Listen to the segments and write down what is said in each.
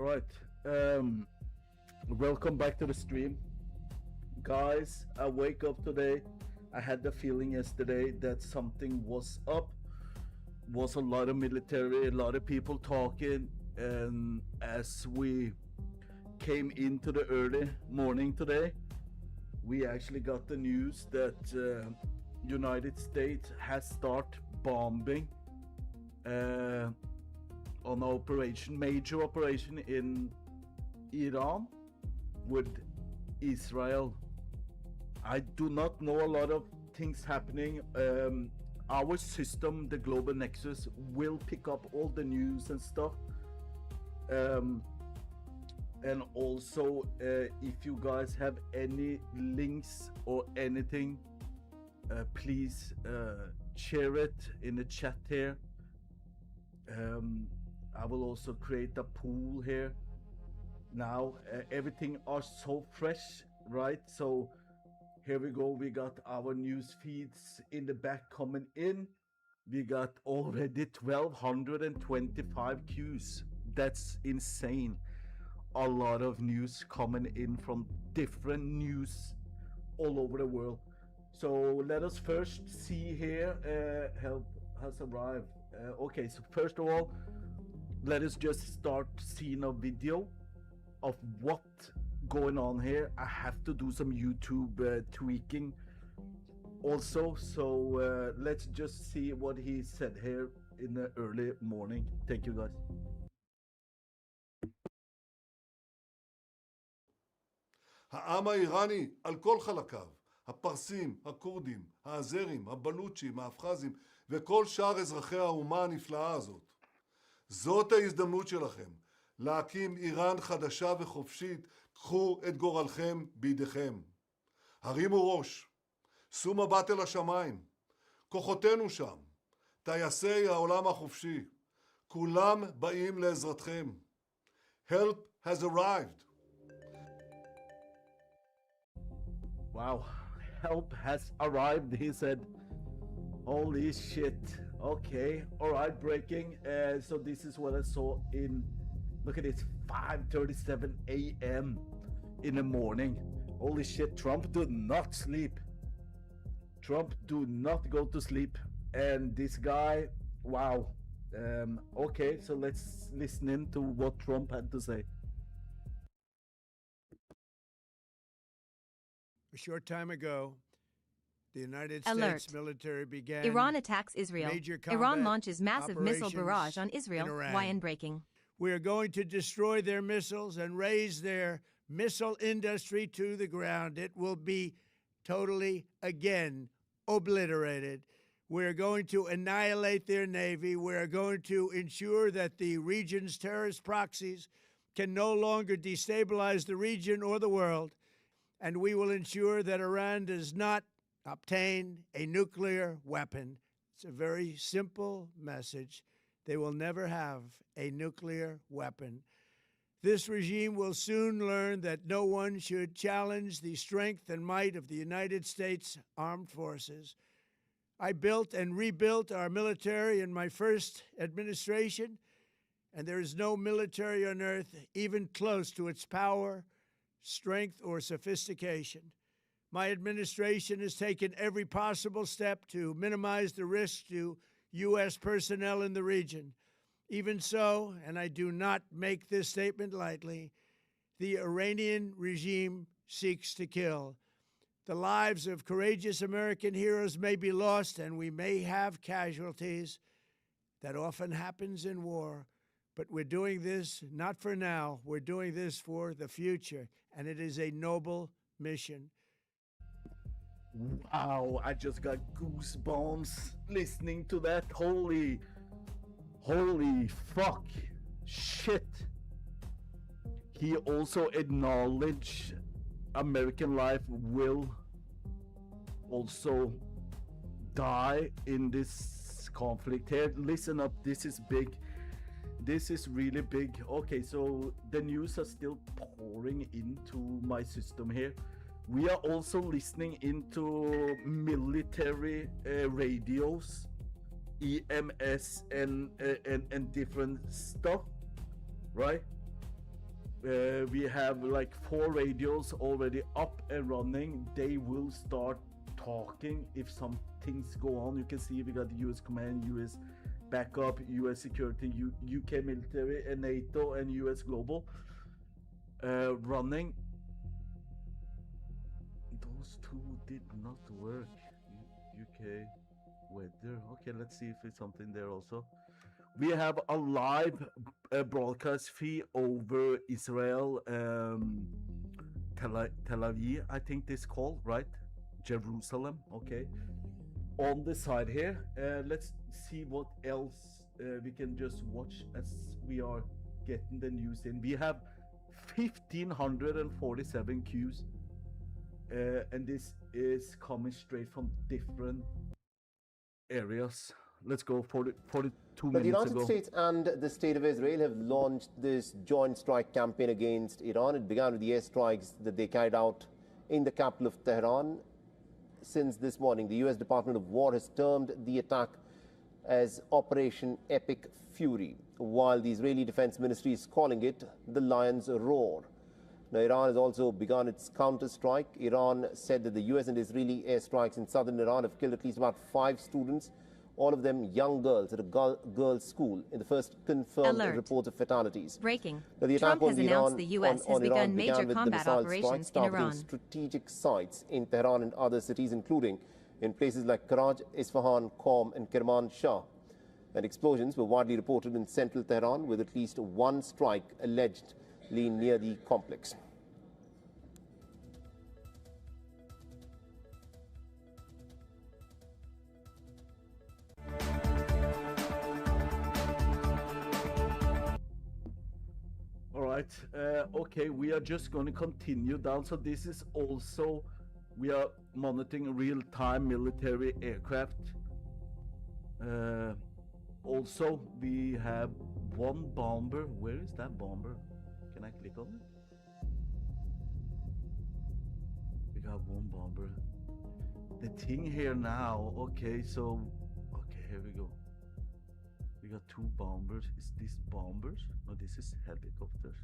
All right. Welcome back to the stream. Guys, I wake up today. I had the feeling yesterday that something was up. Was a lot of military, a lot of people talking, and as we came into the early morning today, we actually got the news that United States has started bombing on operation, major operation in Iran with Israel. I do not know a lot of things happening. Our system, the Global Nexus, will pick up all the news and stuff. And also, if you guys have any links or anything, please share it in the chat here. I will also create a pool here. Now everything are so fresh, right? So here we go. We got our news feeds in the back coming in. We got already 1,225 queues. That's insane. A lot of news coming in from different news all over the world. So let us first see here. Help has arrived. Okay, so first of all, let us just start seeing a video of what going on here. I have to do some YouTube tweaking also, so let's just see what he said here in the early morning. Thank you, guys. העם האיראני על כל חלקיו, הפרסים, הכורדים, האזרים, הבלוצ'ים, האפחזים וכל שאר אזרחי האומה הנפלאה הזאת. זאת ההזדמנות שלכם, להקים איראן חדשה וחופשית. קחו את גורלכם בידיכם. הרימו ראש, שאו מבט אל השמיים, כוחותינו שם, טייסי העולם החופשי, כולם באים לעזרתכם. Help has arrived. Wow, help has arrived, he said. Holy shit. Okay, all right, breaking. So this is what I saw in, look at this, 5:37 a.m. in the morning. Holy shit, Trump do not sleep. Trump do not go to sleep. And this guy, wow. Okay, so let's listen in to what Trump had to say. A short time ago, the United Alert. States military began Iran attacks Israel. major Iran combat launches massive missile operations barrage on Israel. in Iran. YN breaking. We are going to destroy their missiles and raise their missile industry to the ground. It will be totally, again, obliterated. We're going to annihilate their navy. We're going to ensure that the region's terrorist proxies can no longer destabilize the region or the world. And we will ensure that Iran does not obtain a nuclear weapon. It's a very simple message. They will never have a nuclear weapon. This regime will soon learn that no one should challenge the strength and might of the United States Armed Forces. I built and rebuilt our military in my first administration, and there is no military on earth even close to its power, strength, or sophistication. My administration has taken every possible step to minimize the risk to U.S. personnel in the region. Even so, and I do not make this statement lightly, the Iranian regime seeks to kill. The lives of courageous American heroes may be lost, and we may have casualties. That often happens in war. But we're doing this not for now. We're doing this for the future, and it is a noble mission. Wow, I just got goosebumps listening to that. Holy fuck. Shit. He also acknowledged American life will also die in this conflict here. Listen up, this is big. This is really big. Okay, so the news are still pouring into my system here. We are also listening into military radios, EMS, and different stuff, right? We have like 4 radios already up and running. They will start talking if some things go on. You can see we got the US Command, US Backup, US Security, UK Military, and NATO and US Global running. Those 2 did not work. UK weather. Okay, let's see if there's something there also. We have a live broadcast feed over Israel, Tel Aviv, I think this called, right? Jerusalem, okay. On the side here, let's see what else we can just watch as we are getting the news in. We have 1,547 queues, and this is coming straight from different areas. Let's go 42 The minutes United ago. States and the State of Israel have launched this joint strike campaign against Iran. It began with the airstrikes that they carried out in the capital of Tehran. Since this morning, the U.S. Department of War has termed the attack as Operation Epic Fury, while the Israeli Defense Ministry is calling it the Lion's Roar. Now, Iran has also begun its counter-strike. Iran said that the U.S. and Israeli airstrikes in southern Iran have killed at least about 5 students, all of them young girls at a girls' school, in the first confirmed report of fatalities. Breaking. Now, the Trump attack has on announced Iran, the U.S. has on begun Iran major began with the combat missile operations strikes in targeting Iran. strategic sites in Tehran and other cities, including in places like Karaj, Isfahan, Qom, and Kermanshah. And explosions were widely reported in central Tehran, with at least 1 strike allegedly near the complex. All right. Okay, we are just going to continue down. So this is also, we are monitoring real-time military aircraft. Also, we have 1 bomber. Where is that bomber? Can I click on it? We got 1 bomber. The thing here now, okay, so, okay, here we go. We got 2 bombers. Is this bombers? No, this is helicopters.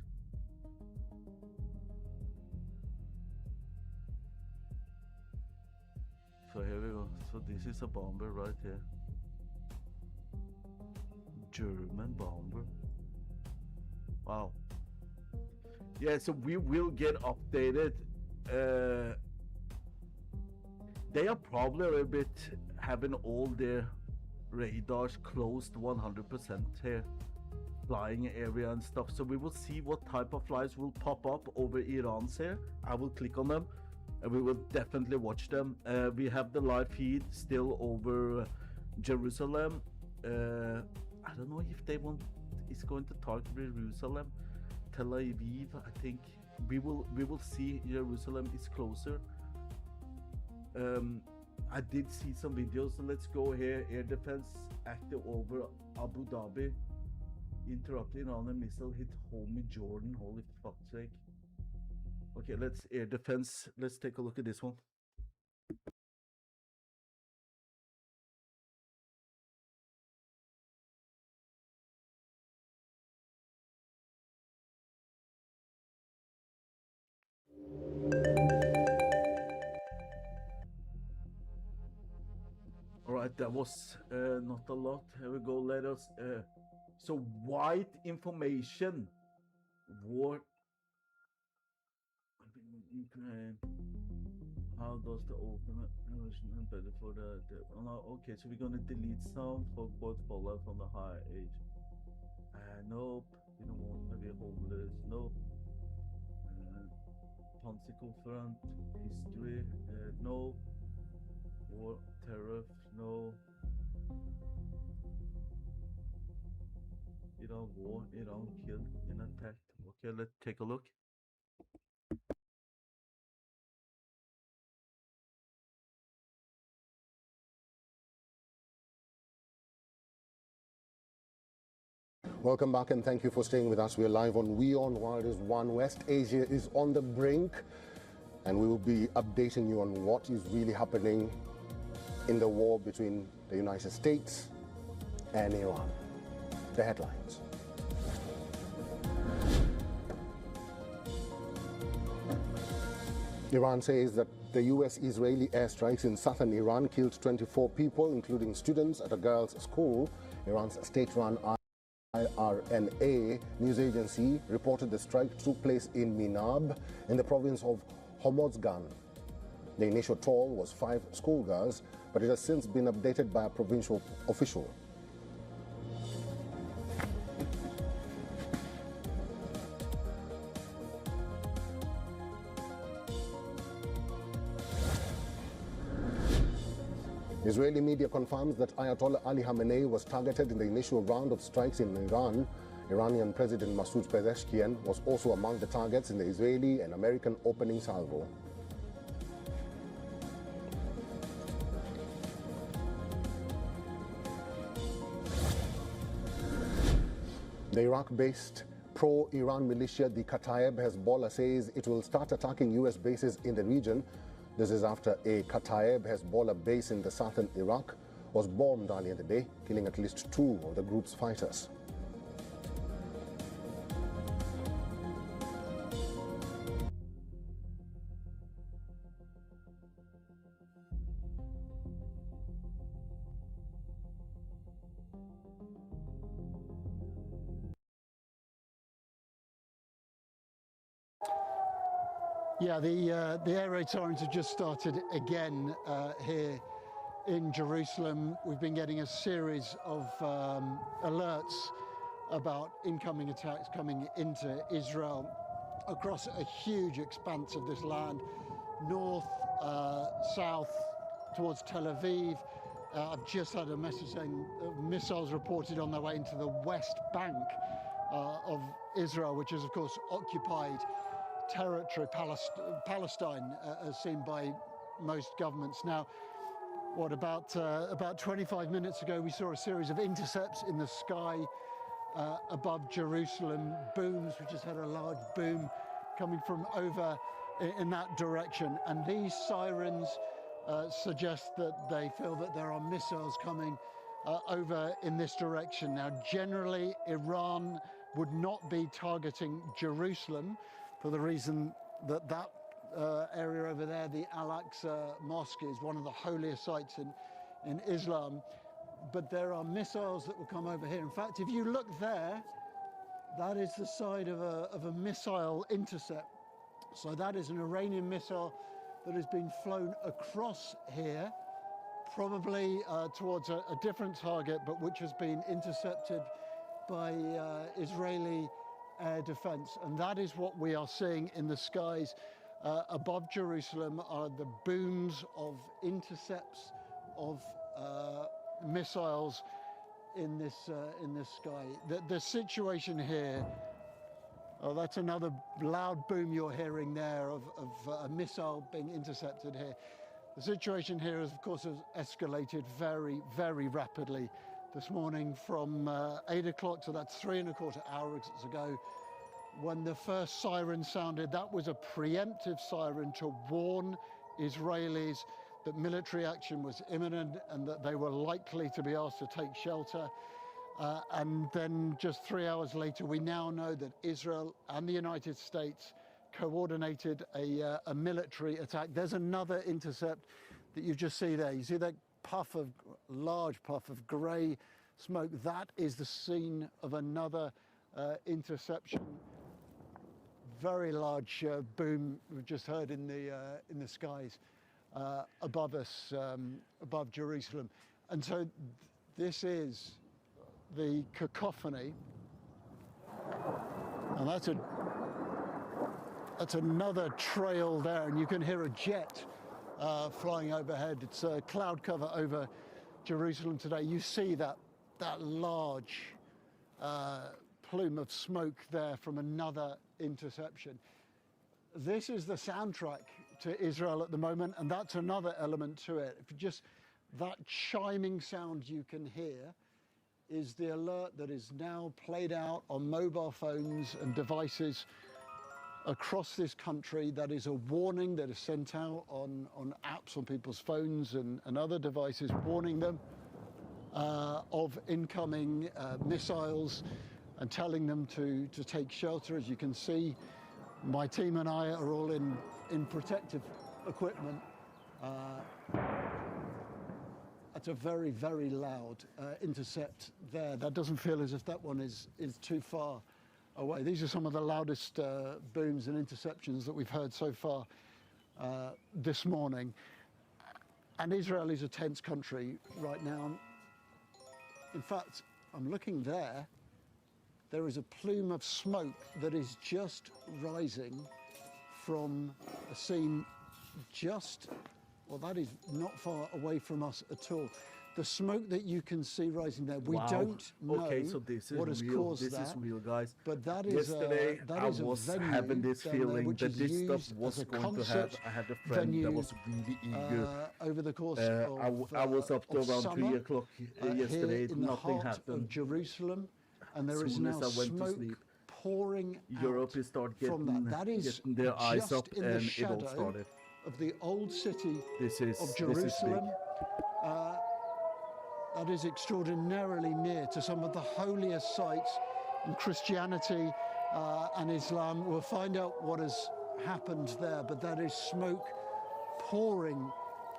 So here we go. So this is a bomber right here. German bomber. Wow. Yeah, so we will get updated. They are probably a little bit having all their radars closed 100% here, flying area and stuff. So we will see what type of flies will pop up over Iran's here. I will click on them and we will definitely watch them. We have the live feed still over Jerusalem. I don't know if they want, it's going to target Jerusalem, Tel Aviv. I think we will see. Jerusalem is closer. I did see some videos, so let's go here. Air defense active over Abu Dhabi. Interrupting on a missile hit home in Jordan. Holy fuck's sake. Okay, let's air defense. Let's take a look at this one. All right, that was not a lot. Here we go. Let us. So white information. War. Ukraine. How does the open version better for the oh no, okay, so we're gonna delete some for both fallout from the high age. Nope, we don't want to be homeless. Nope. Ponsicle front history. No. War tariff. No. Iran war. Iran killed in attack. Okay, let's take a look. Welcome back and thank you for staying with us. We're live on WION while it is 1 West. Asia is on the brink and we will be updating you on what is really happening in the war between the United States and Iran. The headlines. Iran says that the US-Israeli airstrikes in southern Iran killed 24 people, including students at a girls' school. Iran's state-run IRNA news agency reported the strike took place in Minab in the province of Hormozgan. The initial toll was 5 schoolgirls, but it has since been updated by a provincial official. Israeli media confirms that Ayatollah Ali Khamenei was targeted in the initial round of strikes in Iran. Iranian President Masoud Pezeshkian was also among the targets in the Israeli and American opening salvo. The Iraq-based pro-Iran militia, the Kataib Hezbollah, says it will start attacking U.S. bases in the region. This is after a Kataib Hezbollah base in the southern Iraq was bombed earlier in the day, killing at least 2 of the group's fighters. Yeah, the air raid sirens have just started again here in Jerusalem. We've been getting a series of alerts about incoming attacks coming into Israel across a huge expanse of this land, north, south, towards Tel Aviv. I've just had a message saying missiles reported on their way into the West Bank of Israel, which is, of course, occupied territory, Palestine, as seen by most governments. Now, what about 25 minutes ago, we saw a series of intercepts in the sky above Jerusalem, booms. We just had a large boom coming from over in that direction, and these sirens suggest that they feel that there are missiles coming over in this direction. Now, generally, Iran would not be targeting Jerusalem for the reason that that area over there, the Al-Aqsa Mosque, is one of the holiest sites in Islam. But there are missiles that will come over here. In fact, if you look there, that is the side of a missile intercept. So that is an Iranian missile that has been flown across here, probably towards a different target, but which has been intercepted by Israeli air defense. And that is what we are seeing in the skies above Jerusalem, are the booms of intercepts of missiles in this sky. The situation here, oh, that's another loud boom you're hearing there of a missile being intercepted here. The situation here, of course, has escalated very, very rapidly this morning from 8 o'clock, so that's 3¼ hours ago, when the first siren sounded. That was a preemptive siren to warn Israelis that military action was imminent and that they were likely to be asked to take shelter. And then just 3 hours later, we now know that Israel and the United States coordinated a military attack. There's another intercept that you just see there. You see that large puff of grey smoke? That is the scene of another interception. Very large boom we've just heard in the skies above us, above Jerusalem. And so this is the cacophony, and that's another trail there, and you can hear a jet flying overhead. It's a cloud cover over Jerusalem today. You see that large plume of smoke there from another interception. This is the soundtrack to Israel at the moment, and that's another element to it. Just that chiming sound you can hear is the alert that is now played out on mobile phones and devices across this country. That is a warning that is sent out on apps on people's phones and other devices, warning them of incoming missiles and telling them to take shelter. As you can see, My team and I are all in protective equipment. That's a very, very loud intercept there. That doesn't feel as if that one is too far away. These are some of the loudest booms and interceptions that we've heard so far this morning. And Israel is a tense country right now. In fact, I'm looking there. There is a plume of smoke that is just rising from a scene just, well, that is not far away from us at all. The smoke that you can see rising there, we don't know so this is what has real. caused This that. is real, guys. But that is Yesterday, that I is was a venue having this down there feeling which that is this stuff used was as a going to concert have. I had a friend that venue, was really eager. over the course I was up to of around summer, 3 o'clock here yesterday. in the Nothing heart happened. of Jerusalem, and there As is soon now as I went to smoke sleep, pouring Europe out is start from getting, that. That is getting their eyes just up, in and the it all shadow started. of the old city This is of big. Jerusalem. That is extraordinarily near to some of the holiest sites in Christianity and Islam. We'll find out what has happened there, but that is smoke pouring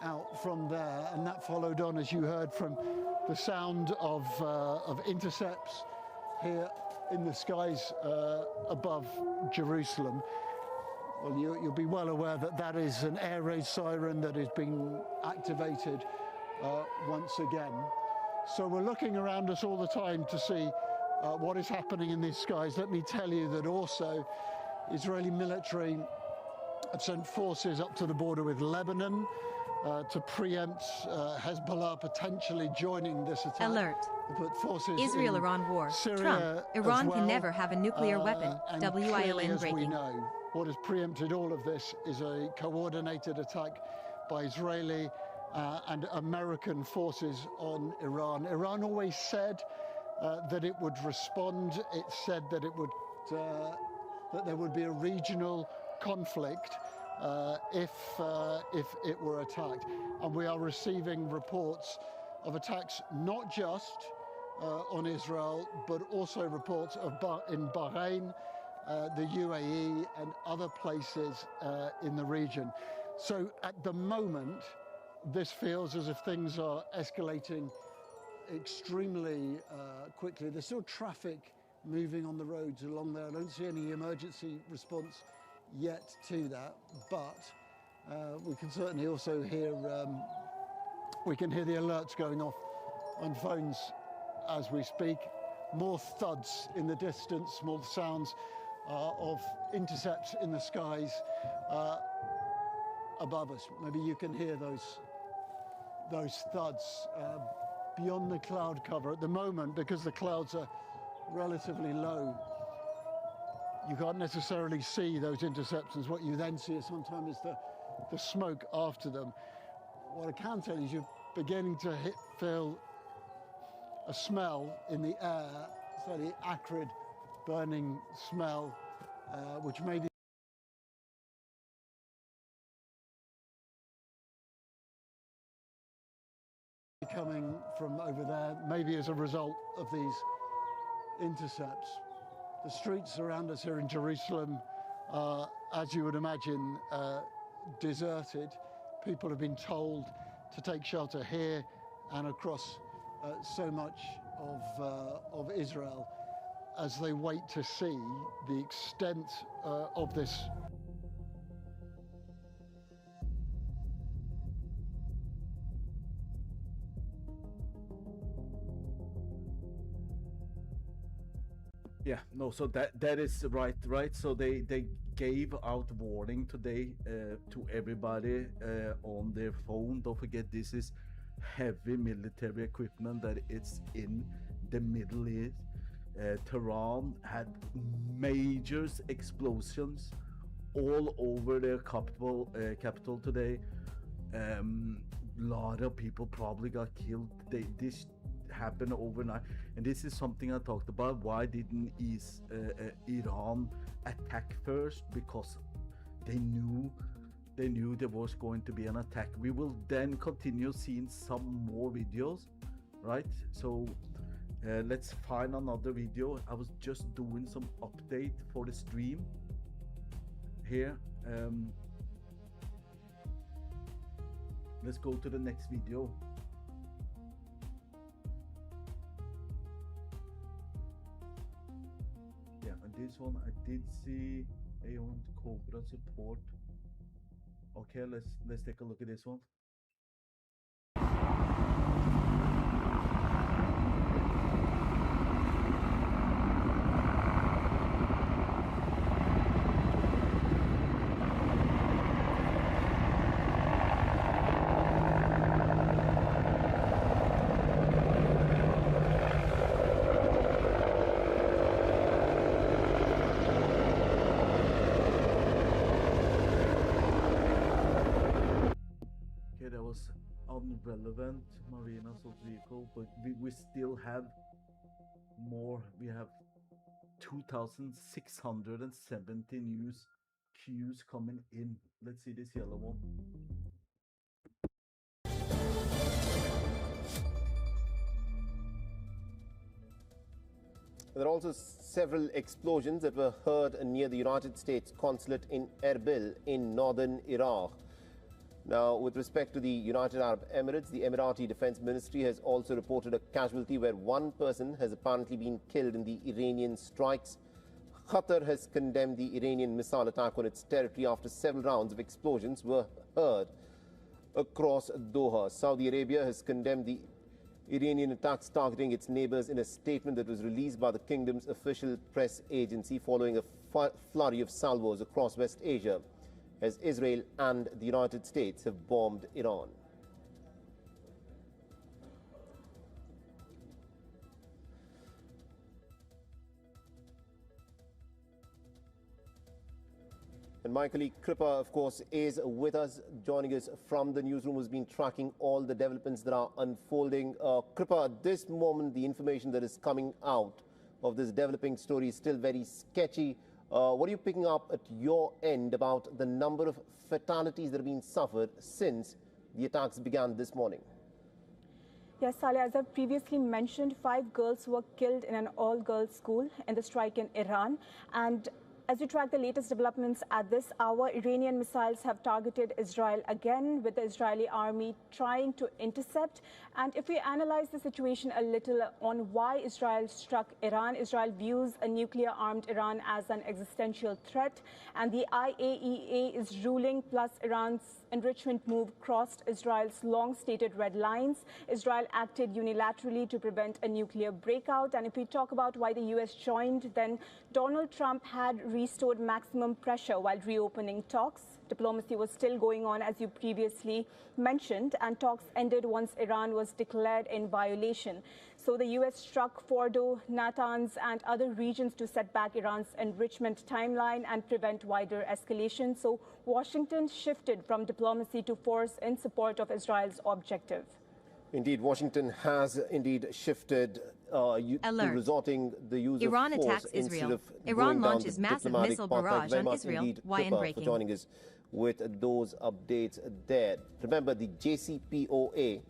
out from there, and that followed on, as you heard, from the sound of intercepts here in the skies above Jerusalem. Well, you'll be well aware that that is an air raid siren that is being activated once again. So we're looking around us all the time to see what is happening in these skies. Let me tell you that also Israeli military have sent forces up to the border with Lebanon to preempt Hezbollah potentially joining this attack. Alert. Put forces Israel-Iran war. Syria Trump. as Iran well, can never have a nuclear weapon. and clearly, WION as we breaking. know, what has preempted all of this is a coordinated attack by Israeli and American forces on Iran. Iran always said that it would respond. It said that it would that there would be a regional conflict if it were attacked. And we are receiving reports of attacks not just on Israel, but also reports of in Bahrain, the UAE, and other places in the region. So at the moment, this feels as if things are escalating extremely quickly. There's still traffic moving on the roads along there. I don't see any emergency response yet to that, but we can certainly also hear we can hear the alerts going off on phones as we speak. More thuds in the distance, more sounds of intercepts in the skies above us. Maybe you can hear those thuds beyond the cloud cover at the moment, because the clouds are relatively low. You can't necessarily see those interceptions. What you then see is sometimes the smoke after them. What I can tell you is you're beginning to feel a smell in the air, slightly acrid, burning smell, which may be coming from over there, maybe as a result of these intercepts. The streets around us here in Jerusalem are, as you would imagine, deserted. People have been told to take shelter here and across so much of Israel as they wait to see the extent of this. Yeah, no, so that is right. So they gave out warning today to everybody on their phone. Don't forget, this is heavy military equipment that it's in the Middle East. Tehran had major explosions all over their capital today. Lot of people probably got killed. This happened overnight, and this is something I talked about. Why didn't Iran attack first? Because they knew there was going to be an attack. We will then continue seeing some more videos, right? So let's find another video. I was just doing some update for the stream. here. Let's go to the next video. Yeah, and this one I did see A1 Cobra support. Okay, let's take a look at this one. That was unrelevant marine assault vehicle, but we still have more. We have 2,670 news queues coming in. Let's see this yellow one. There are also several explosions that were heard near the United States consulate in Erbil in northern Iraq. Now, with respect to the United Arab Emirates, the Emirati Defense Ministry has also reported a casualty where one person has apparently been killed in the Iranian strikes. Qatar has condemned the Iranian missile attack on its territory after several rounds of explosions were heard across Doha. Saudi Arabia has condemned the Iranian attacks targeting its neighbors in a statement that was released by the kingdom's official press agency following a flurry of salvos across West Asia, as Israel and the United States have bombed Iran. And my colleague Kripa, of course, is with us, joining us from the newsroom, who's been tracking all the developments that are unfolding. Kripa, at this moment, the information that is coming out of this developing story is still very sketchy. What are you picking up at your end about the number of fatalities that have been suffered since the attacks began this morning? Yes, Saleh, as I previously mentioned, 5 girls were killed in an all-girls school in the strike in Iran. And as we track the latest developments at this hour, Iranian missiles have targeted Israel again, with the Israeli army trying to intercept. And if we analyze the situation a little on why Israel struck Iran, Israel views a nuclear-armed Iran as an existential threat. And the IAEA is ruling, plus Iran's enrichment move crossed Israel's long-stated red lines. Israel acted unilaterally to prevent a nuclear breakout. And if we talk about why the U.S. joined, then Donald Trump had restored maximum pressure while reopening talks. Diplomacy was still going on, as you previously mentioned, and talks ended once Iran was declared in violation. So the U.S. struck Fordo, Natanz, and other regions to set back Iran's enrichment timeline and prevent wider escalation. So Washington shifted from diplomacy to force in support of Israel's objective. Indeed, Washington has indeed shifted to resorting the use Iran of force attacks Israel. of Iran launches massive missile barrage on Israel. Indeed, Why Kripa, unbreaking? for joining us with those updates there. Remember, the JCPOA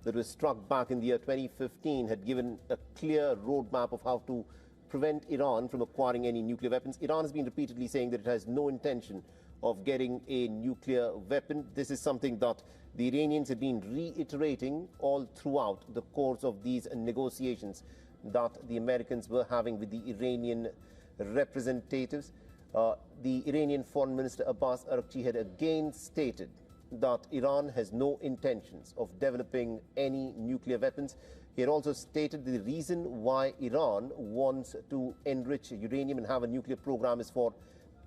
that was struck back in the year 2015 had given a clear roadmap of how to prevent Iran from acquiring any nuclear weapons. Iran has been repeatedly saying that it has no intention of getting a nuclear weapon. This is something that the Iranians have been reiterating all throughout the course of these negotiations that the Americans were having with the Iranian representatives. The Iranian Foreign Minister Abbas Araghchi had again stated that Iran has no intentions of developing any nuclear weapons. He had also stated the reason why Iran wants to enrich uranium and have a nuclear program is for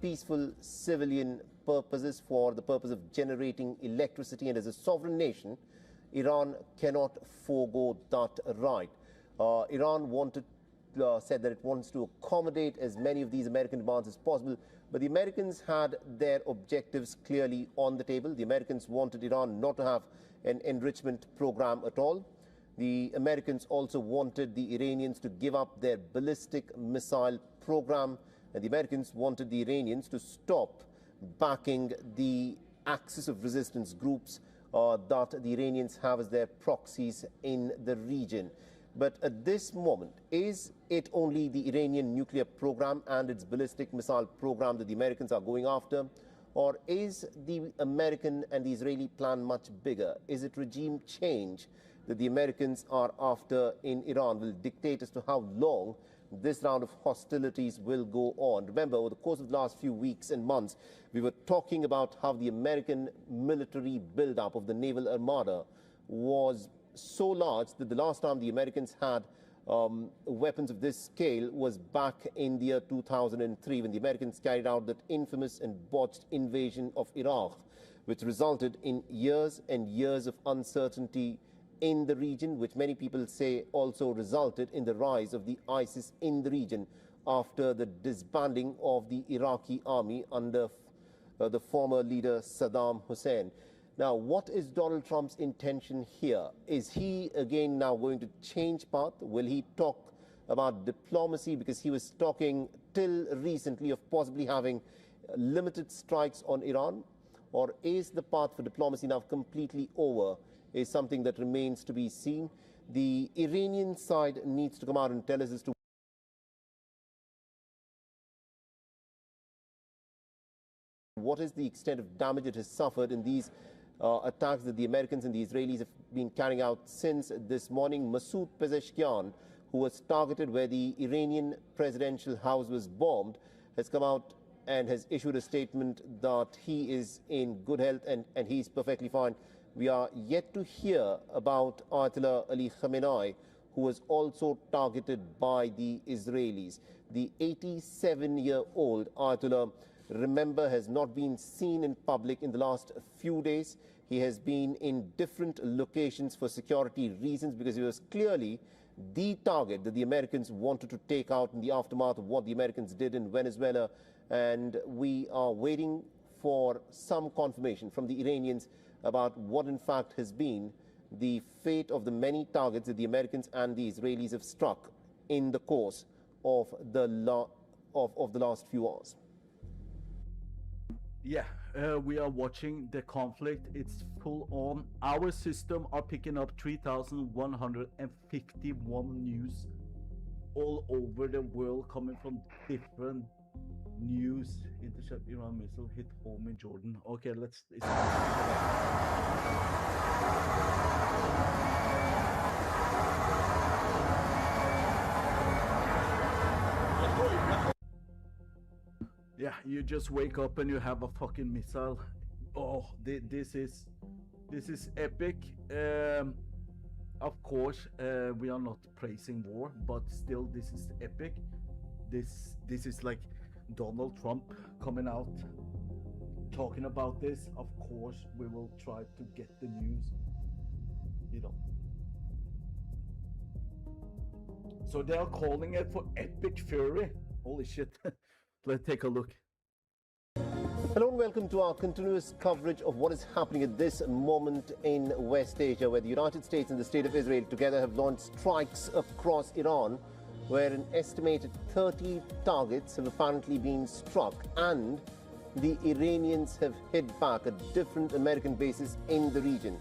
peaceful civilian purposes, for the purpose of generating electricity, and as a sovereign nation, Iran cannot forego that right. Iran said that it wants to accommodate as many of these American demands as possible, but the Americans had their objectives clearly on the table. The Americans wanted Iran not to have an enrichment program at all. The Americans also wanted the Iranians to give up their ballistic missile program, and the Americans wanted the Iranians to stop backing the axis of resistance groups that the Iranians have as their proxies in the region. But at this moment, is it only the Iranian nuclear program and its ballistic missile program that the Americans are going after? Or is the American and the Israeli plan much bigger? Is it regime change that the Americans are after in Iran will dictate as to how long this round of hostilities will go on? Remember, over the course of the last few weeks and months, we were talking about how the American military buildup of the naval armada was so large that the last time the Americans had weapons of this scale was back in the year 2003, when the Americans carried out that infamous and botched invasion of Iraq, which resulted in years and years of uncertainty in the region, which many people say also resulted in the rise of the ISIS in the region after the disbanding of the Iraqi army under the former leader Saddam Hussein. Now, what is Donald Trump's intention here? Is he again now going to change path? Will he talk about diplomacy? Because he was talking till recently of possibly having limited strikes on Iran. Or is the path for diplomacy now completely over? Is something that remains to be seen. The Iranian side needs to come out and tell us as to what is the extent of damage it has suffered in these attacks that the Americans and the Israelis have been carrying out since this morning. Masoud Pezeshkian, who was targeted where the Iranian presidential house was bombed, has come out and has issued a statement that he is in good health and he's perfectly fine. We are yet to hear about Ayatollah Ali Khamenei, who was also targeted by the Israelis. The 87-year-old Ayatollah, remember, has not been seen in public in the last few days. He has been in different locations for security reasons because he was clearly the target that the Americans wanted to take out in the aftermath of what the Americans did in Venezuela. And we are waiting for some confirmation from the Iranians about what in fact has been the fate of the many targets that the Americans and the Israelis have struck in the course of the last few hours. Yeah, we are watching the conflict. It's full on. Our system are picking up 3,151 news all over the world coming from different news. Intercept Iran missile hit home in Jordan. Okay, let's. Yeah, you just wake up and you have a fucking missile. Oh, this is epic. Of course, we are not praising war, but still, this is epic. This is like Donald Trump coming out talking about this. Of course, we will try to get the news. You know. So they are calling it for epic fury. Holy shit. Let's take a look. Hello and welcome to our continuous coverage of what is happening at this moment in West Asia, where the United States and the State of Israel together have launched strikes across Iran, where an estimated 30 targets have apparently been struck, and the Iranians have hit back at different American bases in the region.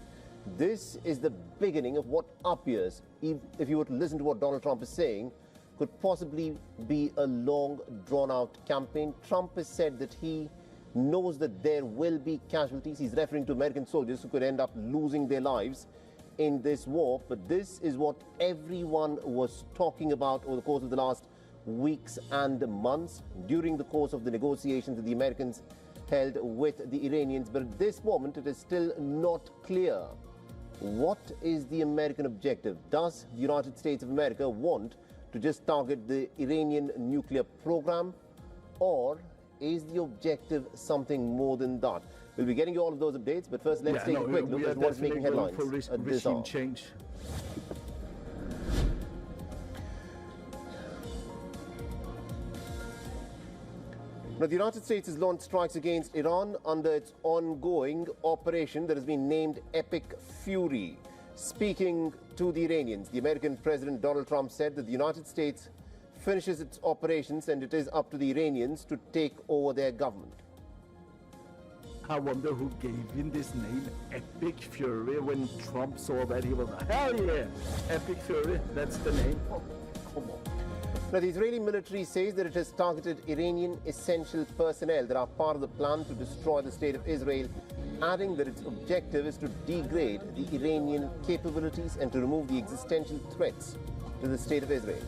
This is the beginning of what appears, if you were to listen to what Donald Trump is saying, could possibly be a long, drawn-out campaign. Trump has said that he knows that there will be casualties. He's referring to American soldiers who could end up losing their lives in this war. But this is what everyone was talking about over the course of the last weeks and months during the course of the negotiations that the Americans held with the Iranians. But at this moment, it is still not clear. What is the American objective? Does the United States of America want to just target the Iranian nuclear program, or is the objective something more than that? We'll be getting you all of those updates, but first let's take a quick look at what's making headlines at this hour. Change. Now, the United States has launched strikes against Iran under its ongoing operation that has been named Epic Fury. Speaking to the Iranians, the American President Donald Trump said that the United States finishes its operations and it is up to the Iranians to take over their government. I wonder who gave him this name, Epic Fury, when Trump saw that he was like, hell yeah, Epic Fury, that's the name. Oh, come on. Now, the Israeli military says that it has targeted Iranian essential personnel that are part of the plan to destroy the state of Israel, adding that its objective is to degrade the Iranian capabilities and to remove the existential threats to the state of Israel.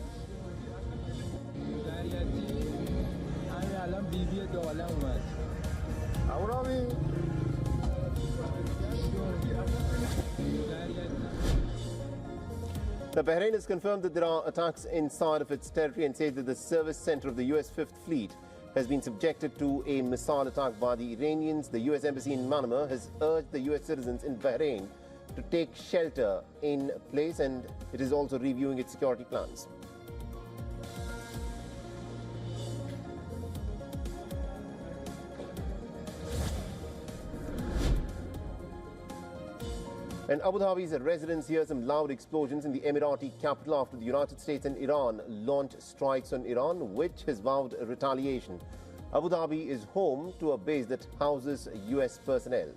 Now, Bahrain has confirmed that there are attacks inside of its territory and says that the service center of the U.S. Fifth Fleet has been subjected to a missile attack by the Iranians. The U.S. Embassy in Manama has urged the U.S. citizens in Bahrain to take shelter in place, and it is also reviewing its security plans. And Abu Dhabi's residents hear some loud explosions in the Emirati capital after the United States and Iran launched strikes on Iran, which has vowed retaliation. Abu Dhabi is home to a base that houses U.S. personnel.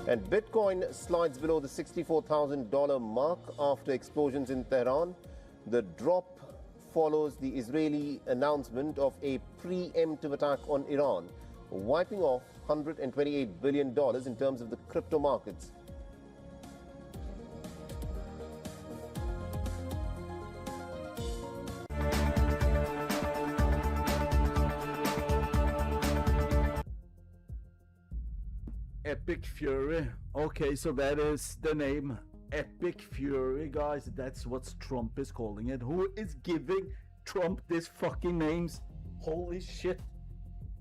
And Bitcoin slides below the $64,000 mark after explosions in Tehran. The drop follows the Israeli announcement of a preemptive attack on Iran, wiping off $128 billion in terms of the crypto markets. Epic Fury. Okay, so that is the name. Epic Fury, guys. That's what Trump is calling it. Who is giving Trump these fucking names? Holy shit.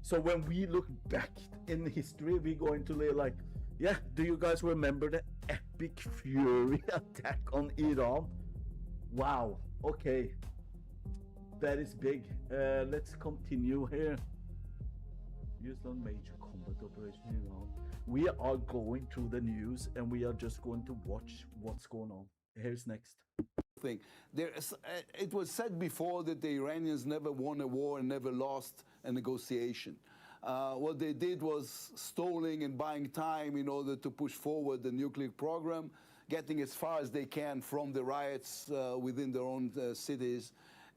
So when we look back in history, we're going to lay like, yeah, do you guys remember the Epic Fury attack on Iran? Wow. Okay. That is big. Let's continue here. Used on major combat operation in Iran. We are going through the news and we are just going to watch what's going on. Here's next. Thing. It was said before that the Iranians never won a war and never lost a negotiation. What they did was stalling and buying time in order to push forward the nuclear program, getting as far as they can from the riots within their own cities,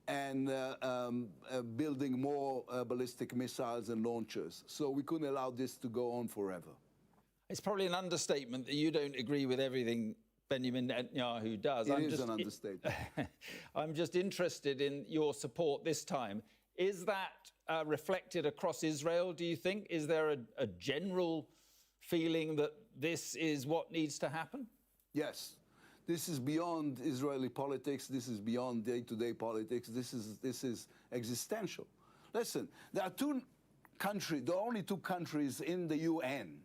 and building more ballistic missiles and launchers. So we couldn't allow this to go on forever. It's probably an understatement that you don't agree with everything Benjamin Netanyahu does. It is an understatement. I'm just interested in your support this time. Is that reflected across Israel, do you think? Is there a general feeling that this is what needs to happen? Yes. This is beyond Israeli politics. This is beyond day-to-day politics. This is existential. Listen, there are only two countries in the UN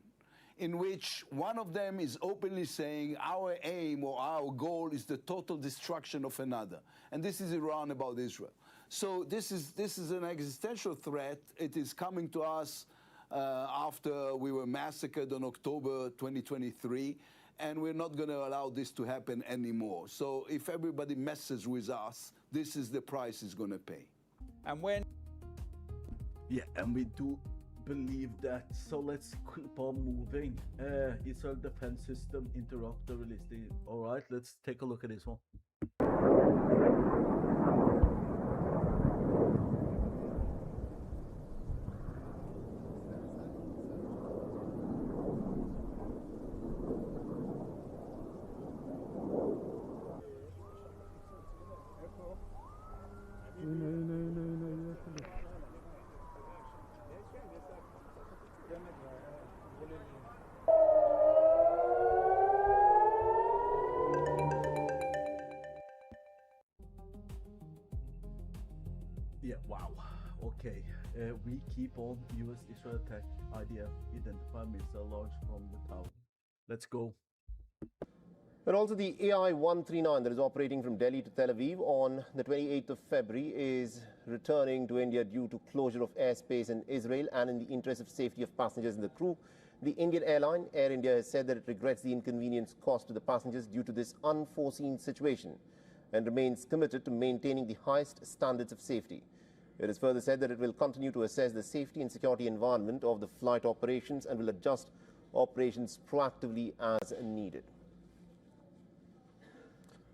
in which one of them is openly saying our aim or our goal is the total destruction of another. And this is Iran about Israel. So this is an existential threat. It is coming to us after we were massacred on October 2023, and we're not going to allow this to happen anymore. So if everybody messes with us, this is the price he's going to pay. And when... Yeah, and we do believe that. So let's keep on moving. Israel defense system interrupt the release. All right, let's take a look at this one. Yeah, wow. Okay. We keep on US-Israel attack IDF identified missile launched from the tower. Let's go. And also the AI-139 that is operating from Delhi to Tel Aviv on the 28th of February is returning to India due to closure of airspace in Israel and in the interest of safety of passengers and the crew. The Indian airline, Air India, has said that it regrets the inconvenience caused to the passengers due to this unforeseen situation. and remains committed to maintaining the highest standards of safety. It is further said that it will continue to assess the safety and security environment of the flight operations and will adjust operations proactively as needed.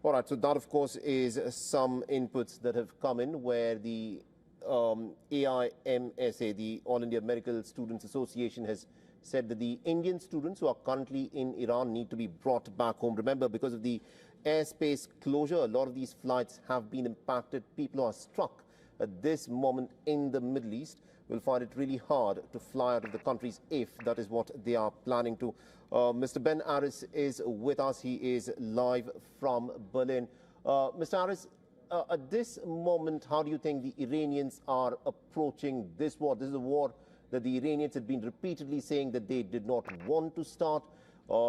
All right, so that, of course, is some inputs that have come in where the AIMSA, the All India Medical Students Association, has said that the Indian students who are currently in Iran need to be brought back home. Remember, because of the airspace closure, a lot of these flights have been impacted. People who are struck at this moment in the Middle East will find it really hard to fly out of the countries if that is what they are planning to. Mr. Ben Aris is with us. He is live from Berlin. Mr. Aris, at this moment, how do you think the Iranians are approaching this war? This is a war that the Iranians had been repeatedly saying that they did not want to start.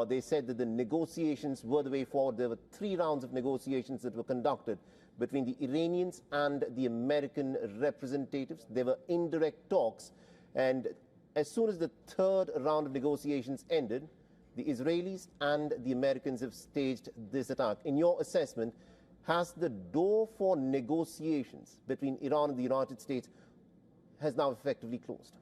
They said that the negotiations were the way forward. There were 3 rounds of negotiations that were conducted between the Iranians and the American representatives. There were indirect talks, and as soon as the 3rd round of negotiations ended, the Israelis and the Americans have staged this attack. In your assessment, has the door for negotiations between Iran and the United States has now effectively closed?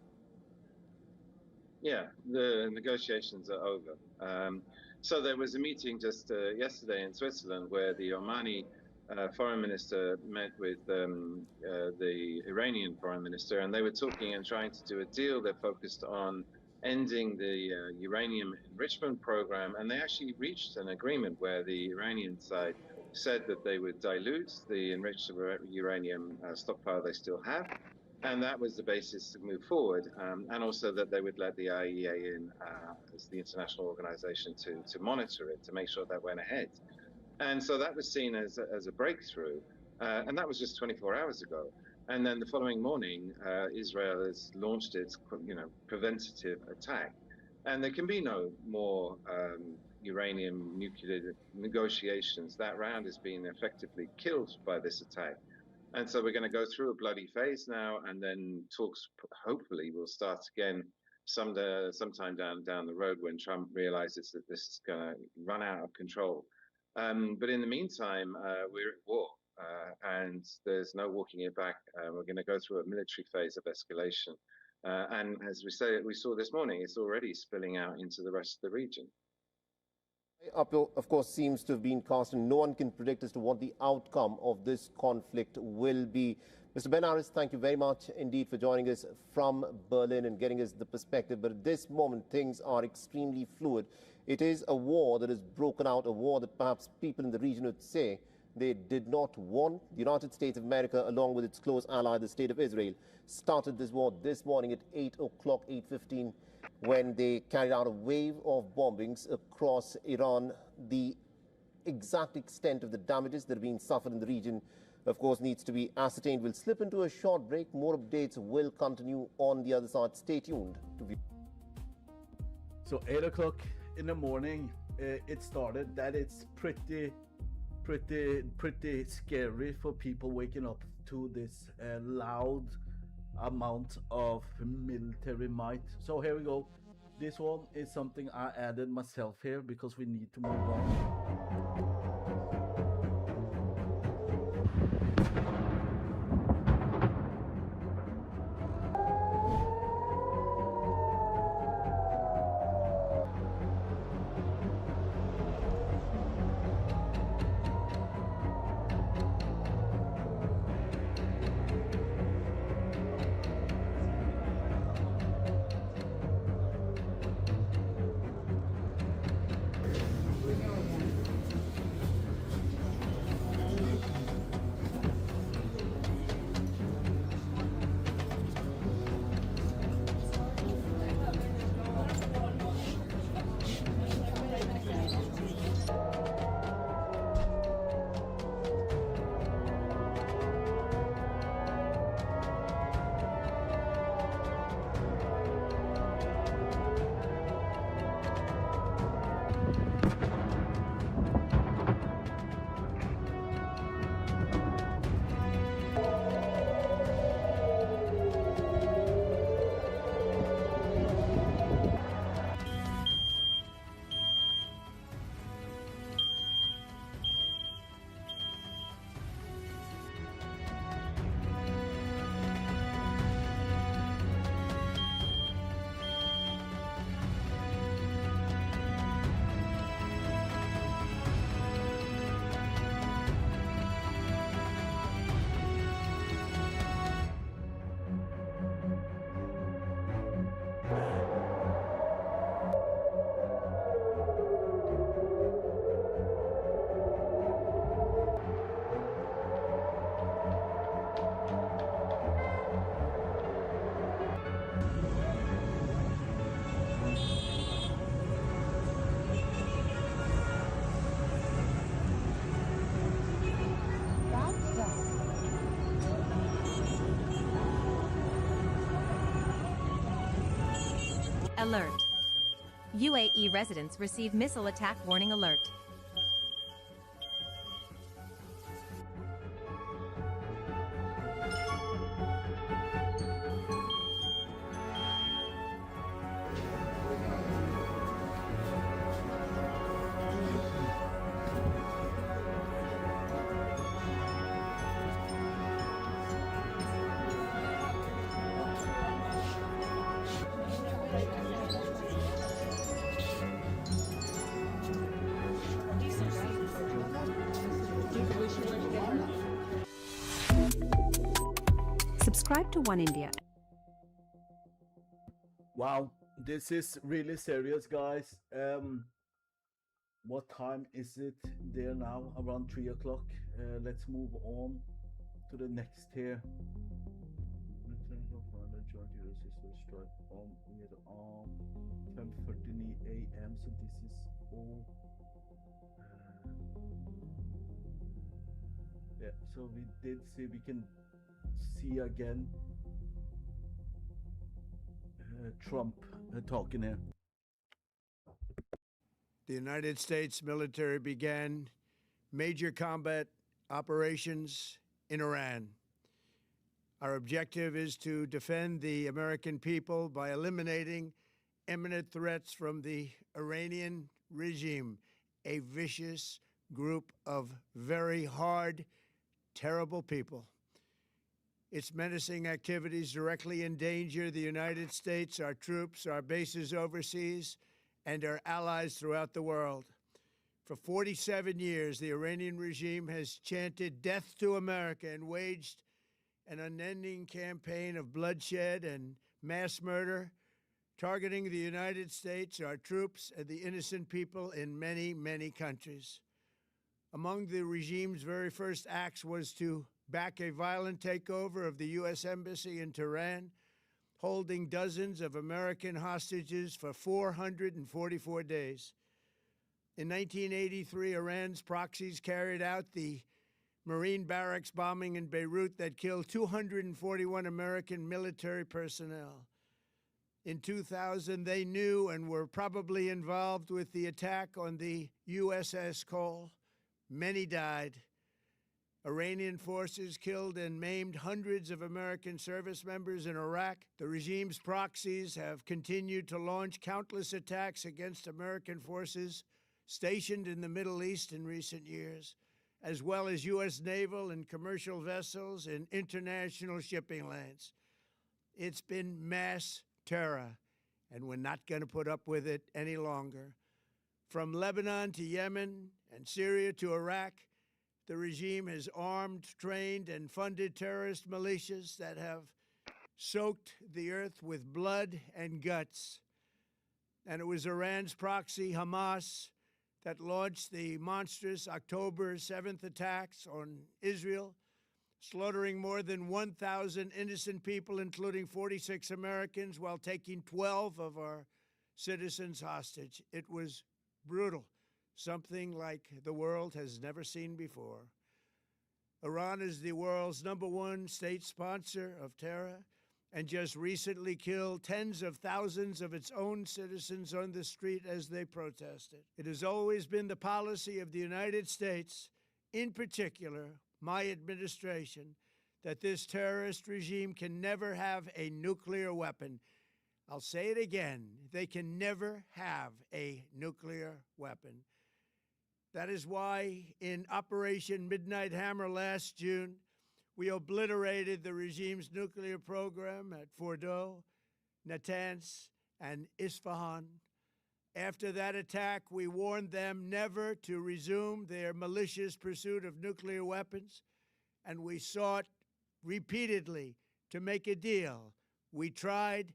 Yeah, the negotiations are over. So there was a meeting just yesterday in Switzerland where the Omani foreign minister met with the Iranian foreign minister, and they were talking and trying to do a deal that focused on ending the uranium enrichment program, and they actually reached an agreement where the Iranian side said that they would dilute the enriched uranium stockpile they still have, and that was the basis to move forward, and also that they would let the IAEA in as the international organization to monitor it, to make sure that went ahead. And so that was seen as a breakthrough, and that was just 24 hours ago. And then the following morning, Israel has launched its, preventative attack. And there can be no more uranium nuclear negotiations. That round has been effectively killed by this attack. And so we're going to go through a bloody phase now, and then talks hopefully will start again sometime down the road when Trump realizes that this is going to run out of control. But in the meantime, we're at war, and there's no walking it back. We're going to go through a military phase of escalation. And as we saw this morning, it's already spilling out into the rest of the region. Of course, seems to have been cast, and no one can predict as to what the outcome of this conflict will be. Mr. Ben Aris, thank you very much indeed for joining us from Berlin and getting us the perspective. But at this moment, things are extremely fluid. It is a war that has broken out, a war that perhaps people in the region would say they did not want. The United States of America, along with its close ally, the State of Israel, started this war this morning at 8 o'clock, 8:15, when they carried out a wave of bombings across Iran. The exact extent of the damages that are being suffered in the region, of course, needs to be ascertained. We'll slip into a short break. More updates will continue on the other side. Stay tuned to view. So 8 o'clock in the morning, it started. That it's pretty scary for people waking up to this loud amount of military might. So here we go. This one is something I added myself here because we need to move on. Alert. UAE residents receive missile attack warning alert. Subscribe to One India. Wow, this is really serious, guys. What time is it there now? Around 3 o'clock. Let's move on to the next here. On 10:30 a.m. So this is all. Yeah. So we did see. We can see again. Trump talking here. The United States military began major combat operations in Iran. Our objective is to defend the American people by eliminating imminent threats from the Iranian regime, a vicious group of very hard, terrible people. Its menacing activities directly endanger the United States, our troops, our bases overseas, and our allies throughout the world. For 47 years, the Iranian regime has chanted death to America and waged an unending campaign of bloodshed and mass murder, targeting the United States, our troops, and the innocent people in many, many countries. Among the regime's very first acts was to back a violent takeover of the U.S. Embassy in Tehran, holding dozens of American hostages for 444 days. In 1983, Iran's proxies carried out the Marine barracks bombing in Beirut that killed 241 American military personnel. In 2000, they knew and were probably involved with the attack on the USS Cole. Many died. Iranian forces killed and maimed hundreds of American service members in Iraq. The regime's proxies have continued to launch countless attacks against American forces stationed in the Middle East in recent years, as well as U.S. naval and commercial vessels in international shipping lanes. It's been mass terror, and we're not going to put up with it any longer. From Lebanon to Yemen and Syria to Iraq, the regime has armed, trained, and funded terrorist militias that have soaked the earth with blood and guts. And it was Iran's proxy, Hamas, that launched the monstrous October 7th attacks on Israel, slaughtering more than 1,000 innocent people, including 46 Americans, while taking 12 of our citizens hostage. It was brutal, something like the world has never seen before. Iran is the world's #1 state sponsor of terror and just recently killed tens of thousands of its own citizens on the street as they protested. It has always been the policy of the United States, in particular my administration, that this terrorist regime can never have a nuclear weapon. I'll say it again, they can never have a nuclear weapon. That is why in Operation Midnight Hammer last June, we obliterated the regime's nuclear program at Fordow, Natanz, and Isfahan. After that attack, we warned them never to resume their malicious pursuit of nuclear weapons, and we sought repeatedly to make a deal. We tried.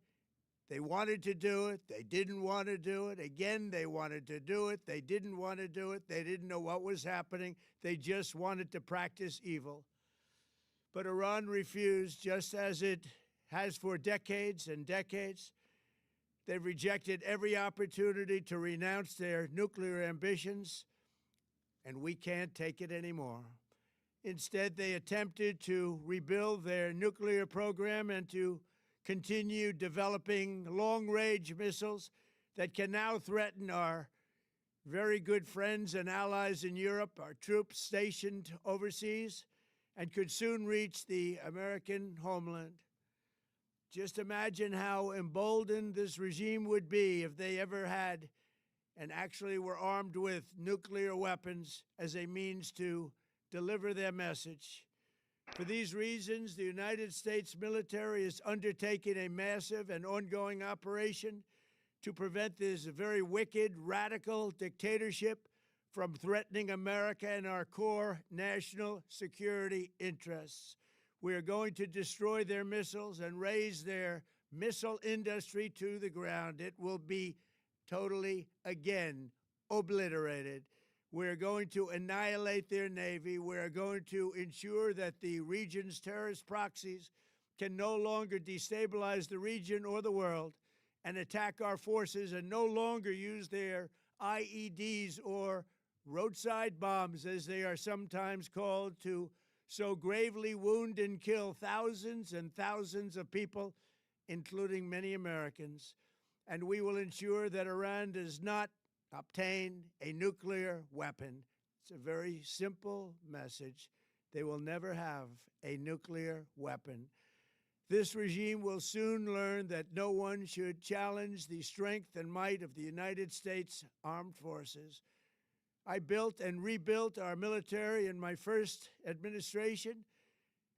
They wanted to do it. They didn't want to do it. Again, they wanted to do it. They didn't want to do it. They didn't know what was happening. They just wanted to practice evil. But Iran refused, just as it has for decades and decades. They've rejected every opportunity to renounce their nuclear ambitions, and we can't take it anymore. Instead, they attempted to rebuild their nuclear program and to continue developing long-range missiles that can now threaten our very good friends and allies in Europe, our troops stationed overseas, and could soon reach the American homeland. Just imagine how emboldened this regime would be if they ever had and actually were armed with nuclear weapons as a means to deliver their message. For these reasons, the United States military is undertaking a massive and ongoing operation to prevent this very wicked, radical dictatorship from threatening America and our core national security interests. We are going to destroy their missiles and raise their missile industry to the ground. It will be totally, again, obliterated. We're going to annihilate their Navy. We're going to ensure that the region's terrorist proxies can no longer destabilize the region or the world and attack our forces and no longer use their IEDs or roadside bombs, as they are sometimes called, to so gravely wound and kill thousands and thousands of people, including many Americans. And we will ensure that Iran does not obtain a nuclear weapon. It's a very simple message. They will never have a nuclear weapon. This regime will soon learn that no one should challenge the strength and might of the United States Armed Forces. I built and rebuilt our military in my first administration,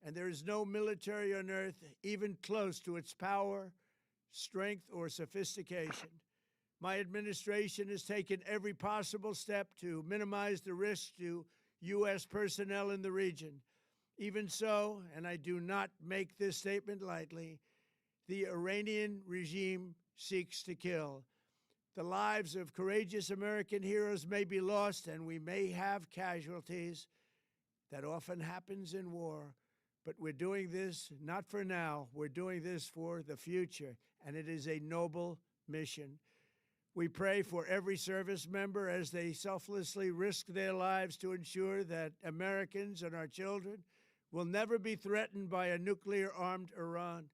and there is no military on earth even close to its power, strength, or sophistication. My administration has taken every possible step to minimize the risk to U.S. personnel in the region. Even so, and I do not make this statement lightly, the Iranian regime seeks to kill. The lives of courageous American heroes may be lost, and we may have casualties. That often happens in war. But we're doing this not for now. We're doing this for the future, and it is a noble mission. We pray for every service member as they selflessly risk their lives to ensure that Americans and our children will never be threatened by a nuclear-armed Iran.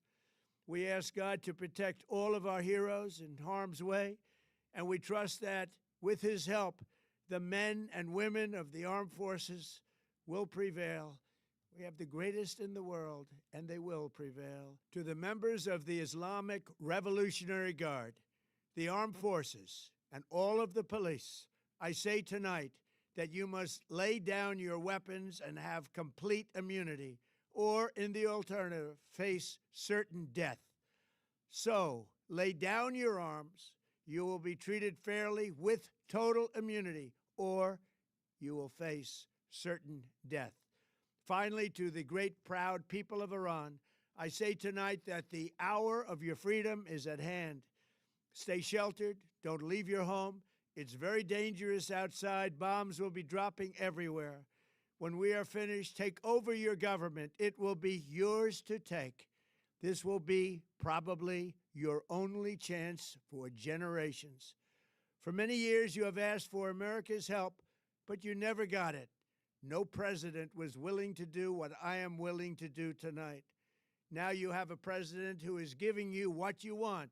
We ask God to protect all of our heroes in harm's way, and we trust that, with his help, the men and women of the armed forces will prevail. We have the greatest in the world, and they will prevail. To the members of the Islamic Revolutionary Guard, the armed forces, and all of the police, I say tonight that you must lay down your weapons and have complete immunity, or, in the alternative, face certain death. So, lay down your arms. You will be treated fairly with total immunity, or you will face certain death. Finally, to the great, proud people of Iran, I say tonight that the hour of your freedom is at hand. Stay sheltered. Don't leave your home. It's very dangerous outside. Bombs will be dropping everywhere. When we are finished, take over your government. It will be yours to take. This will be probably your only chance for generations. For many years, you have asked for America's help, but you never got it. No president was willing to do what I am willing to do tonight. Now you have a president who is giving you what you want.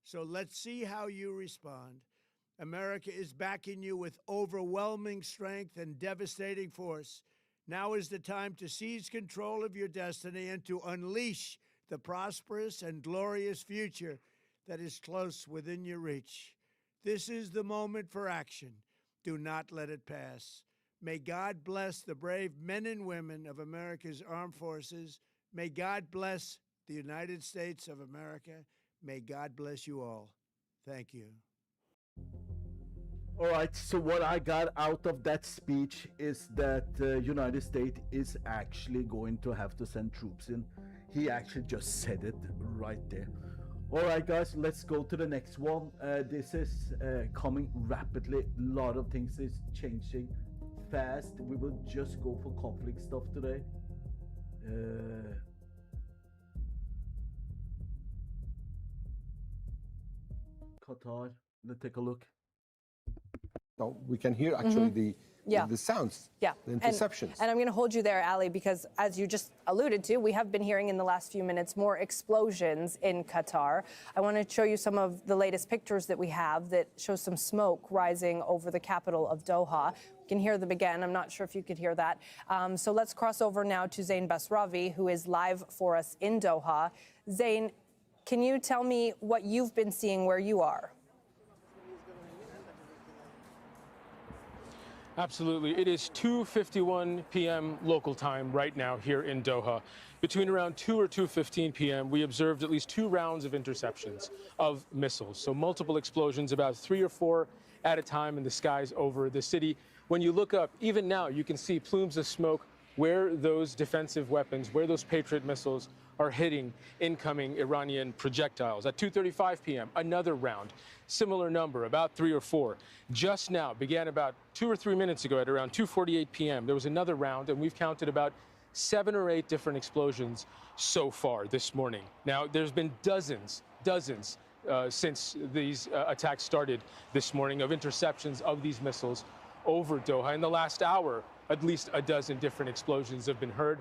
So let's see how you respond. America is backing you with overwhelming strength and devastating force. Now is the time to seize control of your destiny and to unleash the prosperous and glorious future that is close within your reach. This is the moment for action. Do not let it pass. May God bless the brave men and women of America's armed forces. May God bless the United States of America. May God bless you all. Thank you. All right, so what I got out of that speech is that the United States is actually going to have to send troops in. He actually just said it right there. All right, guys, let's go to the next one. This is coming rapidly. A lot of things is changing fast. We will just go for conflict stuff today. Qatar, let's take a look. Now we can hear actually the sounds, the interceptions. And I'm going to hold you there, Ali, because as you just alluded to, we have been hearing in the last few minutes more explosions in Qatar. I want to show you some of the latest pictures that we have that show some smoke rising over the capital of Doha. You can hear them again. I'm not sure if you could hear that. So let's cross over now to Zain Basravi, who is live for us in Doha. Zain, can you tell me what you've been seeing where you are? Absolutely. It is 2:51 p.m. local time right now here in Doha. Between around 2 or 2:15 p.m., we observed at least 2 rounds of interceptions of missiles. So multiple explosions, about 3 or 4 at a time in the skies over the city. When you look up, even now, you can see plumes of smoke where those defensive weapons, where those Patriot missiles are hitting incoming Iranian projectiles. At 2:35 p.m., another round, similar number, about 3 or 4. Just now, began about 2 or 3 minutes ago at around 2:48 p.m. There was another round, and we've counted about 7 or 8 different explosions so far this morning. Now, there's been dozens since these attacks started this morning of interceptions of these missiles over Doha. In the last hour, at least a dozen different explosions have been heard.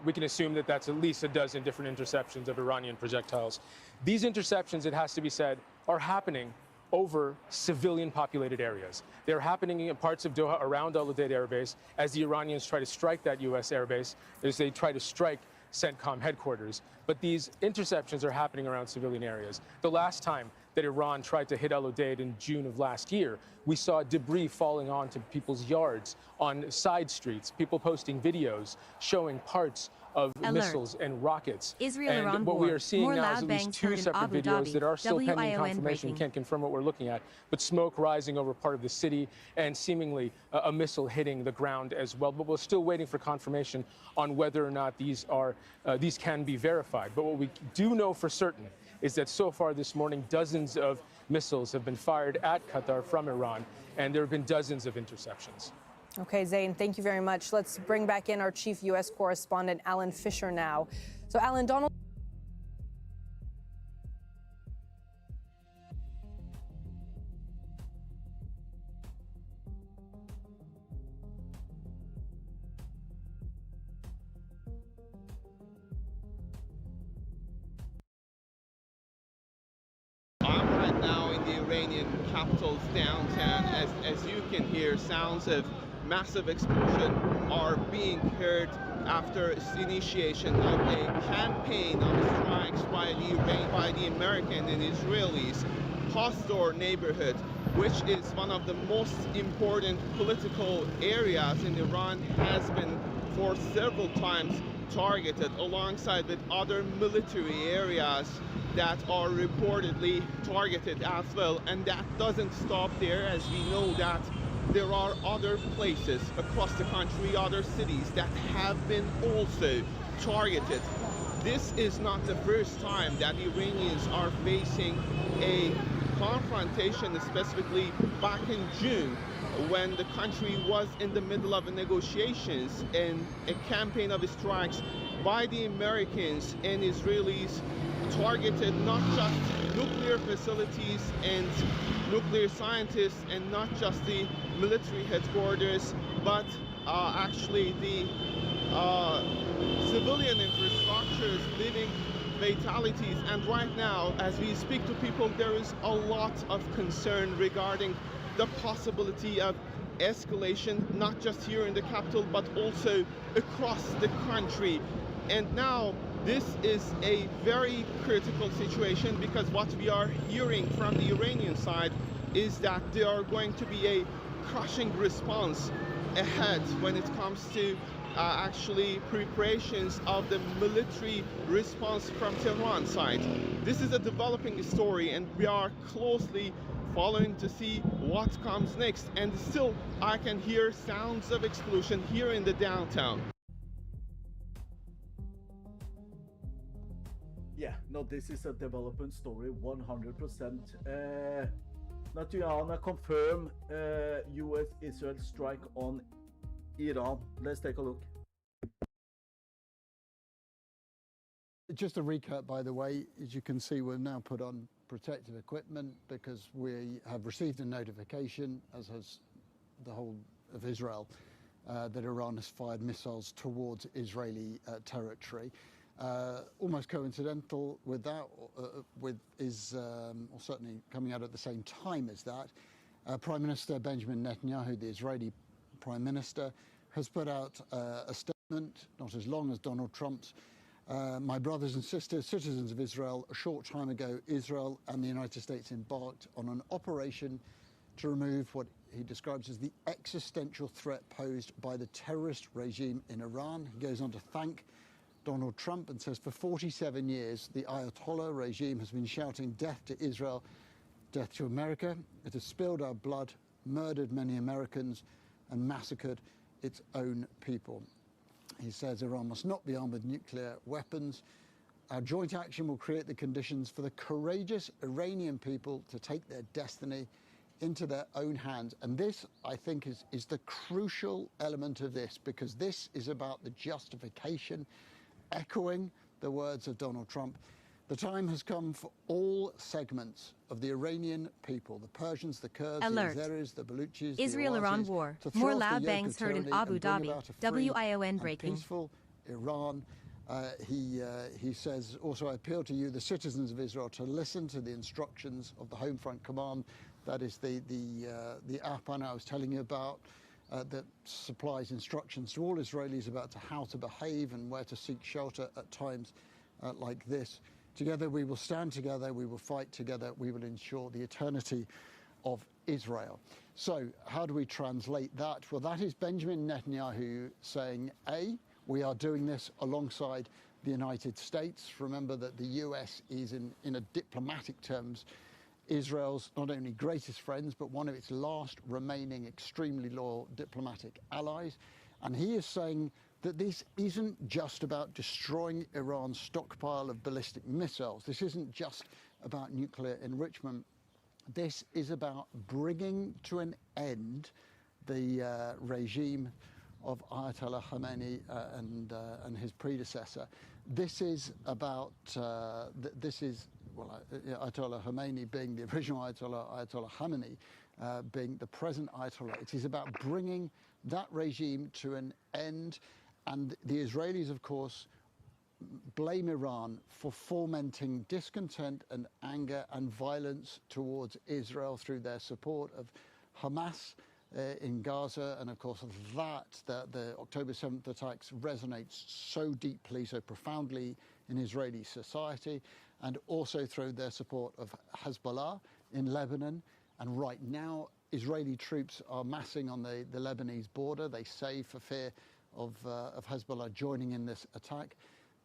We can assume that that's at least a dozen different interceptions of Iranian projectiles. These interceptions, it has to be said, are happening over civilian populated areas. They're happening in parts of Doha around Al Udeid Air Base as the Iranians try to strike that U.S. airbase, as they try to strike CENTCOM headquarters. But these interceptions are happening around civilian areas. The last time that Iran tried to hit Al Udeid in June of last year, we saw debris falling onto people's yards, on side streets, people posting videos showing parts of missiles and rockets. Israel-Iran and what war. we are seeing More now loud is at least bangs 2 heard in separate Abu videos Dhabi. that are still pending WION confirmation. breaking. Can't confirm what we're looking at, but smoke rising over part of the city and seemingly a missile hitting the ground as well. But we're still waiting for confirmation on whether or not these can be verified. But what we do know for certain is that so far this morning, dozens of missiles have been fired at Qatar from Iran, and there have been dozens of interceptions. Okay, Zain, thank you very much. Let's bring back in our chief U.S. correspondent, Alan Fisher, now. So, Alan, Donald. I'm right now in the Iranian capital's downtown. As you can hear, sounds of massive explosion are being heard after initiation of a campaign of strikes by the American and Israelis Khasdor neighborhood, which is one of the most important political areas in Iran, has been for several times targeted alongside with other military areas that are reportedly targeted as well. And that doesn't stop there, as we know that there are other places across the country, other cities that have been also targeted. This is not the first time that the Iranians are facing a confrontation, specifically back in June, when the country was in the middle of negotiations and a campaign of strikes by the Americans and Israelis targeted not just nuclear facilities and nuclear scientists and not just the military headquarters, but actually the civilian infrastructures, living fatalities. And right now, as we speak to people, there is a lot of concern regarding the possibility of escalation, not just here in the capital, but also across the country. And now this is a very critical situation, because what we are hearing from the Iranian side is that there are going to be a crushing response ahead when it comes to actually preparations of the military response from Tehran side. This is a developing story, and we are closely following to see what comes next. And still, I can hear sounds of explosion here in the downtown. Yeah, no, this is a development story, 100%. Natiana confirm U.S.-Israel strike on Iran. Let's take a look. Just a recap, by the way, as you can see, we're now put on protective equipment because we have received a notification, as has of Israel, that Iran has fired missiles towards Israeli territory. Almost coincidental with that, or certainly coming out at the same time as that, Prime Minister Benjamin Netanyahu, the Israeli Prime Minister, has put out a statement, not as long as Donald Trump's. My brothers and sisters, citizens of Israel, a short time ago, Israel and the United States embarked on an operation to remove what he describes as the existential threat posed by the terrorist regime in Iran. He goes on to thank Donald Trump and says, for 47 years, the Ayatollah regime has been shouting death to Israel, death to America. It has spilled our blood, murdered many Americans, and massacred its own people. He says Iran must not be armed with nuclear weapons. Our joint action will create the conditions for the courageous Iranian people to take their destiny into their own hands. And this, I think, is the crucial element of this, because this is about the justification, echoing the words of Donald Trump. The time has come for all segments of the Iranian people, the Persians, the Kurds, Alert. the Azeris, the Baluchis, Israel-Iran the Oasis, war. to throw More off the loud yoke bangs of heard in tyranny Abu and bring Dhabi. about a free WION and breaking. peaceful Iran. He says, also, I appeal to you, the citizens of Israel, to listen to the instructions of the Home Front Command. That is the app I was telling you about, that supplies instructions to all Israelis about how to behave and where to seek shelter at times like this. Together we will stand together, we will fight together, we will ensure the eternity of Israel. So how do we translate that? Well, that is Benjamin Netanyahu saying, A, we are doing this alongside the United States. Remember that the US is, in a diplomatic terms, Israel's not only greatest friends, but one of its last remaining extremely loyal diplomatic allies. And he is saying that this isn't just about destroying Iran's stockpile of ballistic missiles. This isn't just about nuclear enrichment. This is about bringing to an end the regime of Ayatollah Khamenei and his predecessor. This is about, Ayatollah Khamenei being the original Ayatollah Khamenei being the present Ayatollah. It is about bringing that regime to an end. And the Israelis, of course, blame Iran for fomenting discontent and anger and violence towards Israel through their support of Hamas in Gaza. And of course, the October 7th attacks resonates so deeply, so profoundly in Israeli society, and also through their support of Hezbollah in Lebanon. And right now, Israeli troops are massing on the Lebanese border, they say, for fear of Hezbollah joining in this attack.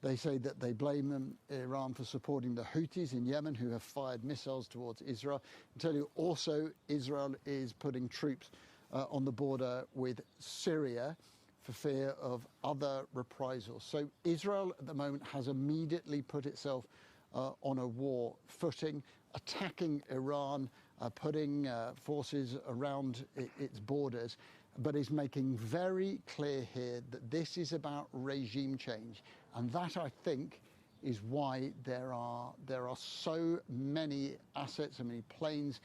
They say that they blame Iran for supporting the Houthis in Yemen, who have fired missiles towards Israel. I tell you also, Israel is putting troops on the border with Syria for fear of other reprisals. So Israel at the moment has immediately put itself on a war footing, attacking Iran, putting forces around its borders, but is making very clear here that this is about regime change. And that, I think, is why there are so many assets, so many planes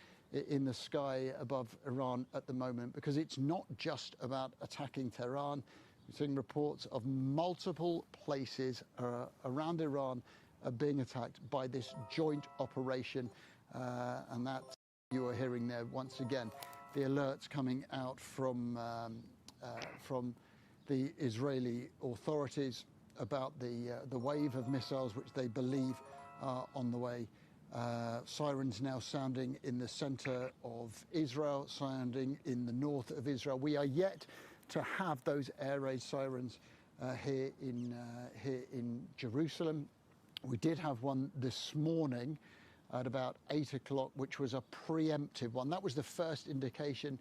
in the sky above Iran at the moment, because it's not just about attacking Tehran. We're seeing reports of multiple places around Iran being attacked by this joint operation, and that you are hearing there once again the alerts coming out from the Israeli authorities about the wave of missiles which they believe are on the way. Sirens now sounding in the center of Israel, sounding in the north of Israel. We are yet to have those air raid sirens here in Jerusalem. We did have one this morning at about 8 o'clock, which was a preemptive one. That was the first indication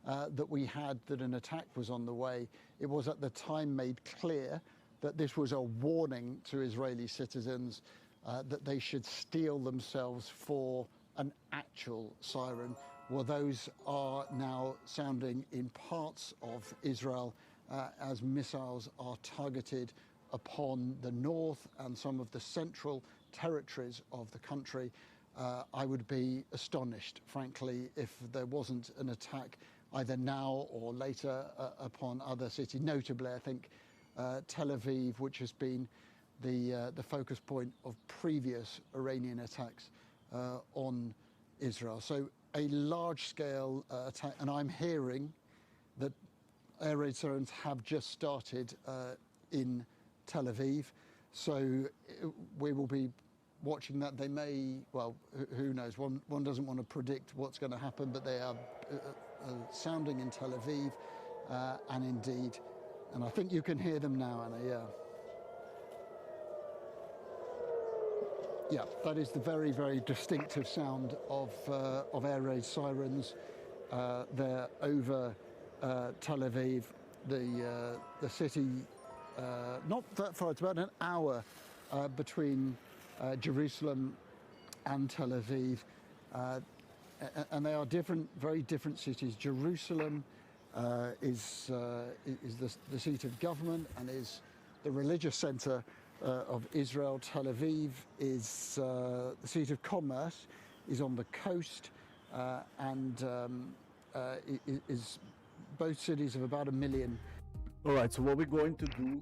that we had that an attack was on the way. It was at the time made clear that this was a warning to Israeli citizens that they should steel themselves for an actual siren. Well, those are now sounding in parts of Israel as missiles are targeted upon the north and some of the central territories of the country. I would be astonished, frankly, if there wasn't an attack either now or later upon other cities. Notably, I think Tel Aviv, which has been the focus point of previous Iranian attacks on Israel. So a large-scale attack, and I'm hearing that air raid sirens have just started in Tel Aviv. So we will be watching that. They may, well, who knows? One doesn't want to predict what's going to happen, but they are sounding in Tel Aviv, and indeed, and I think you can hear them now, Anna, yeah. Yeah, that is the very, very distinctive sound of air raid sirens there over Tel Aviv, the city, not that far. It's about an hour between Jerusalem and Tel Aviv, and they are different, very different cities. Jerusalem is the seat of government and is the religious center of Israel. Tel Aviv is the seat of commerce, is on the coast, and is both cities of about 1 million. All right, so what we're going to do,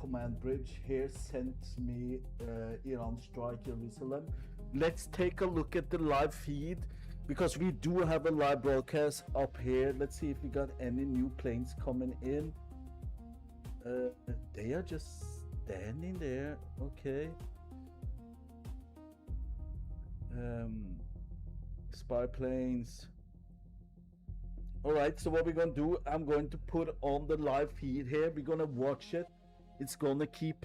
Command Bridge here sent me Iran strike Jerusalem. Let's take a look at the live feed, because we do have a live broadcast up here. Let's see if we got any new planes coming in. They are just standing there. Okay. Spy planes. All right, so what we're going to do, I'm going to put on the live feed here. We're going to watch it. It's going to keep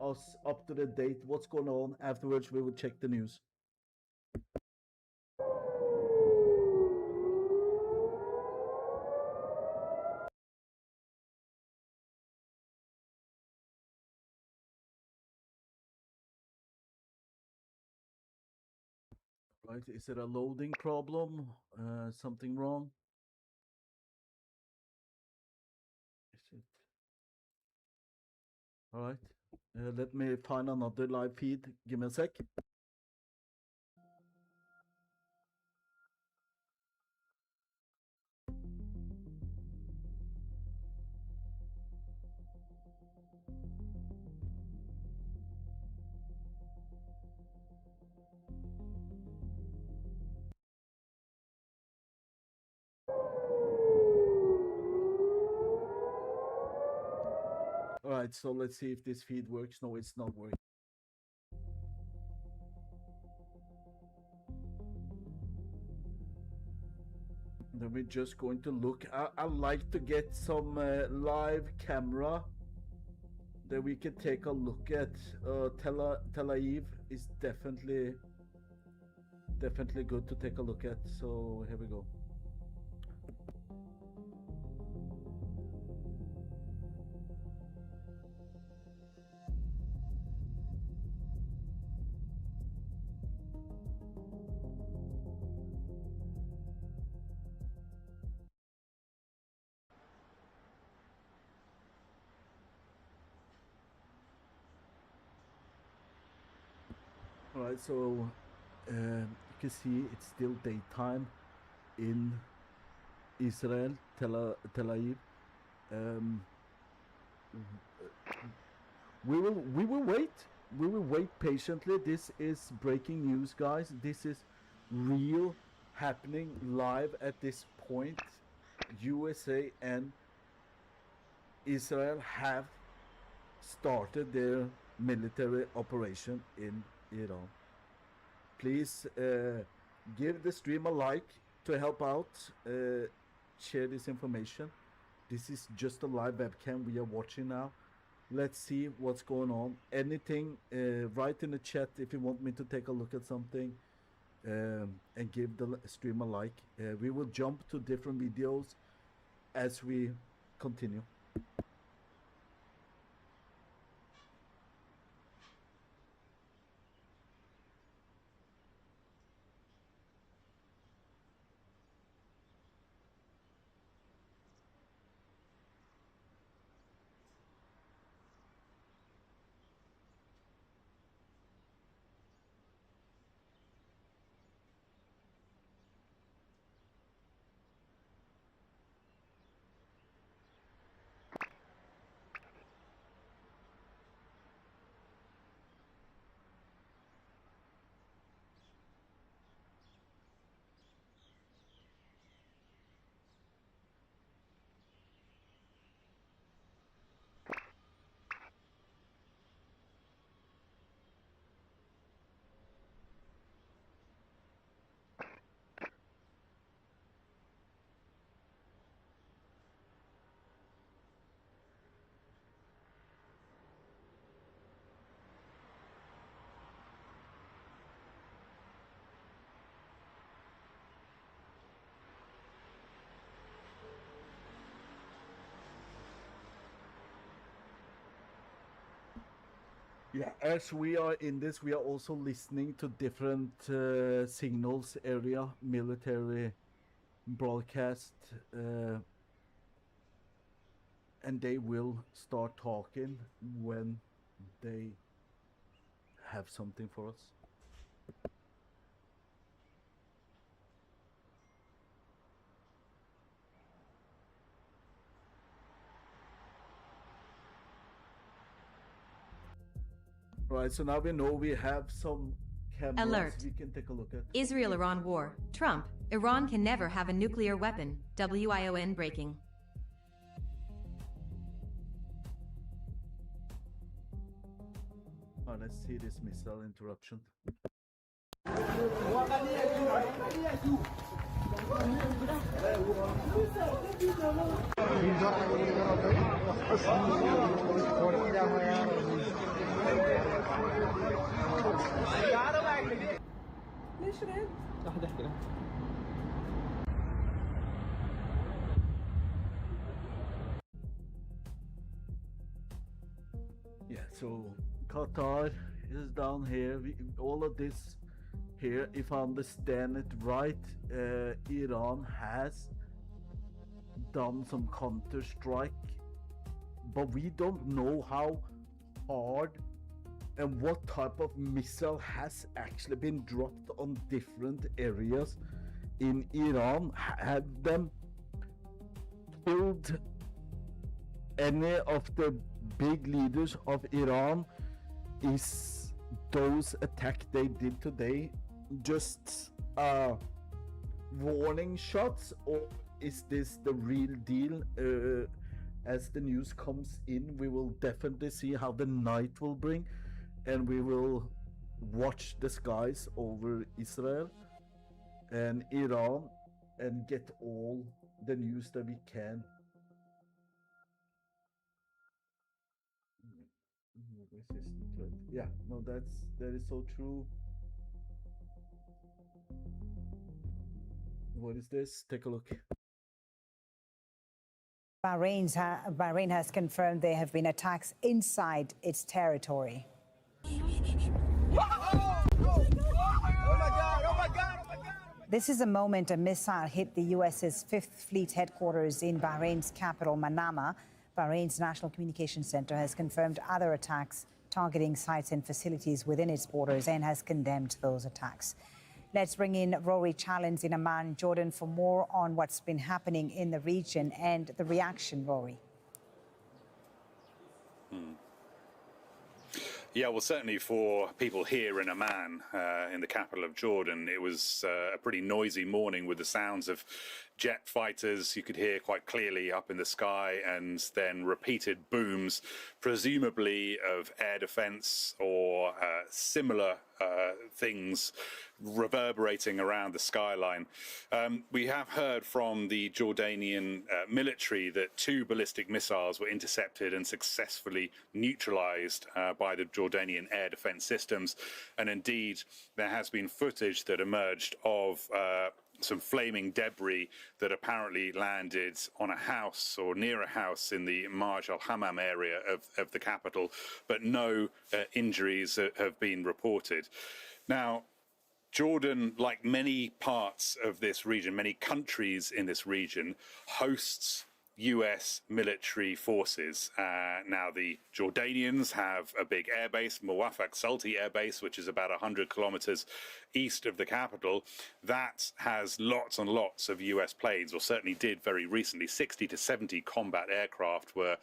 us up to the date. What's going on? Afterwards, we will check the news. Right, is it a loading problem? Something wrong? Is it? All right, let me find another live feed. Give me a sec. All right, so let's see if this feed works. No, it's not working. Then we're just going to look. I like to get some live camera that we can take a look at. Tel Aviv is definitely good to take a look at. So here we go. All right, so you can see it's still daytime in Israel, Tel Aviv. We will wait. We will wait patiently. This is breaking news, guys. This is real, happening live at this point. USA and Israel have started their military operation in Iran. Please give the stream a like to help out. Share this information. This is just a live webcam we are watching now. Let's see what's going on. Anything, write in the chat if you want me to take a look at something, and give the stream a like. We will jump to different videos as we continue. Yeah, as we are in this, we are also listening to different signals area, military broadcast, and they will start talking when they have something for us. Right, so now we know we have some cameras Alert. we can take a look at. Israel-Iran war. Trump. Iran can never have a nuclear weapon. WION breaking. Oh, let's see this missile interruption. Yeah, so Qatar is down here. All of this here, if I understand it right, Iran has done some counter-strike, but we don't know how hard and what type of missile has actually been dropped on different areas in Iran. Have them killed any of the big leaders of Iran? Is those attacks they did today just warning shots, or is this the real deal? As the news comes in, we will definitely see how the night will bring, and we will watch the skies over Israel and Iran and get all the news that we can. Yeah, no, that is so true. What is this? Take a look. Bahrain has confirmed there have been attacks inside its territory. This is a moment a missile hit the U.S.'s 5th Fleet headquarters in Bahrain's capital, Manama. Bahrain's National Communications Center has confirmed other attacks targeting sites and facilities within its borders and has condemned those attacks. Let's bring in Rory Challens in Amman, Jordan, for more on what's been happening in the region and the reaction, Rory. Yeah, well, certainly for people here in Amman, in the capital of Jordan, it was a pretty noisy morning with the sounds of jet fighters you could hear quite clearly up in the sky, and then repeated booms, presumably of air defense or similar things reverberating around the skyline. We have heard from the Jordanian military that 2 ballistic missiles were intercepted and successfully neutralized by the Jordanian air defense systems. And indeed, there has been footage that emerged of some flaming debris that apparently landed on a house or near a house in the Marj al-Hammam area of the capital, but no injuries have been reported. Now, Jordan, like many parts of this region, many countries in this region, hosts US military forces. Now, the Jordanians have a big airbase, Muwafaq Salti Air Base, which is about 100 kilometers east of the capital. That has lots and lots of US planes, or certainly did very recently. 60 to 70 combat aircraft were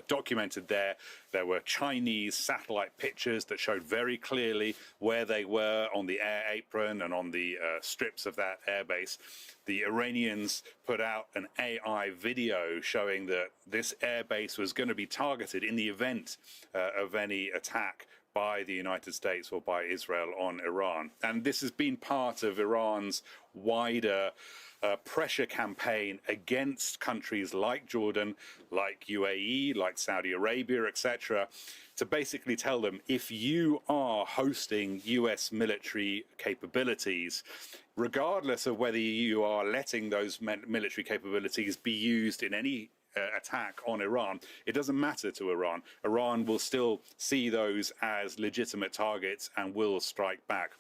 documented there. There were Chinese satellite pictures that showed very clearly where they were on the air apron and on the strips of that airbase. The Iranians put out an AI video showing that this airbase was going to be targeted in the event of any attack by the United States or by Israel on Iran. And this has been part of Iran's wider pressure campaign against countries like Jordan, like UAE, like Saudi Arabia, etc., to basically tell them, if you are hosting US military capabilities, regardless of whether you are letting those military capabilities be used in any attack on Iran, it doesn't matter to Iran. Iran will still see those as legitimate targets and will strike back.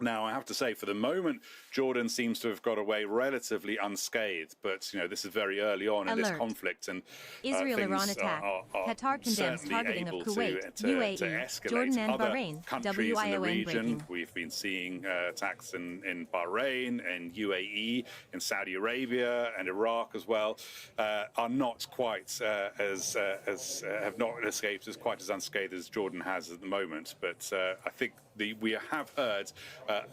Now, I have to say, for the moment, Jordan seems to have got away relatively unscathed. But, you know, this is very early on in this conflict. And Israel-Iran attack. Qatar condemns targeting of Kuwait, UAE, Jordan and Other Bahrain. countries in the region, breaking. we've been seeing attacks in Bahrain and UAE, in Saudi Arabia and Iraq as well, are not quite have not escaped as quite as unscathed as Jordan has at the moment. But I think we have heard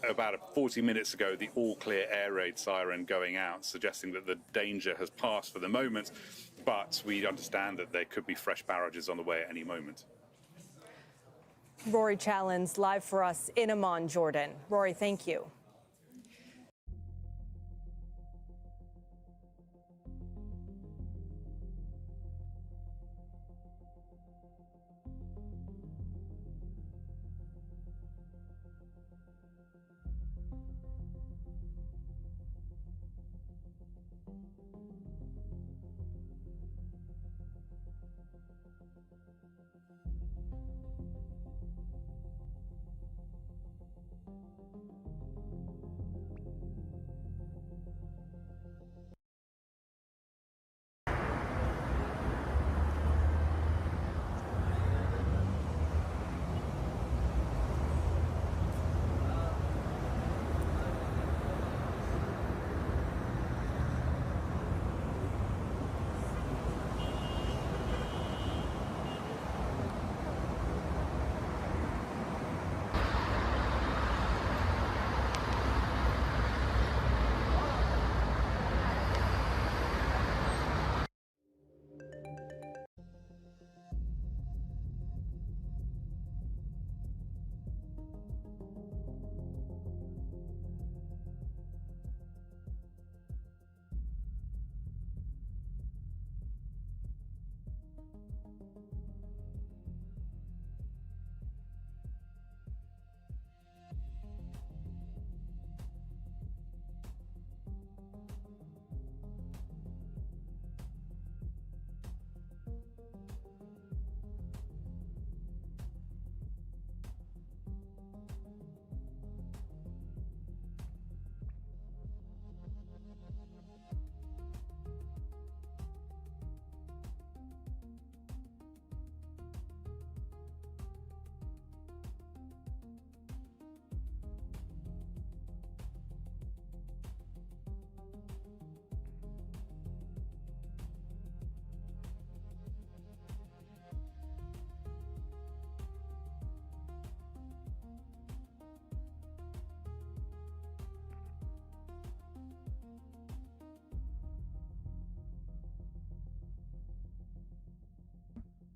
about 40 minutes ago the all-clear air raid siren going out, suggesting that the danger has passed for the moment, but we understand that there could be fresh barrages on the way at any moment. Rory Challens live for us in Amman, Jordan. Rory, thank you.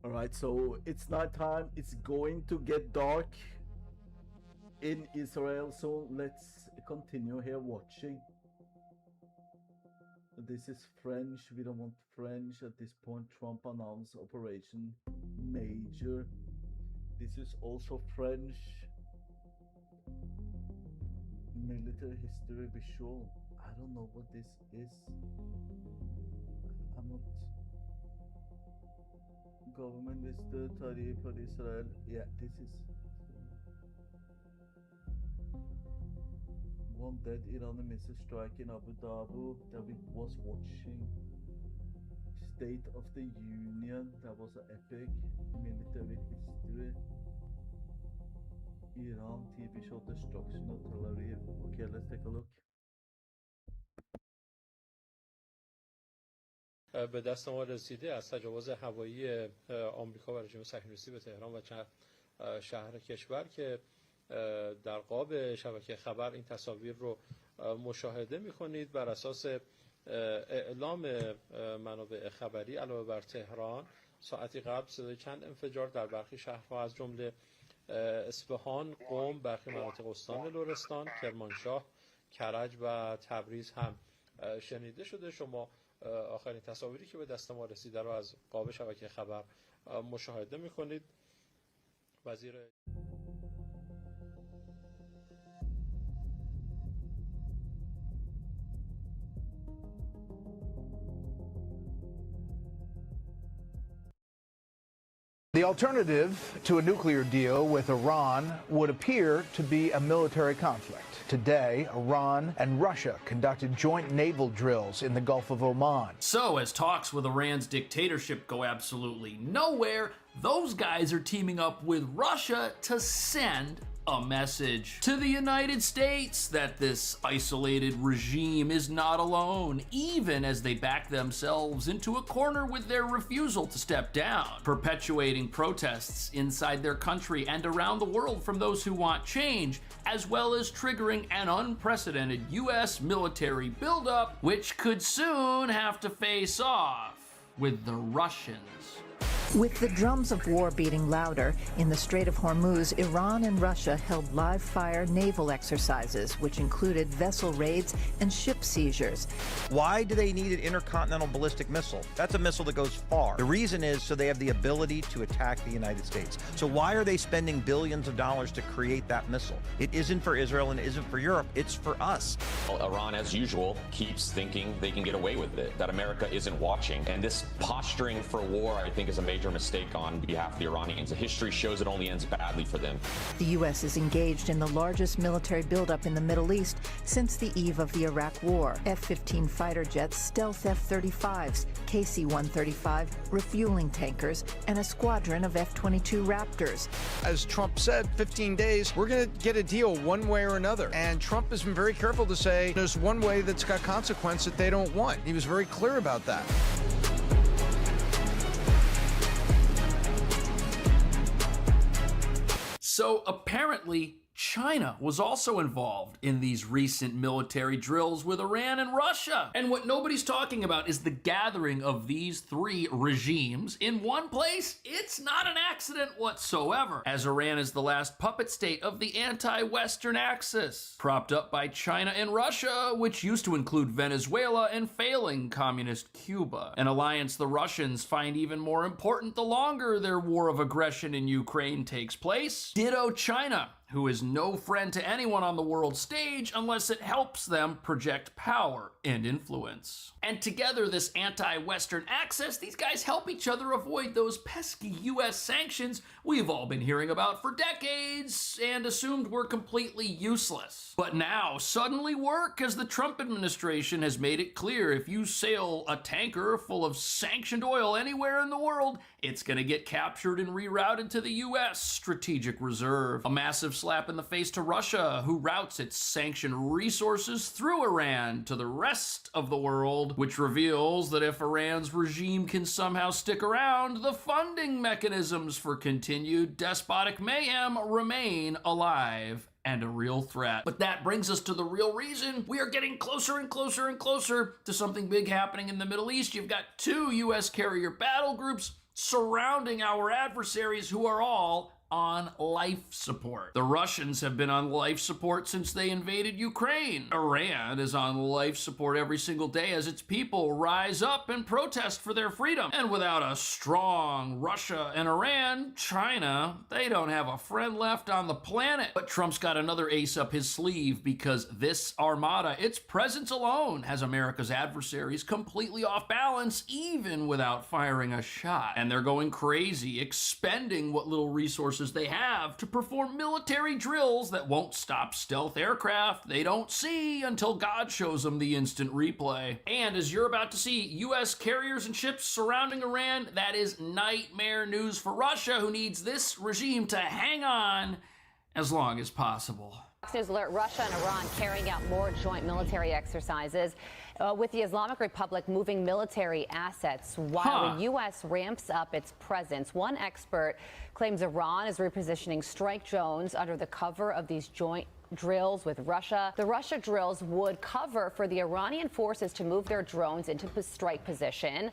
All right, so it's nighttime. It's going to get dark in Israel, so let's continue here watching. This is French. We don't want French at this point. Trump announced Operation Major. This is also French. Military history visual. I don't know what this is. I'm not. Government visitor Tarif for Israel. Yeah, this is one dead Iranian missile strike in Abu Dhabi that we was watching. State of the Union, that was an epic. Military history. Iran TV show destruction of Tel Aviv. Okay, let's take a look. به دست ما رسیده از تجاوز هوایی آمریکا و رژیم صهیونیستی به تهران و چند شهر کشور که در قاب شبکه خبر این تصاویر رو مشاهده می‌کنید. بر اساس اعلام منابع خبری علاوه بر تهران ساعتی قبل صدای چند انفجار در برخی شهرها از جمله اصفهان، قم، برخی مناطق استان لرستان، کرمانشاه، کرج و تبریز هم شنیده شده. شما آخرین تصاویری که به دست ما رسیده رو از قاب شبکه خبر مشاهده می‌کنید. وزیر The alternative to a nuclear deal with Iran would appear to be a military conflict. Today, Iran and Russia conducted joint naval drills in the Gulf of Oman. So, as talks with Iran's dictatorship go absolutely nowhere, those guys are teaming up with Russia to send a message to the United States that this isolated regime is not alone, even as they back themselves into a corner with their refusal to step down, perpetuating protests inside their country and around the world from those who want change, as well as triggering an unprecedented U.S. military buildup, which could soon have to face off with the Russians. With the drums of war beating louder, in the Strait of Hormuz, Iran and Russia held live-fire naval exercises, which included vessel raids and ship seizures. Why do they need an intercontinental ballistic missile? That's a missile that goes far. The reason is so they have the ability to attack the United States. So why are they spending billions of dollars to create that missile? It isn't for Israel and it isn't for Europe. It's for us. Well, Iran, as usual, keeps thinking they can get away with it, that America isn't watching. And this posturing for war, I think, is a major mistake on behalf of the Iranians. The history shows it only ends badly for them. The U.S. is engaged in the largest military buildup in the Middle East since the eve of the Iraq War. F-15 fighter jets, stealth F-35s, KC-135 refueling tankers, and a squadron of F-22 Raptors. As Trump said, 15 days, we're going to get a deal one way or another. And Trump has been very careful to say there's one way that's got consequence that they don't want. He was very clear about that. So apparently, China was also involved in these recent military drills with Iran and Russia. And what nobody's talking about is the gathering of these three regimes in one place. It's not an accident whatsoever, as Iran is the last puppet state of the anti-Western axis, propped up by China and Russia, which used to include Venezuela and failing communist Cuba, an alliance the Russians find even more important the longer their war of aggression in Ukraine takes place. Ditto China, who is no friend to anyone on the world stage unless it helps them project power and influence. And together, this anti-Western axis, these guys help each other avoid those pesky US sanctions we've all been hearing about for decades and assumed were completely useless. But now suddenly work, as the Trump administration has made it clear if you sail a tanker full of sanctioned oil anywhere in the world, it's gonna get captured and rerouted to the US strategic reserve. A massive slap in the face to Russia, who routes its sanctioned resources through Iran to the rest of the world, which reveals that if Iran's regime can somehow stick around, the funding mechanisms for continued despotic mayhem remain alive and a real threat. But that brings us to the real reason we are getting closer and closer and closer to something big happening in the Middle East. You've got two US carrier battle groups surrounding our adversaries who are all on life support. The Russians have been on life support since they invaded Ukraine. Iran is on life support every single day as its people rise up and protest for their freedom. And without a strong Russia and Iran, China, they don't have a friend left on the planet. But Trump's got another ace up his sleeve, because this armada, its presence alone, has America's adversaries completely off balance, even without firing a shot. And they're going crazy, expending what little resources they have to perform military drills that won't stop stealth aircraft they don't see until God shows them the instant replay. And as you're about to see, US carriers and ships surrounding Iran, that is nightmare news for Russia, who needs this regime to hang on as long as possible. Fox News alert: Russia and Iran carrying out more joint military exercises, with the Islamic Republic moving military assets while the U.S. ramps up its presence. One expert claims Iran is repositioning strike drones under the cover of these joint drills with Russia. The Russia drills would cover for the Iranian forces to move their drones into strike position.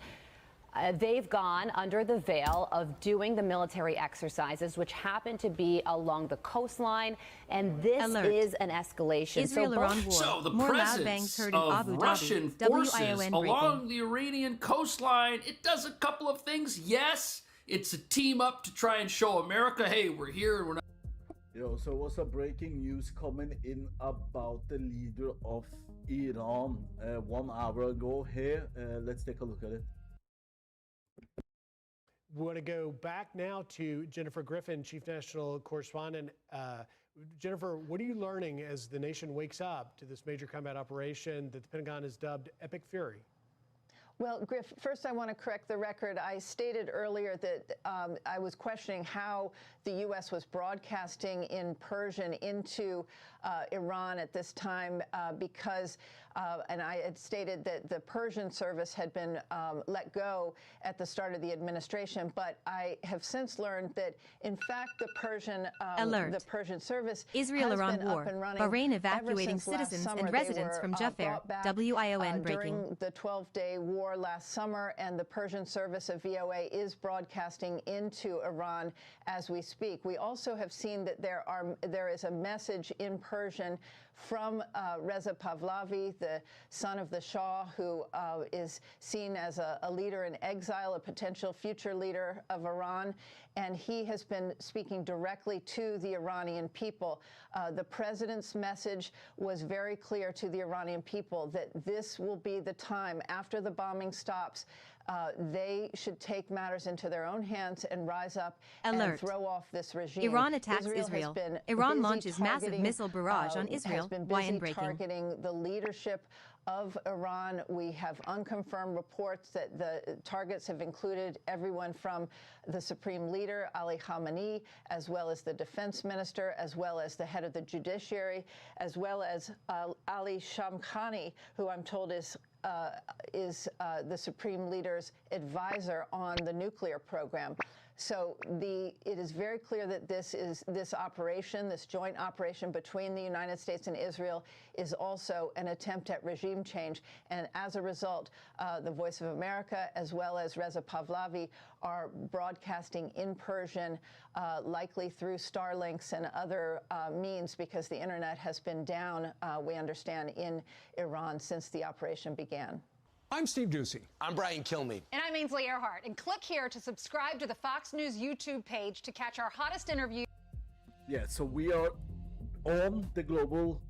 They've gone under the veil of doing the military exercises, which happen to be along the coastline, and this is an escalation. Israel-Iran war. So the presence of Russian forces along the Iranian coastline, it does a couple of things. Yes, it's a team up to try and show America, hey, we're here and we're not. Yo, so what's a breaking news coming in about the leader of Iran 1 hour ago here? Let's take a look at it. We want to go back now to Jennifer Griffin, Chief National Correspondent. Jennifer, what are you learning as the nation wakes up to this major combat operation that the Pentagon has dubbed Epic Fury? Well, Griff, first I want to correct the record. I stated earlier that I was questioning how the U.S. was broadcasting in Persian into Iran at this time because, and I had stated that the Persian service had been let go at the start of the administration, but I have since learned that, in fact, the Persian service Israel-Iran has been war. up and running Bahrain evacuating ever since last citizens summer. and residents from Jaffa. WION breaking. During the 12-day war last summer, and the Persian service of VOA is broadcasting into Iran as we speak. We also have seen that there is a message in Persian from Reza Pahlavi, the son of the Shah, who is seen as a leader in exile, a potential future leader of Iran, and he has been speaking directly to the Iranian people. The president's message was very clear to the Iranian people that this will be the time after the bombing stops. They should take matters into their own hands and rise up and throw off this regime. Iran attacks Israel. Iran launches massive missile barrage on Israel. Has been busy breaking. targeting the leadership of Iran. We have unconfirmed reports that the targets have included everyone from the supreme leader, Ali Khamenei, as well as the defense minister, as well as the head of the judiciary, as well as Ali Shamkhani, who I'm told is the supreme leader's advisor on the nuclear program. So it is very clear that this operation, this joint operation between the United States and Israel, is also an attempt at regime change. And as a result, the Voice of America, as well as Reza Pahlavi, are broadcasting in Persian, likely through Starlinks and other means, because the internet has been down, we understand, in Iran since the operation began. I'm Steve Doocy. I'm Brian Kilmeade. And I'm Ainsley Earhart. And click here to subscribe to the Fox News YouTube page to catch our hottest interviews. Yeah, so we are on the global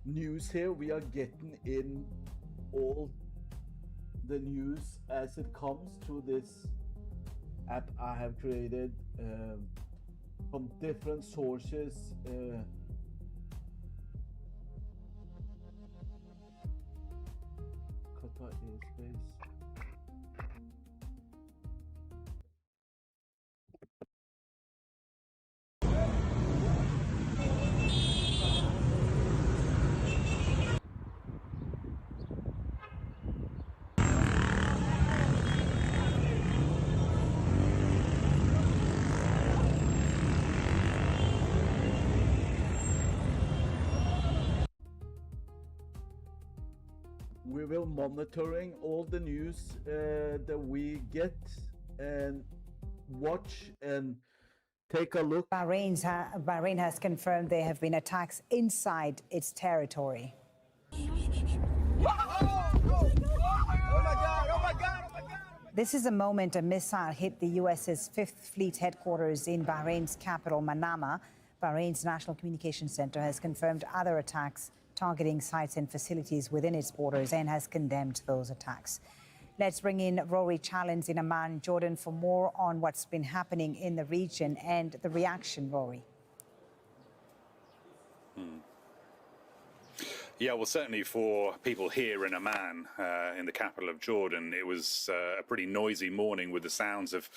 news here. We are getting in all the news as it comes through this app I have created from different sources. Airspace. We will monitoring all the news that we get and watch and take a look. Bahrain has confirmed there have been attacks inside its territory. This is a moment a missile hit the U.S.'s 5th Fleet headquarters in Bahrain's capital, Manama. Bahrain's National Communications Center has confirmed other attacks targeting sites and facilities within its borders and has condemned those attacks. Let's bring in Rory Challens in Amman, Jordan, for more on what's been happening in the region and the reaction, Rory. Yeah, well, certainly for people here in Amman, in the capital of Jordan, it was a pretty noisy morning with the sounds of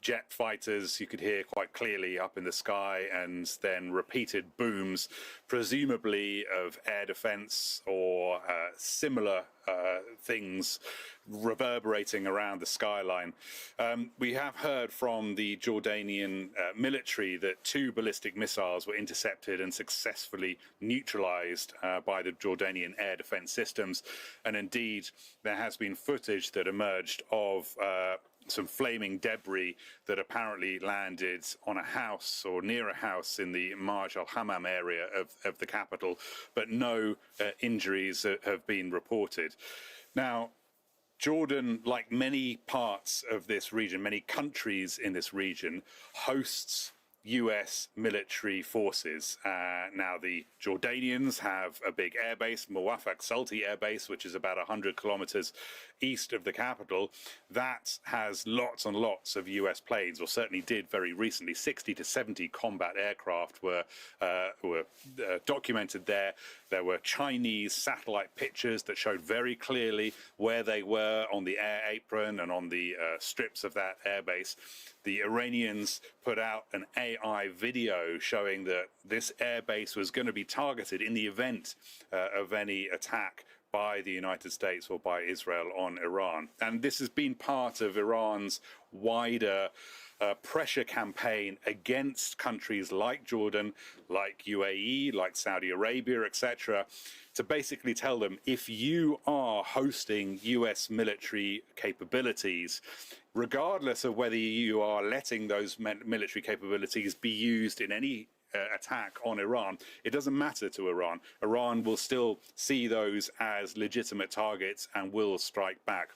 jet fighters you could hear quite clearly up in the sky, and then repeated booms, presumably of air defense or similar things reverberating around the skyline. We have heard from the Jordanian military that 2 ballistic missiles were intercepted and successfully neutralized by the Jordanian air defense systems. And indeed, there has been footage that emerged of some flaming debris that apparently landed on a house or near a house in the Marj al-Hammam area of the capital, but no injuries have been reported. Now, Jordan, like many parts of this region, many countries in this region, hosts US military forces. Now, the Jordanians have a big airbase, Muwafaq Salti Air Base, which is about 100 kilometers east of the capital. That has lots and lots of US planes, or certainly did very recently. 60 to 70 combat aircraft were documented there. There were Chinese satellite pictures that showed very clearly where they were on the air apron and on the strips of that airbase. The Iranians put out an AI video showing that this airbase was going to be targeted in the event of any attack by the United States or by Israel on Iran. And this has been part of Iran's wider pressure campaign against countries like Jordan, like UAE, like Saudi Arabia, etc., to basically tell them, if you are hosting US military capabilities, regardless of whether you are letting those military capabilities be used in any attack on Iran, it doesn't matter to Iran. Iran will still see those as legitimate targets and will strike back.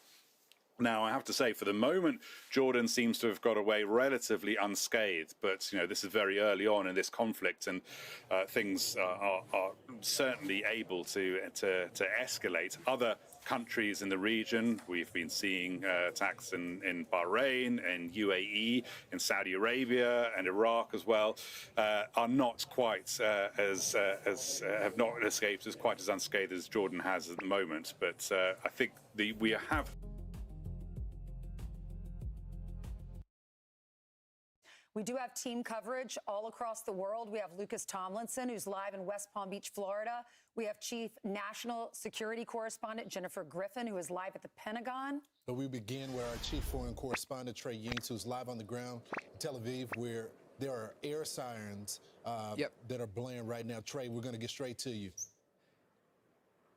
Now, I have to say, for the moment, Jordan seems to have got away relatively unscathed. But, you know, this is very early on in this conflict, and things are certainly able to escalate. Other countries in the region, we've been seeing attacks in Bahrain, in UAE, in Saudi Arabia, and Iraq as well, are not quite have not escaped as quite as unscathed as Jordan has at the moment. But I think we have. We do have team coverage all across the world. We have Lucas Tomlinson, who's live in West Palm Beach, Florida. We have Chief National Security Correspondent Jennifer Griffin, who is live at the Pentagon. So we begin with our Chief Foreign Correspondent, Trey Yinks, who's live on the ground in Tel Aviv, where there are air sirens that are blaring right now. Trey, we're going to get straight to you.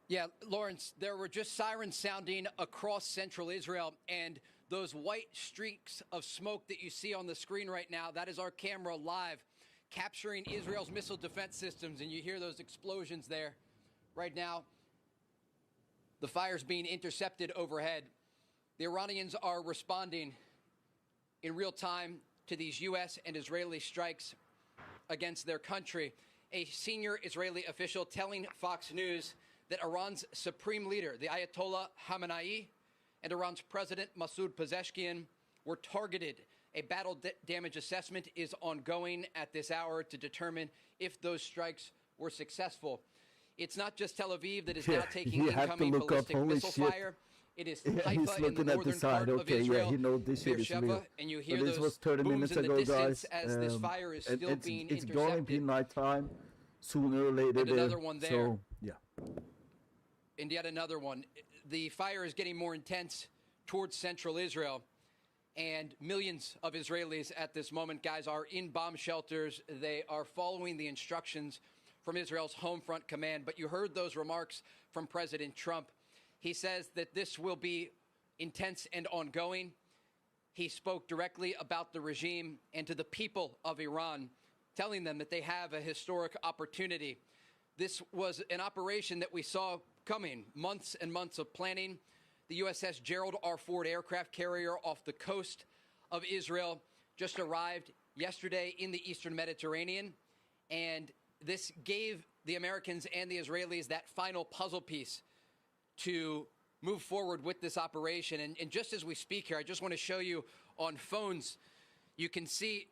Yeah, Lawrence, there were just sirens sounding across central Israel, and those white streaks of smoke that you see on the screen right now, that is our camera live capturing Israel's missile defense systems, and you hear those explosions there. Right now, the fire's being intercepted overhead. The Iranians are responding in real time to these U.S. and Israeli strikes against their country. A senior Israeli official telling Fox News that Iran's supreme leader, the Ayatollah Khamenei, and Iran's President Masoud Pezeshkian were targeted. A battle damage assessment is ongoing at this hour to determine if those strikes were successful. It's not just Tel Aviv that is now taking incoming ballistic missile fire. It is Haifa in the northern part of Israel, Beersheba, and you hear those booms in the distance as this fire is still being intercepted. It's going to be nighttime sooner or later. And another one there. So, yeah. And yet another one. The fire is getting more intense towards central Israel, and millions of Israelis at this moment, guys, are in bomb shelters. They are following the instructions from Israel's Home Front Command. But you heard those remarks from President Trump. He says that this will be intense and ongoing. He spoke directly about the regime and to the people of Iran, telling them that they have a historic opportunity. This was an operation that we saw coming, months and months of planning. The USS Gerald R. Ford aircraft carrier off the coast of Israel just arrived yesterday in the Eastern Mediterranean, and this gave the Americans and the Israelis that final puzzle piece to move forward with this operation. And just as we speak here, I just want to show you on phones, you can see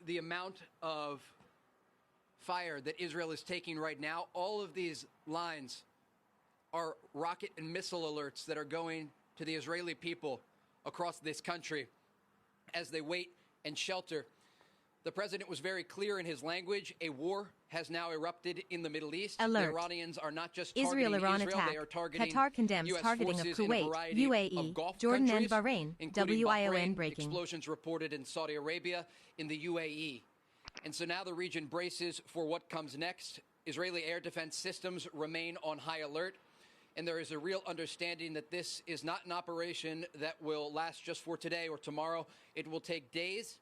the amount of fire that Israel is taking right now. All of these lines are rocket and missile alerts that are going to the Israeli people across this country as they wait and shelter. The president was very clear in his language. A war has now erupted in the Middle East. Alert. The Iranians are not just targeting Israel-Iran Israel, attack. they are targeting Qatar condemns US targeting of forces in a Kuwait, variety of UAE, Gulf Jordan countries, and Bahrain. including WION Bahrain, breaking. explosions reported in Saudi Arabia, in the UAE. And so now the region braces for what comes next. Israeli air defense systems remain on high alert. And there is a real understanding that this is not an operation that will last just for today or tomorrow. It will take days,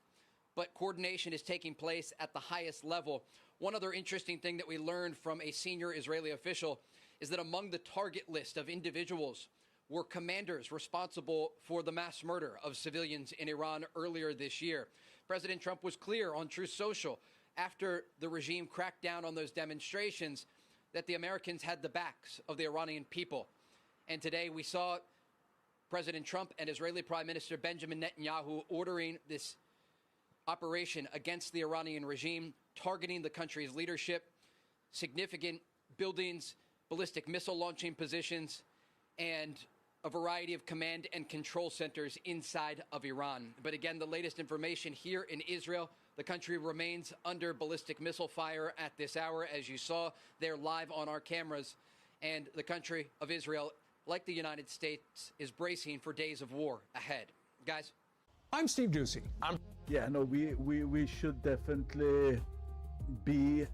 but coordination is taking place at the highest level. One other interesting thing that we learned from a senior Israeli official is that among the target list of individuals were commanders responsible for the mass murder of civilians in Iran earlier this year. President Trump was clear on Truth Social after the regime cracked down on those demonstrations that the Americans had the backs of the Iranian people. And today we saw President Trump and Israeli Prime Minister Benjamin Netanyahu ordering this operation against the Iranian regime, targeting the country's leadership, significant buildings, ballistic missile launching positions, and a variety of command and control centers inside of Iran. But again, the latest information here in Israel, the country remains under ballistic missile fire at this hour. As you saw, they're live on our cameras. And the country of Israel, like the United States, is bracing for days of war ahead. Guys? I'm Steve Ducey. Yeah, no, we should definitely be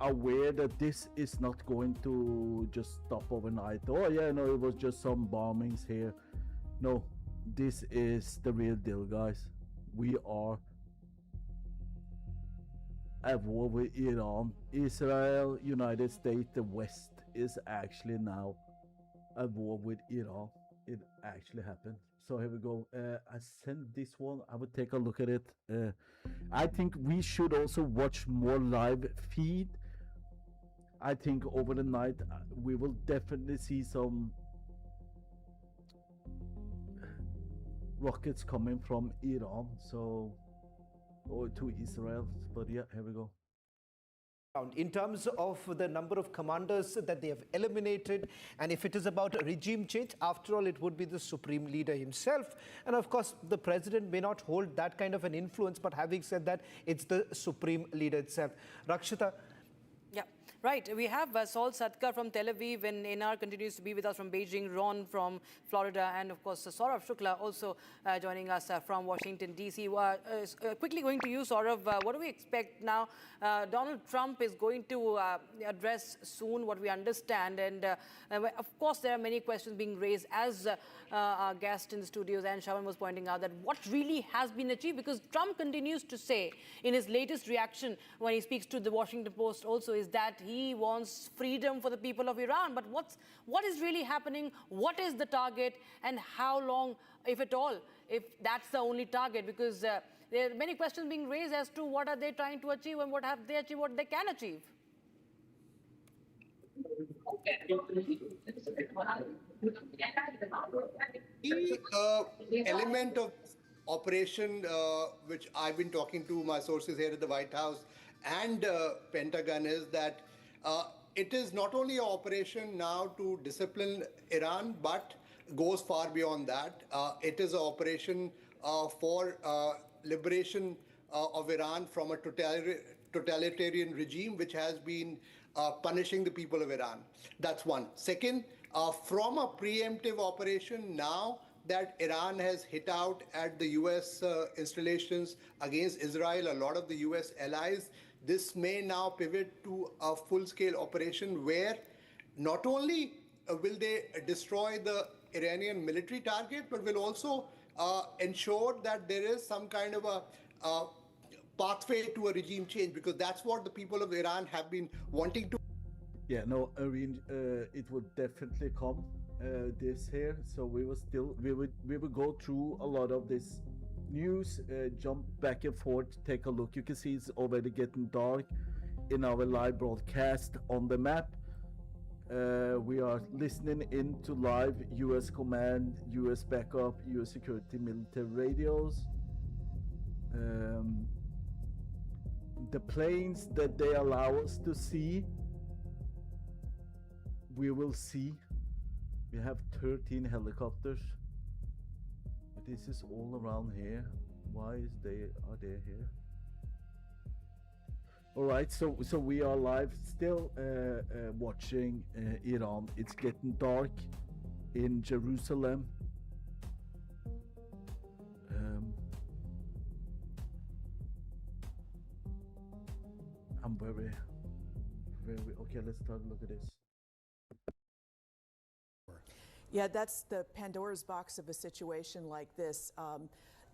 aware that this is not going to just stop overnight. Oh yeah, no, it was just some bombings here. No, this is the real deal, guys. We are at war with Iran. Israel, United States, the West is actually now at war with Iran. It actually happened. So here we go. I sent this one. I would take a look at it. I think we should also watch more live feed. I think over the night we will definitely see some rockets coming from Iran, so or to Israel. But yeah, here we go. In terms of the number of commanders that they have eliminated, and if it is about regime change, after all, it would be the supreme leader himself. And of course, the president may not hold that kind of an influence, but having said that, it's the supreme leader itself. Rakshita. Yeah, right. We have Saul Satkar from Tel Aviv, and Enar continues to be with us from Beijing, Ron from Florida, and of course Saurav Shukla also joining us from Washington, D.C. Quickly going to you, Saurav, what do we expect now? Donald Trump is going to address soon, what we understand, and of course there are many questions being raised, as our guest in the studios and Shawan was pointing out, that what really has been achieved, because Trump continues to say in his latest reaction when he speaks to the Washington Post also is that he wants freedom for the people of Iran. But what is really happening? What is the target, and how long, if at all, if that's the only target? Because there are many questions being raised as to what are they trying to achieve and what have they achieved, what they can achieve. The element of operation which I've been talking to my sources here at the White House and Pentagon is that it is not only an operation now to discipline Iran, but goes far beyond that. It is an operation for liberation of Iran from a totalitarian regime which has been punishing the people of Iran. That's one. Second, from a preemptive operation now that Iran has hit out at the U.S. installations against Israel, a lot of the U.S. allies, this may now pivot to a full-scale operation where not only will they destroy the Iranian military target, but will also ensure that there is some kind of a pathway to a regime change, because that's what the people of Iran have been wanting to. Yeah, no, it would definitely come this here. So we will go through a lot of this news, jump back and forth, take a look. You can see it's already getting dark in our live broadcast on the map. We are listening into live US command, US backup, US security military radios. The planes that they allow us to see, we will see. We have 13 helicopters. This is all around here. Why are they here? All right, so we are live still watching Iran. It's getting dark in Jerusalem. I'm very okay. Let's start a look at this. Yeah, that's the Pandora's box of a situation like this.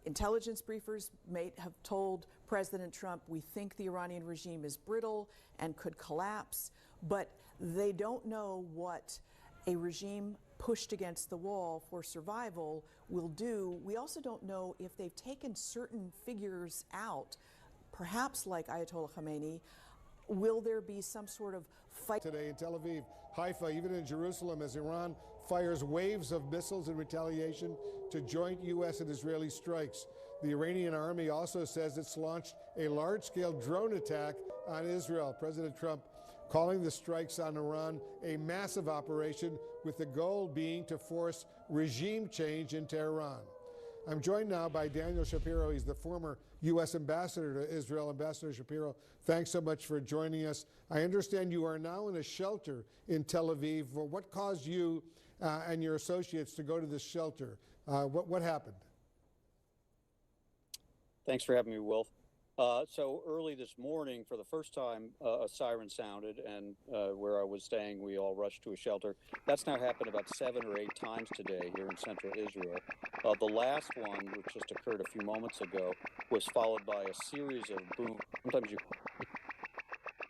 Intelligence briefers may have told President Trump, we think the Iranian regime is brittle and could collapse, but they don't know what a regime pushed against the wall for survival will do. We also don't know if they've taken certain figures out, perhaps like Ayatollah Khamenei. Will there be some sort of fight? Today in Tel Aviv, Haifa, even in Jerusalem, as Iran fires waves of missiles in retaliation to joint U.S. and Israeli strikes. The Iranian army also says it's launched a large-scale drone attack on Israel. President Trump calling the strikes on Iran a massive operation, with the goal being to force regime change in Tehran. I'm joined now by Daniel Shapiro. He's the former U.S. ambassador to Israel. Ambassador Shapiro, thanks so much for joining us. I understand you are now in a shelter in Tel Aviv. Well, what caused you and your associates to go to this shelter? What happened? Thanks for having me, Wolf. So early this morning, for the first time, a siren sounded, and where I was staying, we all rushed to a shelter. That's now happened about 7 or 8 times today here in central Israel. The last one, which just occurred a few moments ago, was followed by a series of booms. Sometimes you,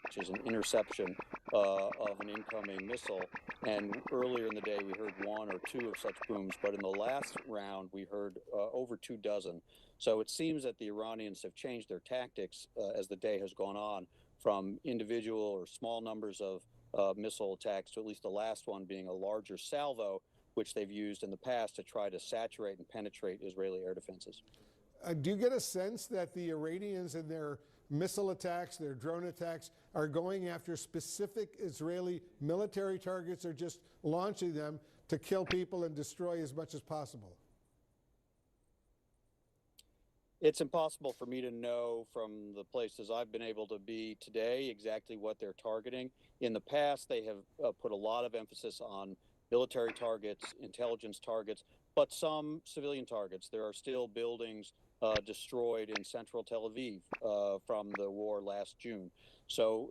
which is an interception of an incoming missile. And earlier in the day, we heard 1 or 2 of such booms. But in the last round, we heard over 2 dozen. So it seems that the Iranians have changed their tactics as the day has gone on, from individual or small numbers of missile attacks to at least the last one being a larger salvo, which they've used in the past to try to saturate and penetrate Israeli air defenses. Do you get a sense that the Iranians in their missile attacks, their drone attacks, are going after specific Israeli military targets, or just launching them to kill people and destroy as much as possible? It's impossible for me to know from the places I've been able to be today exactly what they're targeting. In the past, they have put a lot of emphasis on military targets, intelligence targets, but some civilian targets. There are still buildings destroyed in central Tel Aviv from the war last June. So,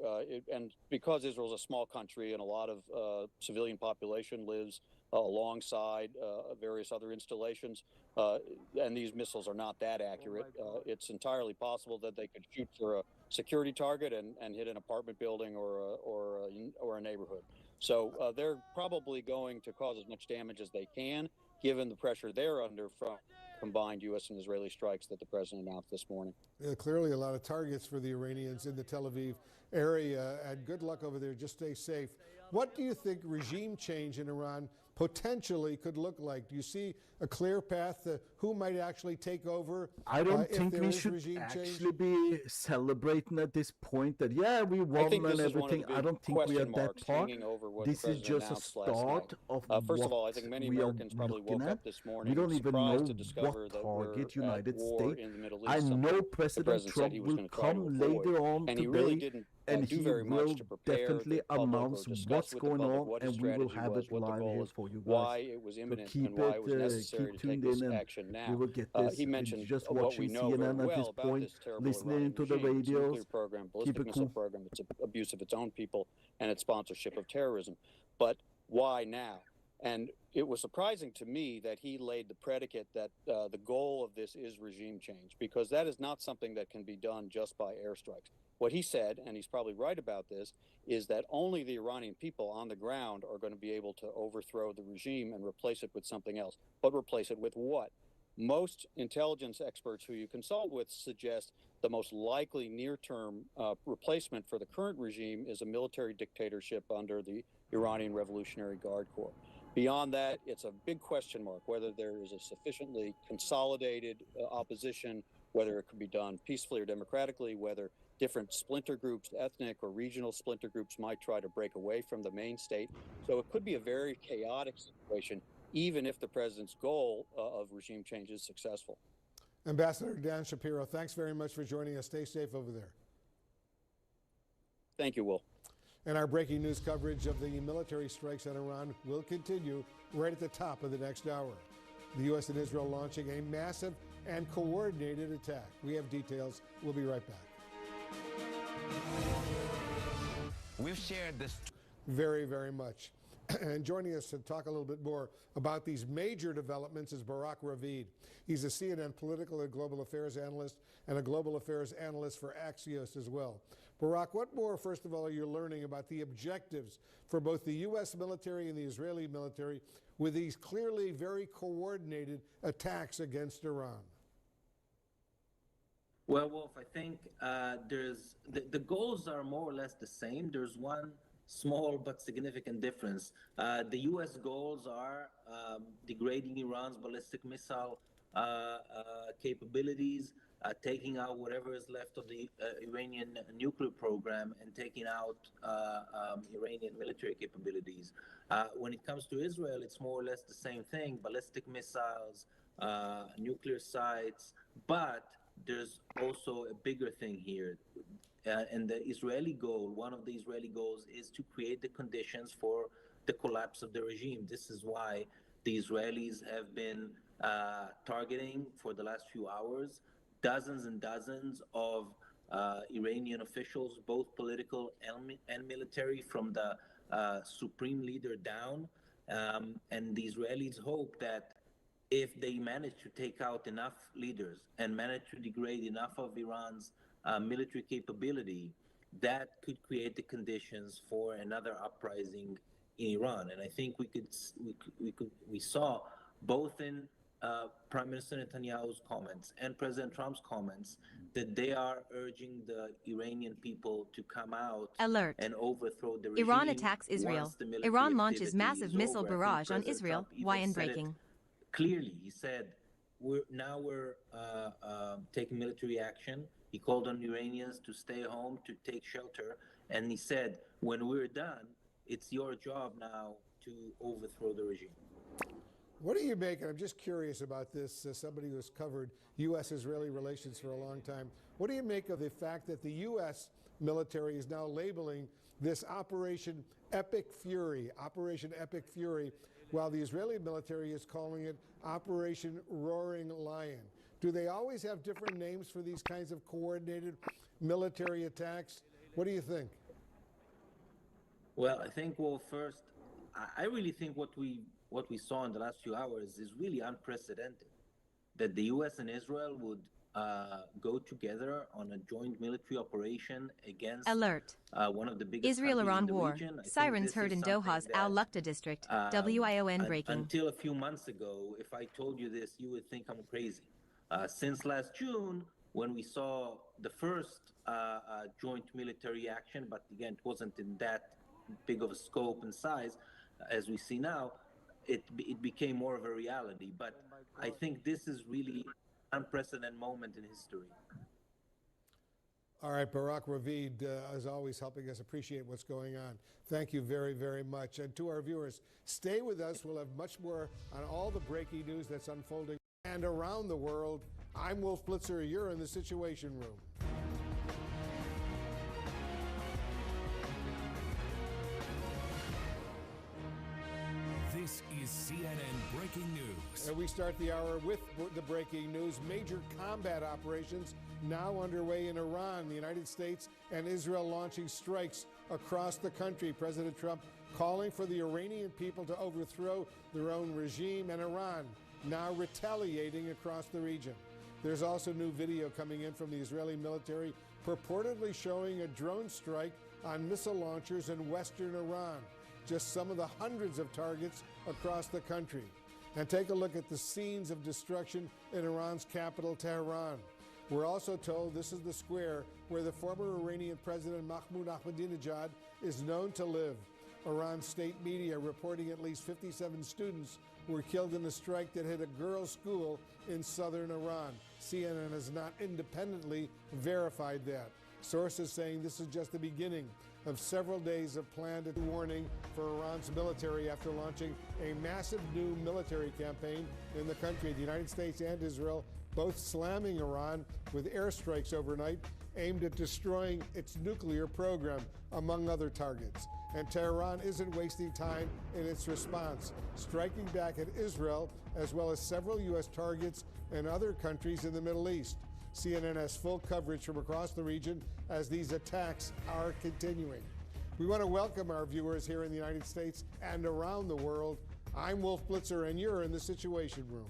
and because Israel's a small country and a lot of civilian population lives alongside various other installations, and these missiles are not that accurate, it's entirely possible that they could shoot for a security target and hit an apartment building or a neighborhood. So they're probably going to cause as much damage as they can, given the pressure they're under from combined U.S. and Israeli strikes that the president announced this morning. Clearly a lot of targets for the Iranians in the Tel Aviv area, and good luck over there. Just stay safe. What do you think regime change in Iran potentially could look like? Do you see a clear path to who might actually take over? I don't think we should actually be celebrating at this point that, yeah, we won and everything. I don't think we are that part. This is just a start of first of all, I think many Americans probably woke up this morning. We don't even know what target United States. I know President Trump will come later on today, and he will definitely announce what's going on, and we will have it live here for you guys. Why it was imminent and why it was necessary to take this action now. We will get this. He mentioned just what we watching know very CNN at well this about point, this terrible listening to the Iranian regime, radios. nuclear program, Keep ballistic it missile cool. program, its abuse of its own people, and its sponsorship of terrorism. But why now? And it was surprising to me that he laid the predicate that the goal of this is regime change, because that is not something that can be done just by airstrikes. What he said, and he's probably right about this, is that only the Iranian people on the ground are going to be able to overthrow the regime and replace it with something else. But replace it with what? Most intelligence experts who you consult with suggest the most likely near-term replacement for the current regime is a military dictatorship under the Iranian Revolutionary Guard Corps. Beyond that, it's a big question mark whether there is a sufficiently consolidated opposition, whether it could be done peacefully or democratically, whether different splinter groups, ethnic or regional splinter groups, might try to break away from the main state. So it could be a very chaotic situation, even if the president's goal of regime change is successful. Ambassador Dan Shapiro, thanks very much for joining us. Stay safe over there. Thank you, Will. And our breaking news coverage of the military strikes on Iran will continue right at the top of the next hour. The U.S. and Israel launching a massive and coordinated attack. We have details. We'll be right back. We've shared this very, very much. And joining us to talk a little bit more about these major developments is Barak Ravid. He's a CNN political and global affairs analyst and a global affairs analyst for Axios as well. Barak, what more, first of all, are you learning about the objectives for both the U.S. military and the Israeli military with these clearly very coordinated attacks against Iran? Well, Wolf, I think there's the goals are more or less the same. There's one small but significant difference. The U.S. goals are degrading Iran's ballistic missile capabilities, taking out whatever is left of the Iranian nuclear program, and taking out Iranian military capabilities. When it comes to Israel, it's more or less the same thing: ballistic missiles, nuclear sites, but there's also a bigger thing here. And the Israeli goal, one of the Israeli goals, is to create the conditions for the collapse of the regime. This is why the Israelis have been targeting for the last few hours dozens and dozens of Iranian officials, both political and military, from the supreme leader down. And the Israelis hope that if they manage to take out enough leaders and manage to degrade enough of Iran's military capability, that could create the conditions for another uprising in Iran. And I think we saw both in Prime Minister Netanyahu's comments and President Trump's comments that they are urging the Iranian people to come out and overthrow the regime. Iran attacks Israel. Iran launches massive missile barrage on Israel. YN breaking. Clearly, he said, we're taking military action. He called on Iranians to stay home, to take shelter. And he said, when we're done, it's your job now to overthrow the regime. What do you make, and I'm just curious about this, as somebody who's covered U.S.-Israeli relations for a long time, what do you make of the fact that the U.S. military is now labeling this Operation Epic Fury, while the Israeli military is calling it Operation Roaring Lion? Do they always have different names for these kinds of coordinated military attacks? What do you think? Well, I think, well, first, I really think what we saw in the last few hours is really unprecedented. That the U.S. and Israel would go together on a joint military operation against one of the biggest Israel-Iran war. Region. Sirens heard in Doha's Al Laqta district. WION breaking. Until a few months ago, if I told you this, you would think I'm crazy. Since last June, when we saw the first joint military action, but again, it wasn't in that big of a scope and size as we see now, it became more of a reality. But I think this is really an unprecedented moment in history. All right, Barak Ravid, as always, helping us appreciate what's going on. Thank you very, very much. And to our viewers, stay with us. We'll have much more on all the breaking news that's unfolding and around the world. I'm Wolf Blitzer. You're in the Situation Room. This is CNN Breaking News. And we start the hour with the breaking news. Major combat operations now underway in Iran. The United States and Israel launching strikes across the country. President Trump calling for the Iranian people to overthrow their own regime, and Iran now retaliating across the region. There's also new video coming in from the Israeli military purportedly showing a drone strike on missile launchers in western Iran. Just some of the hundreds of targets across the country. And take a look at the scenes of destruction in Iran's capital, Tehran. We're also told this is the square where the former Iranian President Mahmoud Ahmadinejad is known to live. Iran's state media reporting at least 57 students were killed in a strike that hit a girls' school in southern Iran. CNN has not independently verified that. Sources saying this is just the beginning of several days of planned warning for Iran's military after launching a massive new military campaign in the country. The United States and Israel both slamming Iran with airstrikes overnight aimed at destroying its nuclear program, among other targets. And Tehran isn't wasting time in its response, striking back at Israel as well as several U.S. targets and other countries in the Middle East. CNN has full coverage from across the region as these attacks are continuing. We want to welcome our viewers here in the United States and around the world. I'm Wolf Blitzer, and you're in the Situation Room.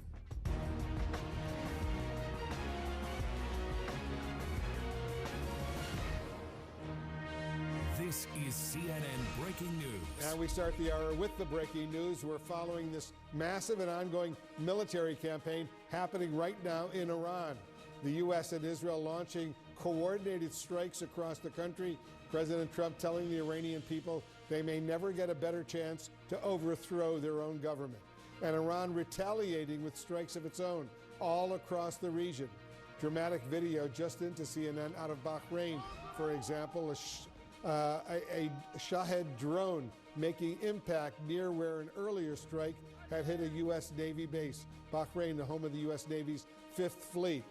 CNN Breaking News. And we start the hour with the breaking news. We're following this massive and ongoing military campaign happening right now in Iran. The U.S. and Israel launching coordinated strikes across the country. President Trump telling the Iranian people they may never get a better chance to overthrow their own government. And Iran retaliating with strikes of its own all across the region. Dramatic video just into CNN out of Bahrain, for example, a Shahed drone making impact near where an earlier strike had hit a U.S. Navy base. Bahrain, the home of the U.S. Navy's 5th Fleet.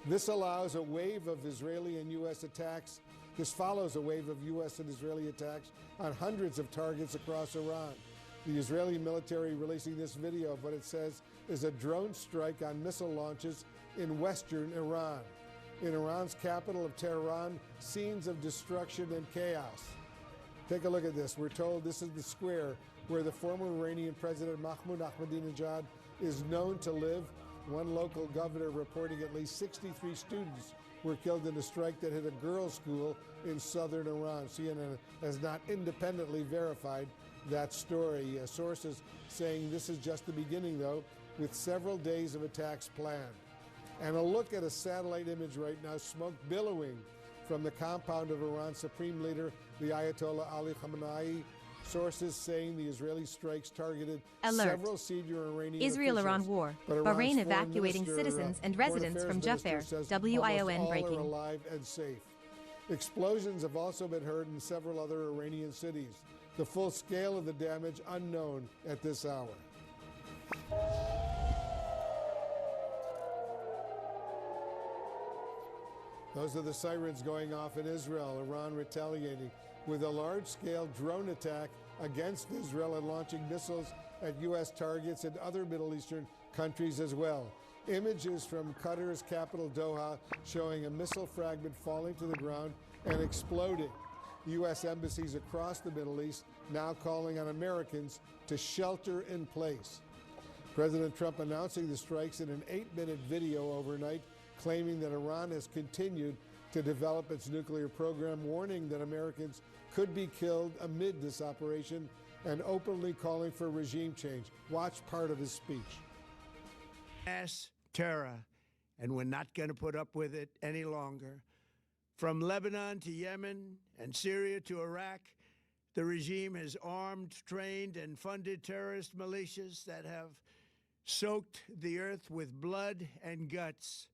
This allows a wave of Israeli and U.S. attacks. This follows a wave of U.S. and Israeli attacks on hundreds of targets across Iran. The Israeli military releasing this video of what it says is a drone strike on missile launches in western Iran. In Iran's capital of Tehran, scenes of destruction and chaos. Take a look at this. We're told this is the square where the former Iranian President Mahmoud Ahmadinejad is known to live. One local governor reporting at least 63 students were killed in a strike that hit a girls' school in southern Iran. CNN has not independently verified that story. Sources saying this is just the beginning, though, with several days of attacks planned. And a look at a satellite image right now, smoke billowing from the compound of Iran's supreme leader, the Ayatollah Ali Khamenei. Sources saying the Israeli strikes targeted several senior Iranian Israel-Iran war. Bahrain evacuating citizens and residents from Jaffa. WION breaking. Are alive and safe. Explosions have also been heard in several other Iranian cities. The full scale of the damage unknown at this hour. Those are the sirens going off in Israel. Iran retaliating with a large-scale drone attack against Israel and launching missiles at U.S. targets in other Middle Eastern countries as well. Images from Qatar's capital, Doha, showing a missile fragment falling to the ground and exploding. U.S. embassies across the Middle East now calling on Americans to shelter in place. President Trump announcing the strikes in an 8-minute video overnight, claiming that Iran has continued to develop its nuclear program, warning that Americans could be killed amid this operation, and openly calling for regime change. Watch part of his speech. Mass terror, and we're not going to put up with it any longer. From Lebanon to Yemen and Syria to Iraq, the regime has armed, trained, and funded terrorist militias that have soaked the earth with blood and guts.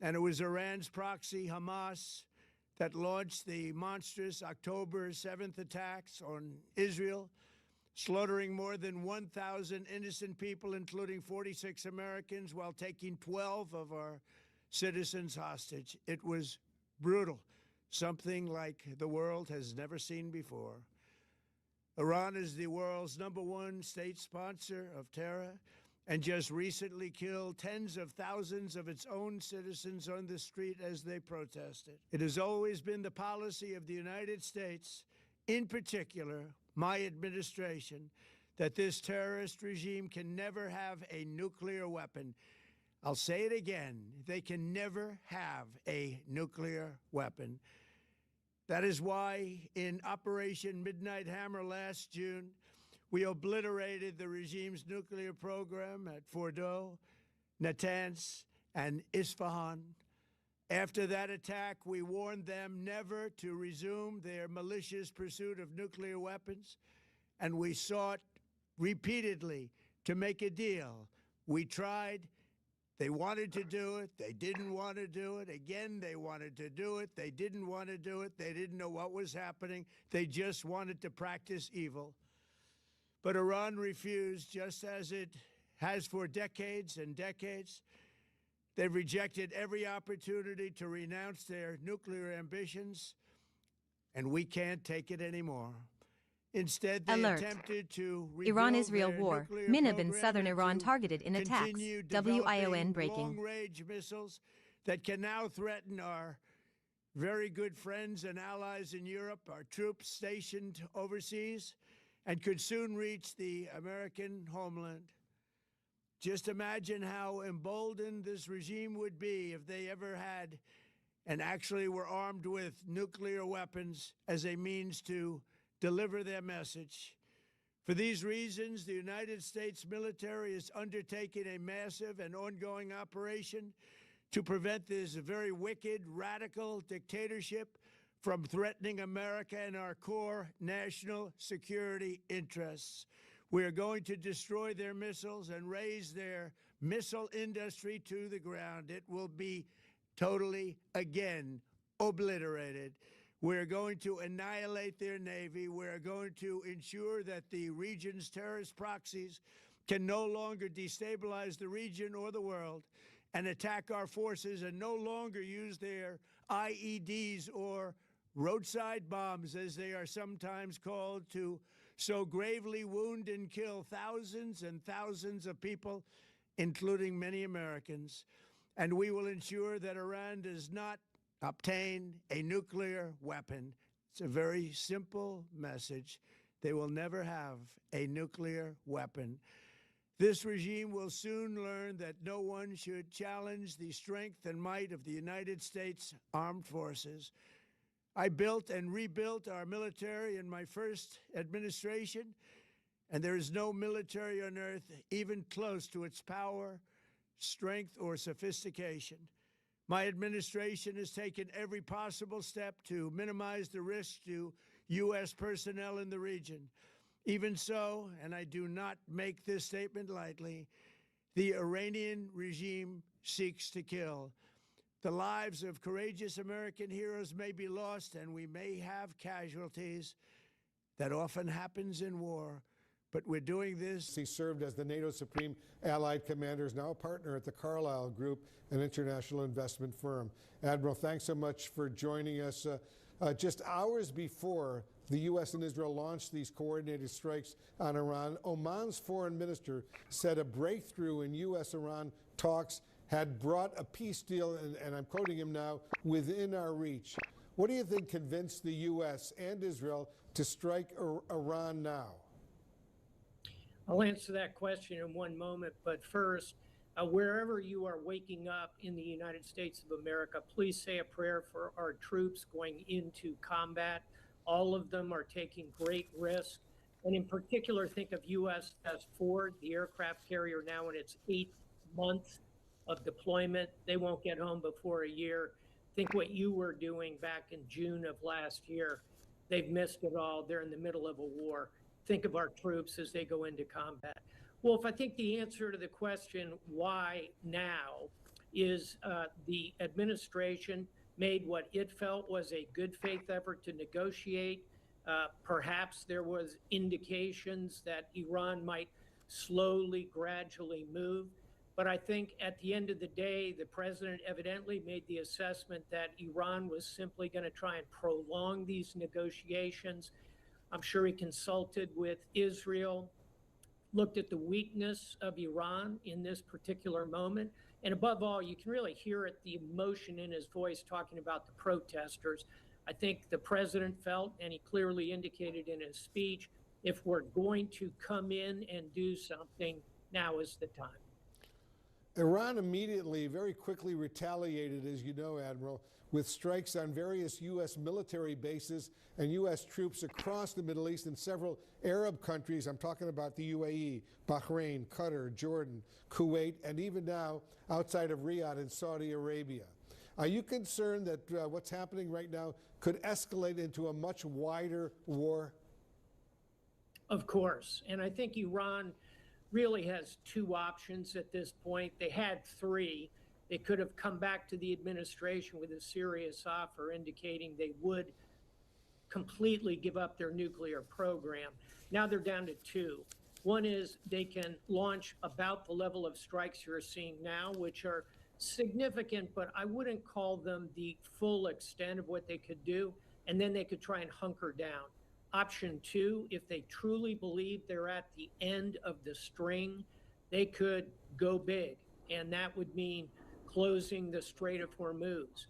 And it was Iran's proxy, Hamas, that launched the monstrous October 7th attacks on Israel, slaughtering more than 1,000 innocent people, including 46 Americans, while taking 12 of our citizens hostage. It was brutal, something like the world has never seen before. Iran is the world's #1 state sponsor of terror, and just recently killed tens of thousands of its own citizens on the street as they protested. It has always been the policy of the United States, in particular, my administration, that this terrorist regime can never have a nuclear weapon. I'll say it again, they can never have a nuclear weapon. That is why in Operation Midnight Hammer last June, we obliterated the regime's nuclear program at Fordow, Natanz, and Isfahan. After that attack, we warned them never to resume their malicious pursuit of nuclear weapons, and we sought repeatedly to make a deal. We tried. They wanted to do it. They didn't want to do it. Again, they wanted to do it. They didn't want to do it. They didn't know what was happening. They just wanted to practice evil. But Iran refused, just as it has for decades and decades. They've rejected every opportunity to renounce their nuclear ambitions, and we can't take it anymore. Instead, they attempted to Iran-Israel war. Minab in southern Iran targeted in attacks. WION breaking. Long-range missiles that can now threaten our very good friends and allies in Europe, our troops stationed overseas, and could soon reach the American homeland. Just imagine how emboldened this regime would be if they ever had and actually were armed with nuclear weapons as a means to deliver their message. For these reasons, the United States military is undertaking a massive and ongoing operation to prevent this very wicked, radical dictatorship from threatening America and our core national security interests. We are going to destroy their missiles and raise their missile industry to the ground. It will be totally, again, obliterated. We're going to annihilate their Navy. We're going to ensure that the region's terrorist proxies can no longer destabilize the region or the world and attack our forces and no longer use their IEDs or roadside bombs, as they are sometimes called, to so gravely wound and kill thousands and thousands of people, including many Americans. And we will ensure that Iran does not obtain a nuclear weapon. It's a very simple message. They will never have a nuclear weapon. This regime will soon learn that no one should challenge the strength and might of the United States Armed Forces. I built and rebuilt our military in my first administration, and there is no military on earth even close to its power, strength, or sophistication. My administration has taken every possible step to minimize the risk to U.S. personnel in the region. Even so, and I do not make this statement lightly, the Iranian regime seeks to kill. The lives of courageous American heroes may be lost, and we may have casualties. That often happens in war. But we're doing this. He served as the NATO Supreme Allied Commander, is now a partner at the Carlyle Group, an international investment firm. Admiral, thanks so much for joining us. Just hours before the U.S. and Israel launched these coordinated strikes on Iran, Oman's foreign minister said a breakthrough in U.S.-Iran talks had brought a peace deal, and I'm quoting him now, within our reach. What do you think convinced the U.S. and Israel to strike Iran now? I'll answer that question in one moment, but first, wherever you are waking up in the United States of America, please say a prayer for our troops going into combat. All of them are taking great risk, and in particular, think of USS Ford, the aircraft carrier now in its 8th month of deployment. They won't get home before a year. Think what you were doing back in June of last year. They've missed it all. They're in the middle of a war. Think of our troops as they go into combat. Well, if I think the answer to the question, why now, is the administration made what it felt was a good faith effort to negotiate. Perhaps there was indications that Iran might slowly, gradually move. But I think at the end of the day, the president evidently made the assessment that Iran was simply going to try and prolong these negotiations. I'm sure he consulted with Israel, looked at the weakness of Iran in this particular moment. And above all, you can really hear it, the emotion in his voice talking about the protesters. I think the president felt, and he clearly indicated in his speech, if we're going to come in and do something, now is the time. Iran immediately, very quickly retaliated, as you know, Admiral, with strikes on various U.S. military bases and U.S. troops across the Middle East and several Arab countries. I'm talking about the UAE, Bahrain, Qatar, Jordan, Kuwait, and even now outside of Riyadh in Saudi Arabia. Are you concerned that what's happening right now could escalate into a much wider war? Of course. And I think Iran really has two options at this point. They had three. They could have come back to the administration with a serious offer indicating they would completely give up their nuclear program. Now they're down to two. One is they can launch about the level of strikes you're seeing now, which are significant, but I wouldn't call them the full extent of what they could do. And then they could try and hunker down. Option two, if they truly believe they're at the end of the string, they could go big. And that would mean closing the Strait of Hormuz,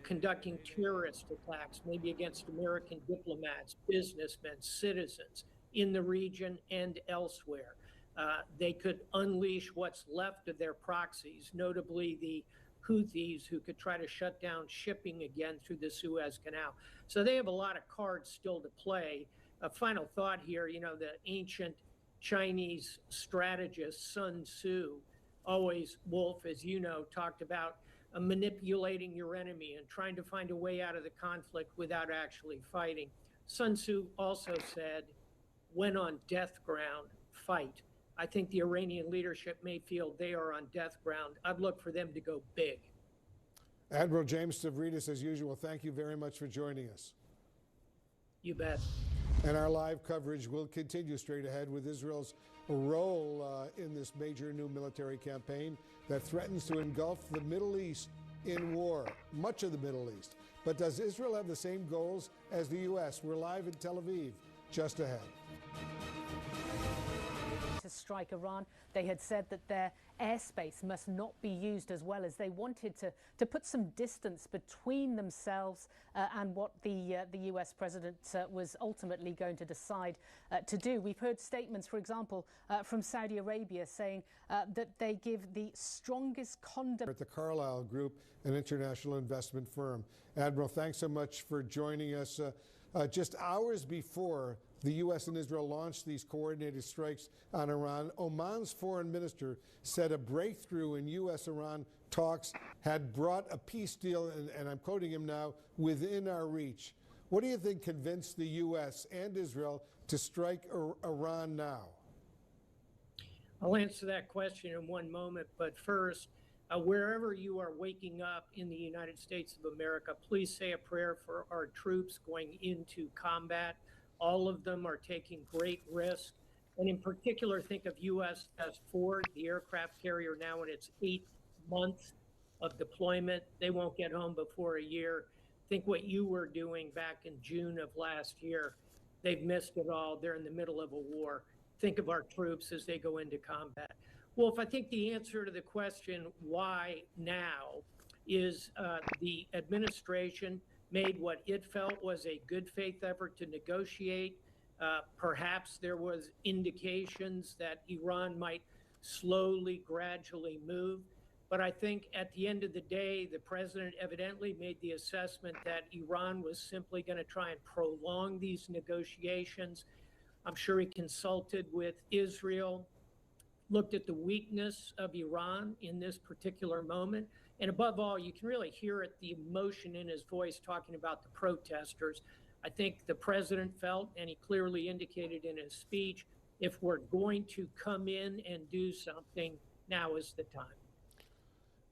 conducting terrorist attacks, maybe against American diplomats, businessmen, citizens in the region and elsewhere. They could unleash what's left of their proxies, notably the Houthis who could try to shut down shipping again through the Suez Canal. So they have a lot of cards still to play. A final thought here, the ancient Chinese strategist Sun Tzu, always, Wolf, as you know, talked about manipulating your enemy and trying to find a way out of the conflict without actually fighting. Sun Tzu also said, when on death ground, fight. I think the Iranian leadership may feel they are on death ground. I'd look for them to go big. Admiral James Stavridis, as usual, thank you very much for joining us. You bet. And our live coverage will continue straight ahead with Israel's role in this major new military campaign that threatens to engulf the Middle East in war, much of the Middle East. But does Israel have the same goals as the U.S.? We're live in Tel Aviv, just ahead. To strike Iran, they had said that their airspace must not be used as well, as they wanted to put some distance between themselves and what the US president was ultimately going to decide to do. We've heard statements, for example, from Saudi Arabia saying that they give the strongest condom. At the Carlyle Group, an international investment firm. Admiral, thanks so much for joining us. Just hours before the U.S. and Israel launched these coordinated strikes on Iran, Oman's foreign minister said a breakthrough in U.S.-Iran talks had brought a peace deal, and I'm quoting him now, within our reach. What do you think convinced the U.S. and Israel to strike Iran now? I'll answer that question in one moment, but first, wherever you are waking up in the United States of America, please say a prayer for our troops going into combat. All of them are taking great risk. And in particular, think of USS Ford, the aircraft carrier, now in its 8th month of deployment. They won't get home before a year. Think what you were doing back in June of last year. They've missed it all. They're in the middle of a war. Think of our troops as they go into combat. Well, if I think the answer to the question, why now, is the administration made what it felt was a good faith effort to negotiate. Perhaps there was indications that Iran might slowly, gradually move. But I think at the end of the day, the president evidently made the assessment that Iran was simply going to try and prolong these negotiations. I'm sure he consulted with Israel, looked at the weakness of Iran in this particular moment. And above all, you can really hear it, the emotion in his voice talking about the protesters. I think the president felt, and he clearly indicated in his speech, if we're going to come in and do something, now is the time.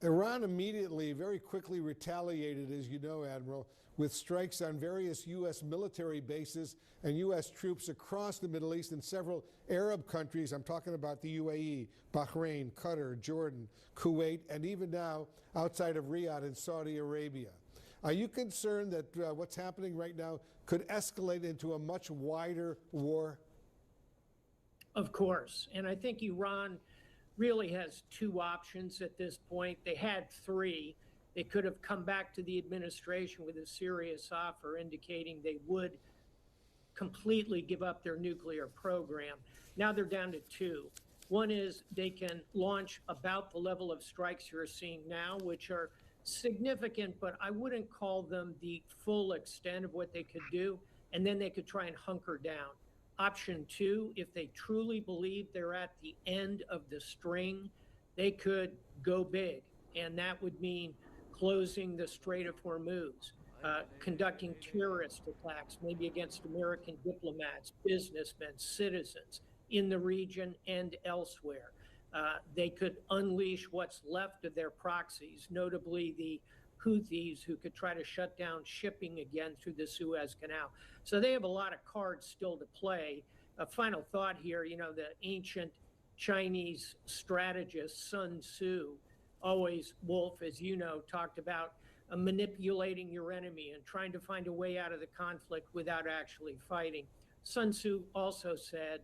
Iran immediately, very quickly retaliated, as you know, Admiral, with strikes on various U.S. military bases and U.S. troops across the Middle East and several Arab countries. I'm talking about the UAE, Bahrain, Qatar, Jordan, Kuwait, and even now outside of Riyadh in Saudi Arabia. Are you concerned that what's happening right now could escalate into a much wider war? Of course. And I think Iran really has two options at this point. They had three. They could have come back to the administration with a serious offer indicating they would completely give up their nuclear program. Now they're down to two. One is they can launch about the level of strikes you're seeing now, which are significant, but I wouldn't call them the full extent of what they could do. And then they could try and hunker down. Option two, if they truly believe they're at the end of the string, they could go big. And that would mean closing the Strait of Hormuz, conducting terrorist attacks, maybe against American diplomats, businessmen, citizens in the region and elsewhere. They could unleash what's left of their proxies, notably the Houthis, who could try to shut down shipping again through the Suez Canal. So they have a lot of cards still to play. A final thought here, the ancient Chinese strategist Sun Tzu, always, Wolf, as you know, talked about manipulating your enemy and trying to find a way out of the conflict without actually fighting. Sun Tzu also said,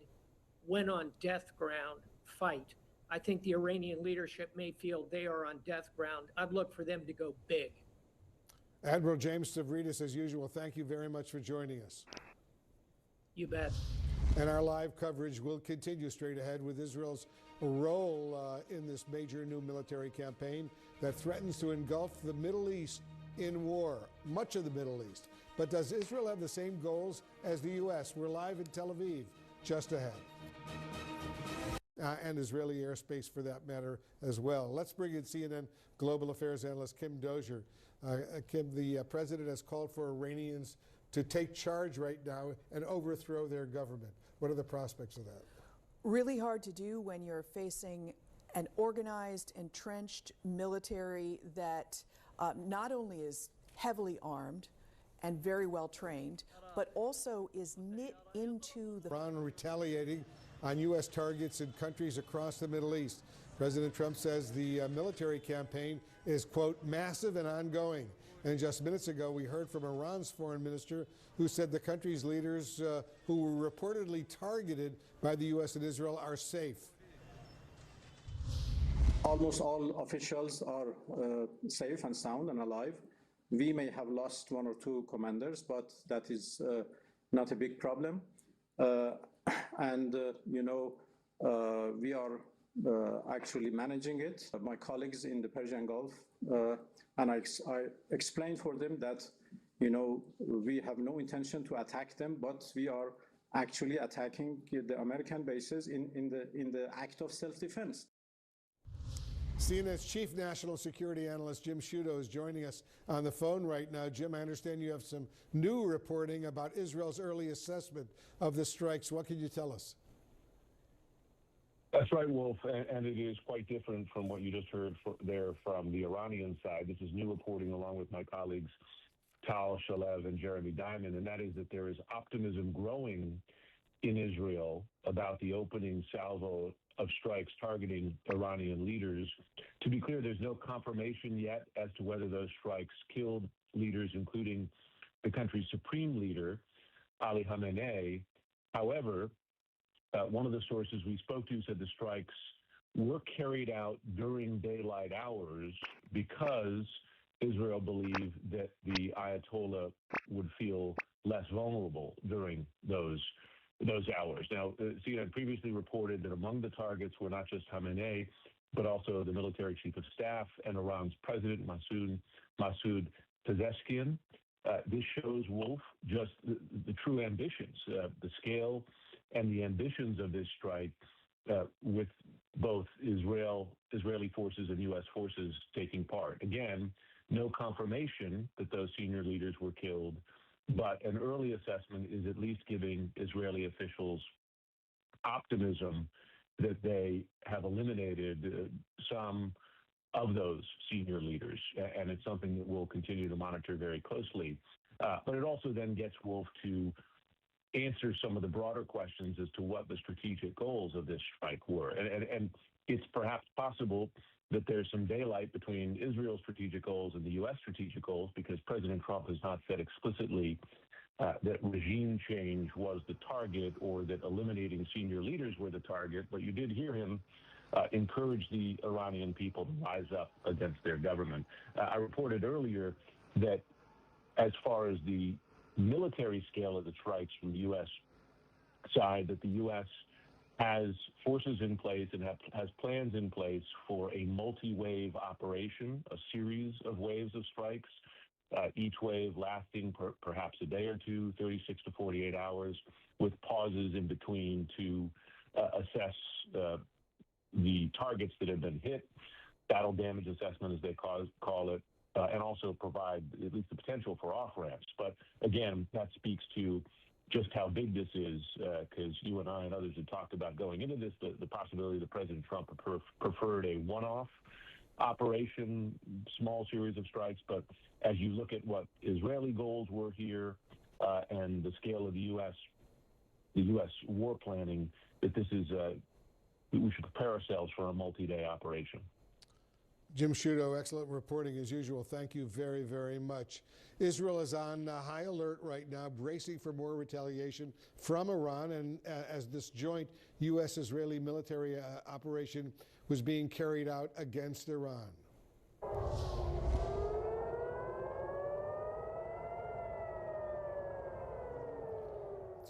when on death ground, fight. I think the Iranian leadership may feel they are on death ground. I'd look for them to go big. Admiral James Stavridis, as usual, thank you very much for joining us. You bet. And our live coverage will continue straight ahead with Israel's role in this major new military campaign that threatens to engulf the Middle East in war, much of the Middle East. But does Israel have the same goals as the U.S.? We're live in Tel Aviv, just ahead. And Israeli airspace for that matter as well. Let's bring in CNN Global Affairs analyst Kim Dozier. Kim, the president has called for Iranians to take charge right now and overthrow their government. What are the prospects of that? Really hard to do when you're facing an organized, entrenched military that not only is heavily armed and very well trained, but also is knit into the... Iran retaliating on U.S. targets in countries across the Middle East. President Trump says the military campaign is, quote, massive and ongoing. And just minutes ago, we heard from Iran's foreign minister who said the country's leaders who were reportedly targeted by the U.S. and Israel are safe. Almost all officials are safe and sound and alive. We may have lost one or two commanders, but that is not a big problem. We are actually managing it. My colleagues in the Persian Gulf, and I explained for them that, we have no intention to attack them, but we are actually attacking the American bases in the act of self-defense. CNN's chief national security analyst Jim Sciutto is joining us on the phone right now. Jim, I understand you have some new reporting about Israel's early assessment of the strikes. What can you tell us? That's right, Wolf, and it is quite different from what you just heard there from the Iranian side. This is new reporting along with my colleagues Tal Shalev and Jeremy Diamond, and that is that there is optimism growing in Israel about the opening salvo of strikes targeting Iranian leaders. To be clear, there's no confirmation yet as to whether those strikes killed leaders, including the country's supreme leader, Ali Khamenei. However, one of the sources we spoke to said the strikes were carried out during daylight hours because Israel believed that the Ayatollah would feel less vulnerable during those hours. Now, CNN previously reported that among the targets were not just Khamenei, but also the military chief of staff and Iran's president, Masoud Pezeshkian. This shows, Wolf, just the true ambitions, the scale and the ambitions of this strike with both Israeli forces and U.S. forces taking part. Again, no confirmation that those senior leaders were killed, but an early assessment is at least giving Israeli officials optimism that they have eliminated some of those senior leaders, and it's something that we'll continue to monitor very closely. But it also then gets Wolf to answer some of the broader questions as to what the strategic goals of this strike were. And it's perhaps possible that there's some daylight between Israel's strategic goals and the U.S. strategic goals, because President Trump has not said explicitly that regime change was the target or that eliminating senior leaders were the target, but you did hear him encourage the Iranian people to rise up against their government. I reported earlier that as far as the military scale of the strikes from the U.S. side, that the U.S. has forces in place and has plans in place for a multi-wave operation, a series of waves of strikes, each wave lasting perhaps a day or two, 36 to 48 hours, with pauses in between to assess the targets that have been hit, battle damage assessment as they call it, and also provide at least the potential for off-ramps. But again, that speaks to just how big this is, because you and I and others had talked about going into this, the possibility that President Trump preferred a one-off operation, small series of strikes. But as you look at what Israeli goals were here and the scale of the U.S. war planning, that this is, we should prepare ourselves for a multi-day operation. Jim Sciutto, excellent reporting as usual. Thank you very, very much. Israel is on high alert right now, bracing for more retaliation from Iran, and as this joint U.S.-Israeli military operation was being carried out against Iran.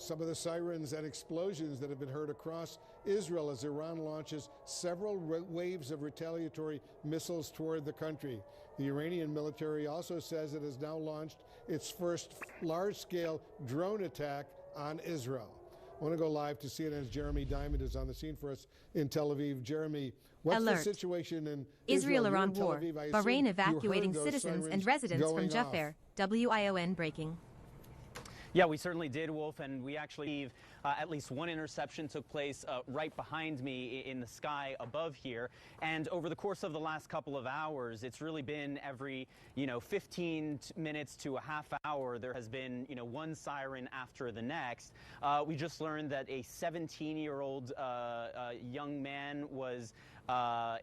Some of the sirens and explosions that have been heard across Israel as Iran launches several waves of retaliatory missiles toward the country. The Iranian military also says it has now launched its first large-scale drone attack on Israel. I want to go live to CNN's Jeremy Diamond is on the scene for us in Tel Aviv. Jeremy, what's Alert. the situation in Israel-Iran You're war. in Tel Aviv. I assume Bahrain you evacuating heard those citizens and sirens residents from going Jaffa. off. WION breaking. Yeah, we certainly did, Wolf, and we actually at least one interception took place right behind me in the sky above here. And over the course of the last couple of hours, it's really been every 15 minutes to a half hour. There has been one siren after the next. We just learned that a 17-year-old young man was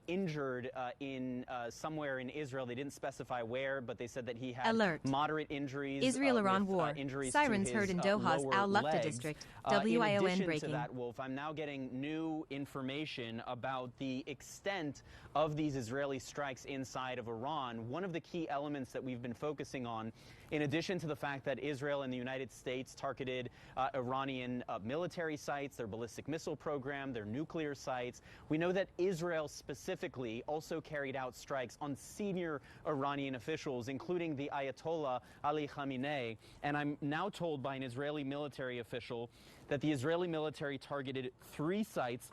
injured in somewhere in Israel. They didn't specify where, but they said that he had Alert. moderate injuries. Israel-Iran with, war. Injuries Sirens to his, heard in Doha's lower Al-Lufta legs. district. In WION addition breaking. to that, Wolf, I'm now getting new information about the extent of these Israeli strikes inside of Iran. One of the key elements that we've been focusing on, in addition to the fact that Israel and the United States targeted Iranian military sites, their ballistic missile program, their nuclear sites, we know that Israel specifically also carried out strikes on senior Iranian officials, including the Ayatollah Ali Khamenei. And I'm now told by an Israeli military official that the Israeli military targeted 3 sites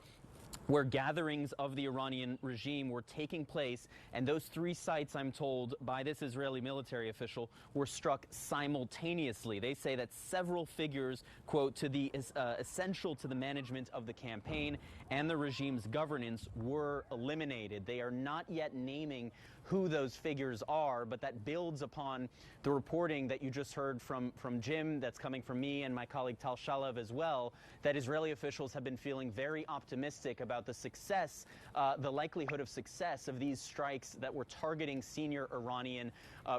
where gatherings of the Iranian regime were taking place, and those 3 sites, I'm told by this Israeli military official, were struck simultaneously. They say that several figures, quote, to the essential to the management of the campaign and the regime's governance were eliminated. They are not yet naming who those figures are, but that builds upon the reporting that you just heard from Jim, that's coming from me and my colleague Tal Shalev as well, that Israeli officials have been feeling very optimistic about the success, the likelihood of success of these strikes that were targeting senior Iranian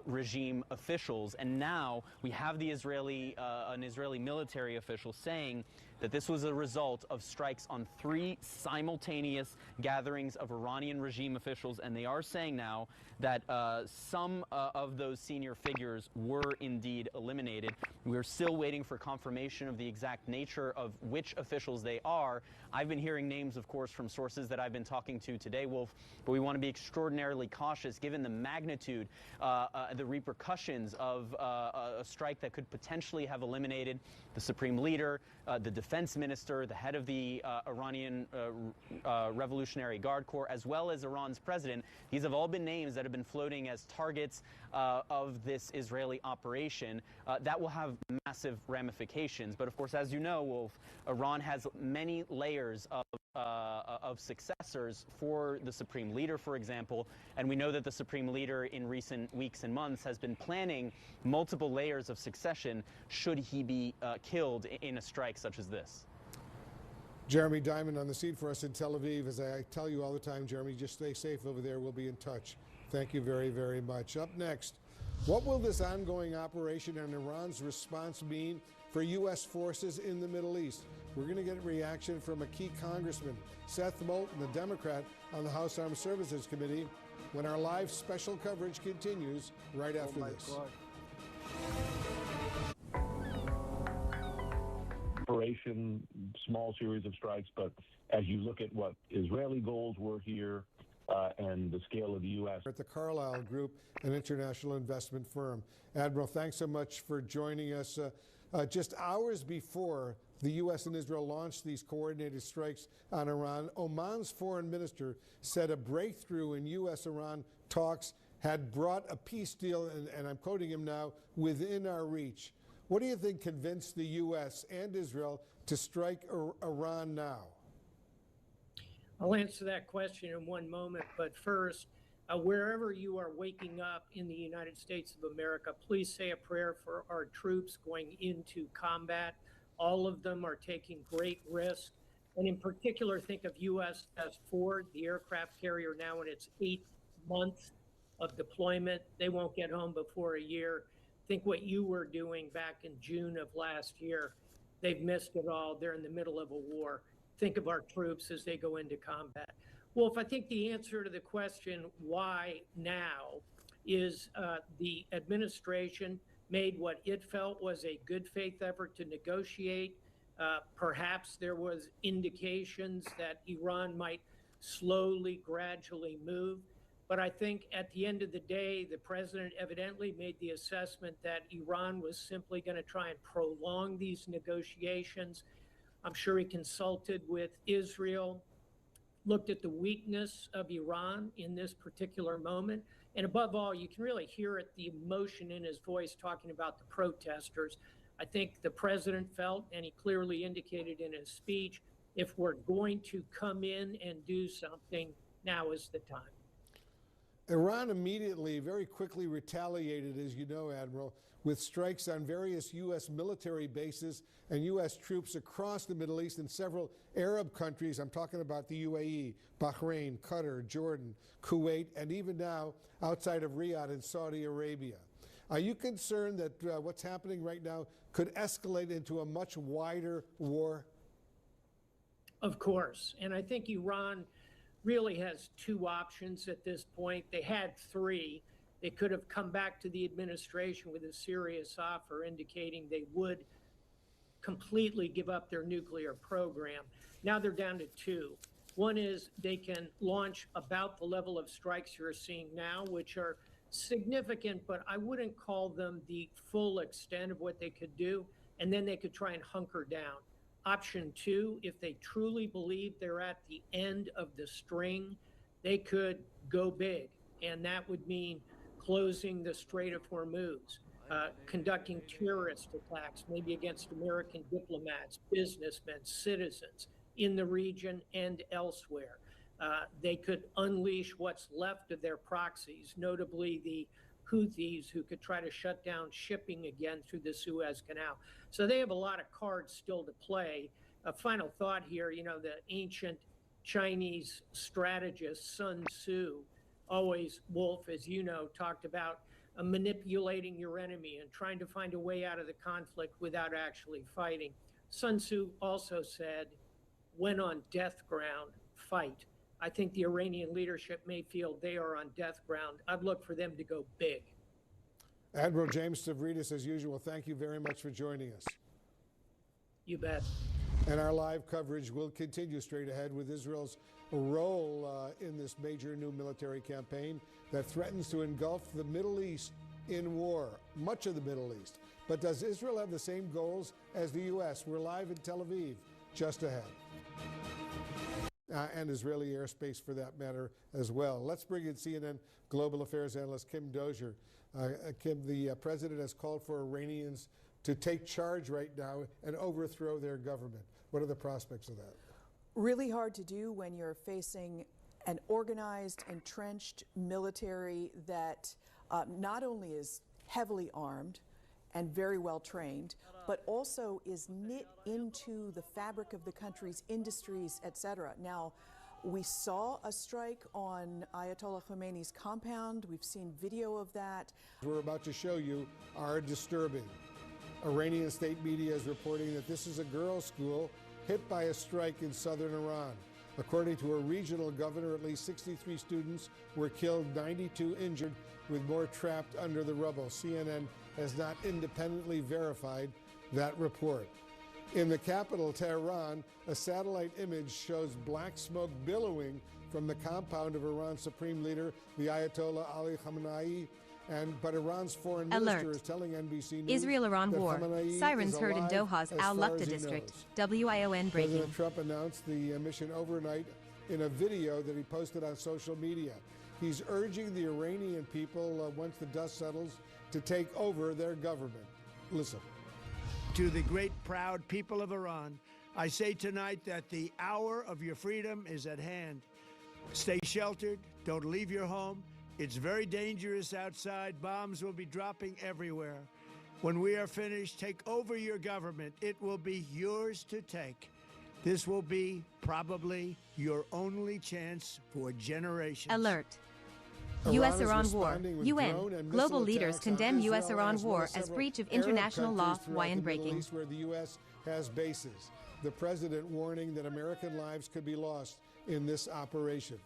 regime officials. And now we have an Israeli military official saying that this was a result of strikes on 3 simultaneous gatherings of Iranian regime officials, and they are saying now that some of those senior figures were indeed eliminated. We're still waiting for confirmation of the exact nature of which officials they are. I've been hearing names, of course, from sources that I've been talking to today, Wolf, but we want to be extraordinarily cautious given the magnitude, the repercussions of a strike that could potentially have eliminated the supreme leader, the defense minister, the head of the Iranian Revolutionary Guard Corps, as well as Iran's president. These have all been names that have been floating as targets of this Israeli operation. That will have massive ramifications. But of course, as you know, Wolf, Iran has many layers of successors for the supreme leader, for example. And we know that the supreme leader in recent weeks and months has been planning multiple layers of succession should he be killed in a strike such as this. Jeremy Diamond on the scene for us in Tel Aviv. As I tell you all the time, Jeremy, just stay safe over there. We'll be in touch. Thank you very, very much. Up next, what will this ongoing operation and Iran's response mean for U.S. forces in the Middle East? We're going to get a reaction from a key congressman, Seth Moulton, the Democrat on the House Armed Services Committee, when our live special coverage continues right after this. Operation, small series of strikes, but as you look at what Israeli goals were here and the scale of the U.S. At the Carlyle Group, an international investment firm. Admiral, thanks so much for joining us. Just hours before the U.S. and Israel launched these coordinated strikes on Iran, Oman's foreign minister said a breakthrough in U.S.-Iran talks had brought a peace deal, and I'm quoting him now, within our reach. What do you think convinced the U.S. and Israel to strike Iran now? I'll answer that question in one moment, but first, wherever you are waking up in the United States of America, please say a prayer for our troops going into combat. All of them are taking great risk, and in particular, think of USS Ford, the aircraft carrier now in its 8th month of deployment. They won't get home before a year. Think what you were doing back in June of last year. They've missed it all. They're in the middle of a war. Think of our troops as they go into combat. Well, if I think the answer to the question, why now, is the administration made what it felt was a good faith effort to negotiate Perhaps there was indications that Iran might slowly, gradually move. But I think at the end of the day, the president evidently made the assessment that Iran was simply going to try and prolong these negotiations. I'm sure he consulted with Israel, looked at the weakness of Iran in this particular moment. And above all, you can really hear it, the emotion in his voice talking about the protesters. I think the president felt, and he clearly indicated in his speech, if we're going to come in and do something, now is the time. Iran immediately, very quickly retaliated, as you know, Admiral, with strikes on various U.S. military bases and U.S. troops across the Middle East and several Arab countries. I'm talking about the UAE, Bahrain, Qatar, Jordan, Kuwait, and even now outside of Riyadh in Saudi Arabia. Are you concerned that what's happening right now could escalate into a much wider war? Of course. And I think Iran really has two options at this point. They had three. They could have come back to the administration with a serious offer indicating they would completely give up their nuclear program. Now they're down to two. One is they can launch about the level of strikes you're seeing now, which are significant, but I wouldn't call them the full extent of what they could do. And then they could try and hunker down. Option two, if they truly believe they're at the end of the string, they could go big. And that would mean closing the Strait of Hormuz, conducting terrorist attacks, maybe against American diplomats, businessmen, citizens in the region and elsewhere. They could unleash what's left of their proxies, notably the Houthis, who could try to shut down shipping again through the Suez Canal. So they have a lot of cards still to play. A final thought here, you know, the ancient Chinese strategist Sun Tzu, always Wolf, as you know, talked about manipulating your enemy and trying to find a way out of the conflict without actually fighting. Sun Tzu also said, when on death ground, fight. I think the Iranian leadership may feel they are on death ground. I'd look for them to go big. Admiral James Stavridis, as usual, thank you very much for joining us. You bet. And our live coverage will continue straight ahead with Israel's role in this major new military campaign that threatens to engulf the Middle East in war, much of the Middle East. But does Israel have the same goals as the U.S.? We're live in Tel Aviv, just ahead. And Israeli airspace for that matter as well. Let's bring in CNN Global Affairs analyst Kim Dozier. Kim, the president has called for Iranians to take charge right now and overthrow their government. What are the prospects of that? Really hard to do when you're facing an organized, entrenched military that not only is heavily armed and very well trained, but also is knit into the fabric of the country's industries, etc. Now, we saw a strike on Ayatollah Khomeini's compound. We've seen video of that. We're about to show you are disturbing. Iranian state media is reporting that this is a girls' school hit by a strike in southern Iran. According to a regional governor, at least 63 students were killed, 92 injured, with more trapped under the rubble. CNN has not independently verified that report. In the capital, Tehran, a satellite image shows black smoke billowing from the compound of Iran's supreme leader, the Ayatollah Ali Khamenei. But Iran's foreign minister is telling NBC News Israel-Iran that war. Khamenei Sirens is heard in alive Doha's as Al far Laqta as he district. knows. WION breaking. President Trump announced the mission overnight in a video that he posted on social media. He's urging the Iranian people, once the dust settles, to take over their government. Listen. To the great, proud people of Iran, I say tonight that the hour of your freedom is at hand. Stay sheltered. Don't leave your home. It's very dangerous outside. Bombs will be dropping everywhere. When we are finished, take over your government. It will be yours to take. This will be probably your only chance for generations. Alert. U.S.-Iran war. UN. Global leaders condemn U.S.-Iran war as breach of international law. WION breaking. Where the U.S. has bases. The president warning that American lives could be lost in this operation.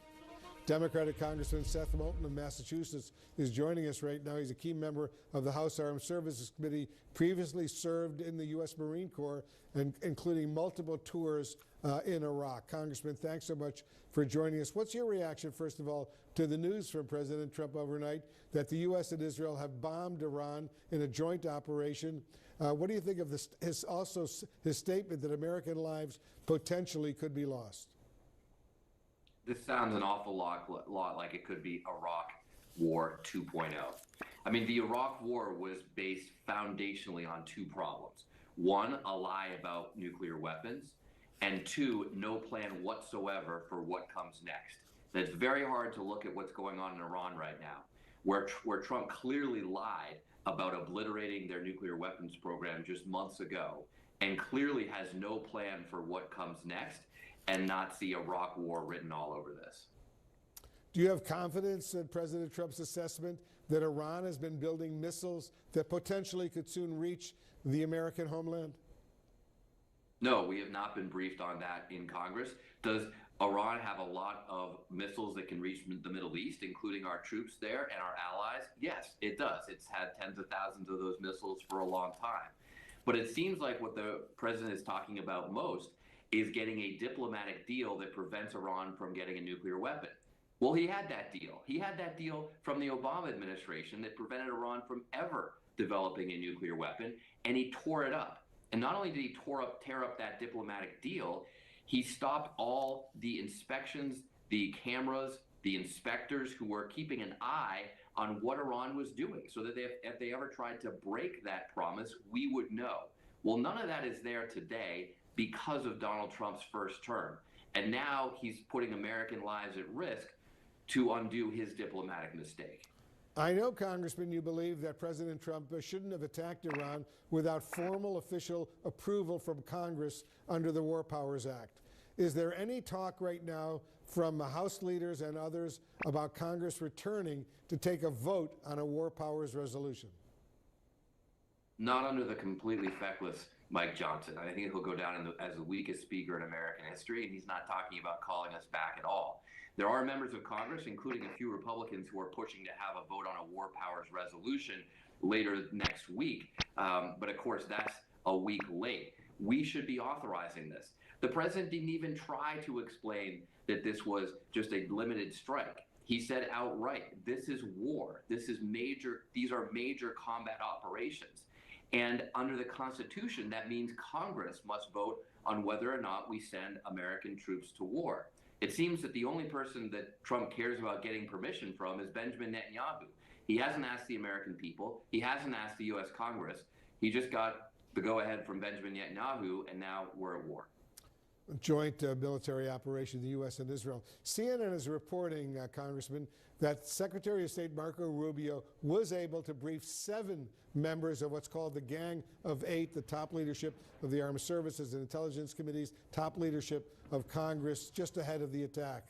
Democratic Congressman Seth Moulton of Massachusetts is joining us right now. He's a key member of the House Armed Services Committee, previously served in the U.S. Marine Corps, and including multiple tours in Iraq. Congressman, thanks so much for joining us. What's your reaction, first of all, to the news from President Trump overnight that the U.S. and Israel have bombed Iran in a joint operation? What do you think of his statement that American lives potentially could be lost? This sounds an awful lot like it could be Iraq War 2.0. I mean, the Iraq War was based foundationally on two problems. One, a lie about nuclear weapons, and two, no plan whatsoever for what comes next. And it's very hard to look at what's going on in Iran right now, where Trump clearly lied about obliterating their nuclear weapons program just months ago, and clearly has no plan for what comes next, and not see Iraq War written all over this. Do you have confidence in President Trump's assessment that Iran has been building missiles that potentially could soon reach the American homeland? No, we have not been briefed on that in Congress. Does Iran have a lot of missiles that can reach the Middle East, including our troops there and our allies? Yes, it does. It's had tens of thousands of those missiles for a long time. But it seems like what the president is talking about most is getting a diplomatic deal that prevents Iran from getting a nuclear weapon. Well, he had that deal. He had that deal from the Obama administration that prevented Iran from ever developing a nuclear weapon, and he tore it up. And not only did he tear up that diplomatic deal, he stopped all the inspections, the cameras, the inspectors who were keeping an eye on what Iran was doing, so that if they ever tried to break that promise, we would know. Well, none of that is there today because of Donald Trump's first term. And now he's putting American lives at risk to undo his diplomatic mistake. I know, Congressman, you believe that President Trump shouldn't have attacked Iran without formal official approval from Congress under the War Powers Act. Is there any talk right now from House leaders and others about Congress returning to take a vote on a War Powers resolution? Not under the completely feckless Mike Johnson. I think he'll go down as the weakest speaker in American history, and he's not talking about calling us back at all. There are members of Congress, including a few Republicans, who are pushing to have a vote on a war powers resolution later next week. But of course, that's a week late. We should be authorizing this. The president didn't even try to explain that this was just a limited strike. He said outright, this is war. This is major. These are major combat operations. And under the Constitution, that means Congress must vote on whether or not we send American troops to war. It seems that the only person that Trump cares about getting permission from is Benjamin Netanyahu. He hasn't asked the American people. He hasn't asked the U.S. Congress. He just got the go-ahead from Benjamin Netanyahu, and now we're at war. Joint military operation, the U.S. and Israel. CNN is reporting, Congressman, that Secretary of State Marco Rubio was able to brief 7 members of what's called the Gang of 8, the top leadership of the Armed Services and Intelligence Committees, top leadership of Congress, just ahead of the attack.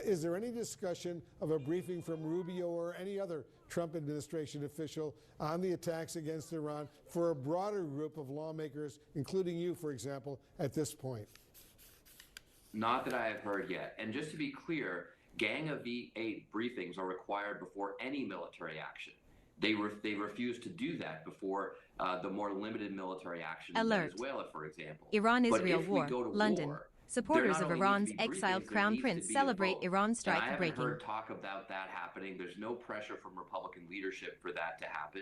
Is there any discussion of a briefing from Rubio or any other Trump administration official on the attacks against Iran for a broader group of lawmakers, including you, for example, at this point? Not that I have heard yet. And just to be clear, Gang of 8 briefings are required before any military action. They refused to do that before the more limited military action in Venezuela, for example. Iran-Israel war, London. Supporters of Iran's exiled crown prince celebrate Iran strike breaking. I haven't heard talk about that happening. There's no pressure from Republican leadership for that to happen.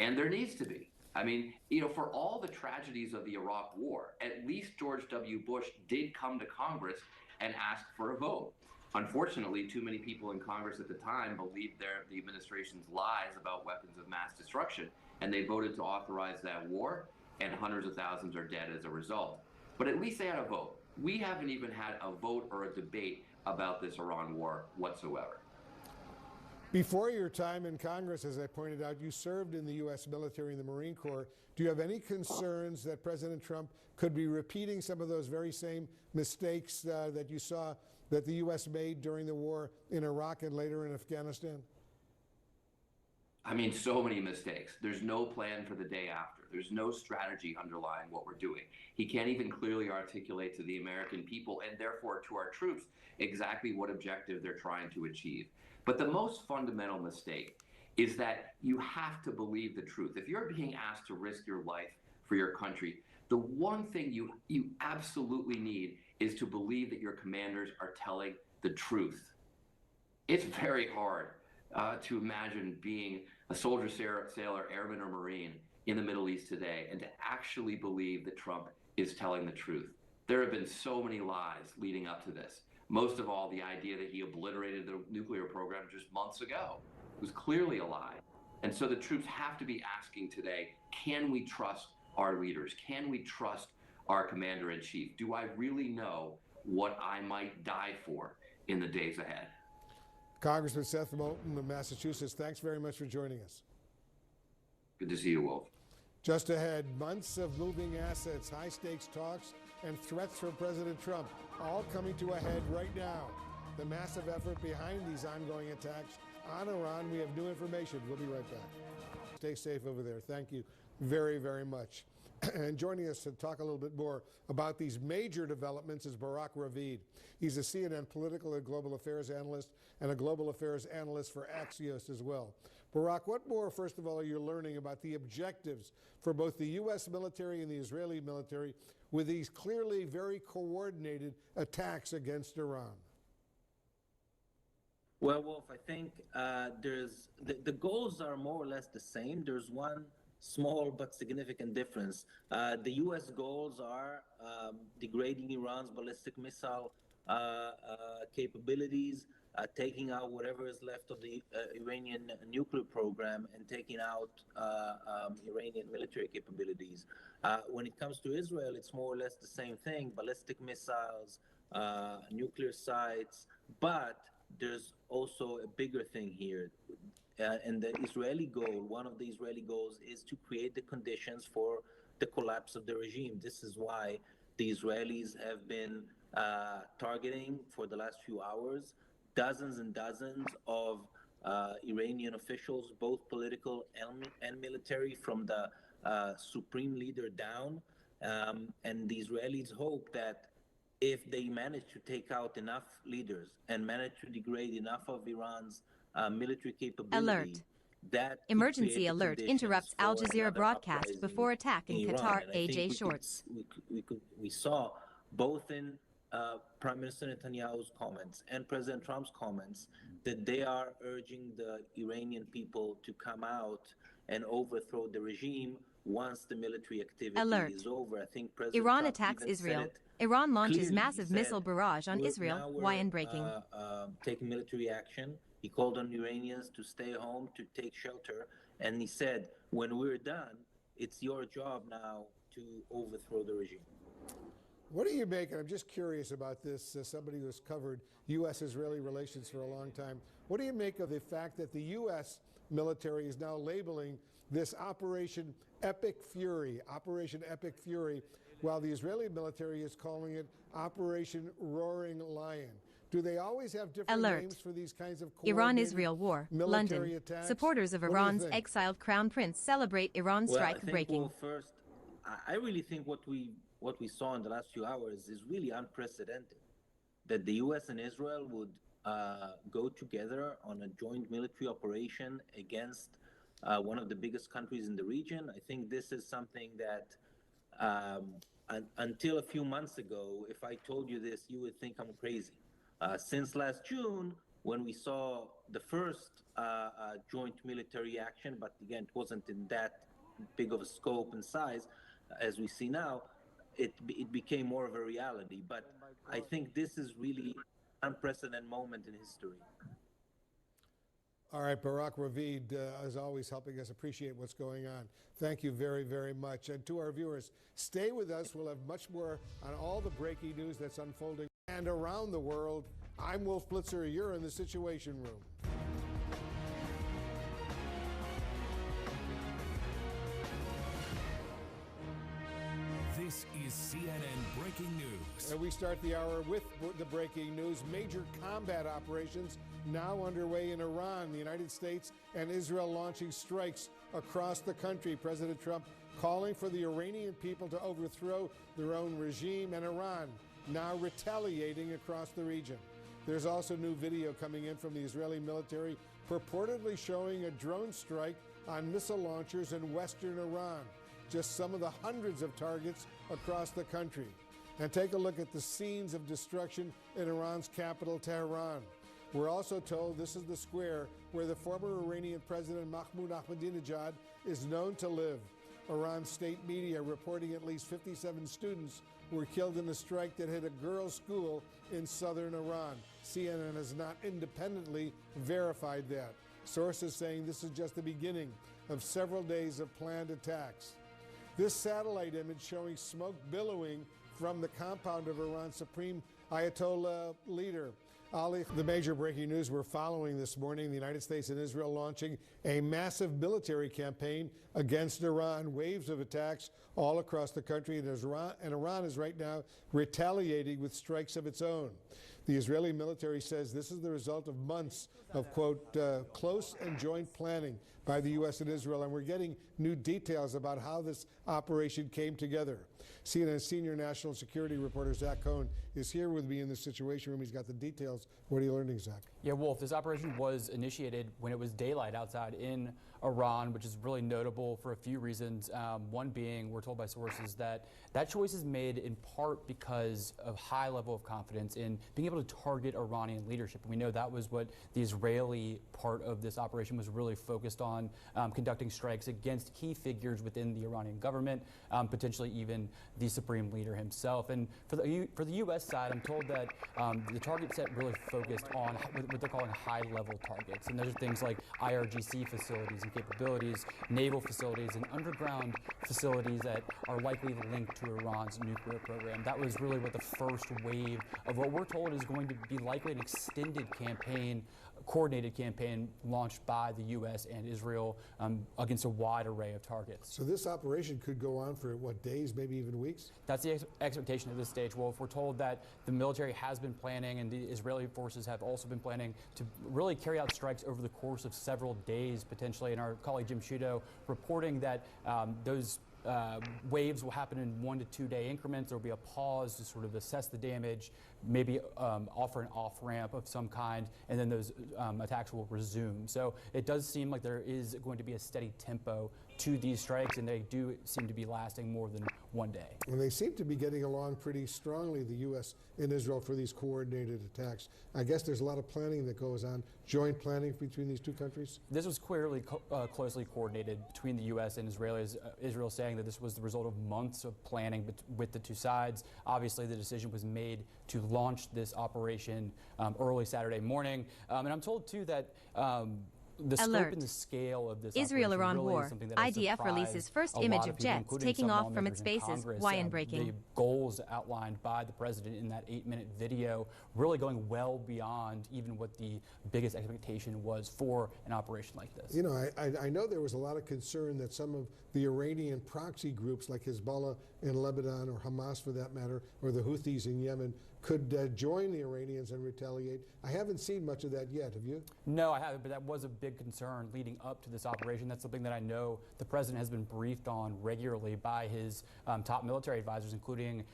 And there needs to be. I mean, for all the tragedies of the Iraq War, at least George W. Bush did come to Congress and ask for a vote. Unfortunately, too many people in Congress at the time believed the administration's lies about weapons of mass destruction, and they voted to authorize that war, and hundreds of thousands are dead as a result. But at least they had a vote. We haven't even had a vote or a debate about this Iran war whatsoever. Before your time in Congress, as I pointed out, you served in the U.S. military and the Marine Corps. Do you have any concerns that President Trump could be repeating some of those very same mistakes that you saw that the U.S. made during the war in Iraq and later in Afghanistan? I mean, so many mistakes. There's no plan for the day after. There's no strategy underlying what we're doing. He can't even clearly articulate to the American people and therefore to our troops exactly what objective they're trying to achieve. But the most fundamental mistake is that you have to believe the truth. If you're being asked to risk your life for your country, the one thing you absolutely need is to believe that your commanders are telling the truth. It's very hard to imagine being a soldier, sailor, airman, or Marine in the Middle East today and to actually believe that Trump is telling the truth. There have been so many lies leading up to this. Most of all, the idea that he obliterated the nuclear program just months ago was clearly a lie. And so the troops have to be asking today, can we trust our leaders? Can we trust our commander-in-chief? Do I really know what I might die for in the days ahead? Congressman Seth Moulton of Massachusetts, thanks very much for joining us. Good to see you, Wolf. Just ahead, months of moving assets, high-stakes talks, and threats from President Trump, all coming to a head right now. The massive effort behind these ongoing attacks on Iran. We have new information. We'll be right back. Stay safe over there. Thank you very, very much. And joining us to talk a little bit more about these major developments is Barak Ravid. He's a CNN political and global affairs analyst and a global affairs analyst for Axios as well. Barak, what more, first of all, are you learning about the objectives for both the U.S. military and the Israeli military with these clearly very coordinated attacks against Iran? Well, Wolf, I think there's the goals are more or less the same. There's one small but significant difference. The U.S. goals are degrading Iran's ballistic missile capabilities, taking out whatever is left of the Iranian nuclear program, and taking out Iranian military capabilities. When it comes to Israel, it's more or less the same thing: ballistic missiles, nuclear sites, but there's also a bigger thing here. And the Israeli goal, one of the Israeli goals, is to create the conditions for the collapse of the regime. This is why the Israelis have been targeting for the last few hours dozens and dozens of Iranian officials, both political and military, from the supreme leader down. And the Israelis hope that if they manage to take out enough leaders and manage to degrade enough of Iran's military capability. Alert. That Emergency alert interrupts Al Jazeera broadcast before attack in Qatar. AJ Shorts. We saw both in Prime Minister Netanyahu's comments and President Trump's comments that they are urging the Iranian people to come out and overthrow the regime once the military activity is over. I think President Iran Trump attacks even Israel. said it Iran launches clearly. massive He missile said, barrage on Israel. YN breaking. Taking military action. He called on Iranians to stay home, to take shelter, and he said, when we're done, it's your job now to overthrow the regime. What do you make, and I'm just curious about this, somebody who's covered U.S.-Israeli relations for a long time, what do you make of the fact that the U.S. military is now labeling this Operation Epic Fury, while the Israeli military is calling it Operation Roaring Lion? Do they always have different names for these kinds of Iran-Israel war. London. Attacks? Supporters of Iran's exiled crown prince celebrate Iran strike breaking. Well, first, I really think what we saw in the last few hours is really unprecedented. That the U.S. and Israel would go together on a joint military operation against one of the biggest countries in the region. I think this is something that until a few months ago, if I told you this, you would think I'm crazy. Since last June, when we saw the first joint military action, but again, it wasn't in that big of a scope and size as we see now, it became more of a reality. But I think this is really an unprecedented moment in history. All right, Barak Ravid, as always, helping us appreciate what's going on. Thank you very, very much. And to our viewers, stay with us. We'll have much more on all the breaking news that's unfolding and around the world. I'm Wolf Blitzer. You're in the Situation Room. This is CNN Breaking News. And we start the hour with the breaking news. Major combat operations now underway in Iran. The United States and Israel launching strikes across the country. President Trump calling for the Iranian people to overthrow their own regime, and Iran now retaliating across the region. There's also new video coming in from the Israeli military purportedly showing a drone strike on missile launchers in western Iran, just some of the hundreds of targets across the country. And take a look at the scenes of destruction in Iran's capital, Tehran. We're also told this is the square where the former Iranian President Mahmoud Ahmadinejad is known to live. Iran's state media reporting at least 57 students were killed in a strike that hit a girls' school in southern Iran. CNN has not independently verified that. Sources saying this is just the beginning of several days of planned attacks. This satellite image showing smoke billowing from the compound of Iran's supreme Ayatollah leader, Ali. The major breaking news we're following this morning: the United States and Israel launching a massive military campaign against Iran. Waves of attacks all across the country, and Iran is right now retaliating with strikes of its own. The Israeli military says this is the result of months of, quote, close and joint planning by the U.S. and Israel, and we're getting new details about how this operation came together. CNN senior national security reporter Zach Cohn is here with me in the Situation Room. He's got the details. What are you learning, Zach? Yeah, Wolf, this operation was initiated when it was daylight outside in Iran, which is really notable for a few reasons. One being, we're told by sources that that choice is made in part because of high level of confidence in being able to target Iranian leadership. And we know that was what the Israeli part of this operation was really focused on, conducting strikes against key figures within the Iranian government, potentially even the supreme leader himself. And for the U.S. side, I'm told that the target set really focused on what they're calling high-level targets. And those are things like IRGC facilities and capabilities, naval facilities, and underground facilities that are likely linked to Iran's nuclear program. That was really what the first wave of what we're told is going to be likely an extended campaign, coordinated campaign launched by the U.S. and Israel against a wide array of targets. So this operation could go on for, what, days, maybe even weeks? That's the expectation at this stage, Wolf. We're told that the military has been planning and the Israeli forces have also been planning to really carry out strikes over the course of several days, potentially. And our colleague Jim Sciutto reporting that those waves will happen in 1 to 2 day increments. There will be a pause to sort of assess the damage, maybe offer an off-ramp of some kind, and then those attacks will resume. So it does seem like there is going to be a steady tempo to these strikes, and they do seem to be lasting more than 1 day. And they seem to be getting along pretty strongly, the U.S. and Israel, for these coordinated attacks. I guess there's a lot of planning that goes on, joint planning between these two countries? This was clearly closely coordinated between the U.S. and Israelis. Israel saying that this was the result of months of planning with the two sides. Obviously, the decision was made to launch this operation early Saturday morning. And I'm told, too, that the scope and the scale of this Israel-Iran really war. IDF releases first image of jets taking off from its bases. YN breaking. The goals outlined by the president in that 8-minute video really going well beyond even what the biggest expectation was for an operation like this. You know, I know there was a lot of concern that some of the Iranian proxy groups like Hezbollah in Lebanon, or Hamas for that matter, or the Houthis in Yemen could join the Iranians and retaliate. I haven't seen much of that yet, have you? No, I haven't, but that was a big concern leading up to this operation. That's something that I know the president has been briefed on regularly by his top military advisors, including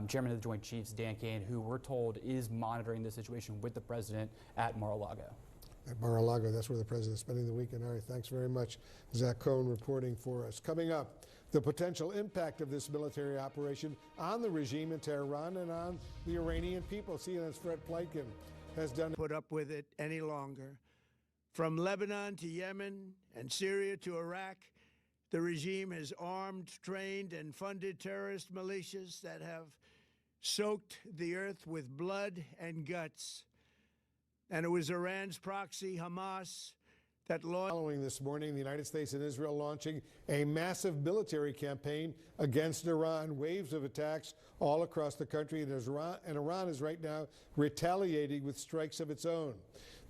Chairman of the Joint Chiefs, Dan Kane, who we're told is monitoring the situation with the president at Mar-a-Lago. At Mar-a-Lago, that's where the president's spending the weekend. All right, thanks very much. Zach Cohn reporting for us. Coming up, the potential impact of this military operation on the regime in Tehran and on the Iranian people. CNN's Fred Pleitgen has done. Put up with it any longer. From Lebanon to Yemen and Syria to Iraq, the regime has armed, trained, and funded terrorist militias that have soaked the earth with blood and guts. And it was Iran's proxy, Hamas, that launched. Following this morning, the United States and Israel launching a massive military campaign against Iran. Waves of attacks all across the country, and Iran is right now retaliating with strikes of its own.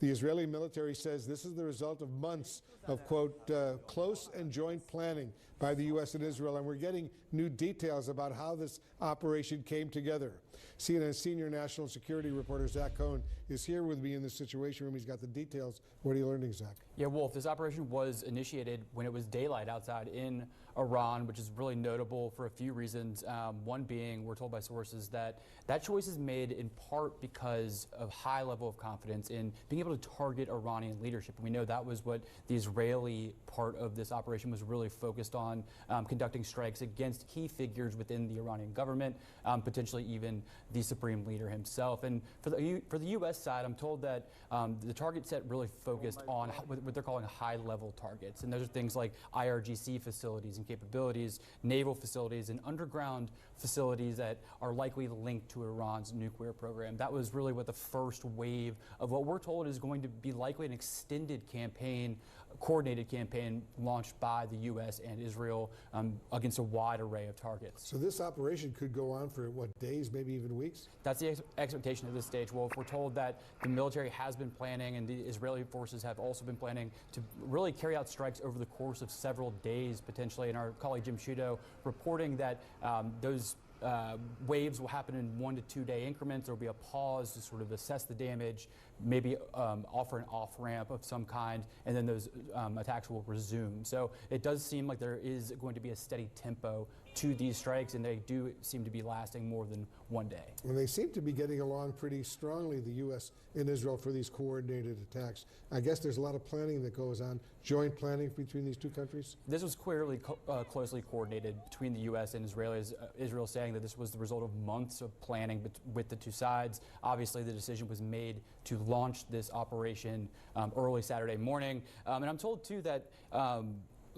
The Israeli military says this is the result of months of, quote, close and joint planning by the U.S. and Israel, and we're getting new details about how this operation came together. CNN senior national security reporter Zach Cohn is here with me in the Situation Room. He's got the details. What are you learning, Zach? Yeah, Wolf, this operation was initiated when it was daylight outside in Iran, which is really notable for a few reasons. One being, we're told by sources that that choice is made in part because of high level of confidence in being able to target Iranian leadership. And we know that was what the Israeli part of this operation was really focused on, conducting strikes against key figures within the Iranian government, potentially even the supreme leader himself. And for the U.S. side, I'm told that the target set really focused on what they're calling high-level targets. And those are things like IRGC facilities and capabilities, naval facilities, and underground facilities that are likely linked to Iran's nuclear program. That was really what the first wave of what we're told is going to be likely an extended campaign, coordinated campaign launched by the U.S. and Israel against a wide array of targets. So this operation could go on for, what, days, maybe even weeks? That's the expectation at this stage, Wolf. We're told that the military has been planning and the Israeli forces have also been planning to really carry out strikes over the course of several days, potentially. And our colleague Jim Sciutto reporting that those waves will happen in 1 to 2 day increments. There will be a pause to sort of assess the damage, maybe offer an off-ramp of some kind, and then those attacks will resume. So it does seem like there is going to be a steady tempo to these strikes, and they do seem to be lasting more than 1 day. And they seem to be getting along pretty strongly, the U.S. and Israel, for these coordinated attacks. I guess there's a lot of planning that goes on, joint planning between these two countries? This was clearly closely coordinated between the U.S. and Israelis. Israel saying that this was the result of months of planning with the two sides. Obviously, the decision was made to launch this operation early Saturday morning. And I'm told, too, that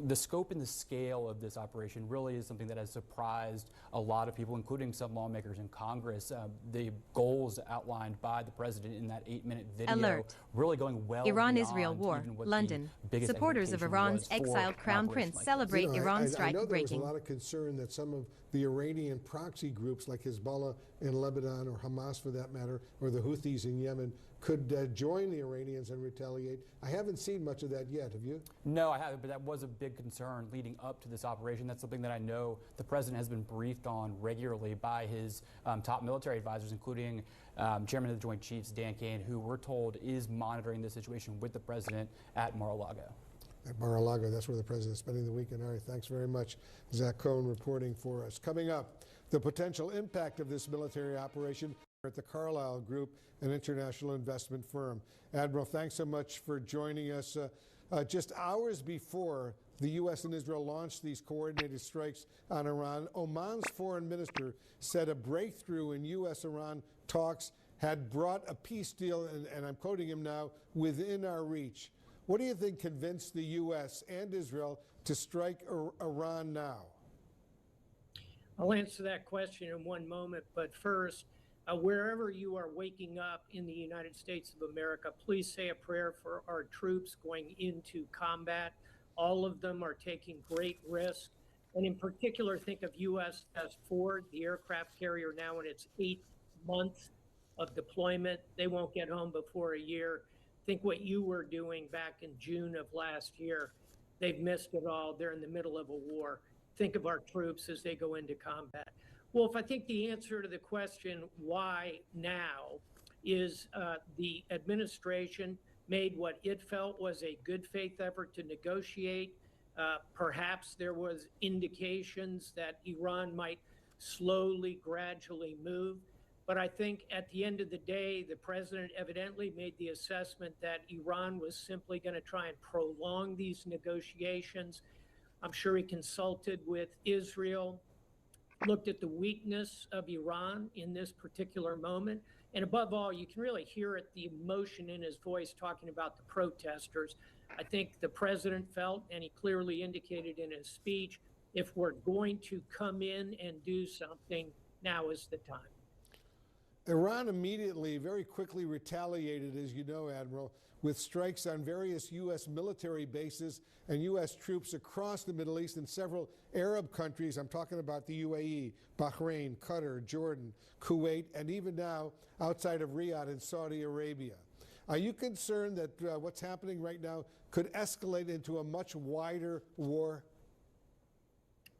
the scope and the scale of this operation really is something that has surprised a lot of people, including some lawmakers in Congress. The goals outlined by the president in that 8-minute video Alert. really going well Iran-Israel war, London. Supporters of Iran's exiled crown prince celebrate Iran strike I know breaking. There was a lot of concern that some of the Iranian proxy groups like Hezbollah in Lebanon, or Hamas for that matter, or the Houthis in Yemen could join the Iranians and retaliate. I haven't seen much of that yet, have you? No, I haven't, but that was a big concern leading up to this operation. That's something that I know the president has been briefed on regularly by his top military advisors, including Chairman of the Joint Chiefs, Dan Kane, who we're told is monitoring the situation with the president at Mar-a-Lago. At Mar-a-Lago, that's where the president's spending the weekend. All right, thanks very much. Zach Cohn reporting for us. Coming up, the potential impact of this military operation at the Carlyle Group, an international investment firm. Admiral, thanks so much for joining us. Just hours before the U.S. and Israel launched these coordinated strikes on Iran, Oman's foreign minister said a breakthrough in U.S.-Iran talks had brought a peace deal, and I'm quoting him now, within our reach. What do you think convinced the U.S. and Israel to strike Iran now? I'll answer that question in one moment, but first, wherever you are waking up in the United States of America, please say a prayer for our troops going into combat. All of them are taking great risk. And in particular, think of USS Ford, the aircraft carrier now in its 8th month of deployment. They won't get home before a year. Think what you were doing back in June of last year. They've missed it all. They're in the middle of a war. Think of our troops as they go into combat. Well, if I think the answer to the question, why now, is the administration made what it felt was a good faith effort to negotiate. Perhaps there was indications that Iran might slowly, gradually move. But I think at the end of the day, the president evidently made the assessment that Iran was simply going to try and prolong these negotiations. I'm sure he consulted with Israel, looked at the weakness of Iran in this particular moment. And above all, you can really hear it, the emotion in his voice talking about the protesters. I think the president felt, and he clearly indicated in his speech, if we're going to come in and do something, now is the time. Iran immediately, very quickly retaliated, as you know, Admiral, with strikes on various U.S. military bases and U.S. troops across the Middle East and several Arab countries. I'm talking about the UAE, Bahrain, Qatar, Jordan, Kuwait, and even now outside of Riyadh in Saudi Arabia. Are you concerned that what's happening right now could escalate into a much wider war?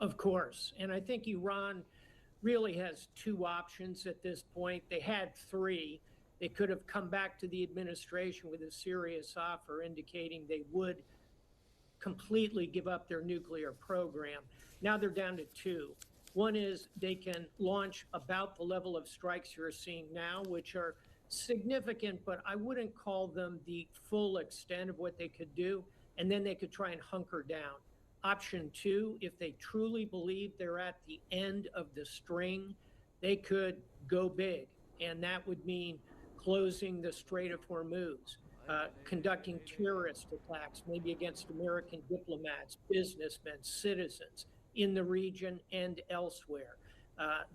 Of course. And I think Iran really has two options at this point. They had three. They could have come back to the administration with a serious offer indicating they would completely give up their nuclear program. Now they're down to two. One is they can launch about the level of strikes you're seeing now, which are significant, but I wouldn't call them the full extent of what they could do. And then they could try and hunker down. Option two, if they truly believe they're at the end of the string, they could go big. And that would mean closing the Strait of Hormuz, conducting terrorist attacks, maybe against American diplomats, businessmen, citizens in the region and elsewhere.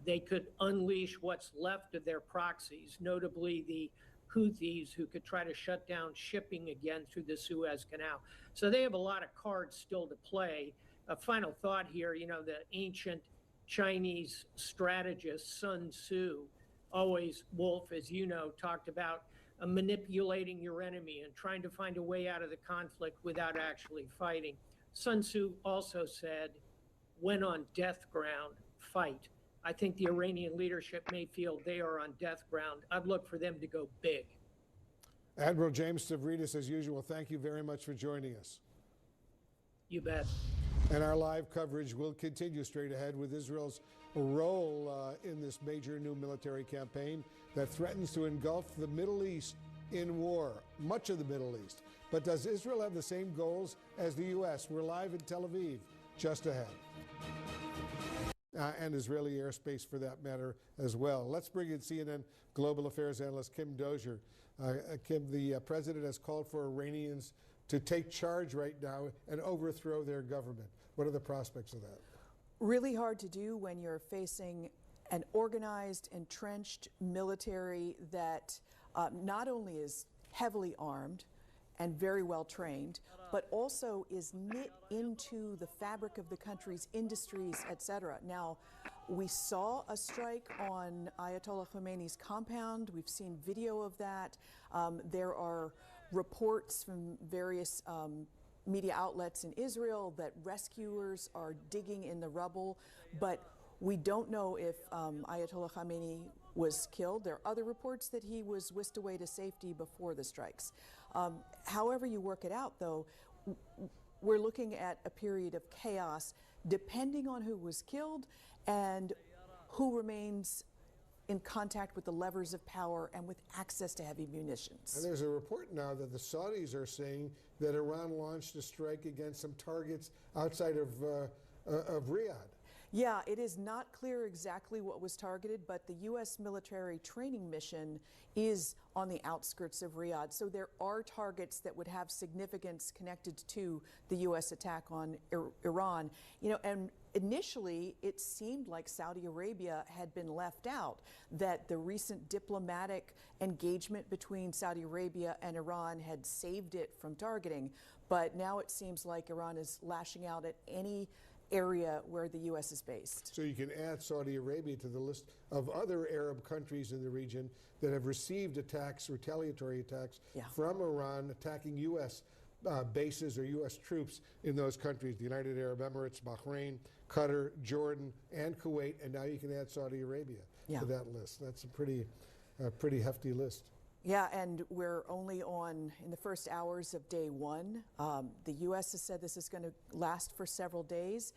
They could unleash what's left of their proxies, notably the Houthis, who could try to shut down shipping again through the Suez Canal. So they have a lot of cards still to play. A final thought here, you know, the ancient Chinese strategist Sun Tzu, always, Wolf, as you know, talked about manipulating your enemy and trying to find a way out of the conflict without actually fighting. Sun Tzu also said, when on death ground, fight. I think the Iranian leadership may feel they are on death ground. I'd look for them to go big. Admiral James Stavridis, as usual, thank you very much for joining us. You bet. And our live coverage will continue straight ahead with Israel's role in this major new military campaign that threatens to engulf the Middle East in war, much of the Middle East. But does Israel have the same goals as the U.S.? We're live in Tel Aviv, just ahead. And Israeli airspace for that matter as well. Let's bring in CNN Global Affairs analyst Kim Dozier. Kim, the president has called for Iranians to take charge right now and overthrow their government. What are the prospects of that? Really hard to do when you're facing an organized, entrenched military that not only is heavily armed and very well trained, but also is knit into the fabric of the country's industries, et cetera. Now, we saw a strike on Ayatollah Khomeini's compound. We've seen video of that. There are reports from various media outlets in Israel that rescuers are digging in the rubble, but we don't know if Ayatollah Khomeini was killed. There are other reports that he was whisked away to safety before the strikes. However you work it out, though, we're looking at a period of chaos depending on who was killed and who remains in contact with the levers of power and with access to heavy munitions. And there's a report now that the Saudis are saying that Iran launched a strike against some targets outside of Riyadh. Yeah, it is not clear exactly what was targeted, but the U.S. military training mission is on the outskirts of Riyadh. So there are targets that would have significance connected to the U.S. attack on Iran. You know, and initially it seemed like Saudi Arabia had been left out, that the recent diplomatic engagement between Saudi Arabia and Iran had saved it from targeting. But now it seems like Iran is lashing out at any area where the U.S. is based. So you can add Saudi Arabia to the list of other Arab countries in the region that have received attacks, retaliatory attacks from Iran, attacking U.S. Bases or U.S. troops in those countries, the United Arab Emirates, Bahrain, Qatar, Jordan, and Kuwait, and now you can add Saudi Arabia to that list. That's a pretty hefty list. Yeah, and we're only in the first hours of day one. The U.S. has said this is going to last for several days.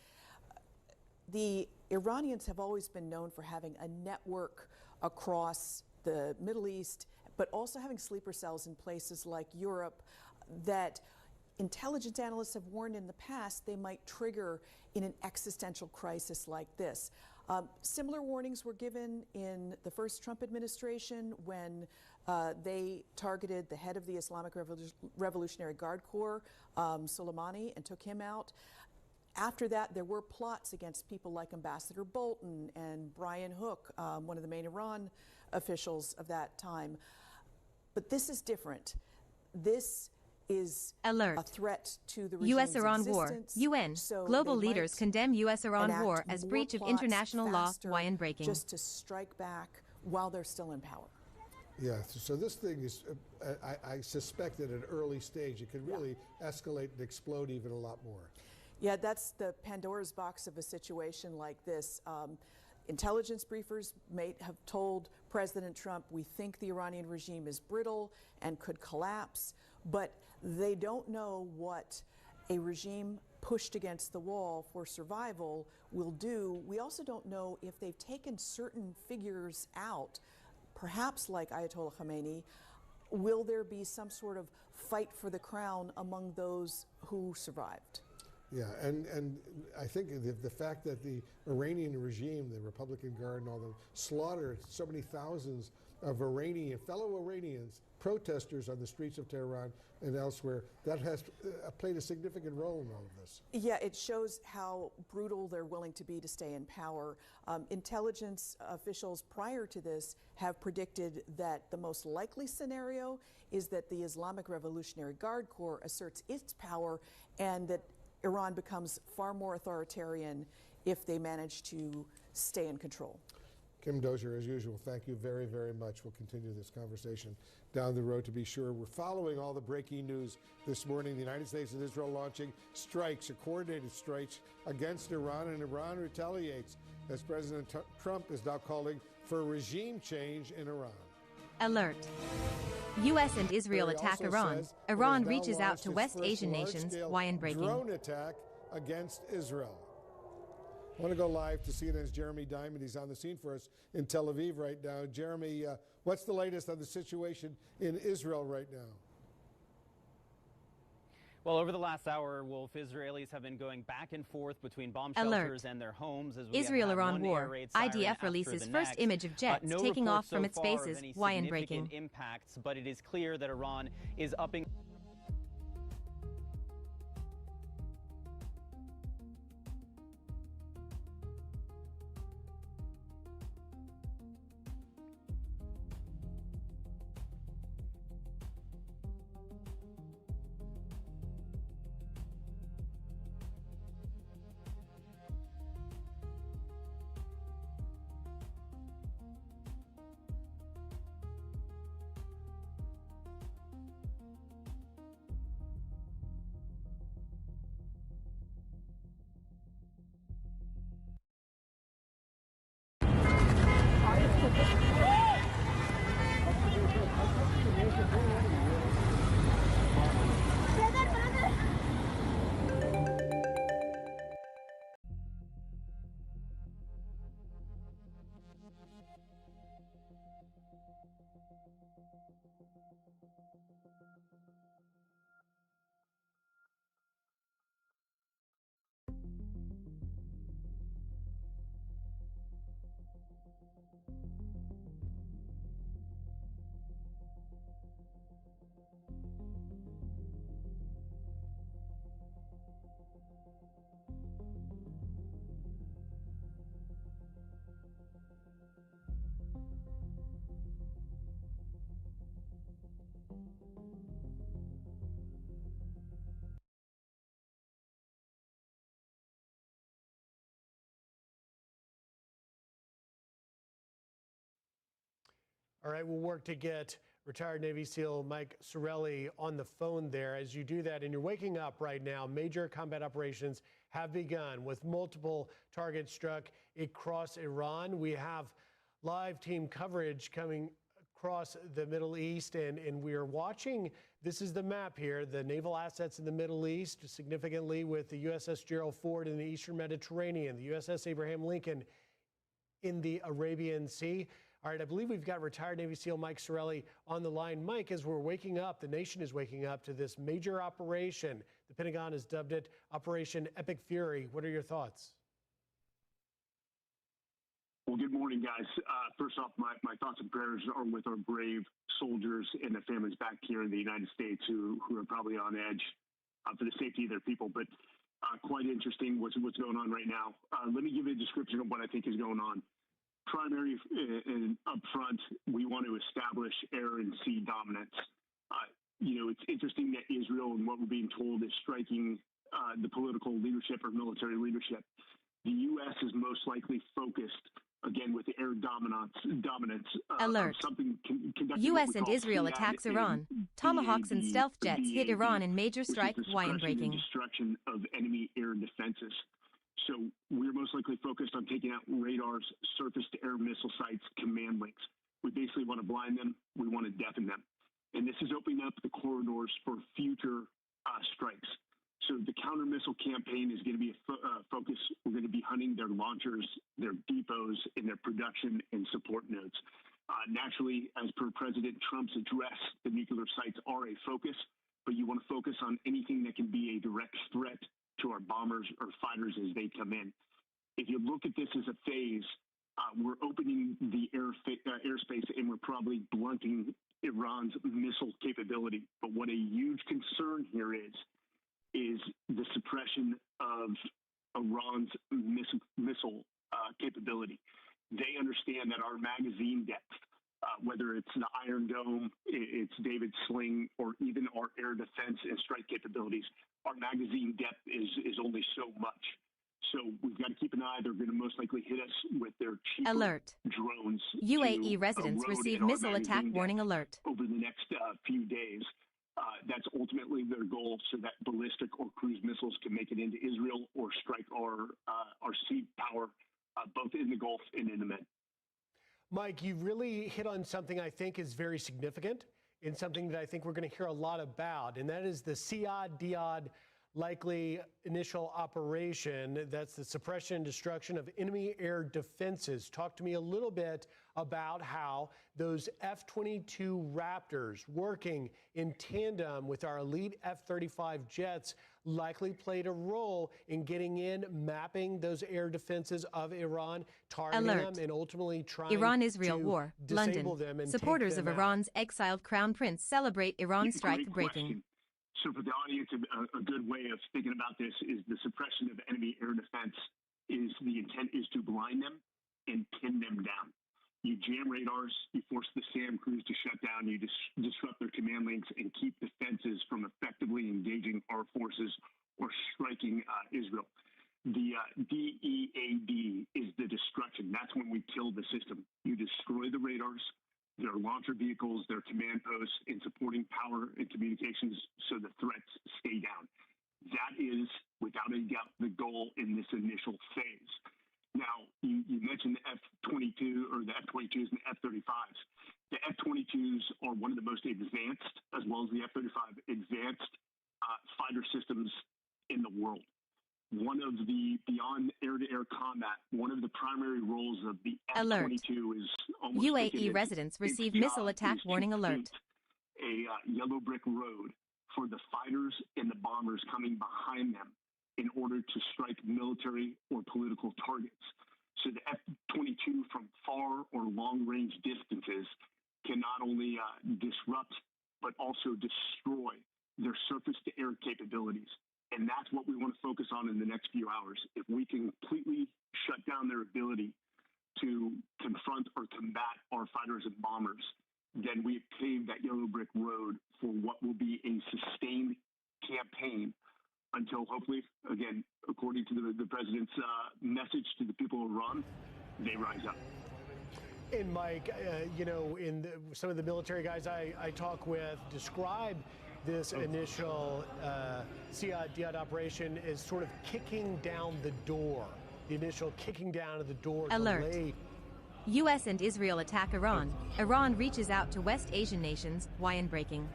The Iranians have always been known for having a network across the Middle East, but also having sleeper cells in places like Europe that intelligence analysts have warned in the past they might trigger in an existential crisis like this. Similar warnings were given in the first Trump administration when they targeted the head of the Islamic Revolutionary Guard Corps, Soleimani, and took him out. After that, there were plots against people like Ambassador Bolton and Brian Hook, one of the main Iran officials of that time. But this is different. This is a threat to the regime's U.S.-Iran war. UN. So global leaders condemn U.S.-Iran war as breach of international law. Why in breaking? Just to strike back while they're still in power. Yeah, so this thing is, I suspect at an early stage, it could really escalate and explode even a lot more. Yeah, that's the Pandora's box of a situation like this. Intelligence briefers may have told President Trump, we think the Iranian regime is brittle and could collapse, but they don't know what a regime pushed against the wall for survival will do. We also don't know if they've taken certain figures out, perhaps like Ayatollah Khamenei. Will there be some sort of fight for the crown among those who survived? Yeah, and I think the fact that the Iranian regime, the Republican Guard and all them, slaughtered so many thousands of fellow Iranians, protesters on the streets of Tehran and elsewhere, that has played a significant role in all of this. Yeah, it shows how brutal they're willing to be to stay in power. Intelligence officials prior to this have predicted that the most likely scenario is that the Islamic Revolutionary Guard Corps asserts its power and that Iran becomes far more authoritarian if they manage to stay in control. Kim Dozier, as usual, thank you very, very much. We'll continue this conversation down the road to be sure. We're following all the breaking news this morning. The United States and Israel launching strikes, or coordinated strikes against Iran, and Iran retaliates as President Trump is now calling for regime change in Iran. Alert. U.S. and Israel attack Iran. Iran reaches out to West Asian nations. Why in breaking? Drone attack against Israel. I want to go live to CNN's Jeremy Diamond. He's on the scene for us in Tel Aviv right now. Jeremy, what's the latest on the situation in Israel right now? Well, over the last hour, Wolf, Israelis have been going back and forth between bomb shelters and their homes. As we Israel-Iran war. IDF releases first image of jets taking off from its bases. Why in breaking? Impacts, but it is clear that Iran is upping. All right, we'll work to get retired Navy SEAL Mike Sorelli on the phone there. As you do that, and you're waking up right now, major combat operations have begun with multiple targets struck across Iran. We have live team coverage coming across the Middle East, and we are watching. This is the map here, the naval assets in the Middle East, significantly with the USS Gerald Ford in the Eastern Mediterranean, the USS Abraham Lincoln in the Arabian Sea. All right, I believe we've got retired Navy SEAL Mike Sorelli on the line. Mike, as we're waking up, the nation is waking up to this major operation. The Pentagon has dubbed it Operation Epic Fury. What are your thoughts? Well, good morning, guys. First off, my thoughts and prayers are with our brave soldiers and their families back here in the United States who are probably on edge for the safety of their people. But quite interesting what's going on right now. Let me give you a description of what I think is going on. Primary and up front, we want to establish air and sea dominance. It's interesting that Israel and what we're being told is striking the political leadership or military leadership. The U.S. is most likely focused again, with the air dominance Alert. something conducted. U.S. and Israel attacks Iran. Tomahawks and stealth jets hit Iran in major strike, Hawaiian breaking. Destruction of enemy air defenses. So we're most likely focused on taking out radars, surface-to-air missile sites, command links. We basically want to blind them. We want to deafen them. And this is opening up the corridors for future strikes. So the counter-missile campaign is going to be a focus. We're going to be hunting their launchers, their depots, and their production and support nodes. Naturally, as per President Trump's address, the nuclear sites are a focus, but you want to focus on anything that can be a direct threat to our bombers or fighters as they come in. If you look at this as a phase, we're opening the airspace and we're probably blunting Iran's missile capability. But what a huge concern here is the suppression of Iran's missile capability. They understand that our magazine depth, whether it's the Iron Dome, it's David Sling, or even our air defense and strike capabilities, our magazine depth is only so much. So we've got to keep an eye. They're going to most likely hit us with their cheaper Alert. drones. UAE residents receive missile attack warning alert. Over the next few days. That's ultimately their goal, so that ballistic or cruise missiles can make it into Israel or strike our sea power, both in the Gulf and in the Med. Mike, you really hit on something I think is very significant and something that I think we're going to hear a lot about, and that is the Siad-Diad likely initial operation. That's the suppression and destruction of enemy air defenses. Talk to me a little bit about how those F-22 Raptors working in tandem with our elite F-35 jets likely played a role in getting in, mapping those air defenses of Iran, targeting them, and ultimately trying Iran-Israel war, disable London. them and Supporters take them of Iran's exiled crown prince celebrate Iran strike breaking. So for the audience, a good way of thinking about this is the suppression of enemy air defense is the intent is to blind them and pin them down. You jam radars, you force the SAM crews to shut down, you disrupt their command links and keep defenses from effectively engaging our forces or striking Israel. The DEAD is the destruction. That's when we kill the system. You destroy the radars, their launcher vehicles, their command posts, and supporting power and communications so the threats stay down. That is, without a doubt, the goal in this initial phase. Now, you mentioned the F-22 or the F-22s and the F-35s. The F-22s are one of the most advanced, as well as the F-35, advanced fighter systems in the world. One of the, beyond air-to-air combat, one of the primary roles of the F-22 is almost UAE residents receive missile attack warning alert. A yellow brick road for the fighters and the bombers coming behind them in order to strike military or political targets. So the F-22 from far or long-range distances can not only disrupt, but also destroy their surface-to-air capabilities. And that's what we want to focus on in the next few hours. If we can completely shut down their ability to confront or combat our fighters and bombers, then we've paved that yellow brick road for what will be a sustained campaign until hopefully, again, according to the president's message to the people of Iran, they rise up. And Mike, some of the military guys I talk with describe this initial Siad-Diad operation is sort of kicking down the door, the initial kicking down of the door. Alert. Delayed. U.S. and Israel attack Iran. Iran reaches out to West Asian nations, Hawaiian breaking.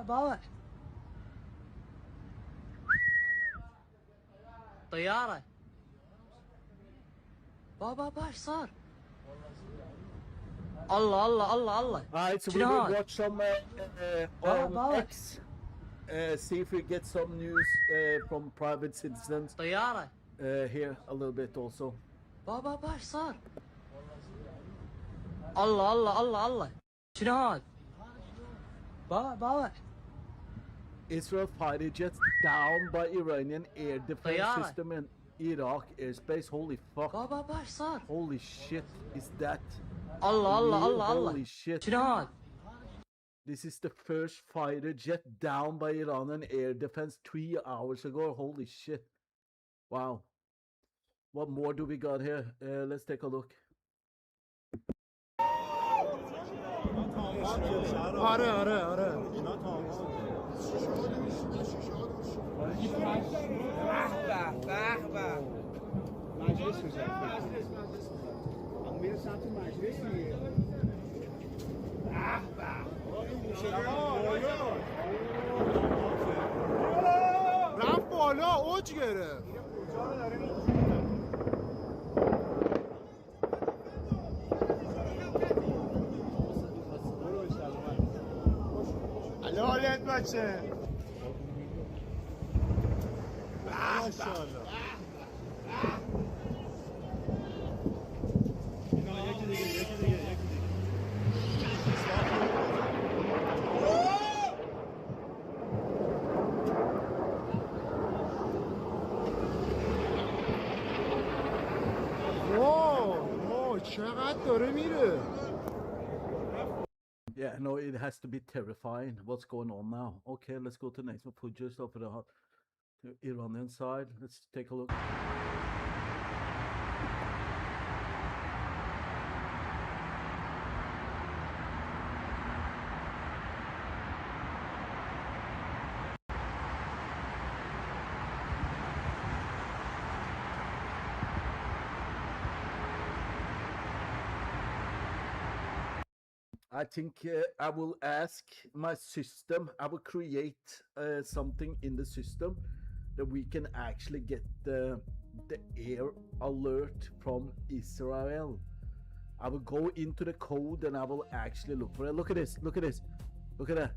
بابا طيارة بابا ايش صار؟ Allah Allah Allah Allah. Alright, so we will watch some on X. See if we get some news from private citizens. Here a little bit also. بابا باش صار الله الله الله الله شنو هاد بابا Israel fighter jets down by Iranian air defense system in Iraq airspace. Holy fuck. بابا باش صار Holy shit, is that الله الله الله الله holy shit. شنو هاد This is the first fighter jet down by Iranian air defense 3 hours ago. Holy shit. Wow. What more do we got here? Let's take a look. رفت بالا اوج گرفت حالت بچه ماشاءالله چقدر داره میره Yeah, no, it has to be terrifying. What's going on now? Okay, let's go to the next one. Put just over the Iranian side. Let's take a look. I think I will ask my system, I will create something in the system that we can actually get the air alert from Israel. I will go into the code and I will actually look for it. Look at this, look at this, look at that.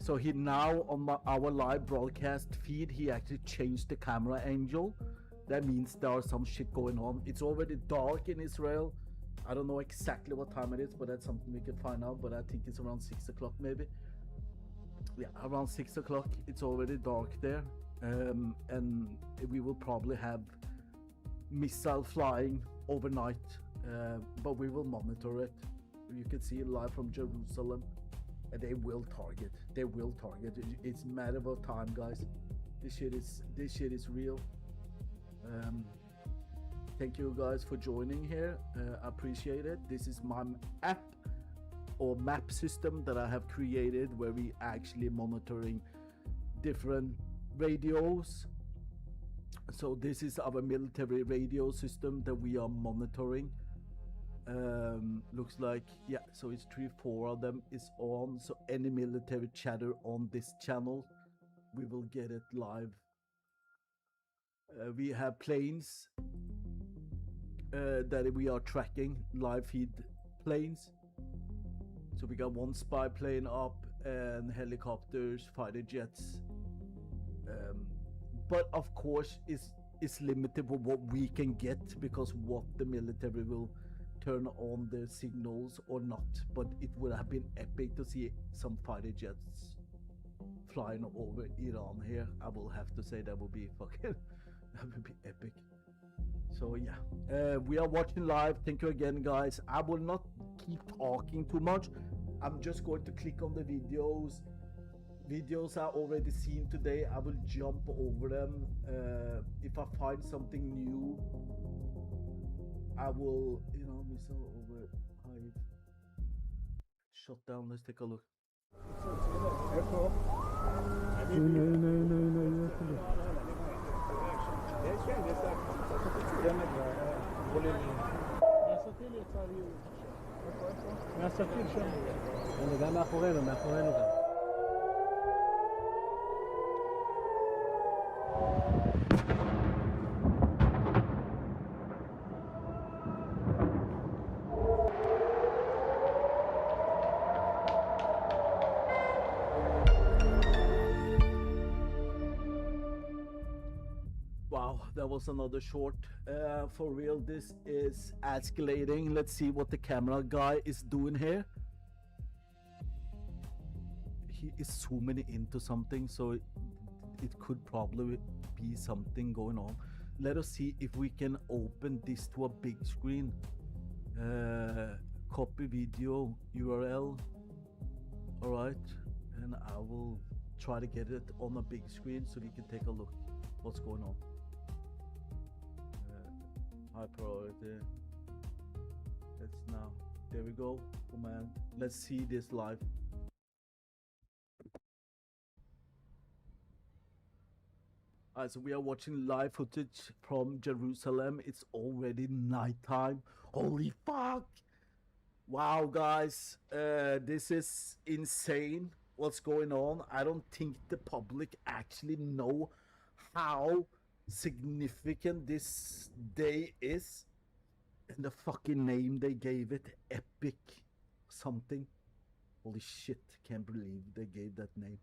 So he now on our live broadcast feed, he actually changed the camera angle. That means there are some shit going on. It's already dark in Israel. I don't know exactly what time it is, but that's something we can find out. But I think it's around 6 o'clock maybe. Yeah, around 6 o'clock. It's already dark there. And we will probably have missile flying overnight. But we will monitor it. You can see it live from Jerusalem. And they will target. They will target. It's a matter of time, guys. This shit is real. Thank you guys for joining here. I appreciate it. This is my app or map system that I have created where we actually monitoring different radios. So this is our military radio system that we are monitoring. Looks like, yeah, so it's 3-4 of them is on. So any military chatter on this channel, we will get it live. We have planes that we are tracking, live feed planes. So we got one spy plane up and helicopters, fighter jets. But of course it's limited for what we can get because what the military will turn on the signals or not. But it would have been epic to see some fighter jets flying over Iran here. I will have to say that would be fucking that would be epic. So yeah, we are watching live. Thank you again, guys. I will not keep talking too much. I'm just going to click on the videos. Videos I already seen today, I will jump over them. If I find something new, I will, you know, missile over Hive. Shut down. Let's take a look. מהספיר שם. גם מאחורינו גם. Wow, that was another short. For real, this is escalating. Let's see what the camera guy is doing here. He is zooming into something, so it could probably be something going on. Let us see if we can open this to a big screen. Copy video URL. All right, and I will try to get it on a big screen so we can take a look what's going on. High priority. Let's now. There we go. Command. Let's see this live. So we are watching live footage from Jerusalem. It's already nighttime. Holy fuck! Wow, guys, this is insane. What's going on? I don't think the public actually know how significant this day is, and the fucking name they gave it, epic something. Holy shit, can't believe they gave that name.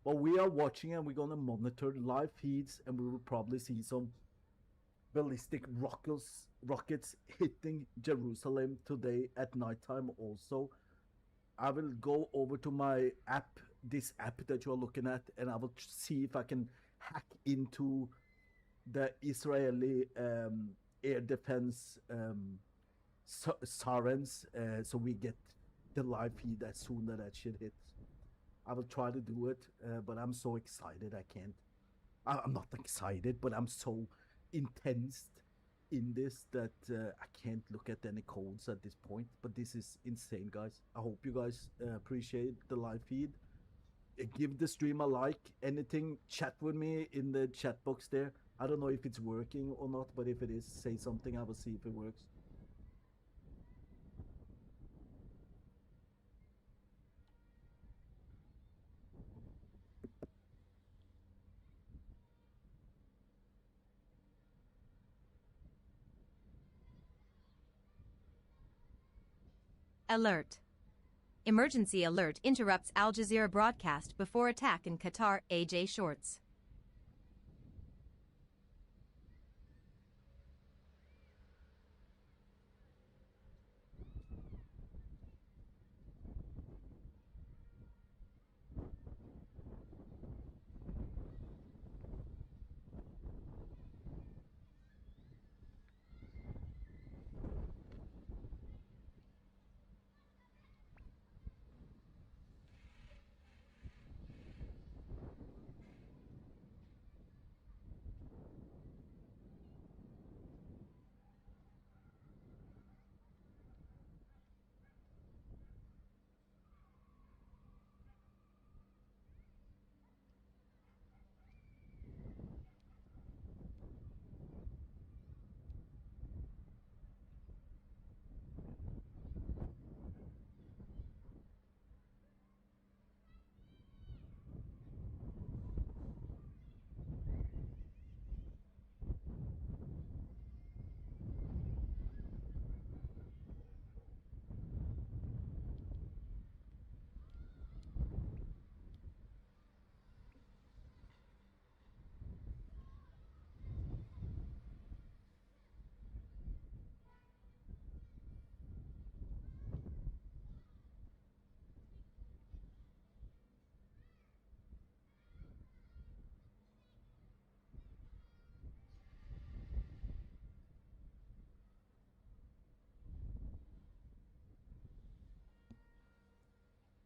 Well, we are watching and we're gonna monitor live feeds, and we will probably see some ballistic rockets hitting Jerusalem today at nighttime also. I will go over to my app, this app that you're looking at, and I will see if I can hack into the Israeli air defense sirens, so we get the live feed as soon as that shit hits. I will try to do it, but I'm so excited I can't. I'm not excited, but I'm so intense in this that I can't look at any codes at this point. But this is insane, guys. I hope you guys appreciate the live feed. Give the stream a like. Anything, chat with me in the chat box there. I don't know if it's working or not, but if it is, say something. I will see if it works. Alert. Emergency alert interrupts Al Jazeera broadcast before attack in Qatar. AJ Shorts.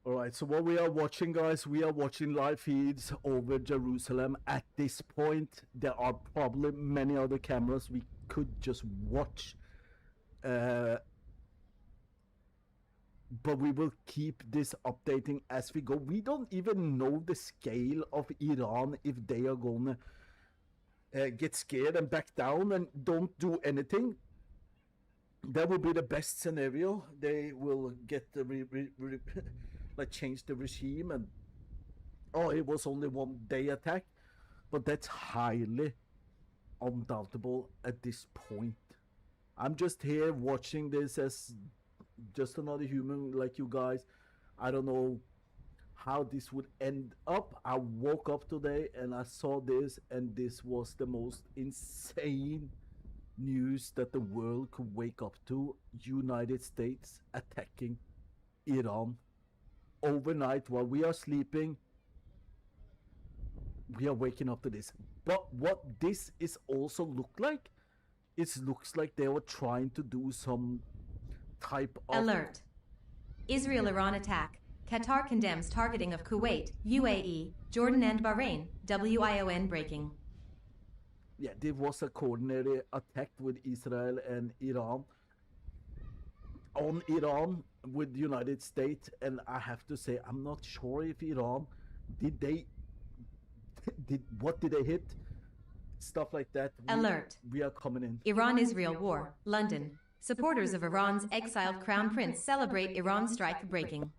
All right, so what we are watching, guys, we are watching live feeds over Jerusalem. At this point, there are probably many other cameras we could just watch. But we will keep this updating as we go. We don't even know the scale of Iran, if they are going to get scared and back down and don't do anything. That would be the best scenario. They will get the like change the regime, and it was only 1 day attack, but that's highly undoubtable at this point. I'm just here watching this as just another human like you guys. I don't know how this would end up. I woke up today and I saw this, and this was the most insane news that the world could wake up to. United States attacking Iran overnight while we are sleeping. We are waking up to this. But what this is also look like, it looks like they were trying to do some type of alert. Israel-Iran attack. Qatar condemns targeting of Kuwait, UAE, Jordan and Bahrain. WION breaking. Yeah, there was a coordinated attack with Israel and Iran on Iran with the United States, and I have to say I'm not sure if Iran did what did they hit, stuff like that. Alert. We are coming in. Iran-Israel war. London. Supporters of Iran's exiled crown prince celebrate Iran strike breaking.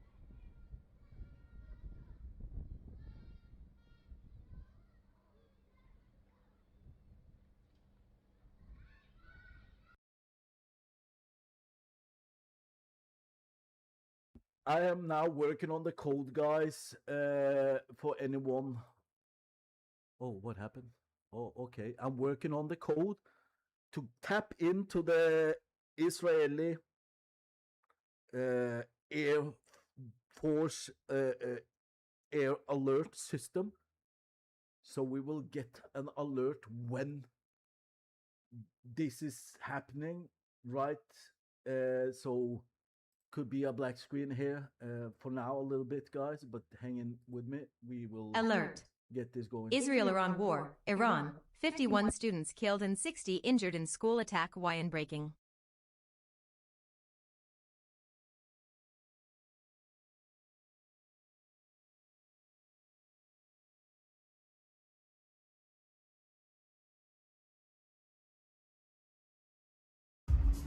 I am now working on the code, guys, for anyone. Oh, what happened? Oh, okay. I'm working on the code to tap into the Israeli Air Force air alert system. So we will get an alert when this is happening, right? So could be a black screen here for now a little bit, guys, but hang in with me. We will alert. Get this going. Israel-Iran war. Iran. 51 students killed and 60 injured in school attack. WION breaking.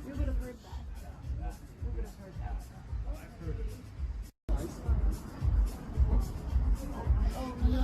You would have heard that. You would have heard that. Oh no.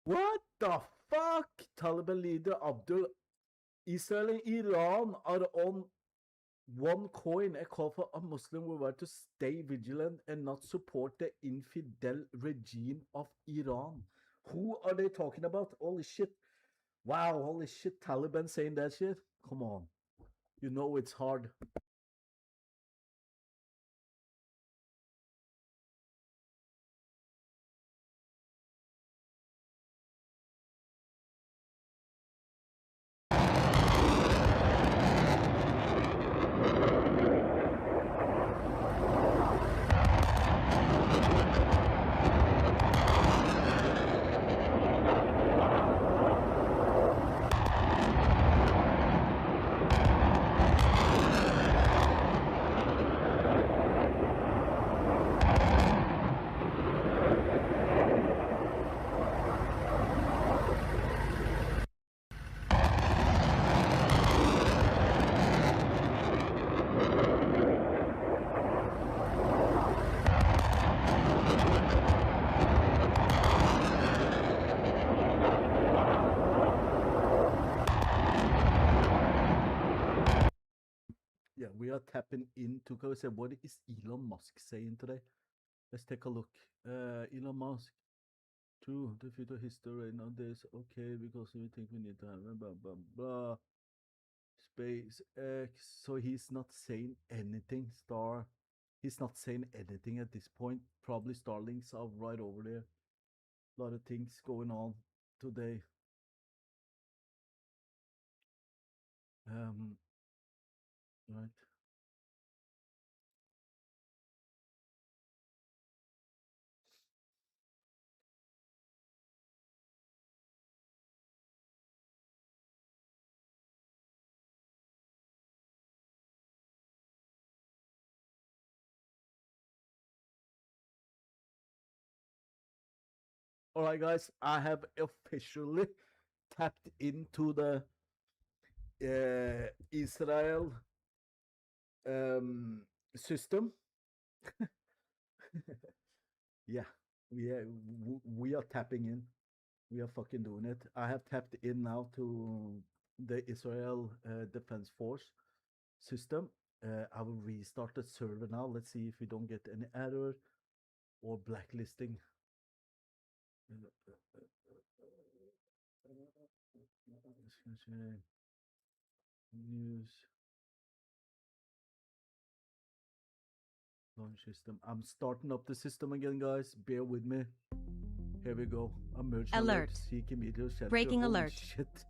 What the fuck? Taliban leader Abdul Israel and Iran are on one coin. A call for a Muslim world to stay vigilant and not support the infidel regime of Iran. Who are they talking about? Holy shit. Wow, holy shit. Taliban saying that shit? Come on. You know it's hard. Yeah, we are tapping into, because what is Elon Musk saying today? Let's take a look. Elon Musk, true, the future history nowadays, okay, because we think we need to have blah, blah, blah. SpaceX, so he's not saying anything, Star. He's not saying anything at this point. Probably Starlinks are right over there. A lot of things going on today. Right. All right, guys, I have officially tapped into the Israel system. Yeah, we are tapping in. We are fucking doing it. I have tapped in now to the Israel Defense Force system. I will restart the server now. Let's see if we don't get any error or blacklisting. News. Launch system. I'm starting up the system again, guys. Bear with me. Here we go. Emergency alert. Seek immediate shelter. Breaking Holy alert. Shit.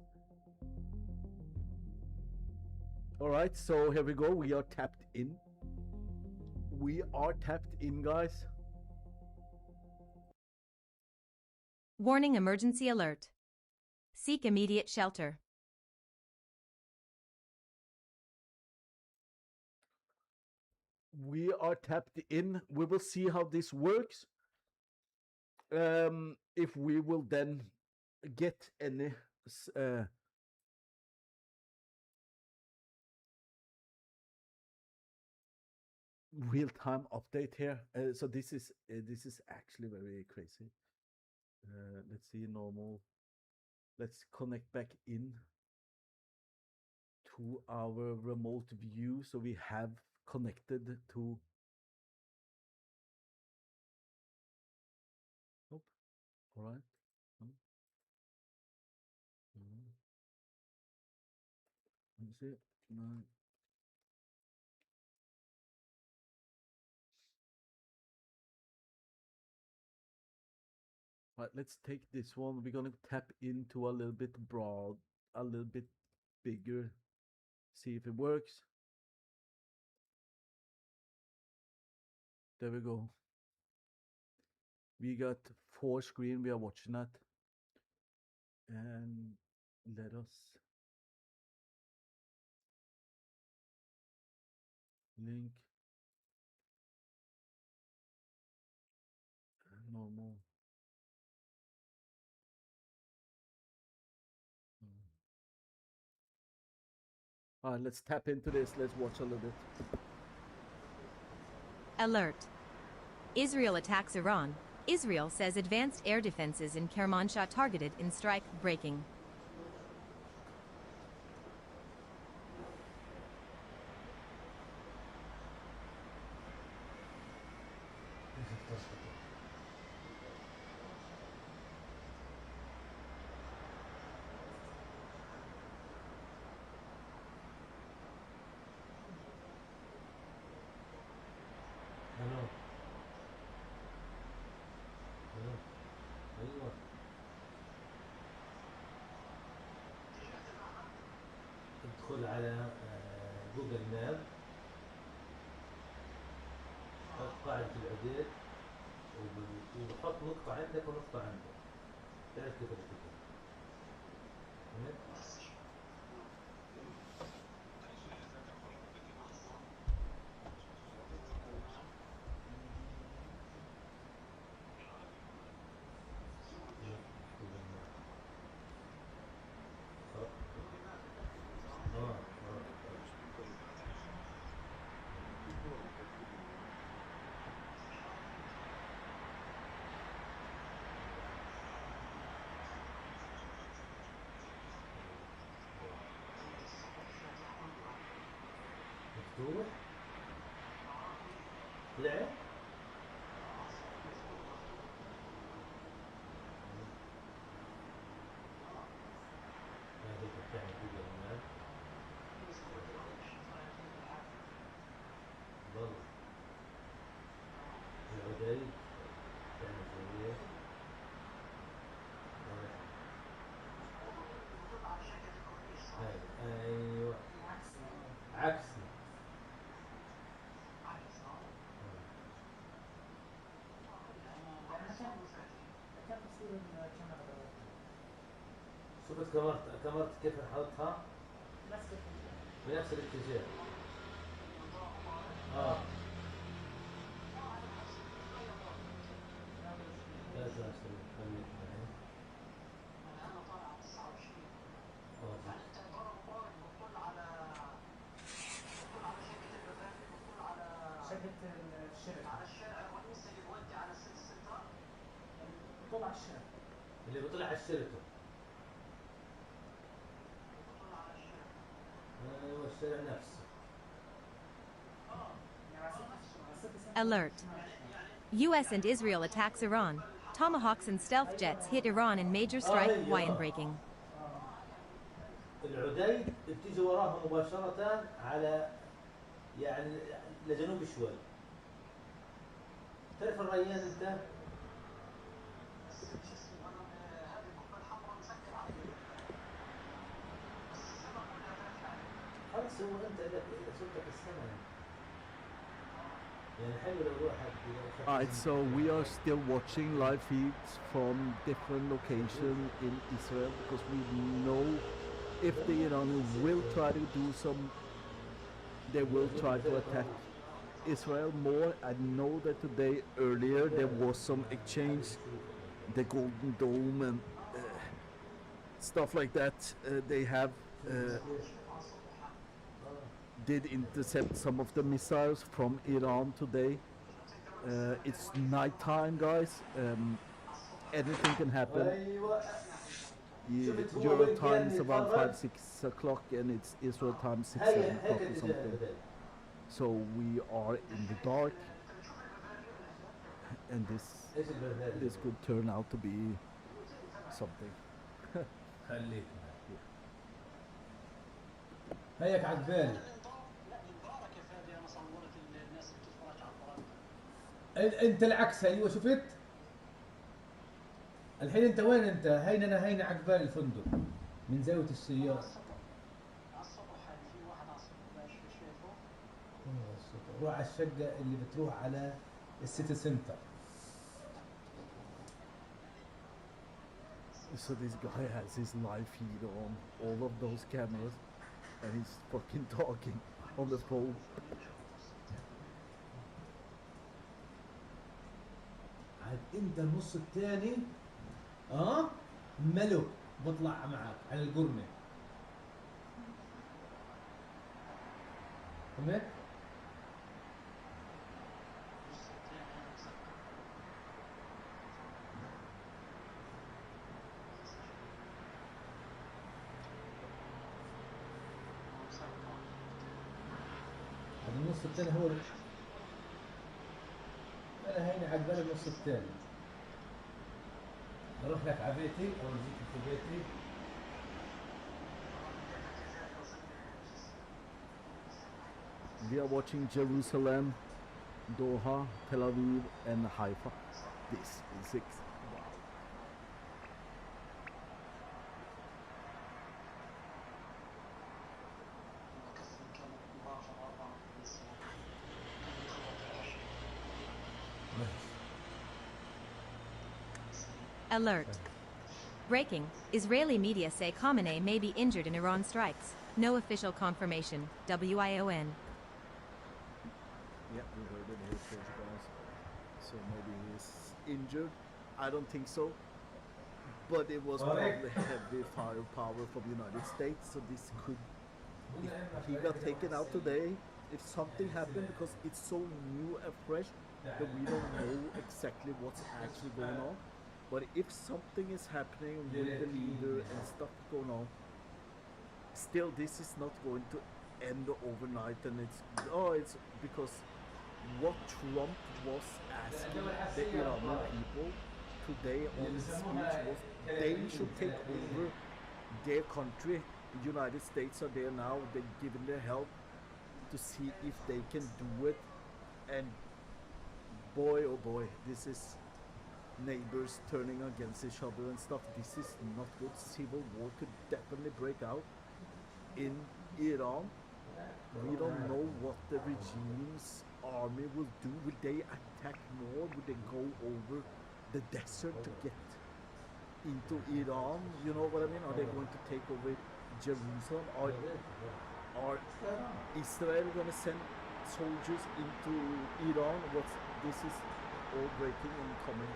All right, so here we go. We are tapped in. We are tapped in, guys. Warning, emergency alert. Seek immediate shelter. We are tapped in. We will see how this works. If we will then get any real-time update here. So this is actually very crazy. Let's see normal. Let's connect back in to our remote view, so we have connected to. Nope. All right. Let me see. No. Right, let's take this one. We're gonna tap into a little bit broad, a little bit bigger. See if it works. There we go. We got 4 screen we are watching at. And let us link normal. All right, let's tap into this. Let's watch a little bit. Alert. Israel attacks Iran. Israel says advanced air defenses in Kermanshah targeted in strike breaking. ادخل على جوجل ماب، حط قاعدة العدد وحط نقطة عندك ونقطة عندك، تعرف كيف تكتب. مفتوح؟ طلع؟ هذيك بتاعت جوجل ماب. ضل العدل تعمل زي ايوه عكسي. شفت كاميرا كيف نحطها؟ بنفس الاتجاه. لا خليك معي. اللي بيطلع على الشرطة. ايوه الشارع نفسه. Alert. U.S. and Israel attacks Iran. Tomahawks and stealth jets hit Iran in major strike, Hawaiian breaking. العديد بتيجي وراها مباشرة على يعني لجنوب شوي. تعرف الريان انت؟ خلاص هو انت اذا صرتك السنة. Alright, so we are still watching live feeds from different locations in Israel because we know if the Iranians will try to do some, they will try to attack Israel more. I know that today earlier there was some exchange, the Golden Dome and stuff like that. They have did intercept some of the missiles from Iran today. It's nighttime, guys. Anything can happen. Euro time is around 5-6 o'clock and it's Israel time 6-7 o'clock or something. So we are in the dark and this could turn out to be something. هيك عجبالي. انت العكس ايوه شفت؟ الحين انت وين انت؟ هينا عقبال الفندق من زاوية السيارة. روح على الشقة اللي بتروح على السيتي سنتر. So this guy has his live feed on all of those cameras and he's fucking talking on the phone. عاد انت النص الثاني ملك بطلع معك على القرمة. فهمت؟ النص الثاني هو انا هيني عقبال النص الثاني. اروح لك على بيتي او اجيك في بيتي. We are watching Jerusalem, Doha, Tel Aviv and Haifa. This is it. Alert. Breaking. Israeli media say Khamenei may be injured in Iran strikes. No official confirmation. WION. Yeah, we heard it here first, guys. So maybe he's injured. I don't think so. But it was probably heavy firepower from the United States. So this could, if he got taken out today, if something happened, because it's so new and fresh that we don't know exactly what's actually going on. But if something is happening with the leader and stuff going on, still this is not going to end overnight. And it's because what Trump was asking the Iranian people today on his speech was they should take over their country. The United States are there now. They're giving their help to see if they can do it. And boy, oh boy, this is neighbors turning against each other and stuff. This is not good. Civil war could definitely break out in Iran. We don't know what the regime's army will do. Will they attack more? Will they go over the desert to get into Iran? You know what I mean? Are they going to take over Jerusalem? Are Israel going to send soldiers into Iran? This is all breaking and coming.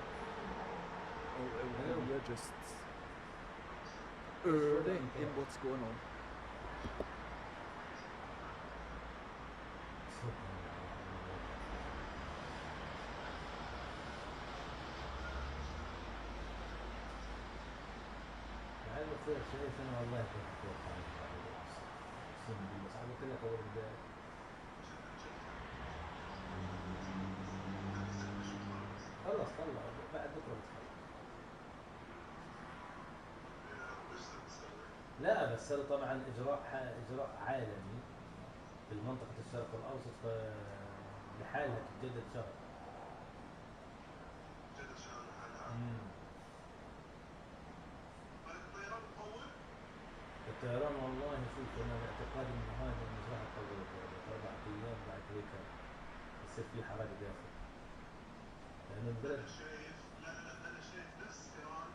We are just early in what's going on. شايف انا والله كنت اتوقع اقسم بالله صح قلت لك اول امبارح. خلص طلع بعد بكره بتخلص. لا بس هذا طبعا اجراء عالمي في منطقه الشرق الاوسط لحالها تتجدد شهر. الطيران والله شوف انا باعتقادي انه هذا مش راح يطول 4 ايام بعد هيك يصير في حرائق داخل لانه البلد. انا شايف نفس ايران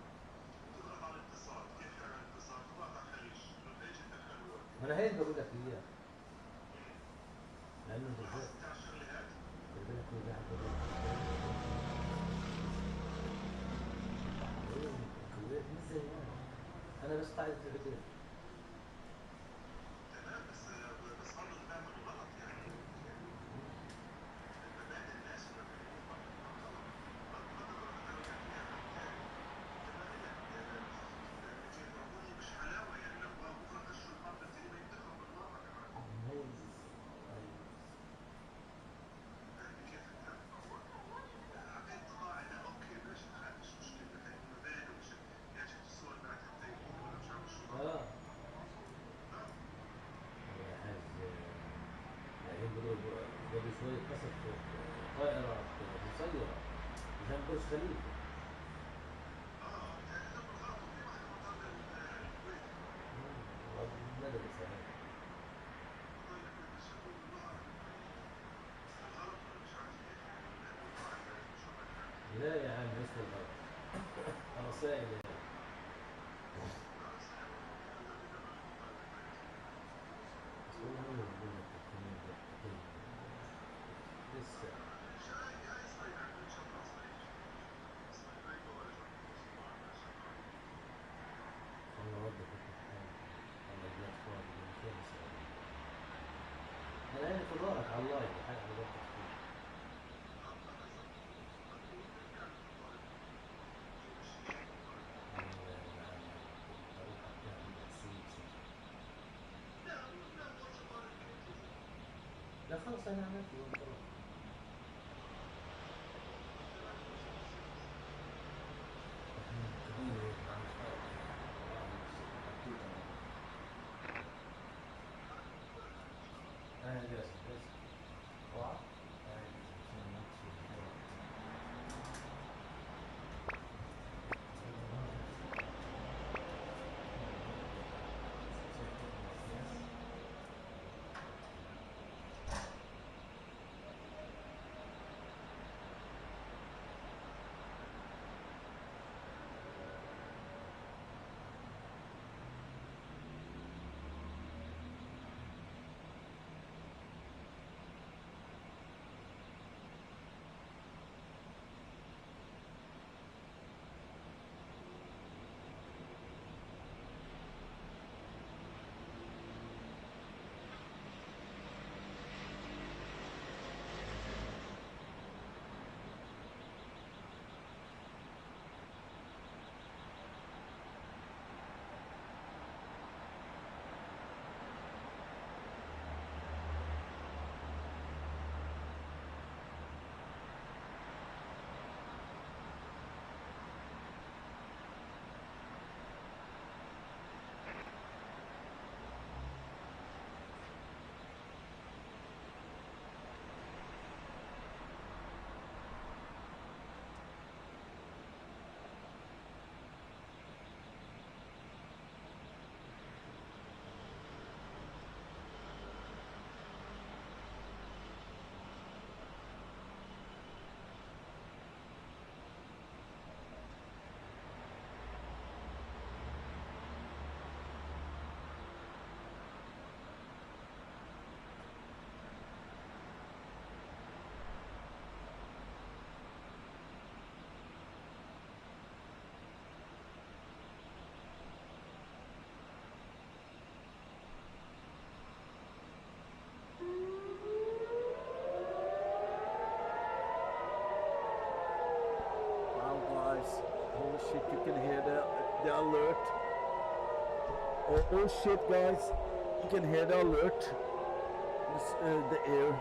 تضغط على الاقتصاد، كيف تعمل الاقتصاد؟ تضغط على الخليج، ايش الدخل الوقت؟ ما انا هيك بقول لك اياه لانه بالذات البلد هي قاعد الكويت مش زي انا بس قاعد في البيت. تمام بس برضه بتعمل غلط يعني مبادئ الناس مش حلاوه يعني لو بكره خشوا الحرب الكريمه ينتخبوا بالمره كمان. كيف اعطيت قاعده اوكي ماشي مش مشكله هاي مبادئ مش يعني شفت الصور بعد التيمين ولا مش عارف شو. يا حاج الحين قبل شوي قصف طائرة مسيرة جنب برج خليفة. مدرسة هاي. لا يا عم ليش بالغلط رسائل لسه الله وظف الامتحان الله بلاد فاضي من فين اسال انا عيني في ظهرك على اللايف حاجه على وقتك فيه. لا خلص انا عملت خلاص. انا جالس طبعا Oh shit, guys! You can hear the alert. The air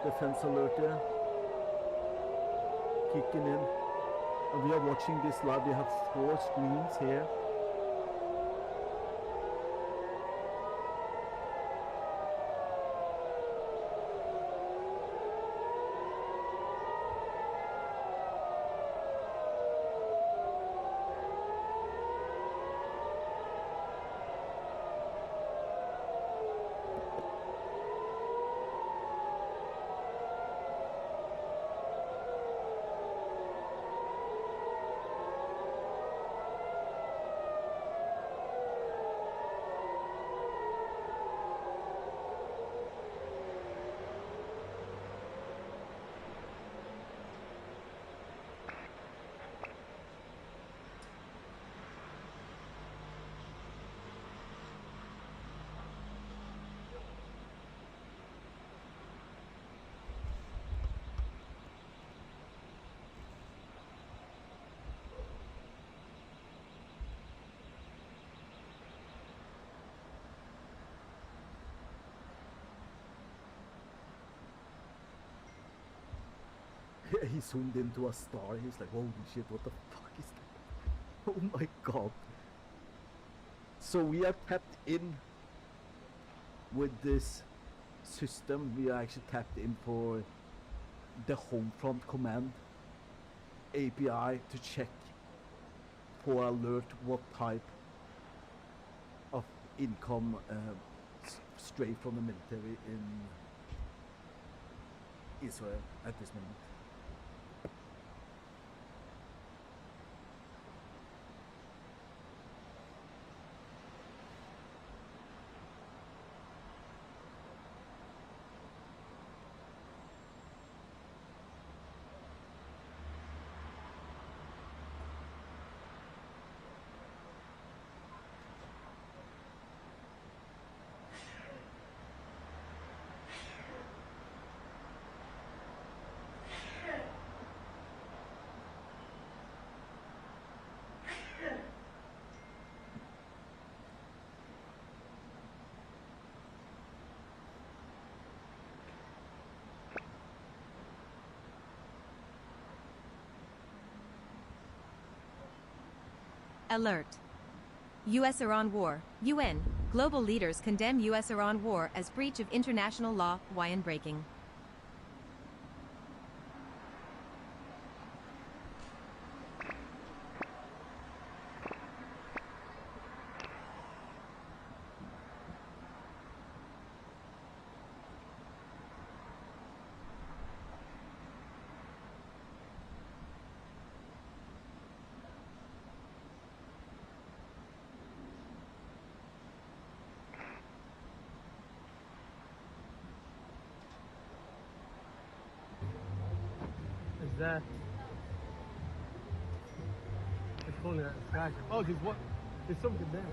defense alert there kicking in. And we are watching this live. We have 4 screens here. He zoomed into a star. He's like, holy shit, what the fuck is that? Oh my god. So we are tapped in with this system. We are actually tapped in for the home front command API to check for alert what type of income straight from the military in Israel at this moment. Alert. U.S.-Iran war. UN. Global leaders condemn U.S.-Iran war as breach of international law, why breaking. That it's pulling out the sky. Oh, there's what? There's something there.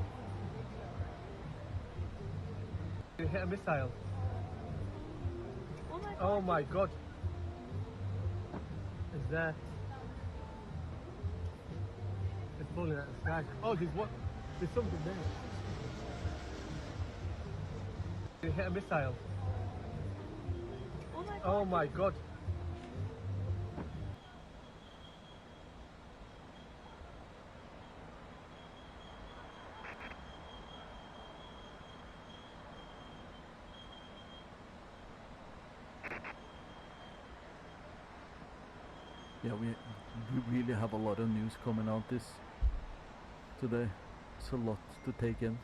It hit a missile. Oh my god. Oh my god. Is that? It's pulling out the sky. Oh, there's what? There's something there. It hit a missile. Oh my god. Oh my god. Yeah, we really have a lot of news coming out this today. It's a lot to take in.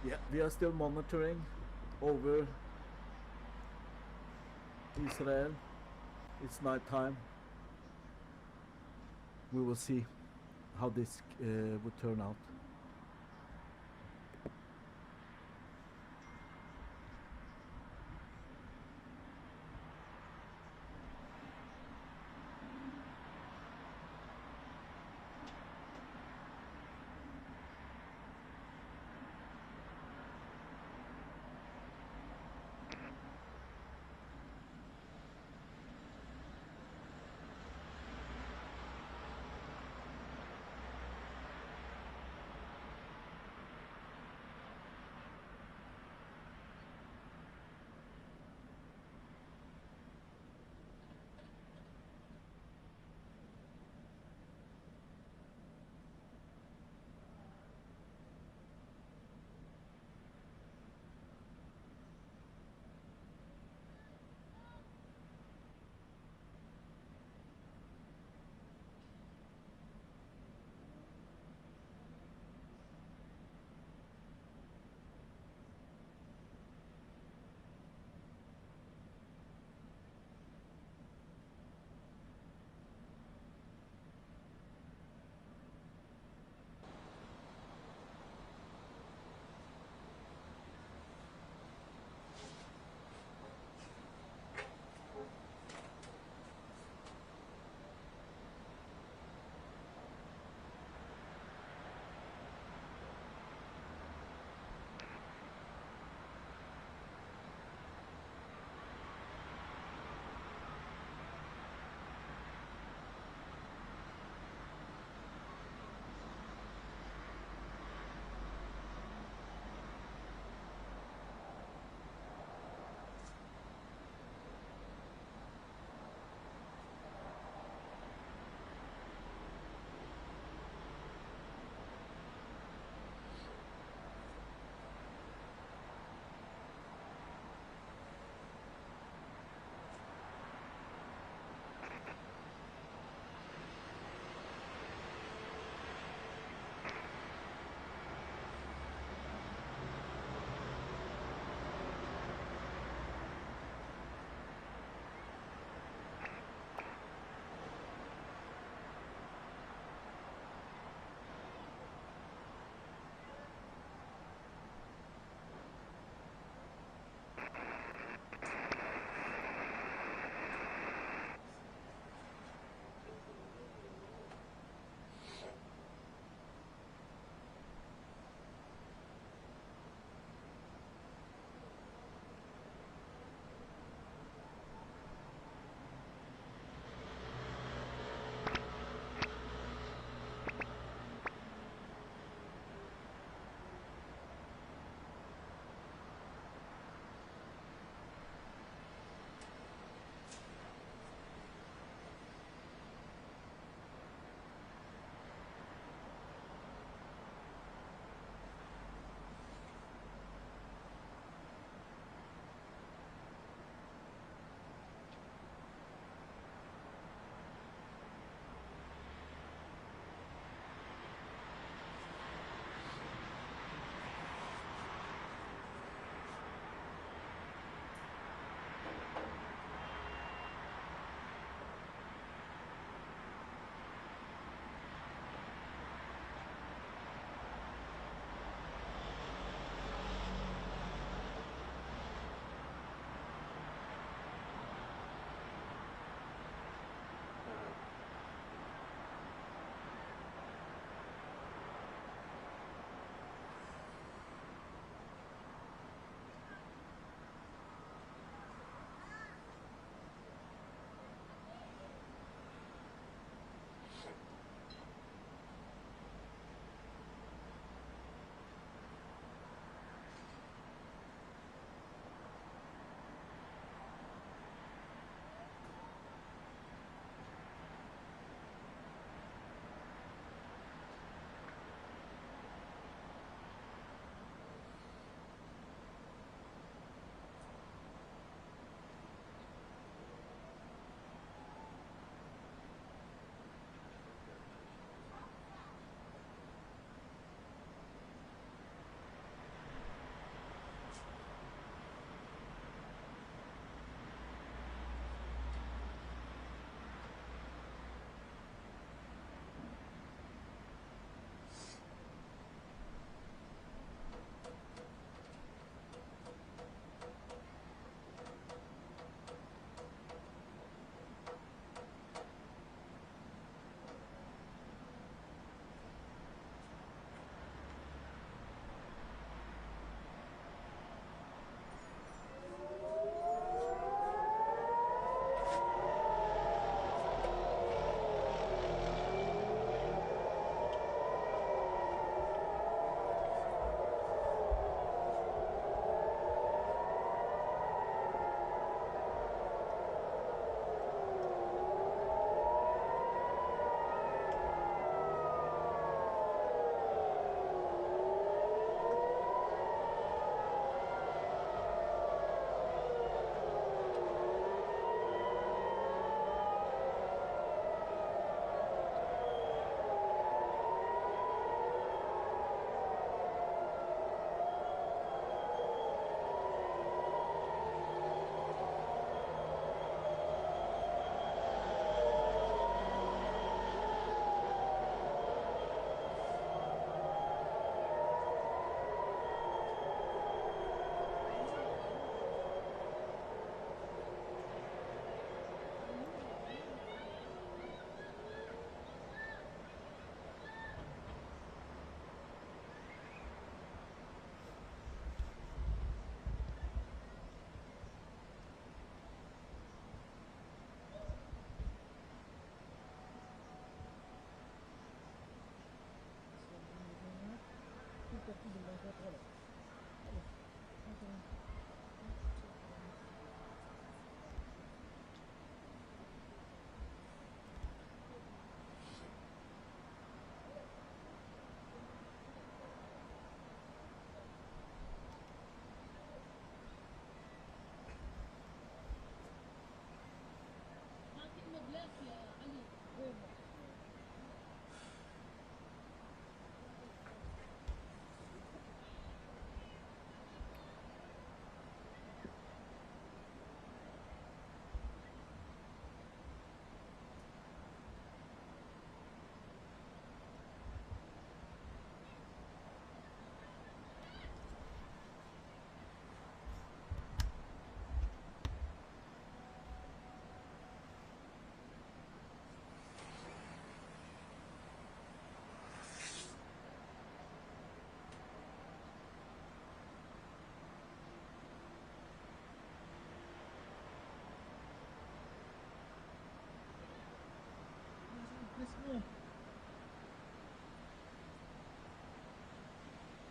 Yeah, we are still monitoring over Israel. It's night time. We will see how this would turn out.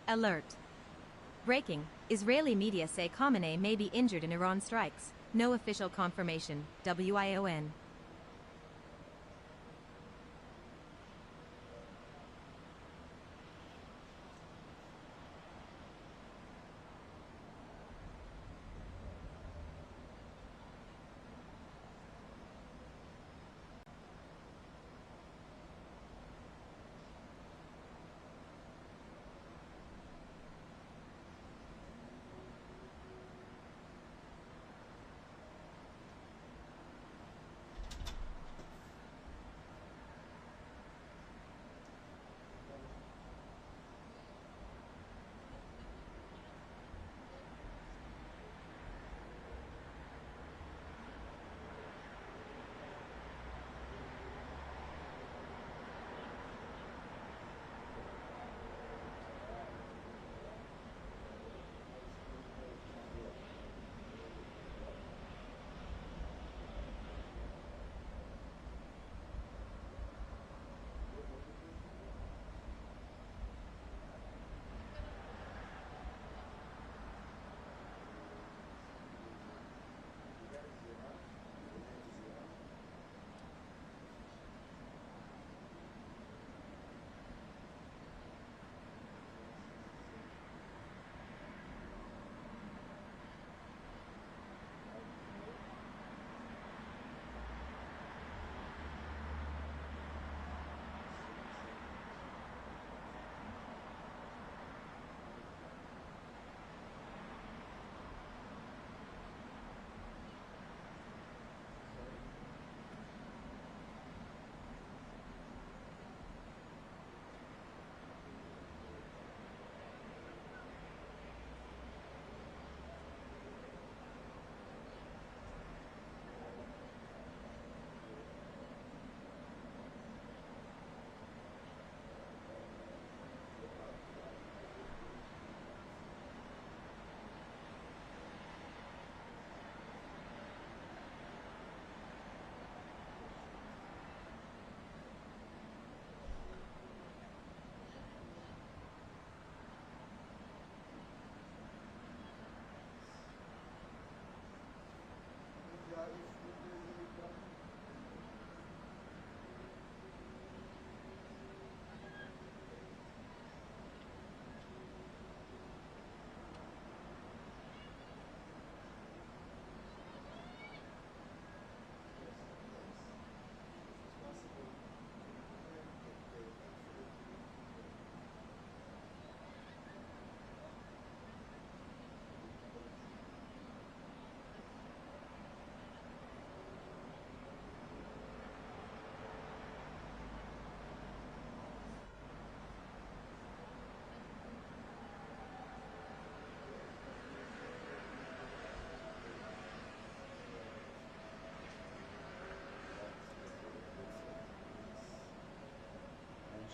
Alert. Breaking. Israeli media say Khamenei may be injured in Iran strikes. No official confirmation. WION.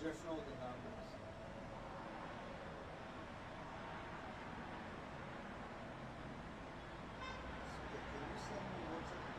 Just know the numbers. Can you send me WhatsApp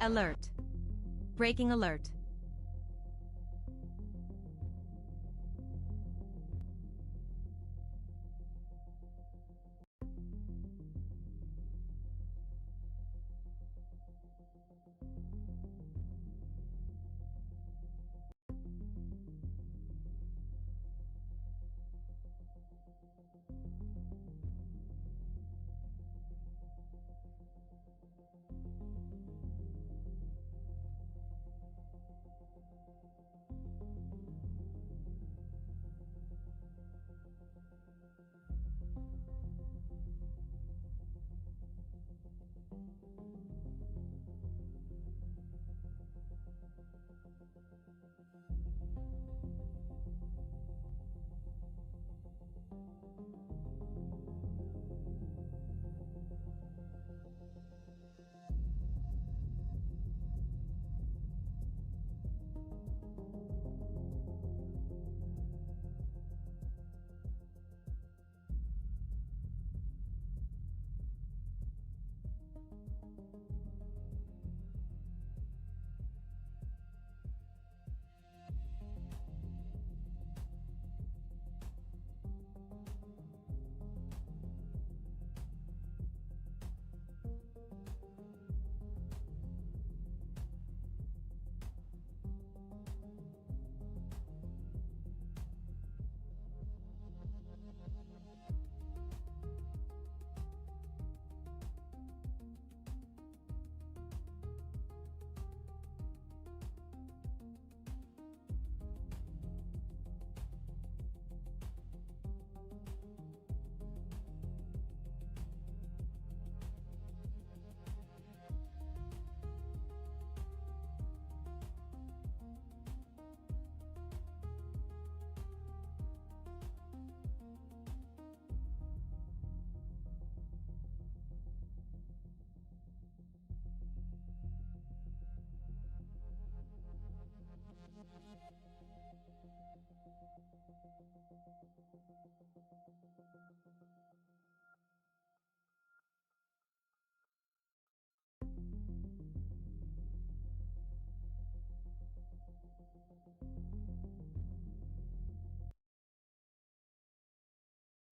Alert. Breaking alert.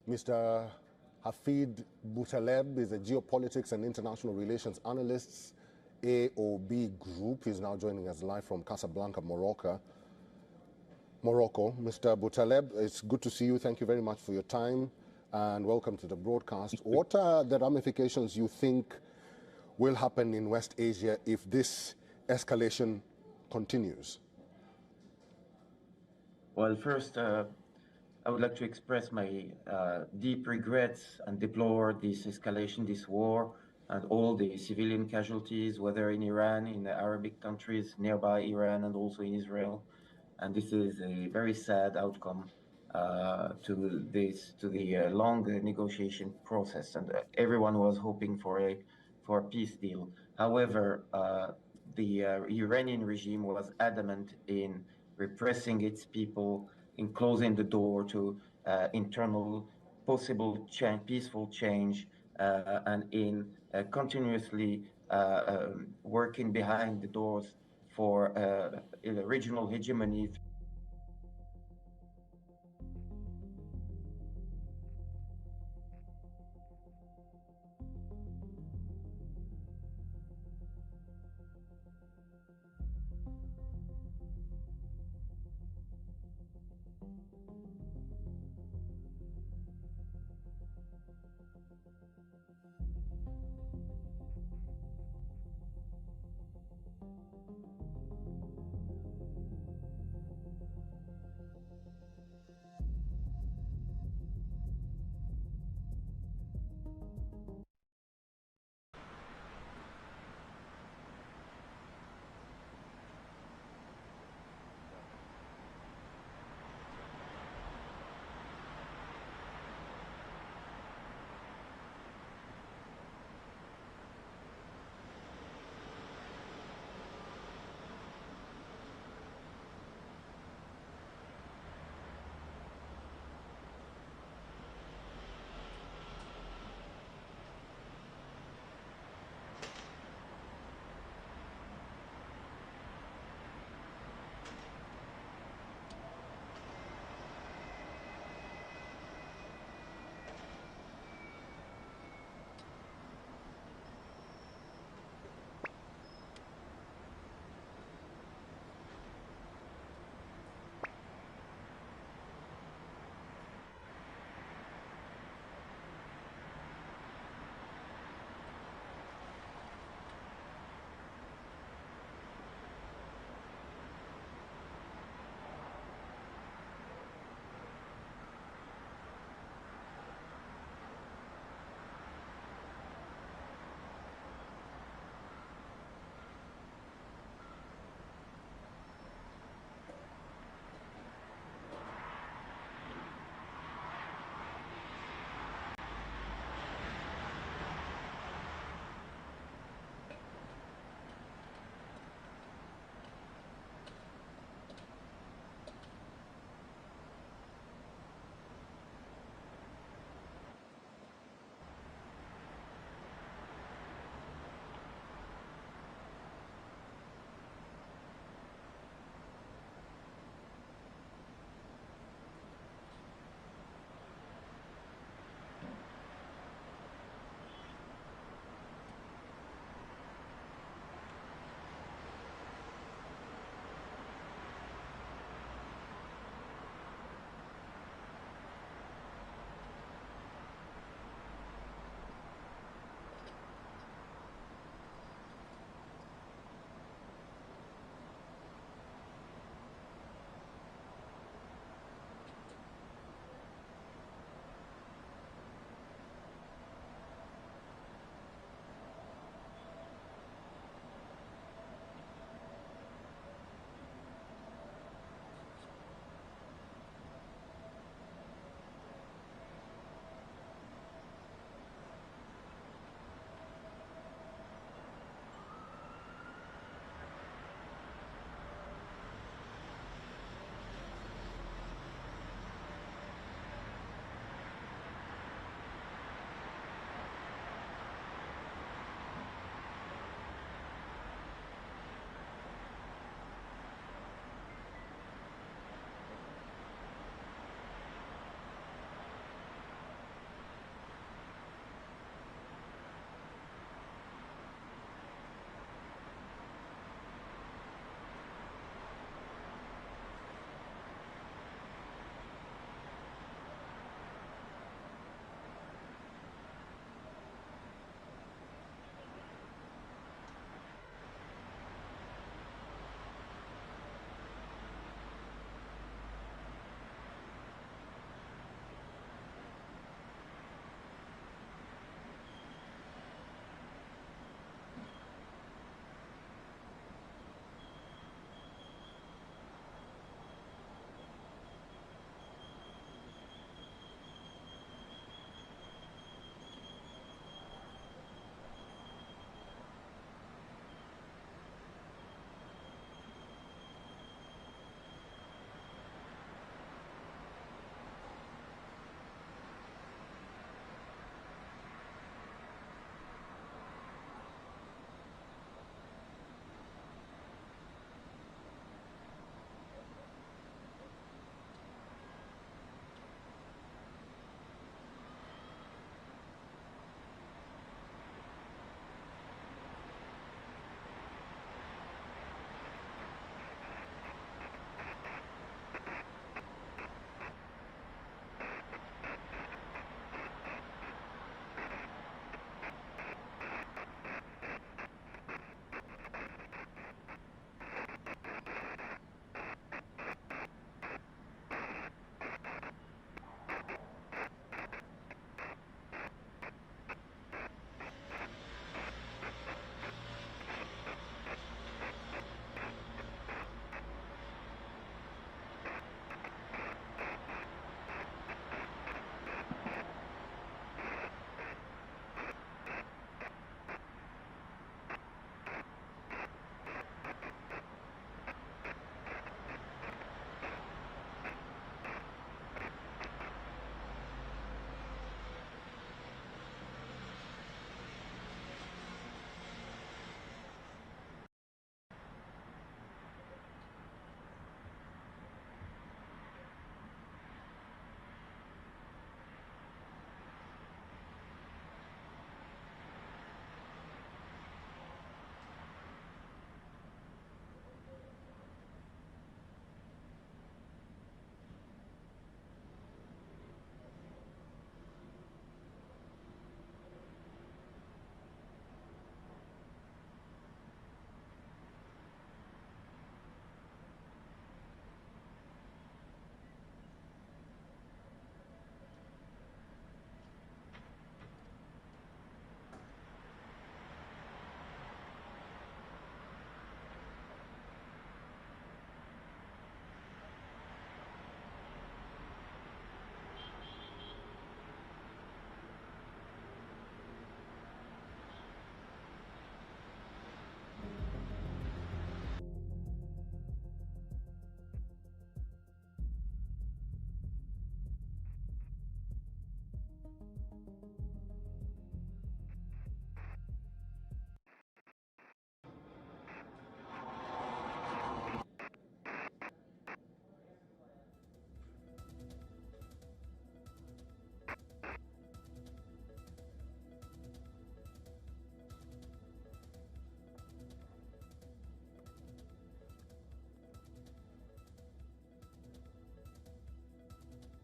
Mr. Hafid Boutaleb is a geopolitics and international relations analyst, AOB Group. He's now joining us live from Casablanca, Morocco. Mr. Boutaleb, it's good to see you. Thank you very much for your time and welcome to the broadcast. What are the ramifications you think will happen in West Asia if this escalation continues? Well, first, I would like to express my deep regrets and deplore this escalation, this war, and all the civilian casualties, whether in Iran, in the Arabic countries nearby Iran, and also in Israel. And this is a very sad outcome to the long negotiation process, and everyone was hoping for a peace deal. However, the Iranian regime was adamant in repressing its people, in closing the door to internal possible peaceful change, and in continuously working behind the doors for regional hegemony.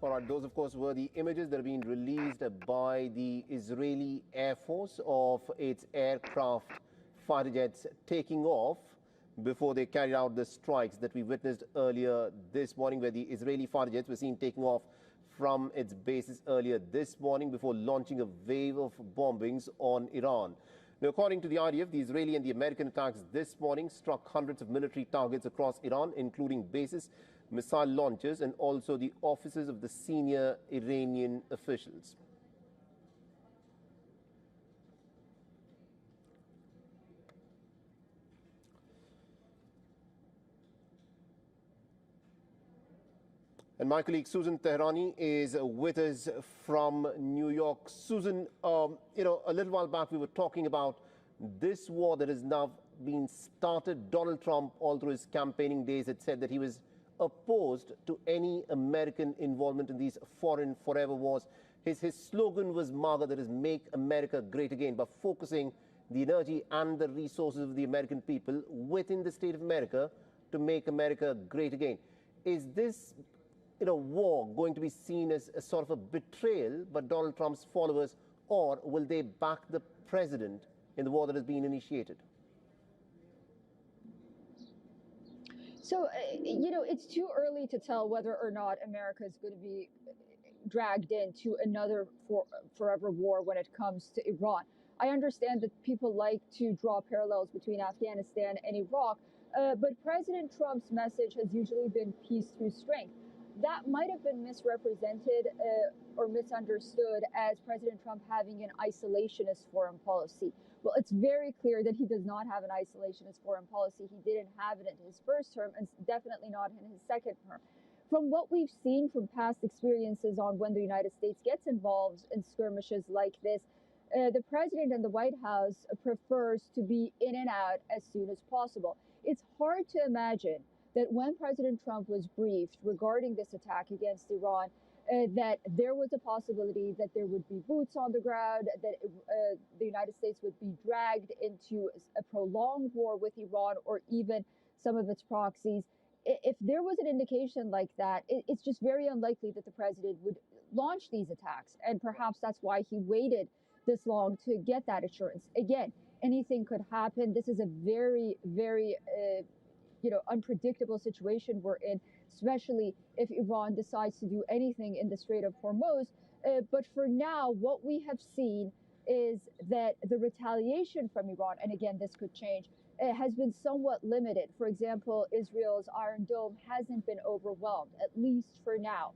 All right, those, of course, were the images that have been released by the Israeli Air Force of its aircraft fighter jets taking off before they carried out the strikes that we witnessed earlier this morning, where the Israeli fighter jets were seen taking off from its bases earlier this morning before launching a wave of bombings on Iran. Now, according to the IDF, the Israeli and the American attacks this morning struck hundreds of military targets across Iran, including bases, missile launchers, and also the offices of the senior Iranian officials. And my colleague Susan Tehrani is with us from New York. Susan, you know, a little while back we were talking about this war that has now been started. Donald Trump, all through his campaigning days, had said that he was opposed to any American involvement in these foreign forever wars. His slogan was MAGA, that is, Make America Great Again, by focusing the energy and the resources of the American people within the state of America to make America great again. Is this, you know, war going to be seen as a sort of a betrayal by Donald Trump's followers, or will they back the president in the war that has been initiated? So, you know, it's too early to tell whether or not America is going to be dragged into another forever war when it comes to Iran. I understand that people like to draw parallels between Afghanistan and Iraq, but President Trump's message has usually been peace through strength. That might have been misrepresented or misunderstood as President Trump having an isolationist foreign policy. Well, it's very clear that he does not have an isolationist foreign policy. He didn't have it in his first term and definitely not in his second term. From what we've seen from past experiences on when the United States gets involved in skirmishes like this, the president and the White House prefers to be in and out as soon as possible. It's hard to imagine that when President Trump was briefed regarding this attack against Iran, that there was a possibility that there would be boots on the ground, that the United States would be dragged into a prolonged war with Iran or even some of its proxies. If there was an indication like that, it's just very unlikely that the president would launch these attacks. And perhaps that's why he waited this long to get that assurance. Again, anything could happen. This is a very, very unpredictable situation we're in, especially if Iran decides to do anything in the Strait of Hormuz. But for now, what we have seen is that the retaliation from Iran, and again, this could change, has been somewhat limited. For example, Israel's Iron Dome hasn't been overwhelmed, at least for now.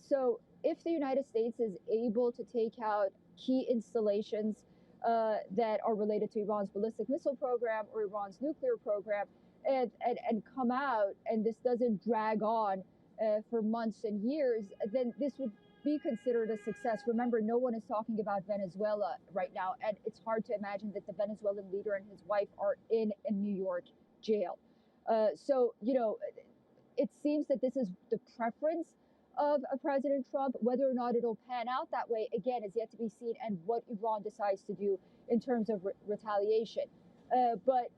So if the United States is able to take out key installations that are related to Iran's ballistic missile program or Iran's nuclear program, and come out, and this doesn't drag on for months and years, then this would be considered a success. Remember, no one is talking about Venezuela right now, and it's hard to imagine that the Venezuelan leader and his wife are in a New York jail. So, you know, it seems that this is the preference of President Trump. Whether or not it'll pan out that way, again, is yet to be seen, and what Iran decides to do in terms of retaliation. But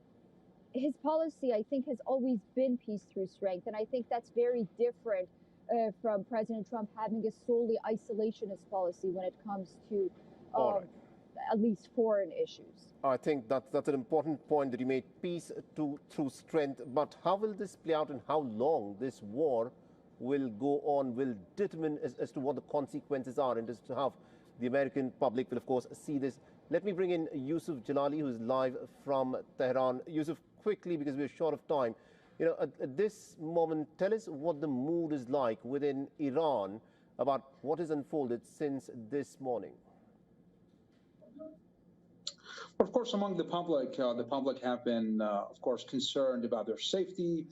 his policy, I think, has always been peace through strength. And I think that's very different from President Trump having a solely isolationist policy when it comes to at least foreign issues. I think that's an important point that you made, peace through strength. But how will this play out and how long this war will go on will determine as to what the consequences are and as to how the American public will, of course, see this. Let me bring in Yusuf Jalali, who is live from Tehran. Yusuf, quickly, because we're short of time, you know, at this moment, tell us what the mood is like within Iran about what has unfolded since this morning. Of course, among the public have been, of course, concerned about their safety.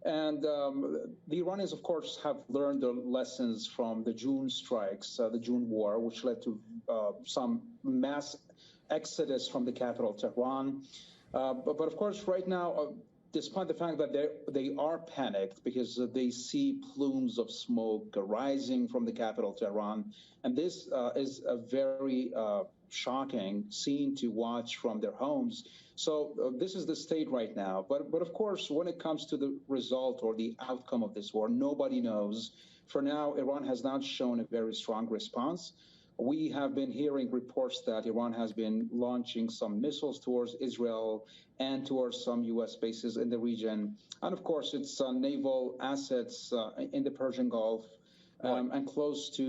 And the Iranians, of course, have learned the lessons from the June strikes, the June war, which led to some mass exodus from the capital, Tehran. But of course, right now, despite the fact that they are panicked because they see plumes of smoke rising from the capital, Tehran, and this is a very shocking scene to watch from their homes. So this is the state right now. But of course, when it comes to the result or the outcome of this war, nobody knows for now, Iran has not shown a very strong response. We have been hearing reports that Iran has been launching some missiles towards Israel and towards some U.S. bases in the region. And of course, its naval assets in the Persian Gulf and close to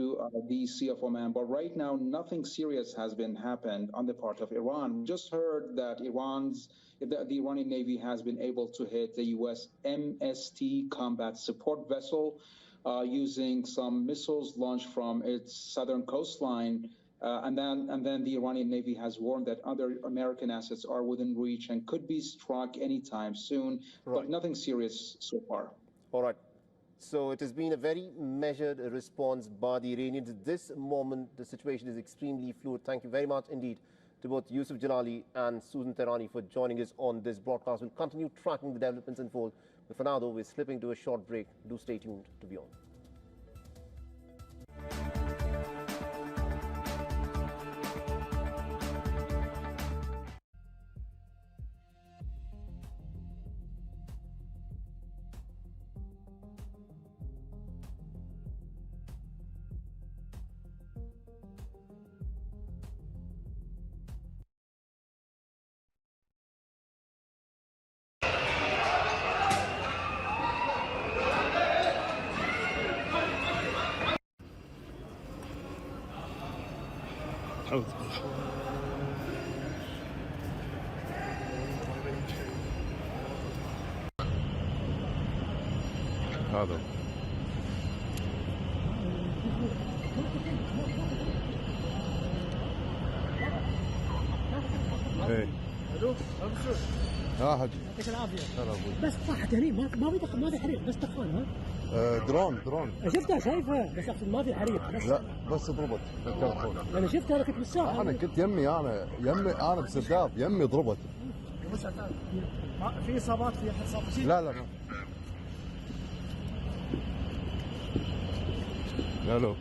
the Sea of Oman. But right now, nothing serious has been happened on the part of Iran. We just heard that the Iranian Navy has been able to hit the U.S. MST combat support vessel using some missiles launched from its southern coastline. And then the Iranian Navy has warned that other American assets are within reach and could be struck anytime soon, but nothing serious so far. All right. So it has been a very measured response by the Iranians. At this moment, the situation is extremely fluid. Thank you very much indeed to both Yusuf Jalali and Susan Tehrani for joining us on this broadcast. We'll continue tracking the developments unfold. But for now, though, we're slipping to a short break. Do stay tuned to Beyond. هذا ايه الو ابو ها حجي يعطيك العافيه هلا ابوي بس طاحت هني ما في حريق بس دخان ها درون شفتها شايفها بس اقصد ما في حريق بس لا بس ضربت بالتلفون انا شفتها انا كنت بالساحه انا كنت يمي انا بسداف يمي ضربت في اصابات في احد صاب شيء لا ما الو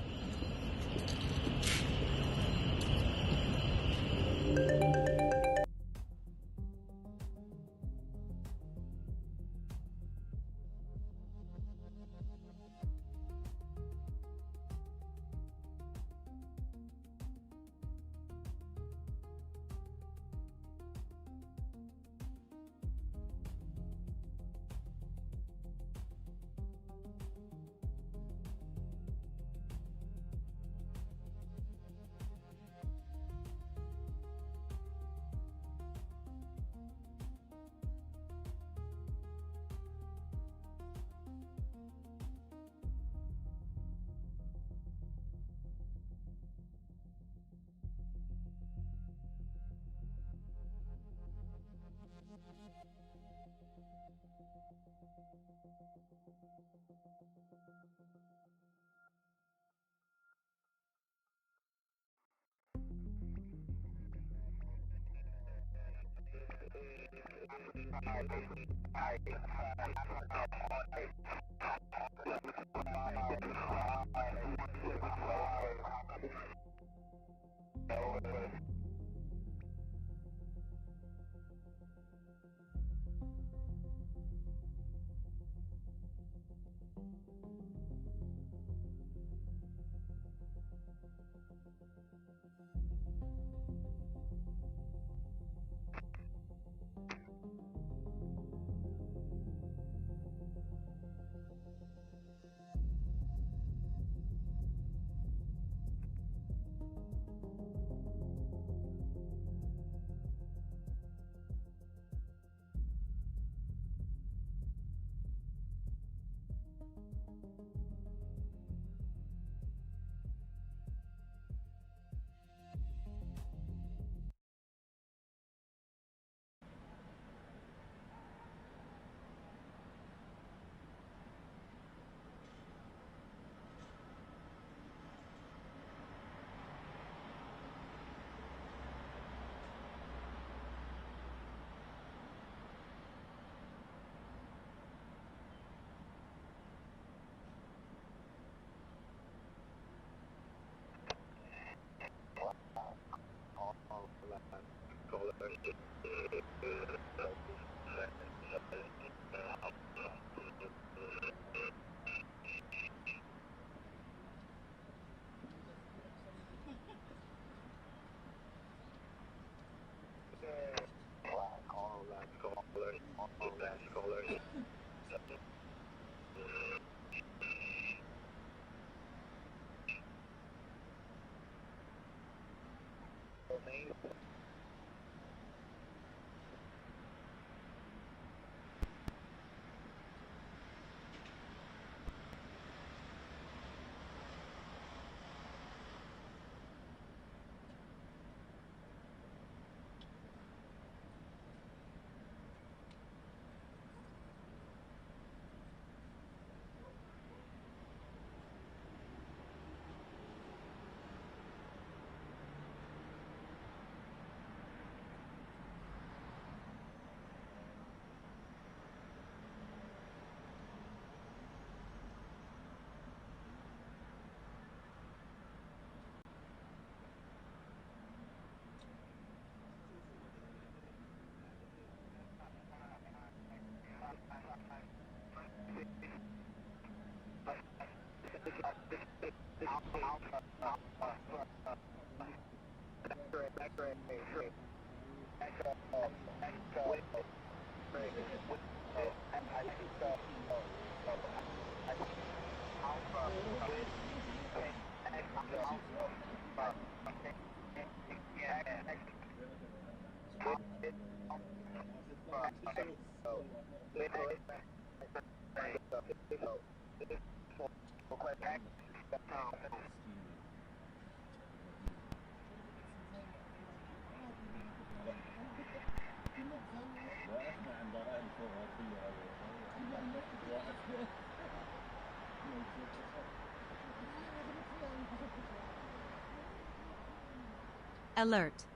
Alert.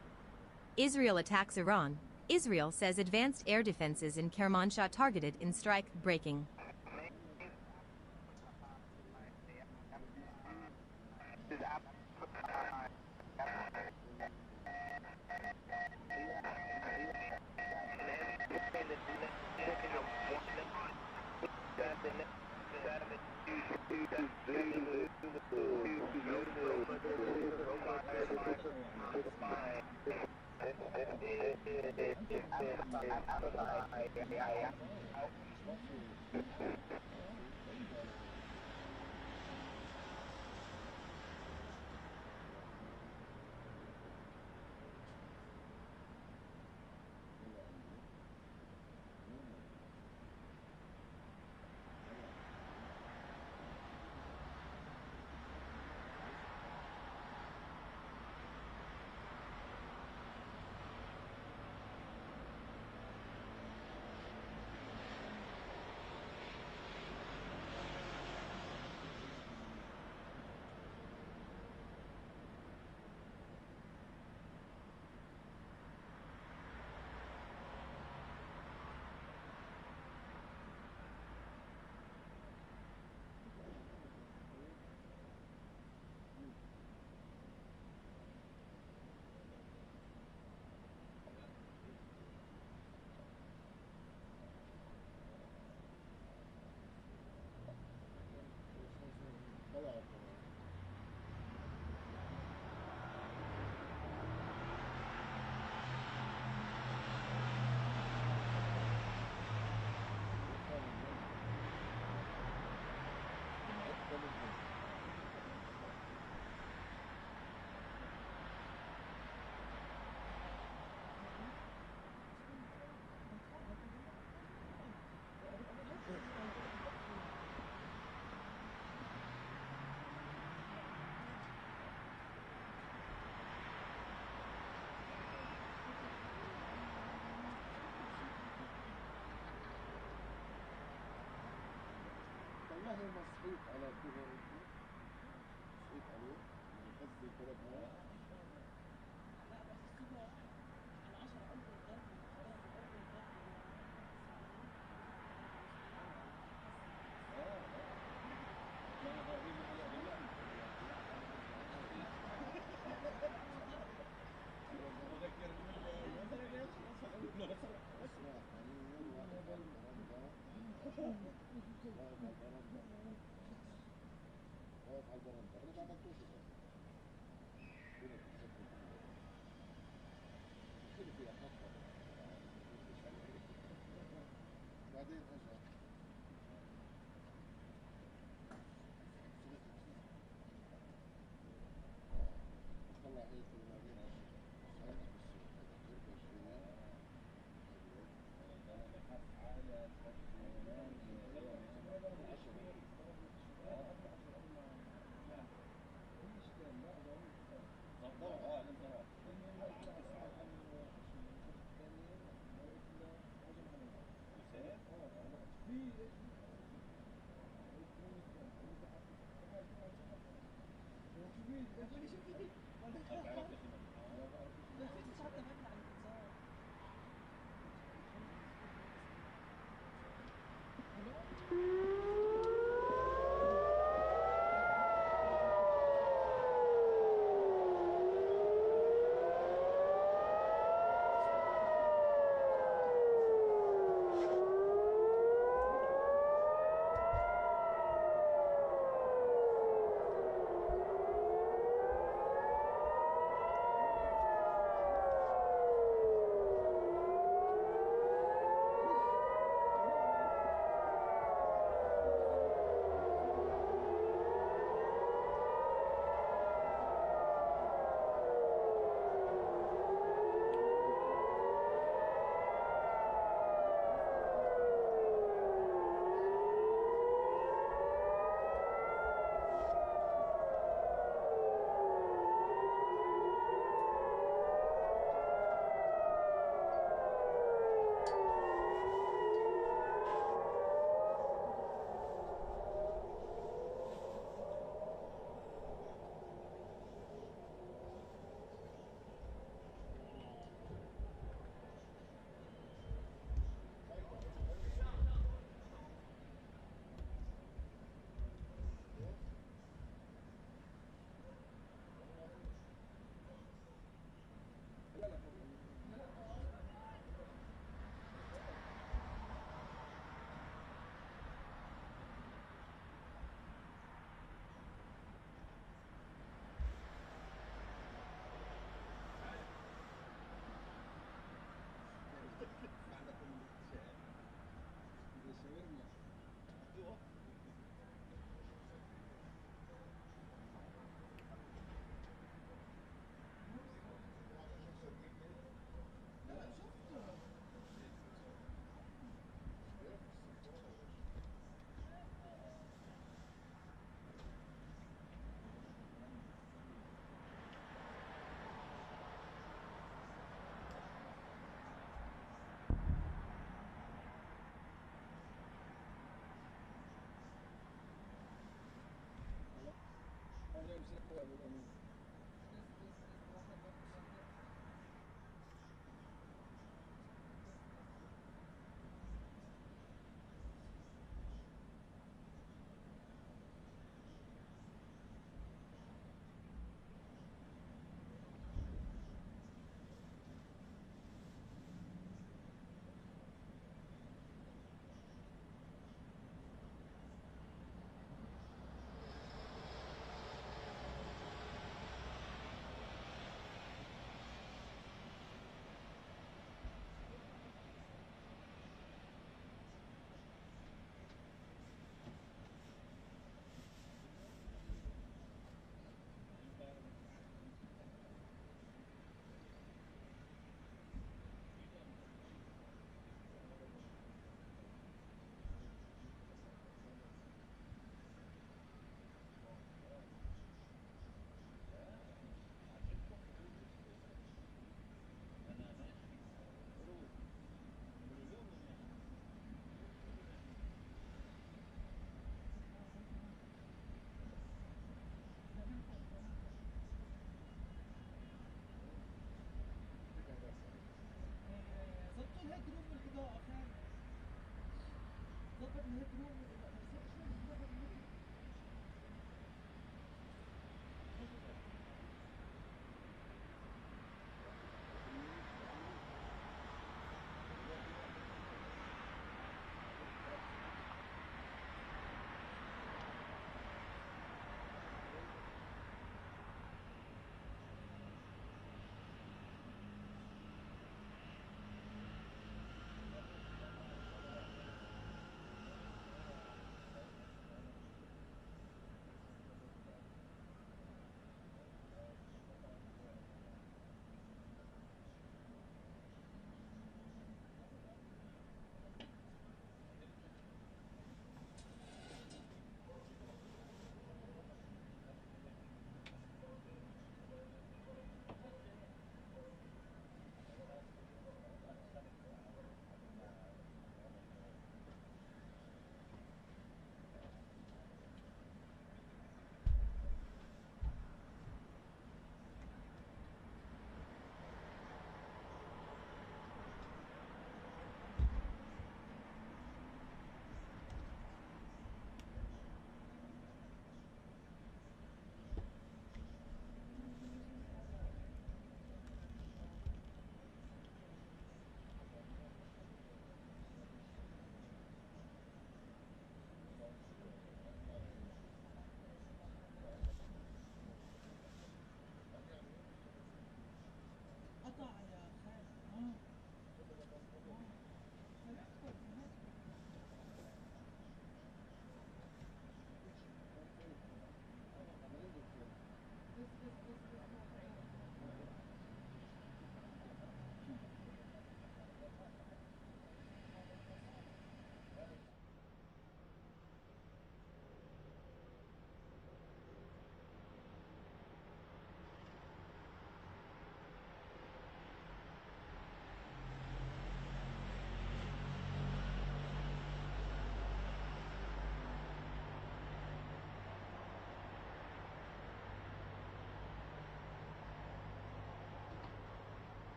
Israel attacks Iran. Israel says advanced air defenses in Kermanshah targeted in strike. Breaking. والله ما صحيت على كذا صحيت عليه قصدي كذا بعدين اجى طلع هيك وبعدين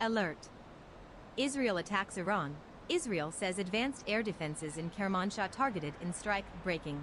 Alert. Israel attacks Iran. Israel says advanced air defenses in Kermanshah targeted in strike. Breaking.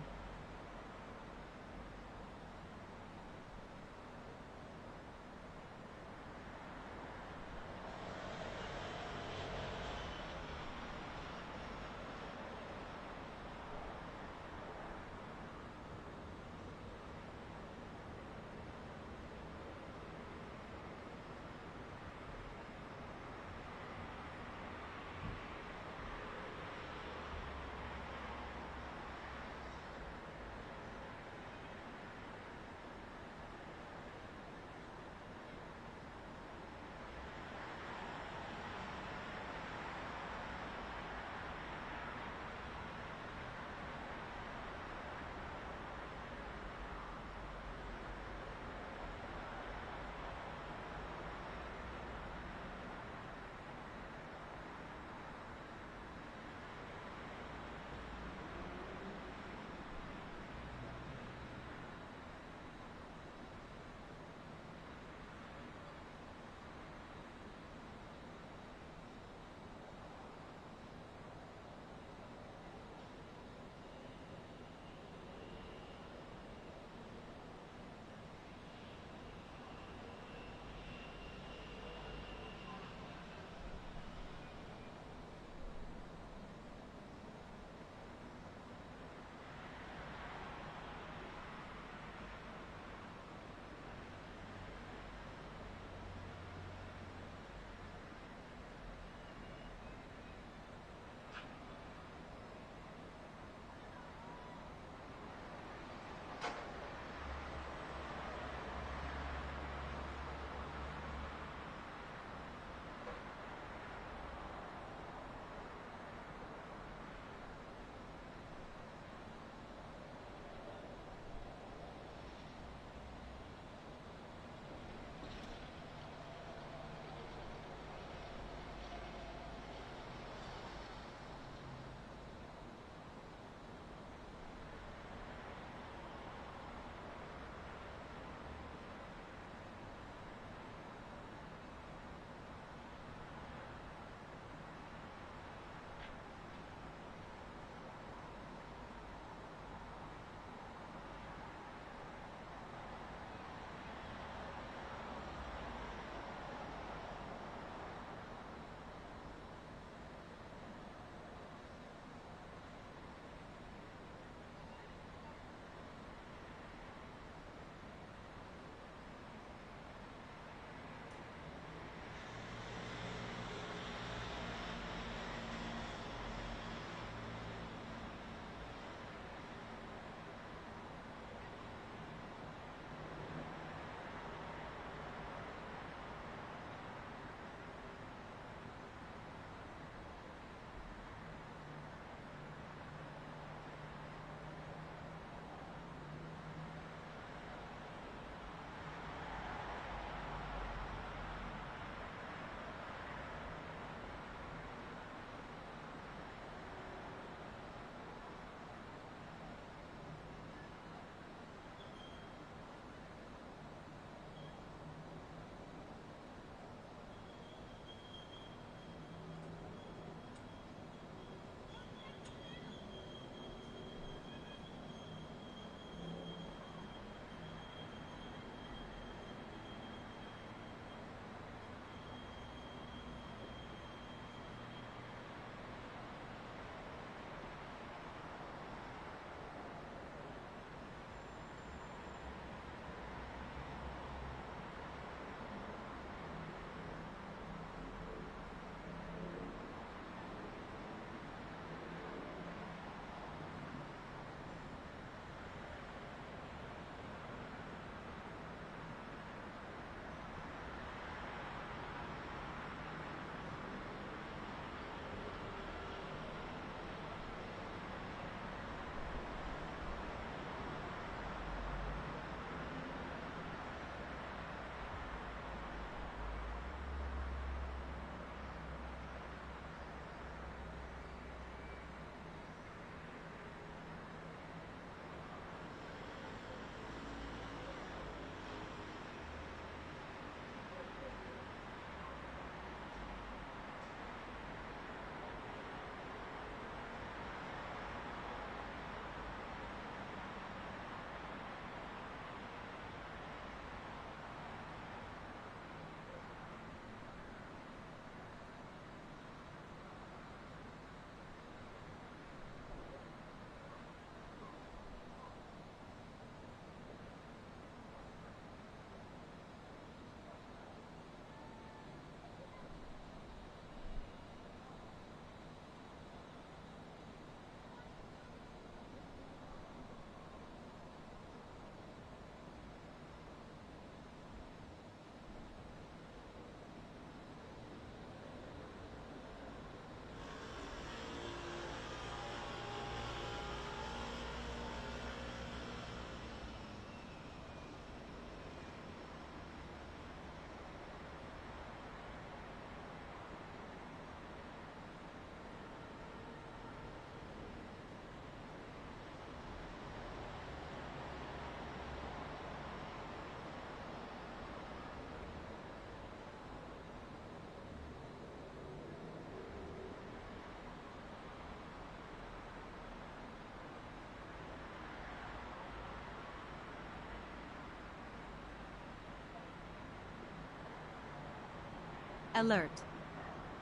Alert.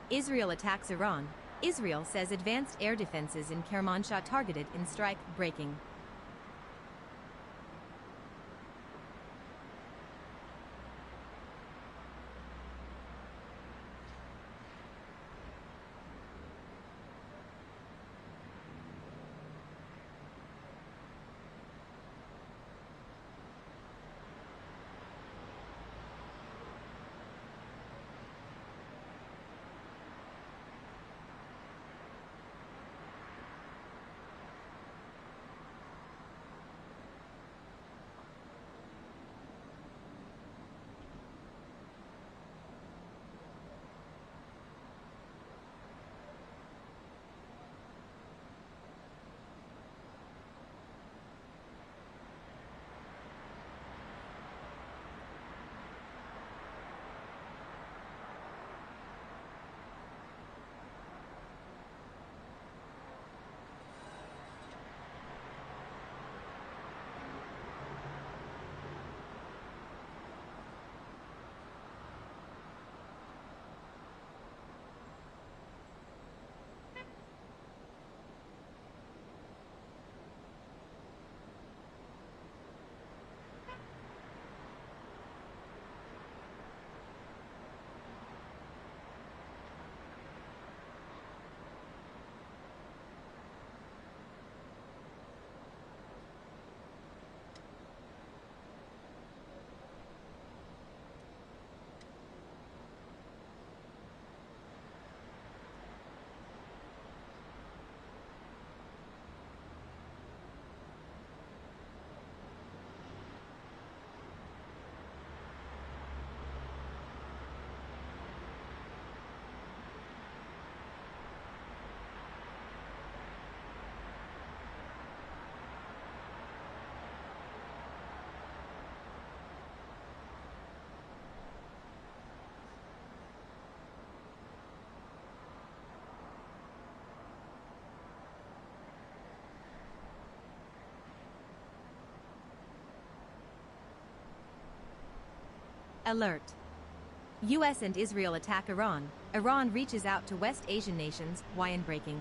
Israel attacks Iran. Israel says advanced air defenses in Kermanshah targeted in strike breaking. Alert. U.S. and Israel attack Iran. Iran reaches out to West Asian nations, wire breaking.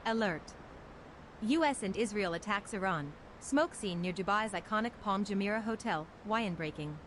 Alert. U.S. and Israel attacks Iran. Smoke scene near Dubai's iconic Palm Jumeirah Hotel, wire breaking.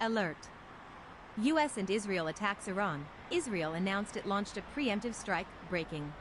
Alert. U.S. and Israel attacks Iran. Israel announced it launched a preemptive strike. Breaking.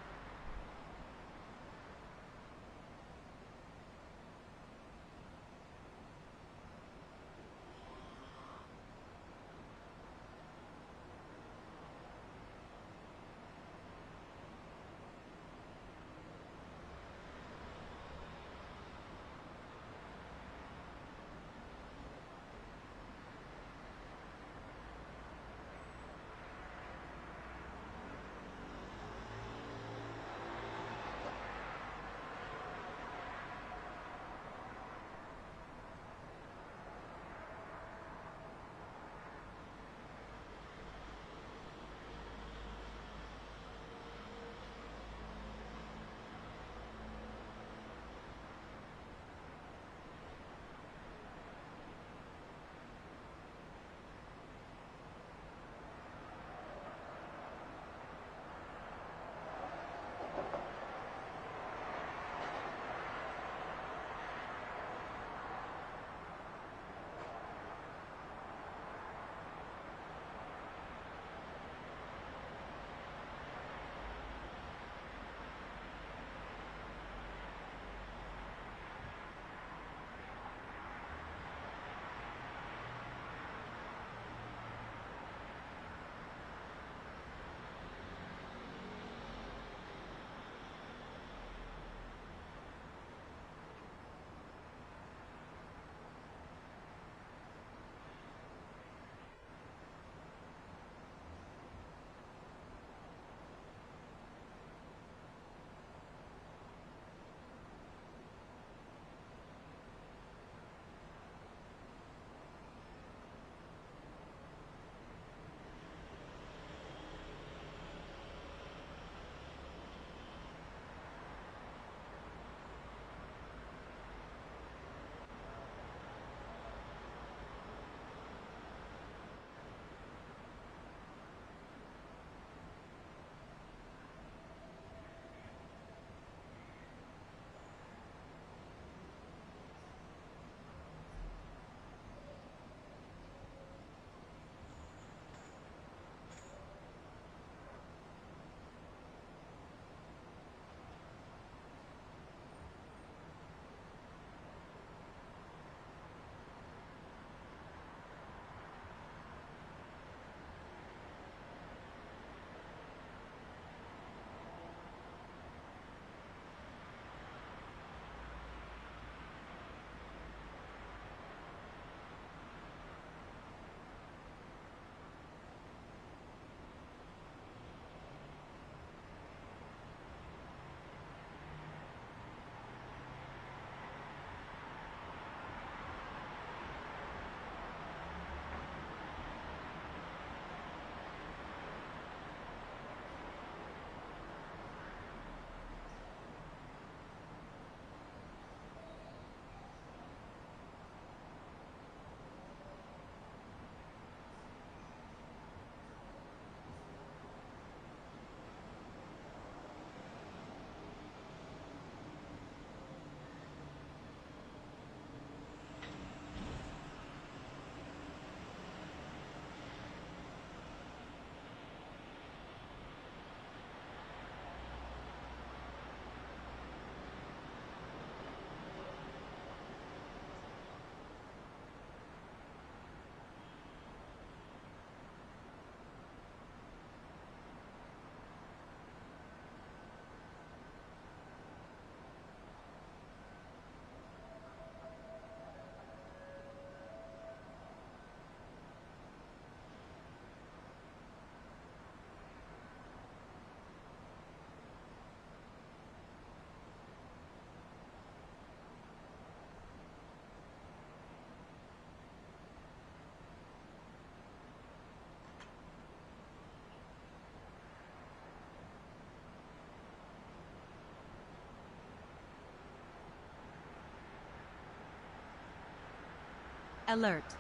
Alert.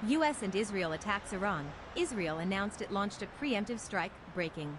U.S. and Israel attacks Iran. Israel announced it launched a preemptive strike. Breaking.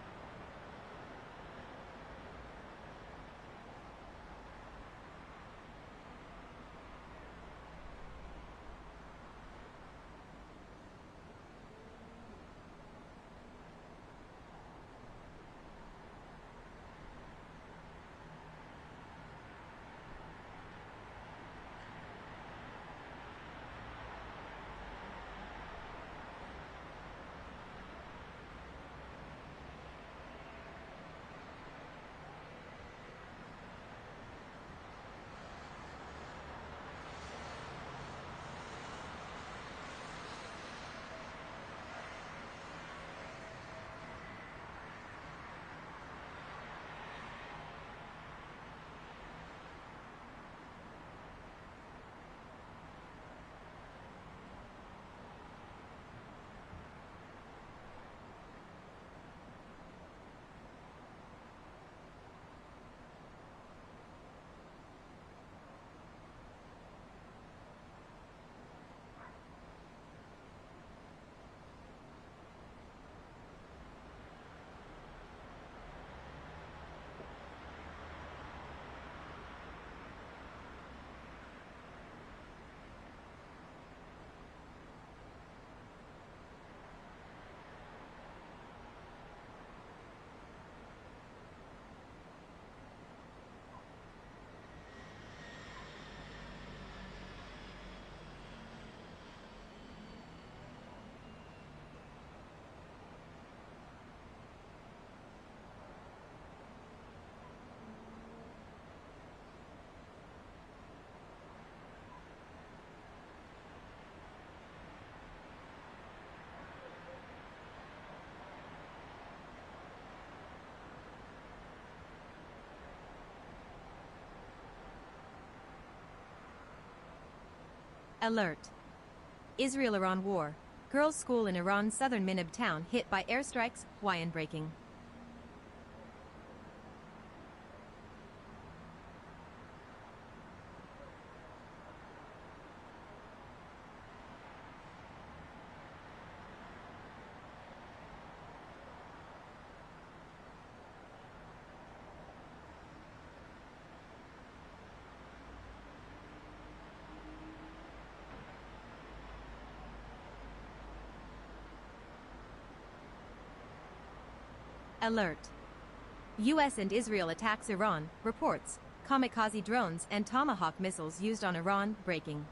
Alert. Israel-Iran war. Girls' school in Iran's southern Minab town hit by airstrikes, wire breaking. Alert. U.S. and Israel attacks Iran, reports. Kamikaze drones and Tomahawk missiles used on Iran breaking.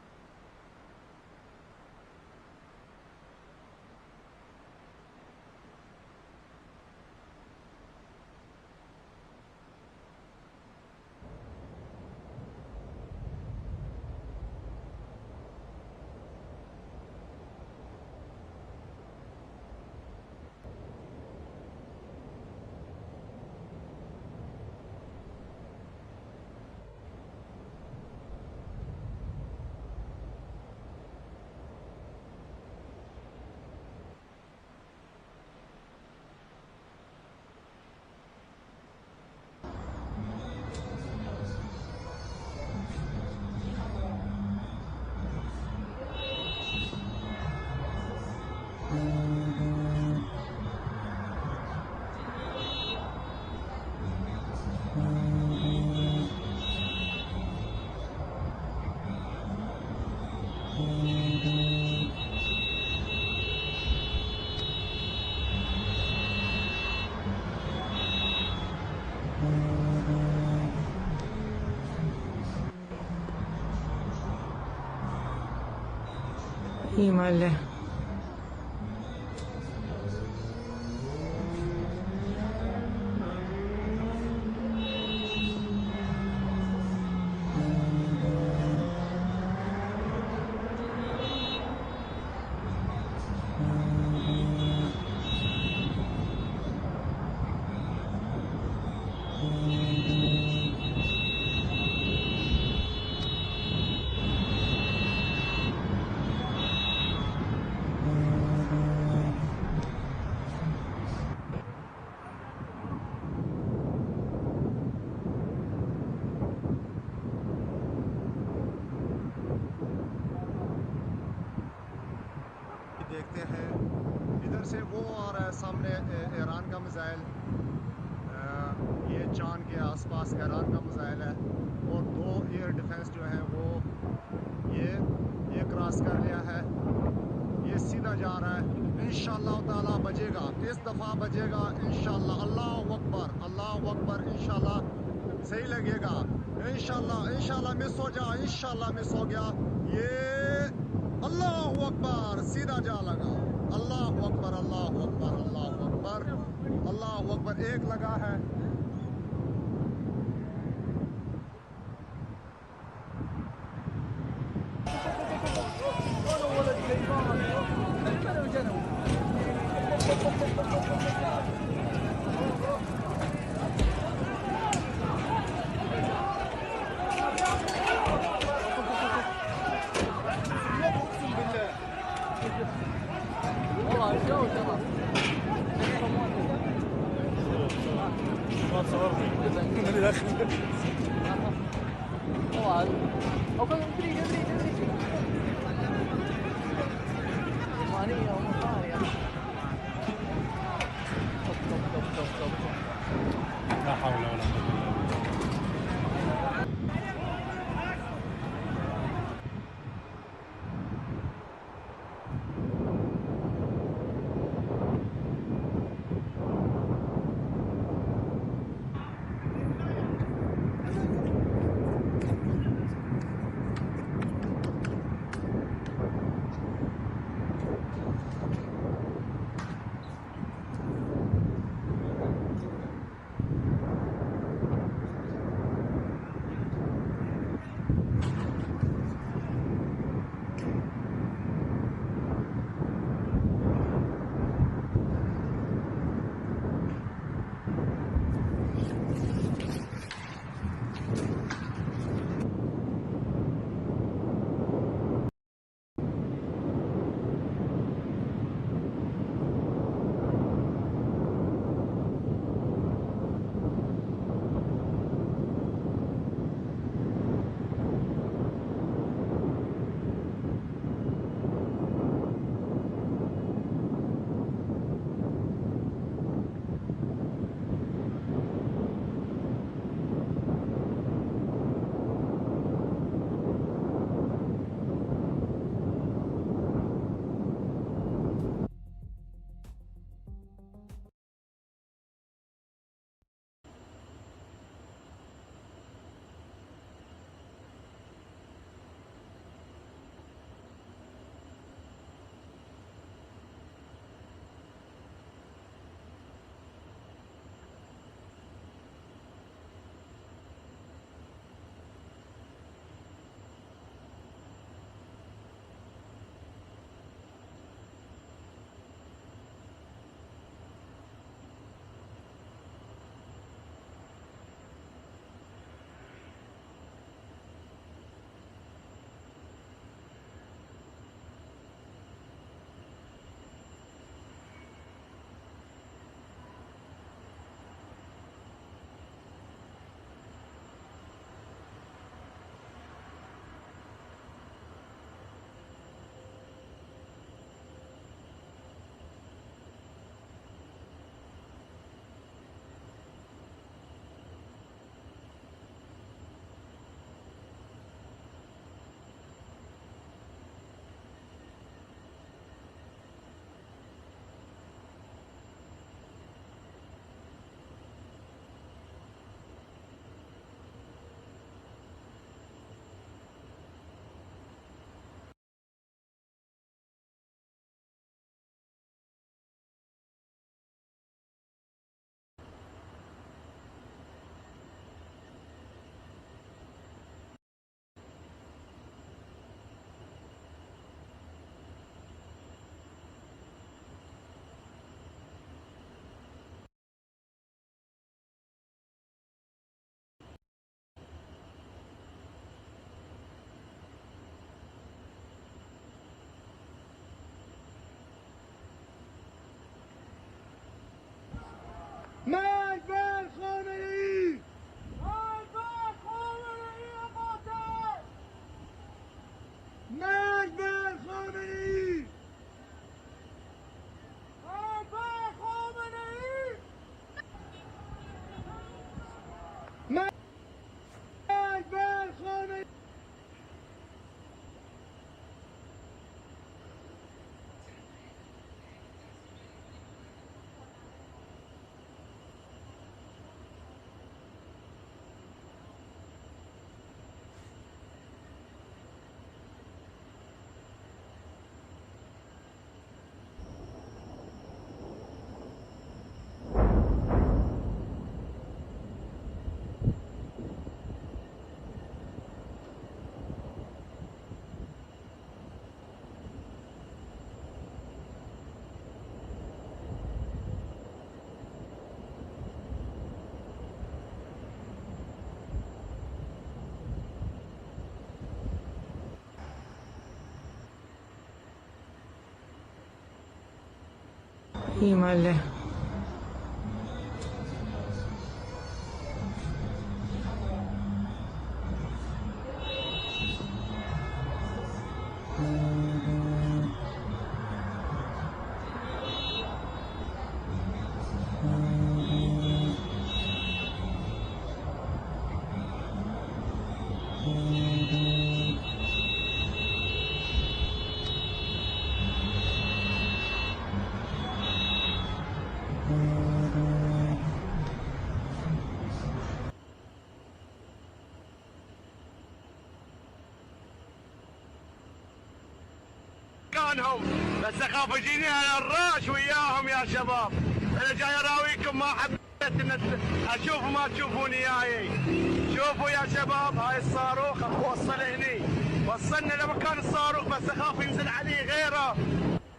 Himalaya. देखते हैं इधर से वो आ रहा है सामने Iran का missile ये चांद के आसपास ईरान का मिसाइल है और दो एयर डिफेंस जो है वो ये क्रॉस कर लिया है ये सीधा जा रहा है इंशाअल्लाह ताला बजेगा इस दफ़ा बजेगा इंशाअल्लाह अल्लाह अकबर इंशाअल्लाह सही लगेगा इंशाअल्लाह मिस हो जा इंशाअल्लाह मिस हो गया ये अल्लाह अकबर सीधा जा लगा अल्लाह अकबर एक लगा है Himmel. كانهم بس اخاف يجيني على الراس وياهم يا شباب. انا جاي اراويكم ما حبيت ان اشوف ما تشوفوني اياي. شوفوا يا شباب هاي الصاروخ وصل هني، وصلنا لمكان الصاروخ بس اخاف ينزل عليه غيره.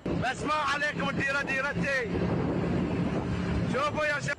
بس ما عليكم الديره ديرتي. شوفوا يا شباب.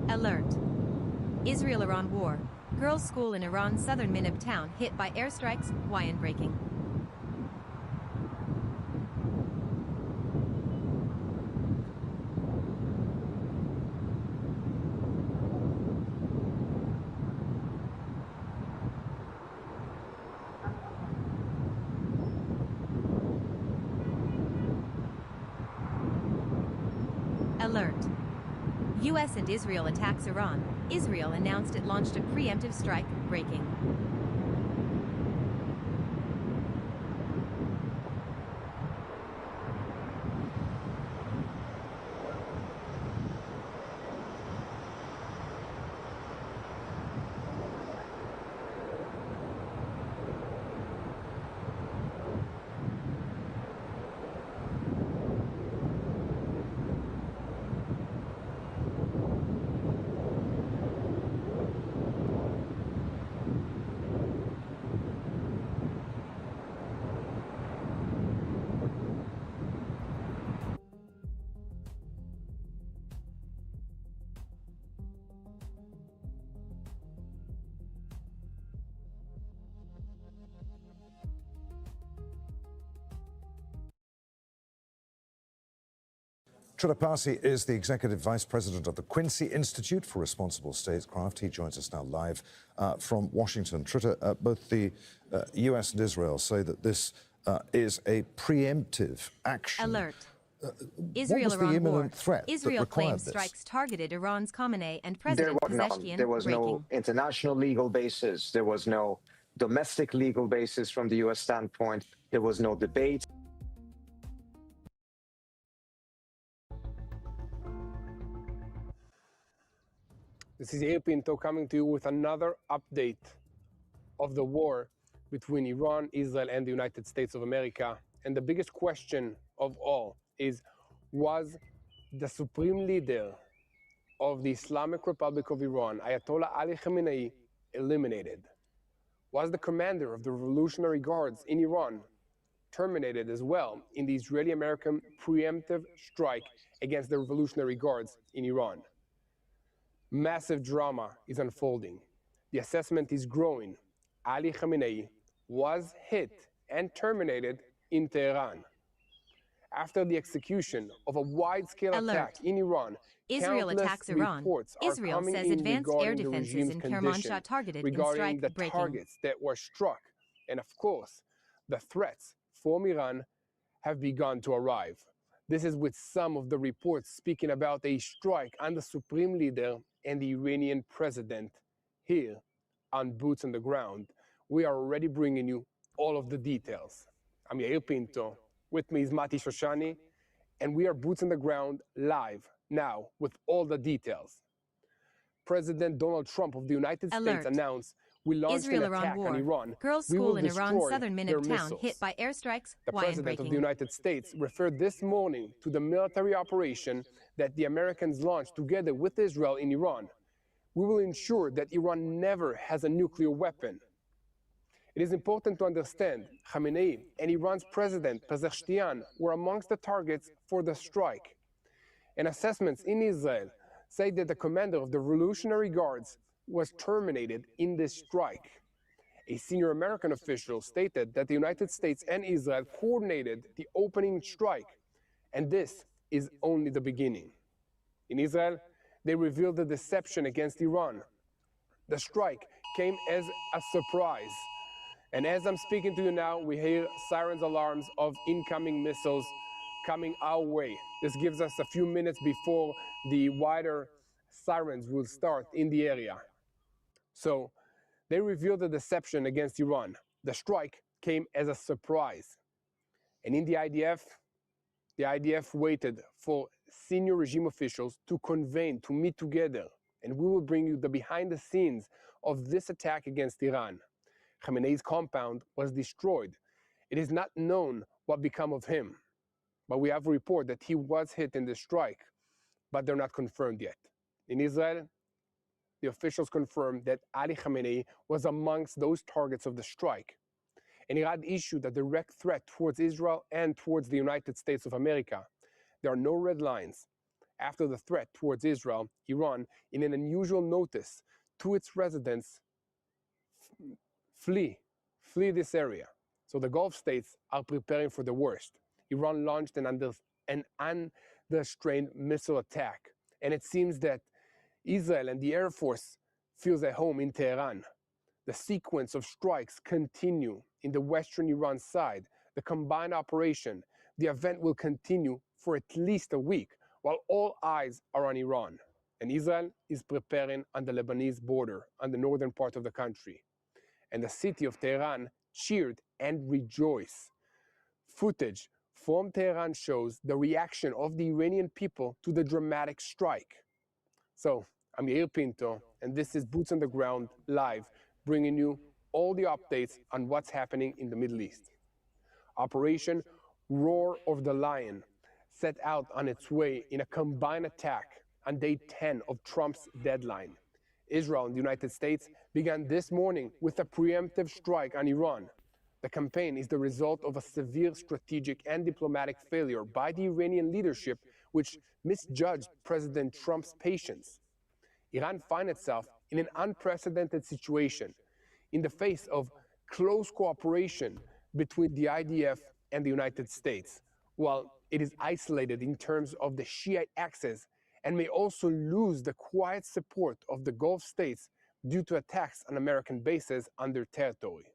Alert. Israel-Iran war. Girls' school in Iran's southern Minab town hit by airstrikes, wire breaking. Alert. U.S. and Israel attacks Iran. Israel announced it launched a preemptive strike, breaking. Trita Parsi is the Executive Vice President of the Quincy Institute for Responsible Statecraft. He joins us now live from Washington. Trita, both the U.S. and Israel say that this is a preemptive action. Alert. Israel-Iran war. Threat Israel claims this? Strikes targeted Iran's Khamenei and President There was none. Pezeshkian. There was breaking. no international legal basis. There was no domestic legal basis from the U.S. standpoint. There was no debate. This is Yair Pinto coming to you with another update of the war between Iran, Israel, and the United States of America. And the biggest question of all is, was the supreme leader of the Islamic Republic of Iran, Ayatollah Ali Khamenei, eliminated? Was the commander of the Revolutionary Guards in Iran terminated as well in the Israeli-American preemptive strike against the Revolutionary Guards in Iran? Massive drama is unfolding. The assessment is growing. Ali Khamenei was hit and terminated in Tehran. After the execution of a wide-scale attack in Iran, Israel attacks Iran. Israel says advanced air defenses in Kermanshah targeted in strike, the breaking. targets that were struck. And of course, the threats from Iran have begun to arrive. This is with some of the reports speaking about a strike on the supreme leader and the Iranian president here on Boots on the Ground. We are already bringing you all of the details. I'm Yair Pinto. With me is Mati Shoshani, and we are Boots on the Ground live now with all the details. President Donald Trump of the United States announced we launched an attack on Iran. Girls' school in Iran's southern Minab town hit by airstrikes, The wire President breaking. of the United States referred this morning to the military operation that the Americans launched together with Israel in Iran. We will ensure that Iran never has a nuclear weapon. It is important to understand Khamenei and Iran's president Pezeshkian were amongst the targets for the strike. And assessments in Israel say that the commander of the Revolutionary Guards was terminated in this strike. A senior American official stated that the United States and Israel coordinated the opening strike, and this is only the beginning. In Israel, they revealed the deception against Iran. The strike came as a surprise. And as I'm speaking to you now, we hear sirens alarms of incoming missiles coming our way. This gives us a few minutes before the wider sirens will start in the area. So they revealed the deception against Iran. The strike came as a surprise. And in the IDF waited for senior regime officials to convene, to meet together. And we will bring you the behind the scenes of this attack against Iran. Khamenei's compound was destroyed. It is not known what became of him. But we have a report that he was hit in the strike, but they're not confirmed yet. In Israel, the officials confirmed that Ali Khamenei was amongst those targets of the strike. And Iran issued a direct threat towards Israel and towards the United States of America. There are no red lines. after the threat towards Israel, Iran, in an unusual notice to its residents, flee this area. So the Gulf states are preparing for the worst. Iran launched an unrestrained missile attack, and it seems that Israel and the Air Force feels at home in Tehran. The sequence of strikes continue in the western Iran side. The combined operation, the event will continue for at least a week, while all eyes are on Iran. And Israel is preparing on the Lebanese border, on the northern part of the country. And the city of Tehran cheered and rejoiced. Footage from Tehran shows the reaction of the Iranian people to the dramatic strike. So, I'm Yair Pinto, and this is Boots on the Ground Live, bringing you all the updates on what's happening in the Middle East. Operation Roar of the Lion set out on its way in a combined attack on day 10 of Trump's deadline. Israel and the United States began this morning with a preemptive strike on Iran. The campaign is the result of a severe strategic and diplomatic failure by the Iranian leadership, which misjudged President Trump's patience. Iran finds itself in an unprecedented situation in the face of close cooperation between the IDF and the United States, while it is isolated in terms of the Shiite axis and may also lose the quiet support of the Gulf states due to attacks on American bases on their territory.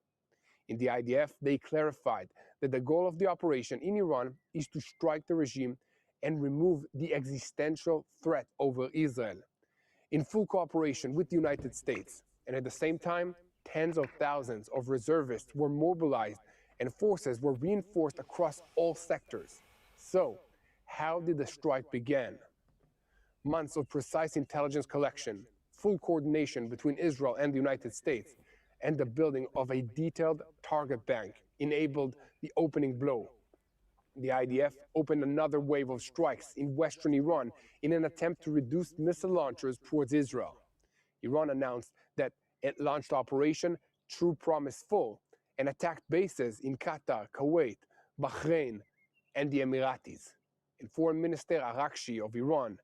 In the IDF, they clarified that the goal of the operation in Iran is to strike the regime and remove the existential threat over Israel, in full cooperation with the United States. And at the same time, tens of thousands of reservists were mobilized and forces were reinforced across all sectors. So, how did the strike begin? Months of precise intelligence collection, full coordination between Israel and the United States, and the building of a detailed target bank enabled the opening blow. The IDF opened another wave of strikes in western Iran in an attempt to reduce missile launchers towards Israel. Iran announced that it launched Operation True Promise Full and attacked bases in Qatar, Kuwait, Bahrain, and the Emiratis. And Foreign Minister Arakshi of Iran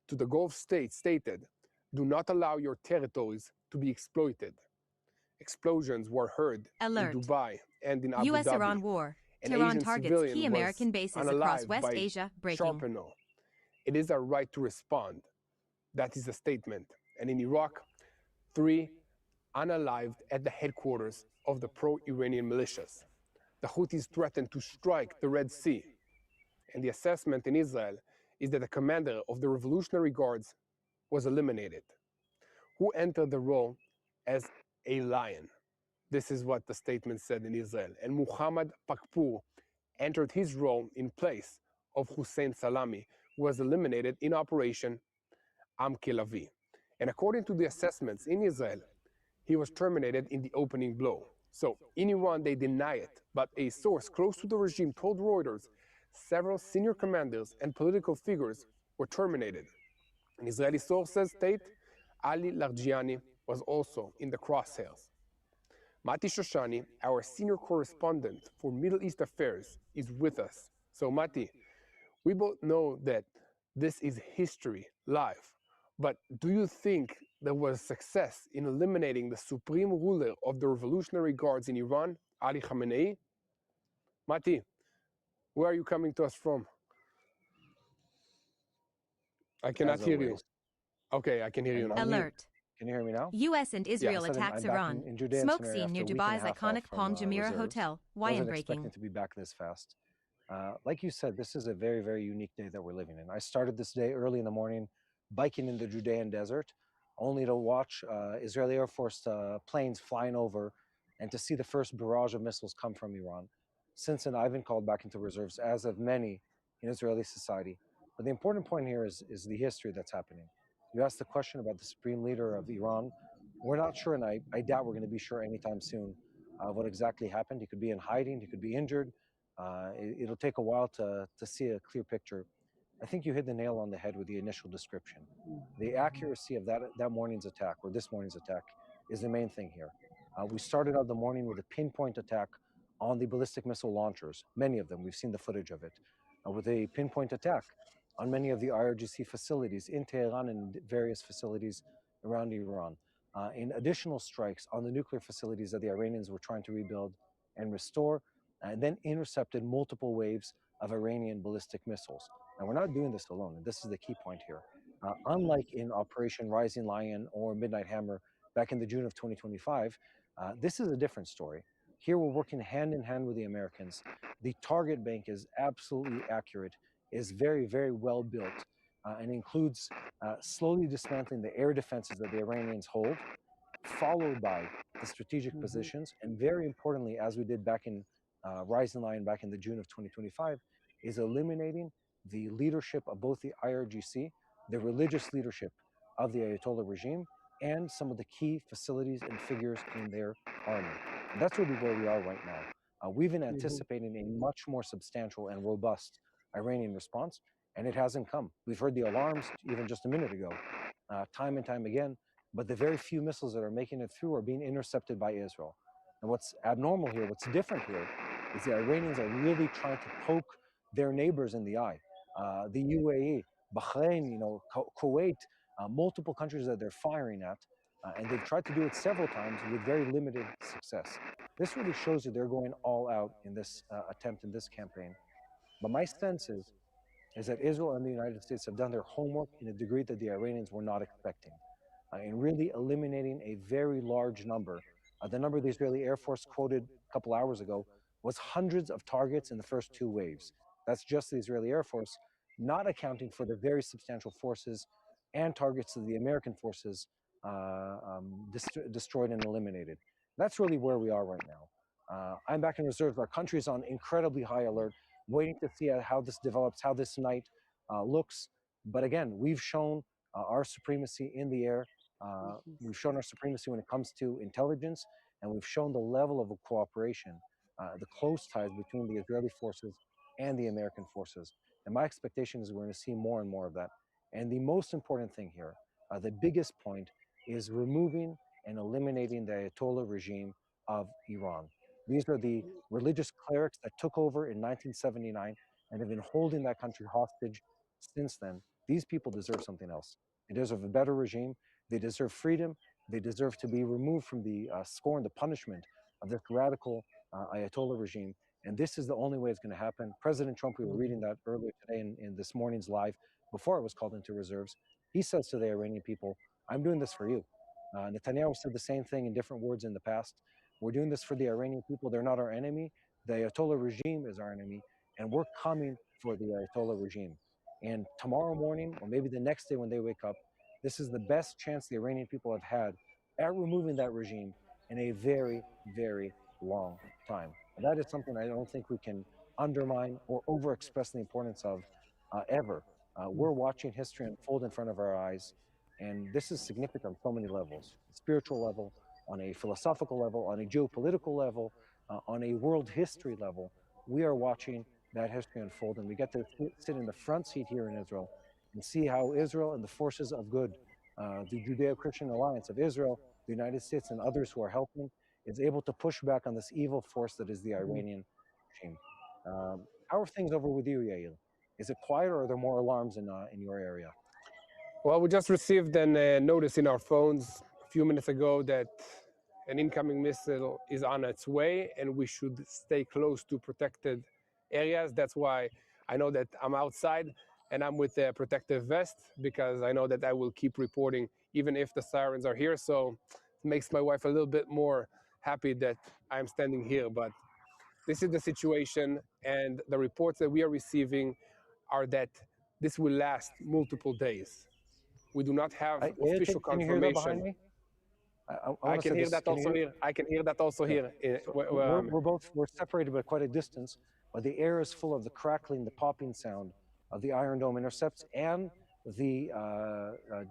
to the Gulf states stated, "Do not allow your territories to be exploited." Explosions were heard Alert. in Dubai and in Abu U.S.-Iran Dhabi. war. An Tehran Asian targets civilian key American was bases across unalived West by Asia. Breaking. shrapnel. It is our right to respond. That is the statement. And in Iraq, 3 unalived at the headquarters of the pro-Iranian militias. The Houthis threatened to strike the Red Sea. And the assessment in Israel is that the commander of the Revolutionary Guards was eliminated, who entered the role as a lion. This is what the statement said in Israel. And Muhammad Pakpour entered his role in place of Hussein Salami, who was eliminated in Operation Am Kilavi. And according to the assessments in Israel, he was terminated in the opening blow. So in Iran, they deny it, but a source close to the regime told Reuters several senior commanders and political figures were terminated. And Israeli sources state Ali Largiani was also in the crosshairs. Mati Shoshani, our senior correspondent for Middle East affairs, is with us. So Mati, we both know that this is history live, but do you think there was success in eliminating the supreme ruler of the Revolutionary Guards in Iran, Ali Khamenei? Mati, where are you coming to us from? I cannot hear you. Okay, I can hear you now. Alert. Can you hear me now? U.S. and Israel attacks Iran. In Judean Smoke scenario scene near after a week and a Dubai's half iconic off from, Palm Jumeirah reserves. Hotel. Wasn't Breaking. expecting to be back this fast. Like you said, this is a very, very unique day that we're living in. I started this day early in the morning, biking in the Judean desert, only to watch Israeli Air Force planes flying over and to see the first barrage of missiles come from Iran. Since then, I've been called back into reserves, as have many in Israeli society. But the important point here is the history that's happening. You asked the question about the supreme leader of Iran. We're not sure, and I doubt we're going to be sure anytime soon what exactly happened. He could be in hiding, he could be injured. It'll take a while to see a clear picture. I think you hit the nail on the head with the initial description. The accuracy of that morning's attack, or this morning's attack, is the main thing here. We started out the morning with a pinpoint attack on the ballistic missile launchers, many of them. We've seen the footage of it. With a pinpoint attack on many of the IRGC facilities in Tehran and various facilities around Iran, in additional strikes on the nuclear facilities that the Iranians were trying to rebuild and restore, and then intercepted multiple waves of Iranian ballistic missiles. Now, we're not doing this alone, and this is the key point here. Unlike in Operation Rising Lion or Midnight Hammer back in the June of 2025, this is a different story. Here we're working hand in hand with the Americans. The target bank is absolutely accurate, is very, very well built, and includes slowly dismantling the air defenses that the Iranians hold, followed by the strategic positions, and very importantly, as we did back in Rising Lion back in the June of 2025, is eliminating the leadership of both the IRGC, the religious leadership of the Ayatollah regime, and some of the key facilities and figures in their army. And that's really where we are right now. We've been anticipating a much more substantial and robust Iranian response, and it hasn't come. We've heard the alarms even just a minute ago, time and time again, but the very few missiles that are making it through are being intercepted by Israel. And what's abnormal here, what's different here, is the Iranians are really trying to poke their neighbors in the eye. The UAE, Bahrain, Kuwait, multiple countries that they're firing at, and they've tried to do it several times with very limited success. This really shows that they're going all out in this attempt, in this campaign. But my sense is that Israel and the United States have done their homework in a degree that the Iranians were not expecting, in really eliminating a very large number. The number the Israeli Air Force quoted a couple hours ago was hundreds of targets in the first two waves. That's just the Israeli Air Force, not accounting for the very substantial forces and targets that the American forces destroyed and eliminated. That's really where we are right now. I'm back in reserve. Our country is on incredibly high alert, waiting to see how this develops, how this night looks. But again, we've shown our supremacy in the air. We've shown our supremacy when it comes to intelligence, and we've shown the level of cooperation, the close ties between the Israeli forces and the American forces. And my expectation is we're going to see more and more of that. And the most important thing here, the biggest point, is removing and eliminating the Ayatollah regime of Iran. These are the religious clerics that took over in 1979 and have been holding that country hostage since then. These people deserve something else. They deserve a better regime. They deserve freedom. They deserve to be removed from the scorn, the punishment of this radical Ayatollah regime. And this is the only way it's going to happen. President Trump, we were reading that earlier today in this morning's live, before it was called into reserves. He says to the Iranian people, I'm doing this for you. Netanyahu said the same thing in different words in the past. We're doing this for the Iranian people. They're not our enemy. The Ayatollah regime is our enemy, and we're coming for the Ayatollah regime. And tomorrow morning, or maybe the next day when they wake up, this is the best chance the Iranian people have had at removing that regime in a very, very long time. And that is something I don't think we can undermine or overexpress the importance of ever. We're watching history unfold in front of our eyes, and this is significant on so many levels: a spiritual level, on a philosophical level, on a geopolitical level, on a world history level. We are watching that history unfold, and we get to sit in the front seat here in Israel and see how Israel and the forces of good, the Judeo-Christian alliance of Israel, the United States, and others who are helping, is able to push back on this evil force that is the Iranian regime. How are things over with you, Yael? Is it quiet, or are there more alarms in your area? Well, we just received a notice in our phones a few minutes ago that an incoming missile is on its way, and we should stay close to protected areas. That's why I know that I'm outside and I'm with a protective vest, because I know that I will keep reporting even if the sirens are here. So it makes my wife a little bit more happy that I'm standing here. But this is the situation, and the reports that we are receiving are that this will last multiple days. We do not have official confirmation. Can you hear that behind me? I can hear that also here. I can hear that also here. We're separated by quite a distance, but the air is full of the crackling, the popping sound of the Iron Dome intercepts and the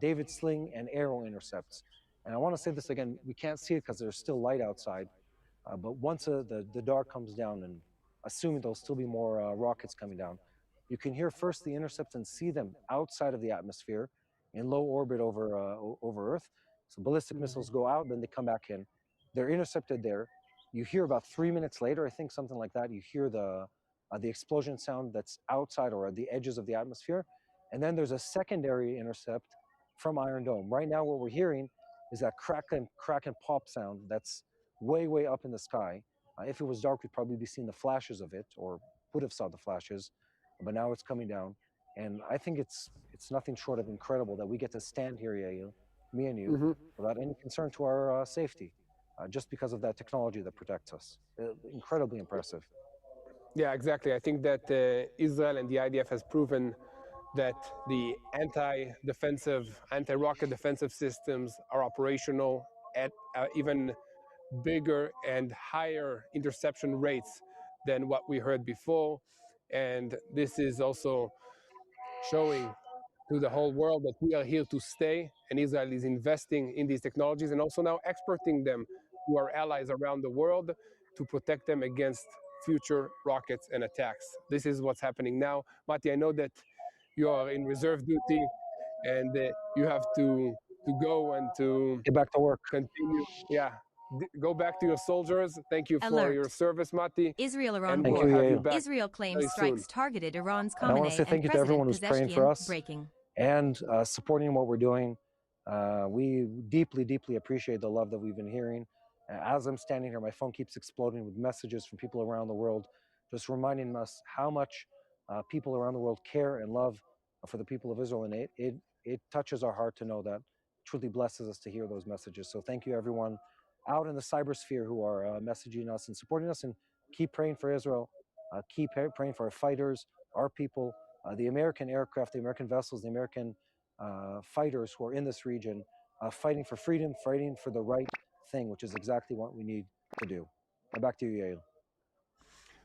David Sling and Arrow intercepts. And I want to say this again, we can't see it because there's still light outside, but once the dark comes down, and assuming there'll still be more rockets coming down, you can hear first the intercepts and see them outside of the atmosphere in low orbit over Earth. So ballistic missiles go out, then they come back in. They're intercepted there. You hear about 3 minutes later, I think, something like that, you hear the explosion sound that's outside or at the edges of the atmosphere. And then there's a secondary intercept from Iron Dome. Right now, what we're hearing is that crack and pop sound that's way, way up in the sky. If it was dark, we'd probably be seeing the flashes of it, or would have saw the flashes, but now it's coming down. And I think it's nothing short of incredible that we get to stand here, Yael, me and you, without any concern to our safety, just because of that technology that protects us. Incredibly impressive. Yeah, exactly. I think that Israel and the IDF has proven that the anti-defensive, anti-rocket defensive systems are operational at even bigger and higher interception rates than what we heard before. And this is also showing to the whole world that we are here to stay, and Israel is investing in these technologies and also now exporting them to our allies around the world to protect them against future rockets and attacks. This is what's happening now. Mati, I know that you are in reserve duty and you have to go and to get back to work. Continue. Yeah. Go back to your soldiers. Thank you for your service, Mati. Israel-Iran and war. we'll have you back Israel claims very strikes soon. targeted Iran's And I want to Khamenei say thank and you to everyone President who's praying for Pezeshkian. us Breaking. and supporting what we're doing. We deeply, deeply appreciate the love that we've been hearing. As I'm standing here, my phone keeps exploding with messages from people around the world, just reminding us how much people around the world care and love for the people of Israel. And it touches our heart to know that. It truly blesses us to hear those messages. So thank you, everyone out in the cybersphere who are messaging us and supporting us, and keep praying for Israel. Keep praying for our fighters, our people, the American aircraft, the American vessels, the American fighters who are in this region, fighting for freedom, fighting for the right thing, which is exactly what we need to do. And back to you, Yael.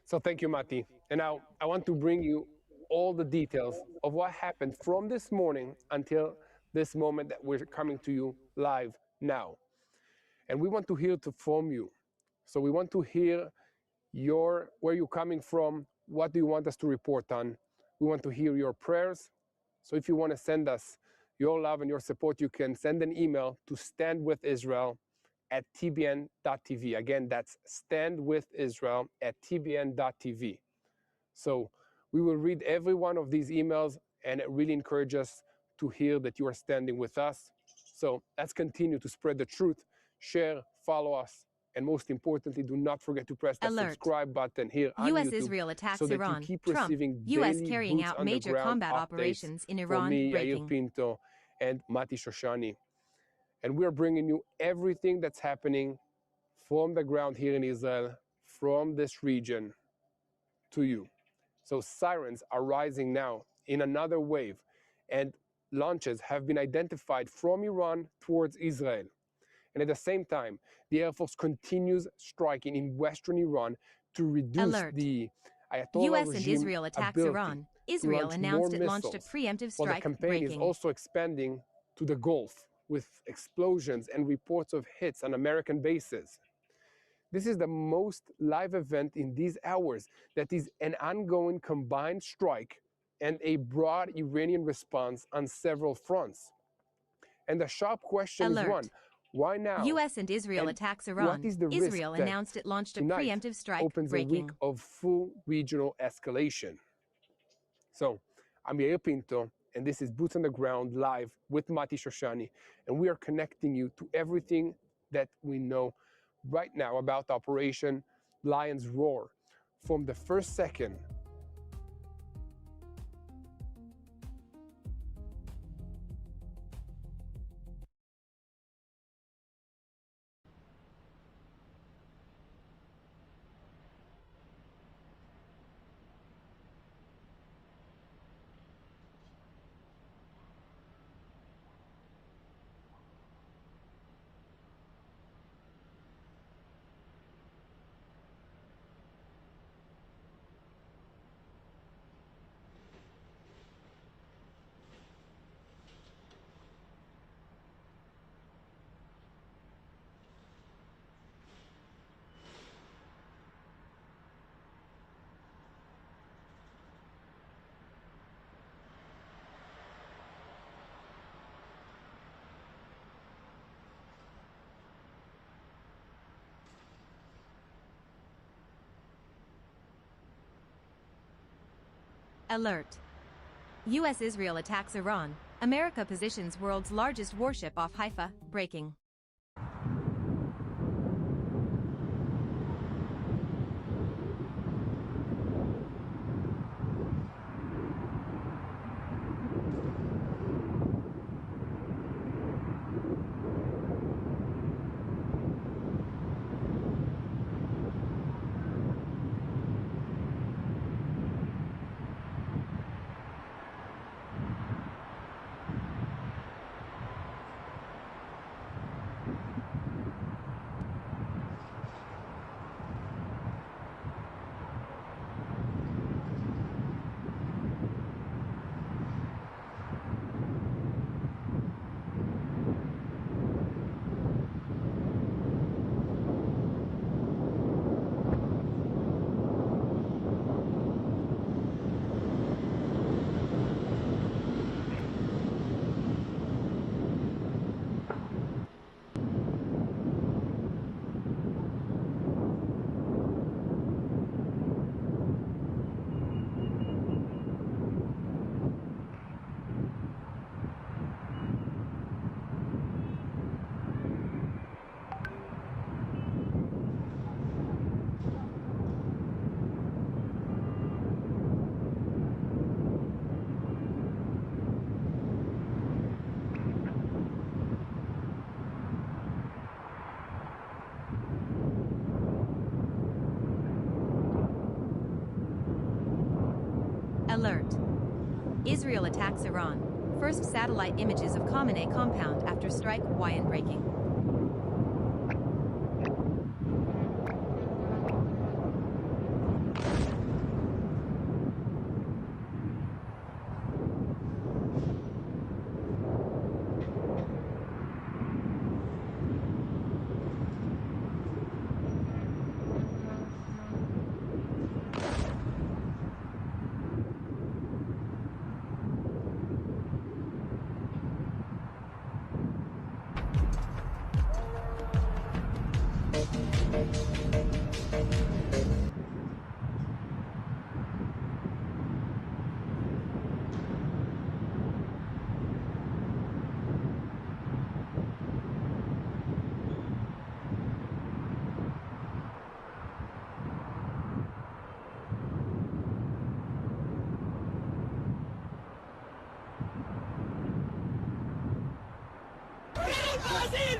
So thank you, Mati. And now I want to bring you all the details of what happened from this morning until this moment that we're coming to you live now. And we want to hear from you. So we want to hear where you're coming from, what do you want us to report on. We want to hear your prayers. So if you want to send us your love and your support, you can send an email to standwithisrael@tbn.tv. Again, that's standwithisrael@tbn.tv. So we will read every one of these emails, and it really encourages us to hear that you are standing with us. So let's continue to spread the truth, share, follow us, and most importantly, do not forget to press the subscribe button here on U.S. YouTube Israel attacks so that Iran. you keep Trump. receiving U.S. daily carrying boots out on the major ground combat updates operations in for Iran. me, Breaking. Yair Pinto, and Mati Shoshani. And we are bringing you everything that's happening from the ground here in Israel, from this region, to you. So sirens are rising now in another wave, and launches have been identified from Iran towards Israel. And at the same time, the Air Force continues striking in western Iran to reduce the Ayatollah U.S. regime and Israel attacks ability Iran. to Israel launch announced more it launched a missiles, preemptive while the strike. campaign is Breaking. also expanding to the Gulf with explosions and reports of hits on American bases. This is the most live event in these hours that is an ongoing combined strike and a broad Iranian response on several fronts. And the sharp question is one, why now? U.S. and Israel attacks Iran. What is the Israel risk that announced it launched a tonight preemptive strike. opens Breaking. a week of full regional escalation? So I'm Yair Pinto, and this is Boots on the Ground live with Mati Shoshani, and we are connecting you to everything that we know right now about Operation Lion's Roar from the first second. Alert. U.S.-Israel attacks Iran. America positions world's largest warship off Haifa, breaking. Alert. Israel attacks Iran. First satellite images of Khamenei compound after strike, Hawaiian breaking.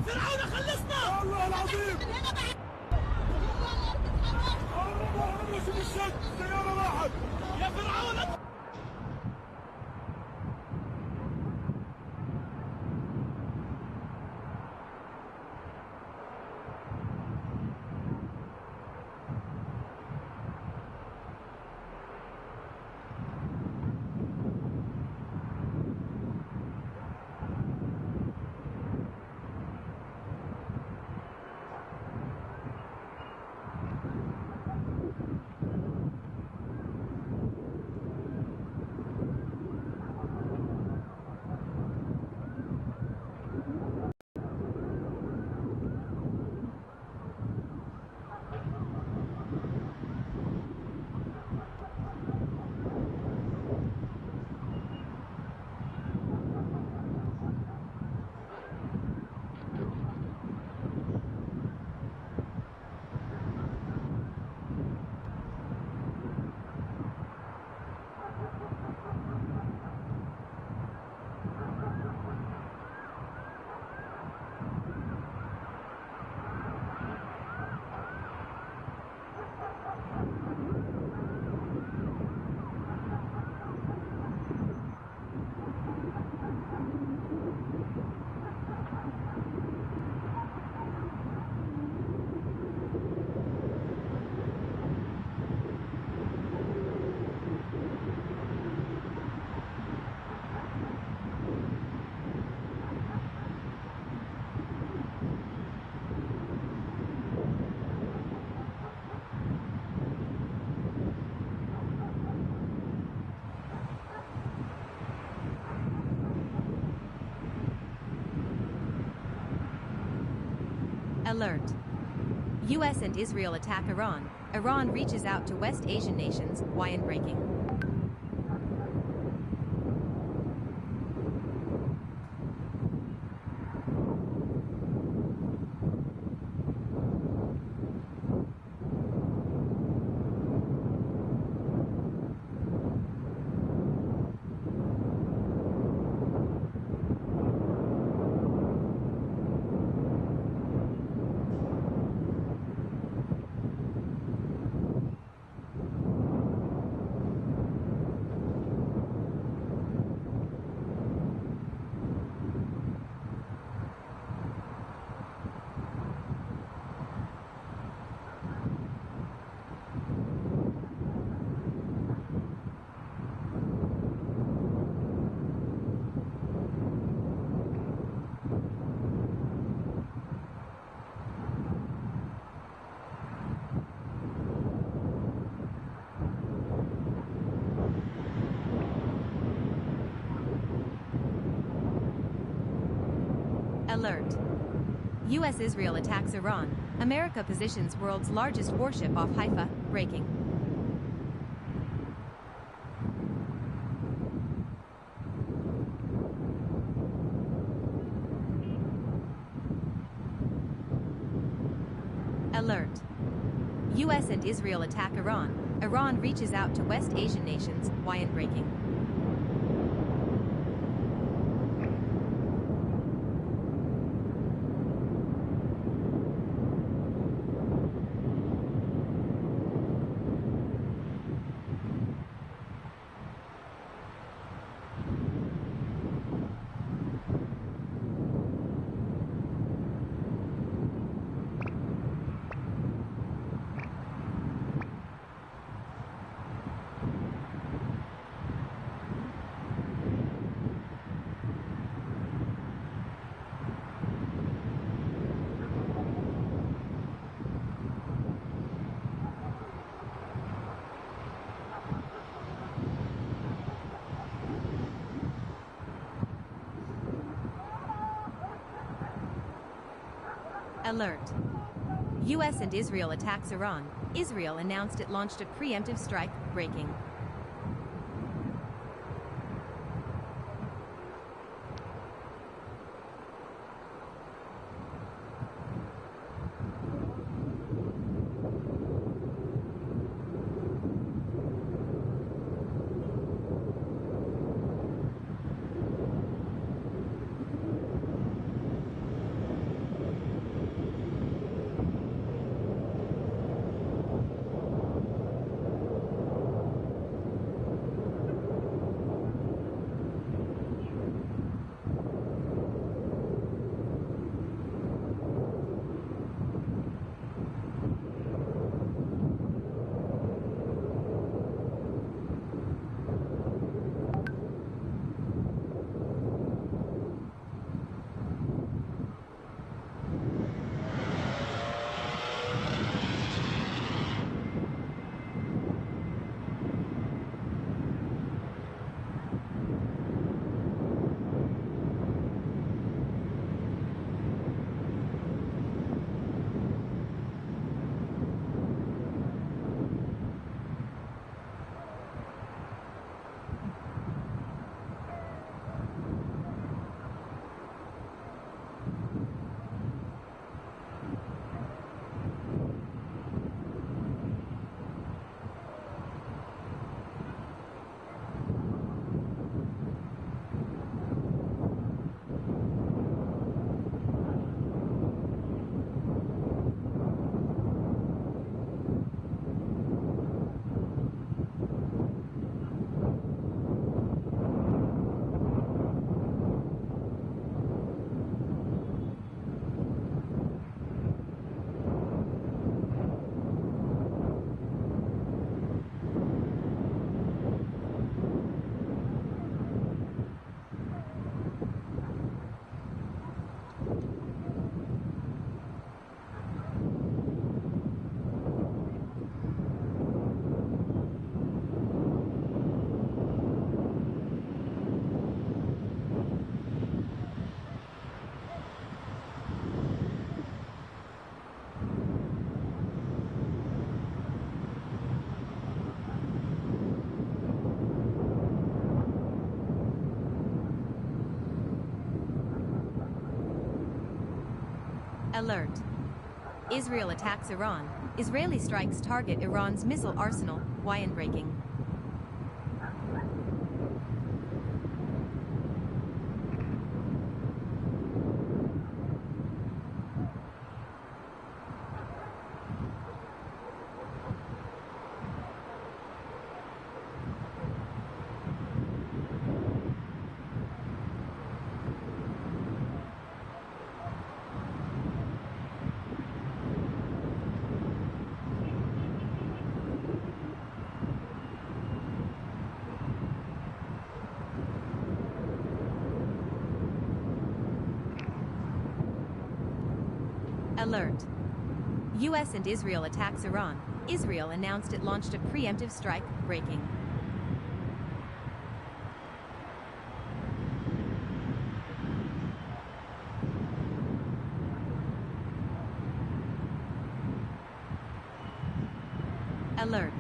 فرعون خلصنا والله العظيم شوف الشد سيارة واحد يا فرعون Alert. U.S. and Israel attack Iran. Iran reaches out to West Asian nations, Hawaiian breaking. Alert. U.S.-Israel attacks Iran. America positions world's largest warship off Haifa. Breaking. Alert. U.S. and Israel attack Iran. Iran reaches out to West Asian nations. Why breaking. Alert. U.S. and Israel attacks Iran. Israel announced it launched a preemptive strike. Breaking. Alert. Israel attacks Iran. Israeli strikes target Iran's missile arsenal. Why breaking. Alert. U.S. and Israel attacks Iran. Israel announced it launched a preemptive strike. Breaking. Alert.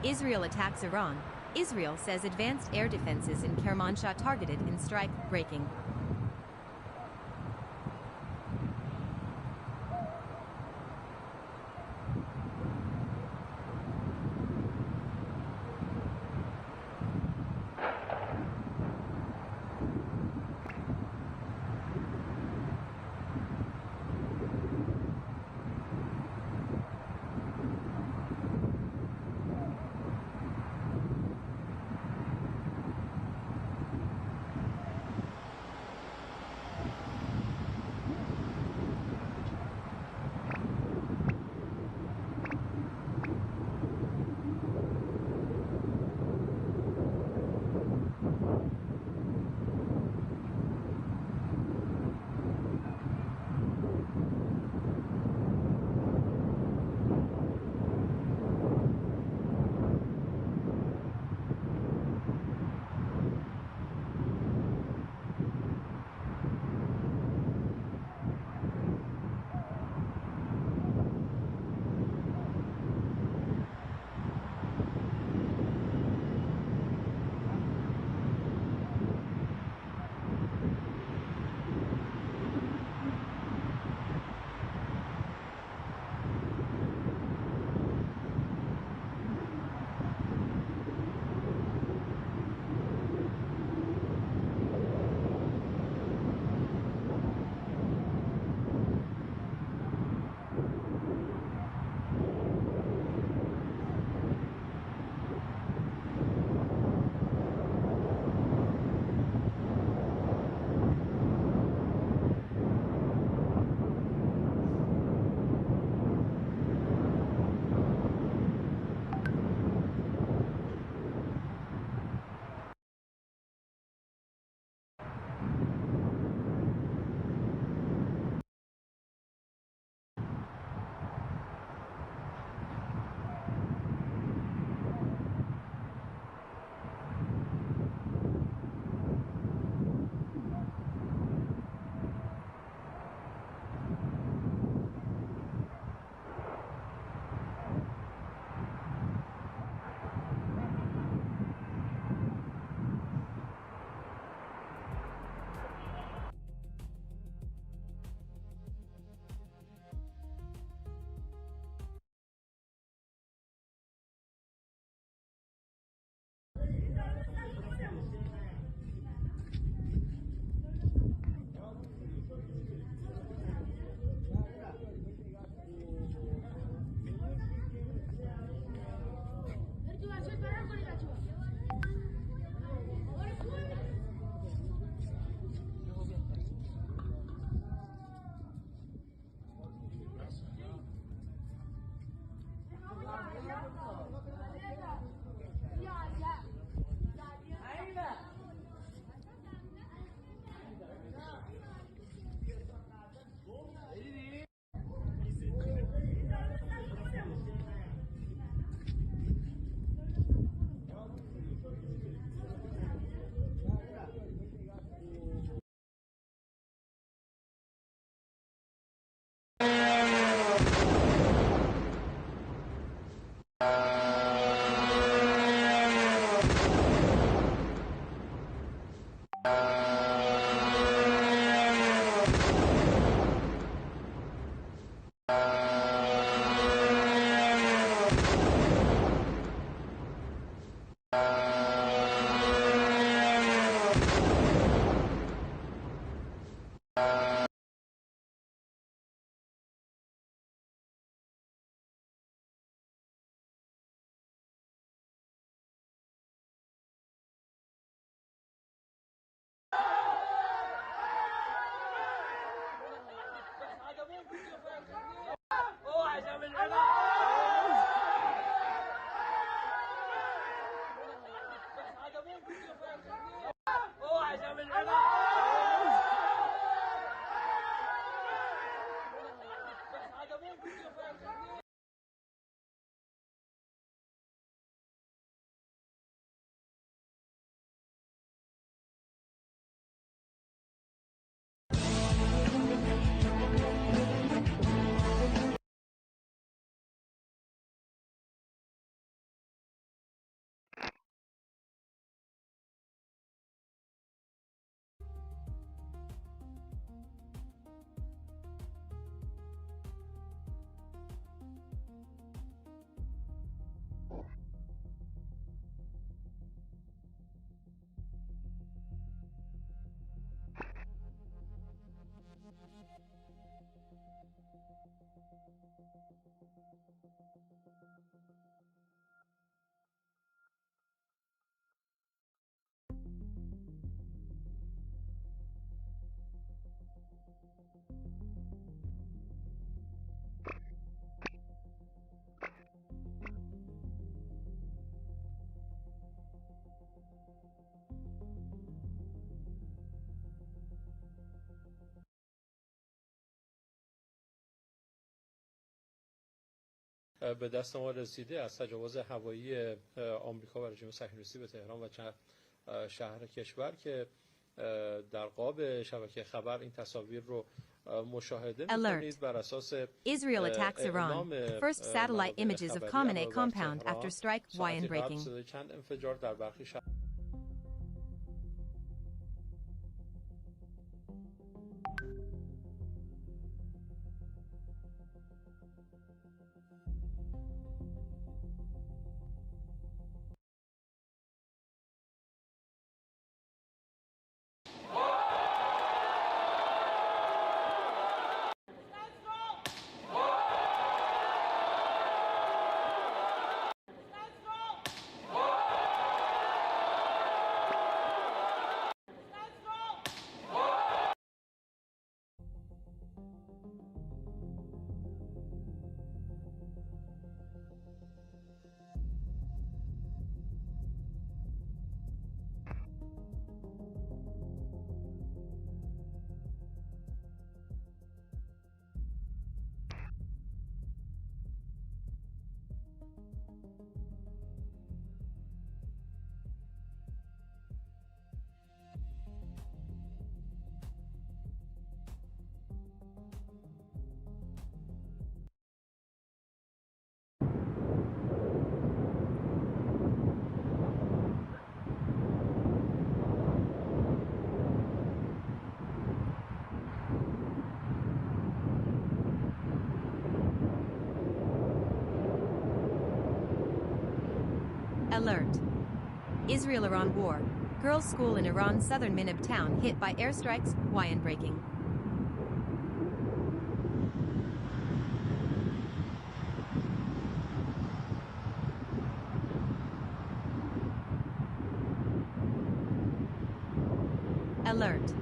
Israel attacks Iran. Israel says advanced air defenses in Kermanshah targeted in strike. Breaking. به دست ما رسیده از تجاوز هوایی آمریکا و رژیم صهیونیستی به تهران و شهر کشور که در قاب شبکه خبر این تصاویر رو مشاهده می‌کنید. بر اساس Israel attacks Iran. First satellite images of Khamenei compound after strike wire breaking. چند انفجار در برخی شهر Alert. Israel-Iran war. Girls' school in Iran's southern Minab town hit by airstrikes, wire breaking. Alert.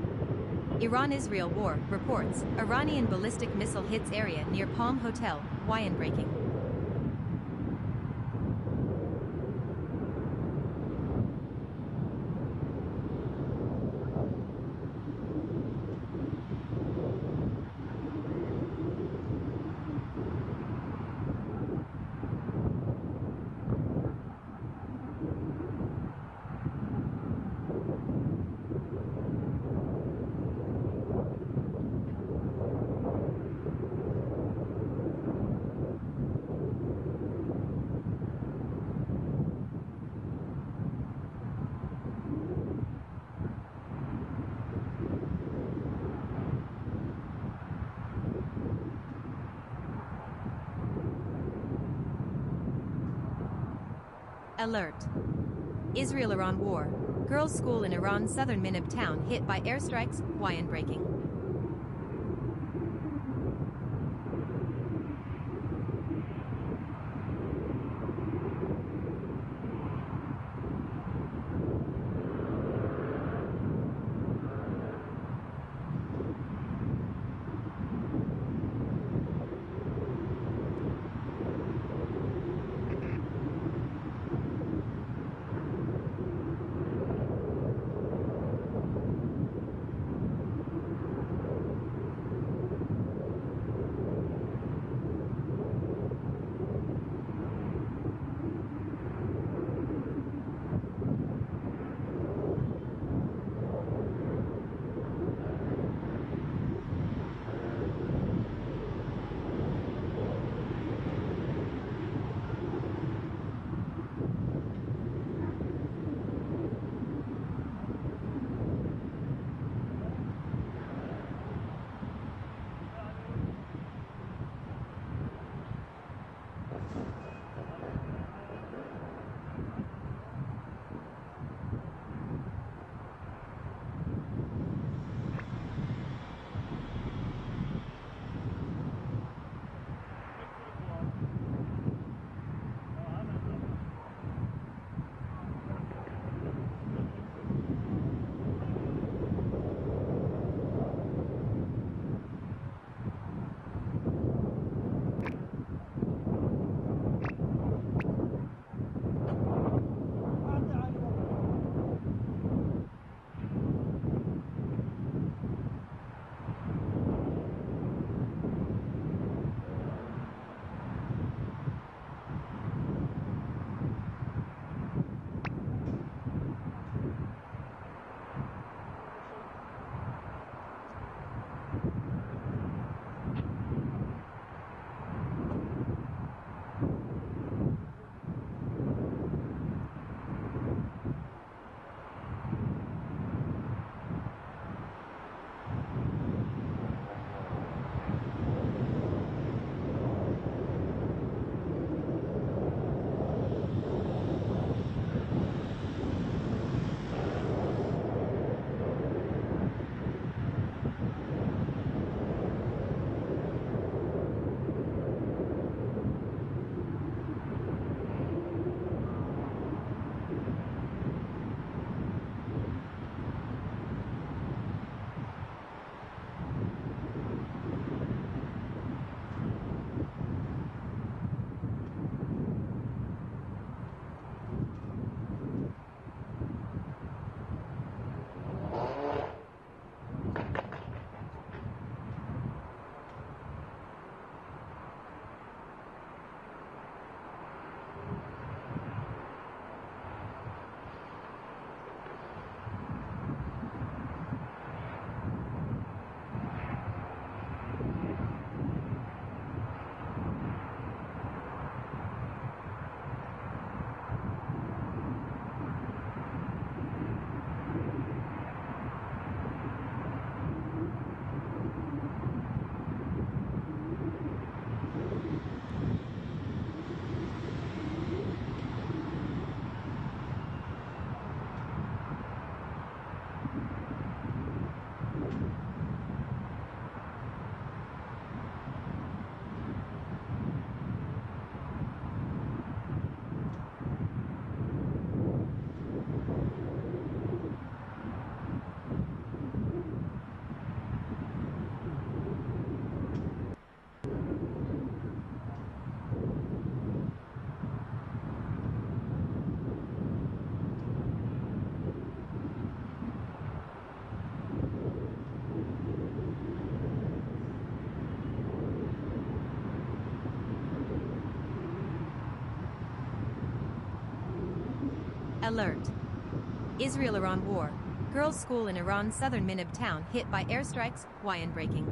Iran-Israel war. Reports. Iranian ballistic missile hits area near Palm Hotel, wire breaking. Alert. Israel-Iran war. Girls' school in Iran's southern Minab town hit by airstrikes, wire breaking. Alert. Israel-Iran war. Girls' school in Iran's southern Minab town hit by airstrikes, wire breaking.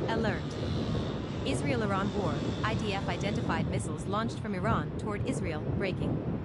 Alert. Israel-Iran war. IDF identified missiles launched from Iran toward Israel, breaking.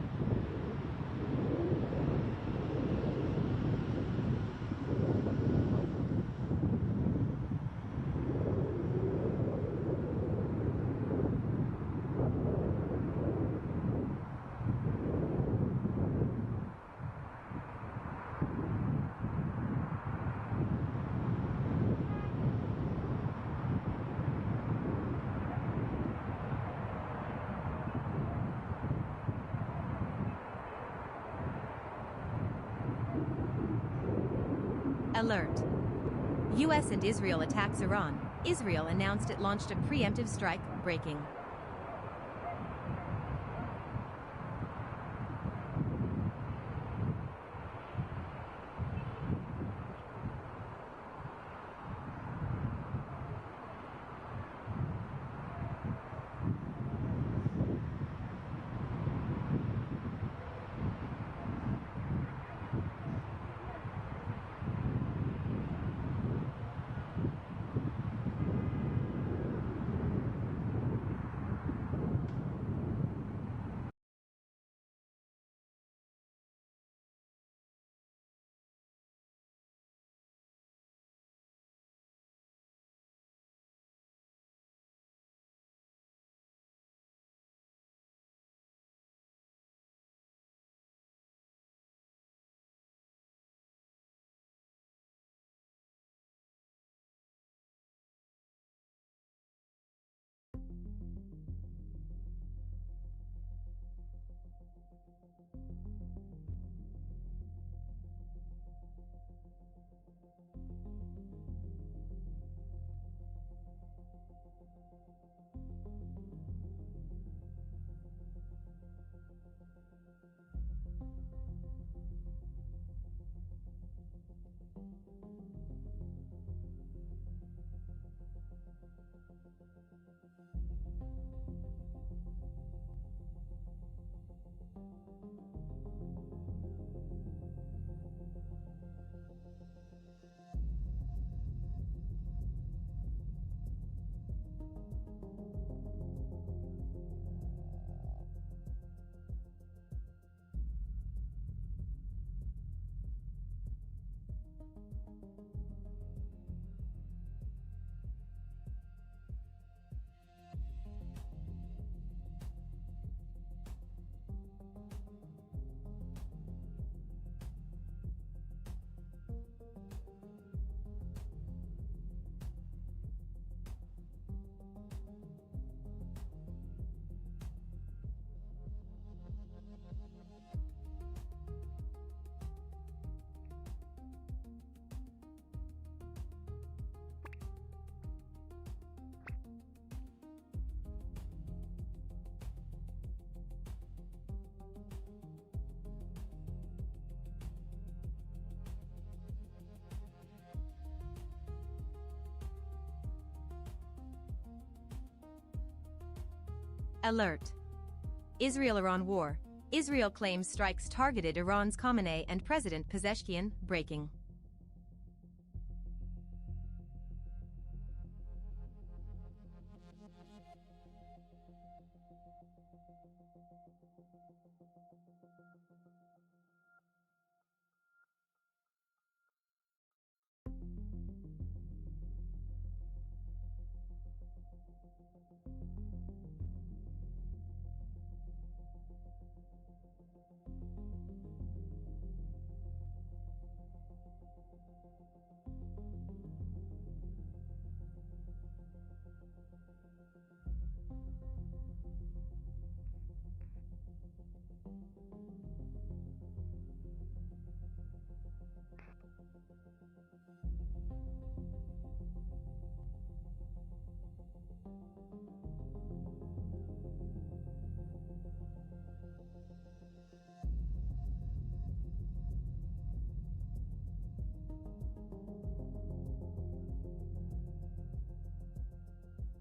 Alert. U.S. and Israel attacks Iran. Israel announced it launched a preemptive strike, breaking. Alert. Israel-Iran war. Israel claims strikes targeted Iran's Khamenei and President Pezeshkian. Breaking.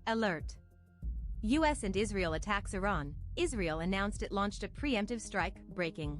Alert. U.S. and Israel attacks Iran. Israel announced it launched a preemptive strike. Breaking.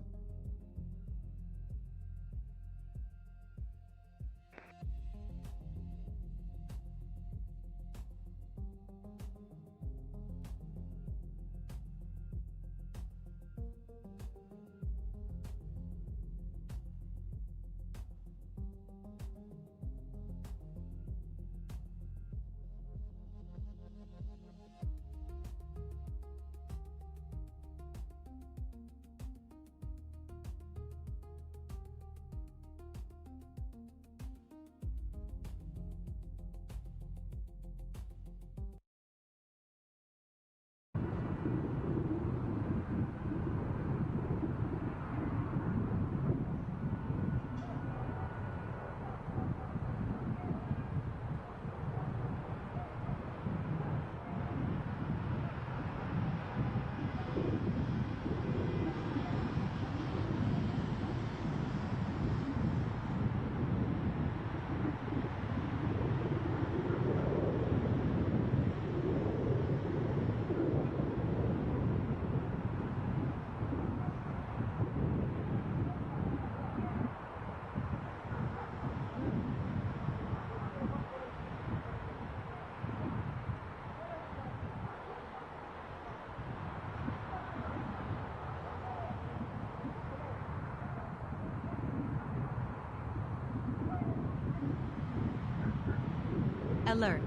Alert.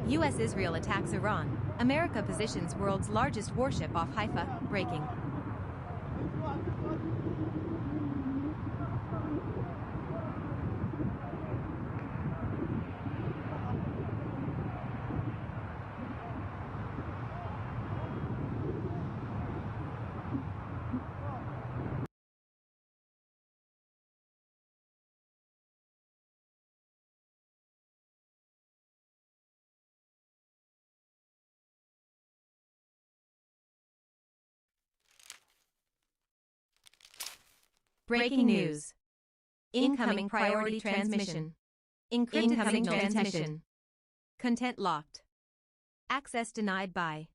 U.S.-Israel attacks Iran. America positions world's largest warship off Haifa. Breaking. Breaking news. Incoming priority transmission. Encrypted signal transmission. Content locked. Access denied by.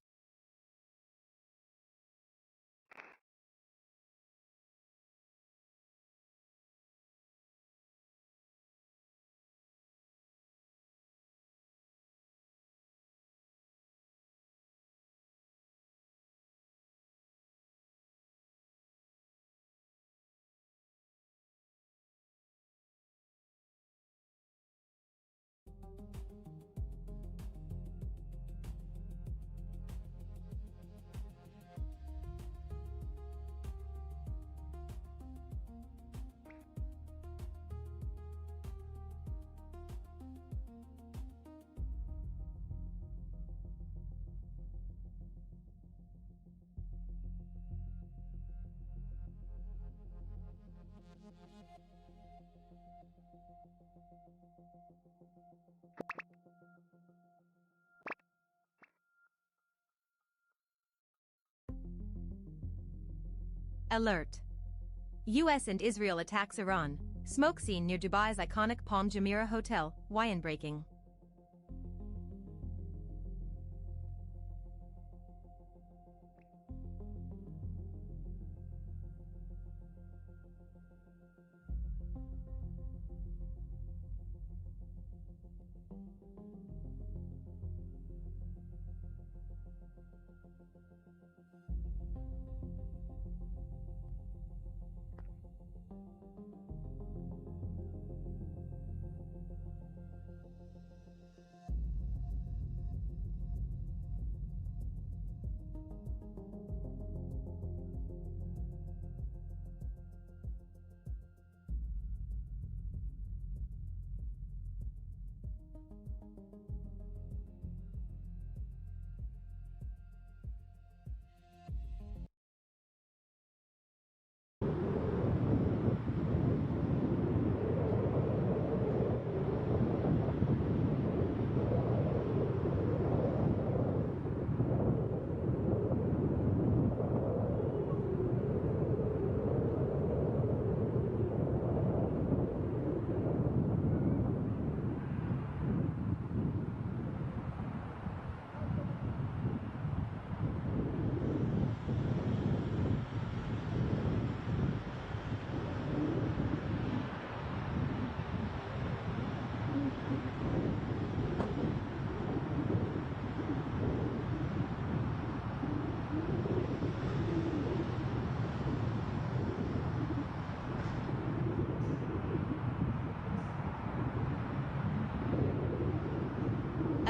Alert. U.S. and Israel attacks Iran. Smoke scene near Dubai's iconic Palm Jumeirah Hotel. Wire breaking.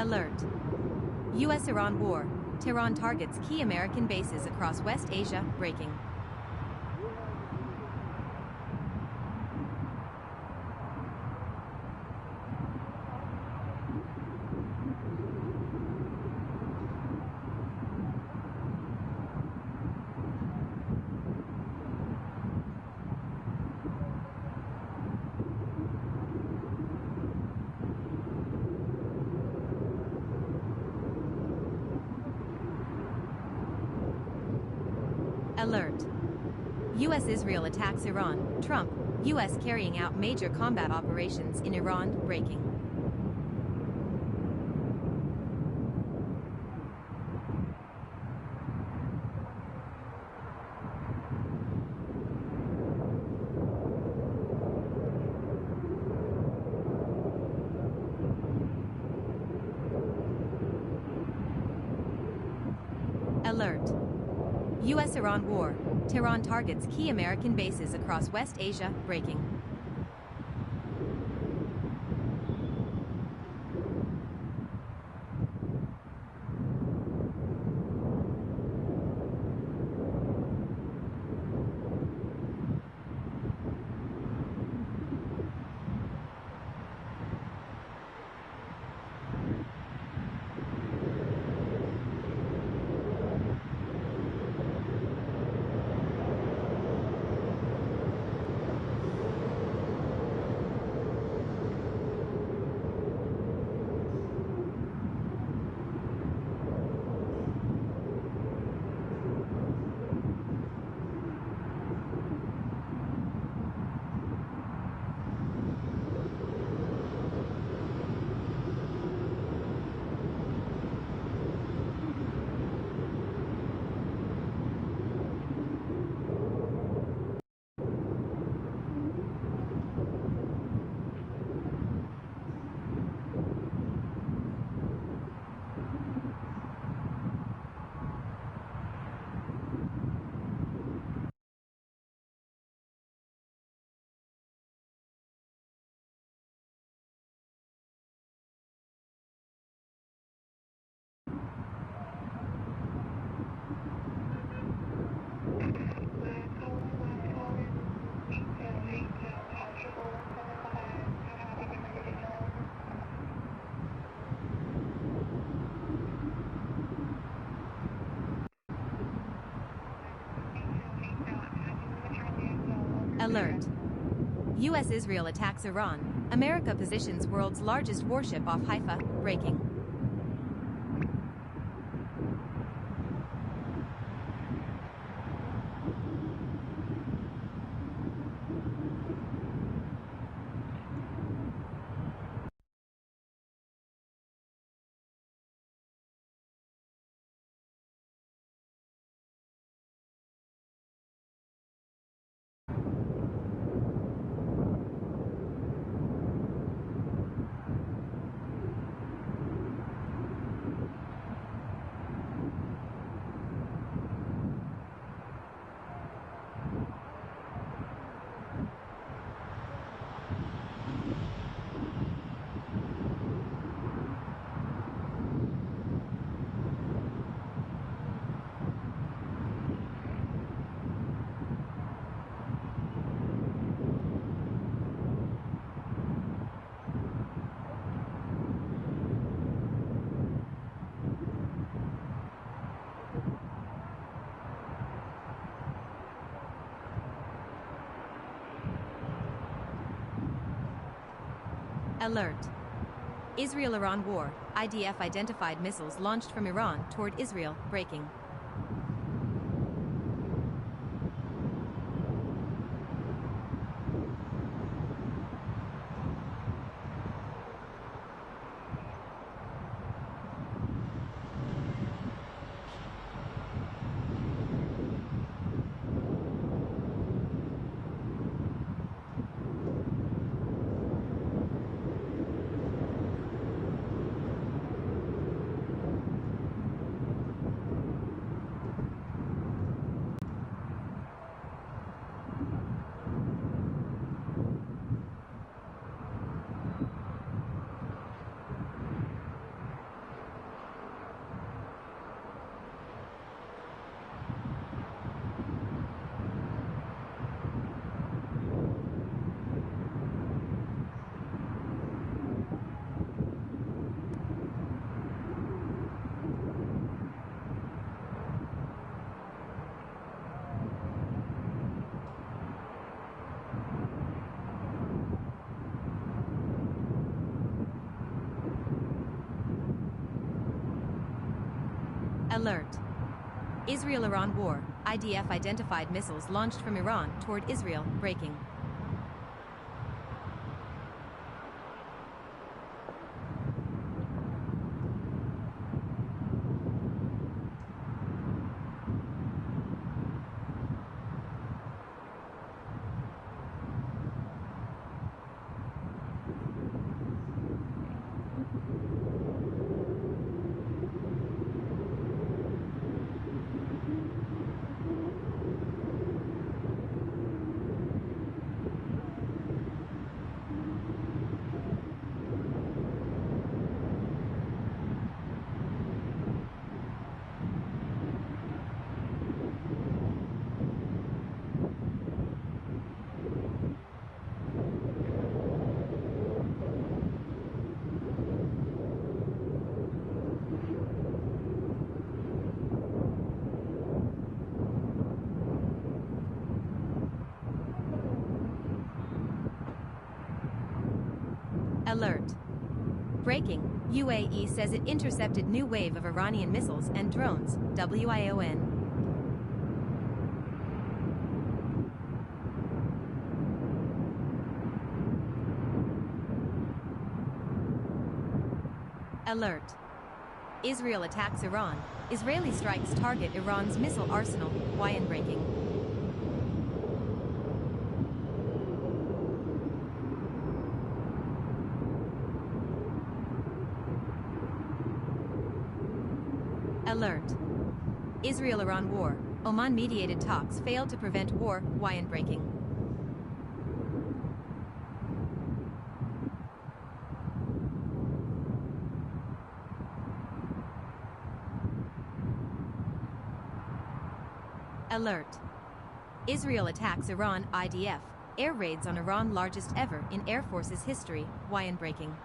Alert. U.S.-Iran war. Tehran targets key American bases across West Asia. Breaking. Alert. U.S.-Israel attacks Iran. Trump. U.S. carrying out major combat operations in Iran. Breaking. Alert. U.S.-Iran war. Tehran targets key American bases across West Asia. Breaking. Alert. U.S.-Israel attacks Iran. America positions world's largest warship off Haifa. Breaking. Alert. Israel-Iran war. IDF identified missiles launched from Iran toward Israel. Breaking. Alert. Israel-Iran war. IDF identified missiles launched from Iran toward Israel, breaking. Alert. Breaking. UAE says it intercepted new wave of Iranian missiles and drones, WION. Alert. Israel attacks Iran. Israeli strikes target Iran's missile arsenal, WION breaking. Alert. Israel-Iran war. Oman-mediated talks failed to prevent war, WION breaking. Alert. Israel attacks Iran, IDF. Air raids on Iran largest ever in Air Force's history, WION breaking.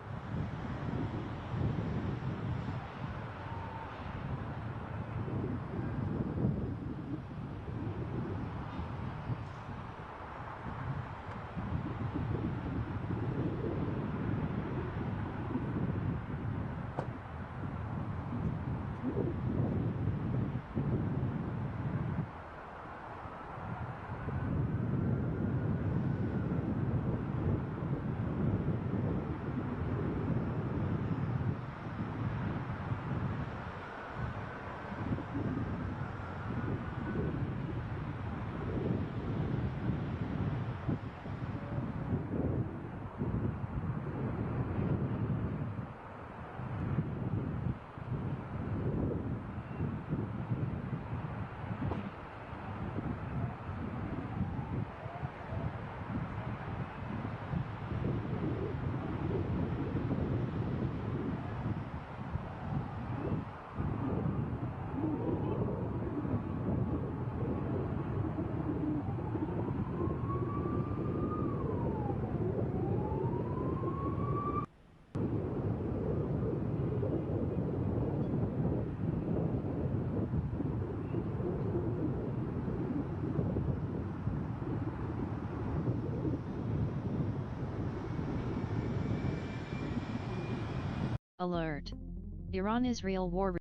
Alert. Iran-Israel war.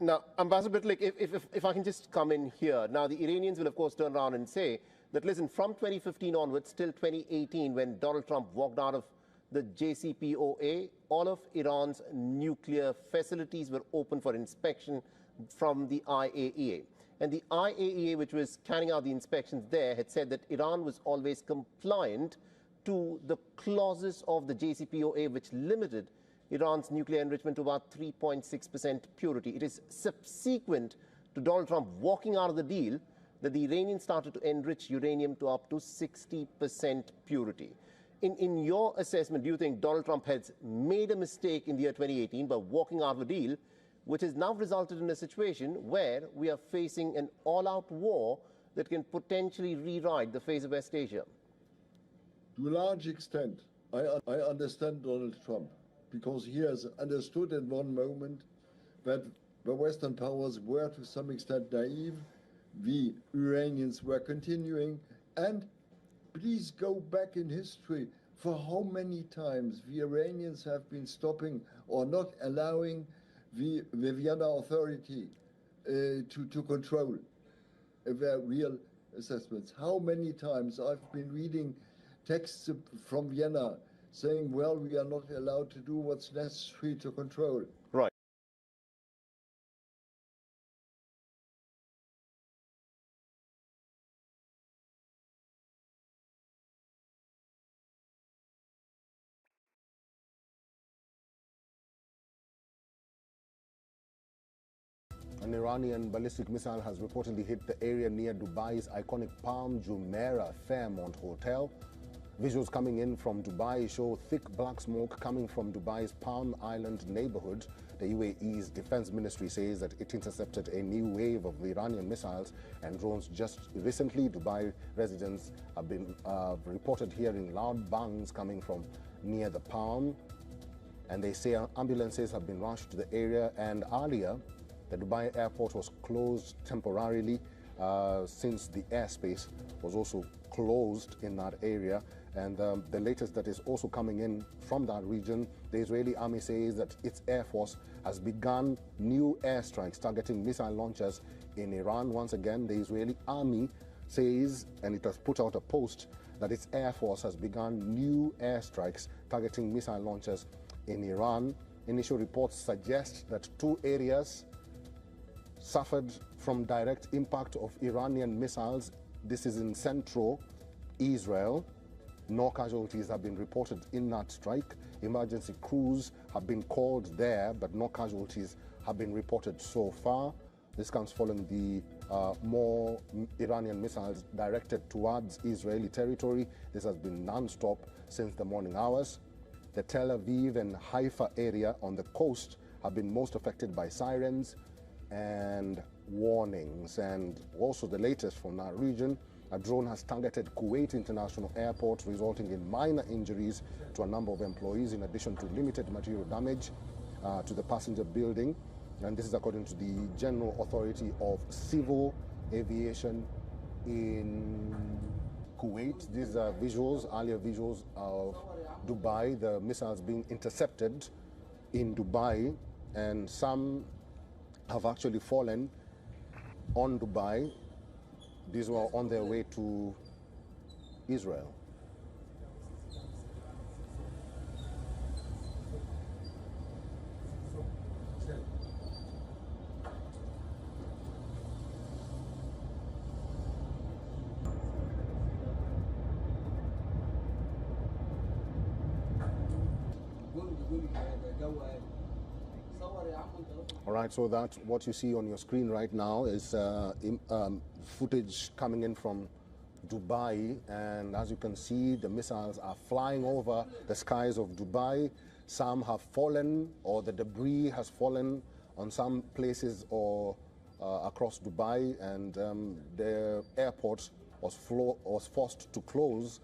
Now, Ambassador Bitlik, if I can just come in here. Now, the Iranians will, of course, turn around and say that, listen, from 2015 onwards till 2018, when Donald Trump walked out of the JCPOA, all of Iran's nuclear facilities were open for inspection from the IAEA. And the IAEA, which was carrying out the inspections there, had said that Iran was always compliant to the clauses of the JCPOA, which limited Iran's nuclear enrichment to about 3.6% purity. It is subsequent to Donald Trump walking out of the deal that the Iranians started to enrich uranium to up to 60% purity. In your assessment, do you think Donald Trump has made a mistake in the year 2018 by walking out of a deal, which has now resulted in a situation where we are facing an all-out war that can potentially rewrite the face of West Asia? To a large extent, I understand Donald Trump, because he has understood in one moment that the Western powers were to some extent naive, the Iranians were continuing, and please go back in history for how many times the Iranians have been stopping or not allowing the Vienna authority to control their real assessments. How many times I've been reading texts from Vienna saying, well, we are not allowed to do what's necessary to control. Right. An Iranian ballistic missile has reportedly hit the area near Dubai's iconic Palm Jumeirah Fairmont Hotel. Visuals coming in from Dubai show thick black smoke coming from Dubai's Palm Island neighborhood. The UAE's defense ministry says that it intercepted a new wave of Iranian missiles and drones just recently. Dubai residents have been reported hearing loud bangs coming from near the Palm, and they say ambulances have been rushed to the area. And earlier, the Dubai airport was closed temporarily since the airspace was also closed in that area. And the latest that is also coming in from that region, the Israeli army says that its air force has begun new airstrikes targeting missile launchers in Iran. Once again, the Israeli army says, and it has put out a post, that its air force has begun new airstrikes targeting missile launchers in Iran. Initial reports suggest that 2 areas suffered from direct impact of Iranian missiles. This is in central Israel. No casualties have been reported in that strike. Emergency crews have been called there, but no casualties have been reported so far. This comes following the more Iranian missiles directed towards Israeli territory. This has been non-stop since the morning hours. The Tel Aviv and Haifa area on the coast have been most affected by sirens and warnings. And also the latest from that region, a drone has targeted Kuwait International Airport, resulting in minor injuries to a number of employees, in addition to limited material damage to the passenger building. And this is according to the General Authority of Civil Aviation in Kuwait. These are visuals, earlier visuals of Dubai, the missiles being intercepted in Dubai, and some have actually fallen on Dubai. These were on their way to Israel. All right, so that what you see on your screen right now is footage coming in from Dubai, and as you can see, the missiles are flying over the skies of Dubai. Some have fallen, or the debris has fallen on some places or across Dubai, and the airport was forced to close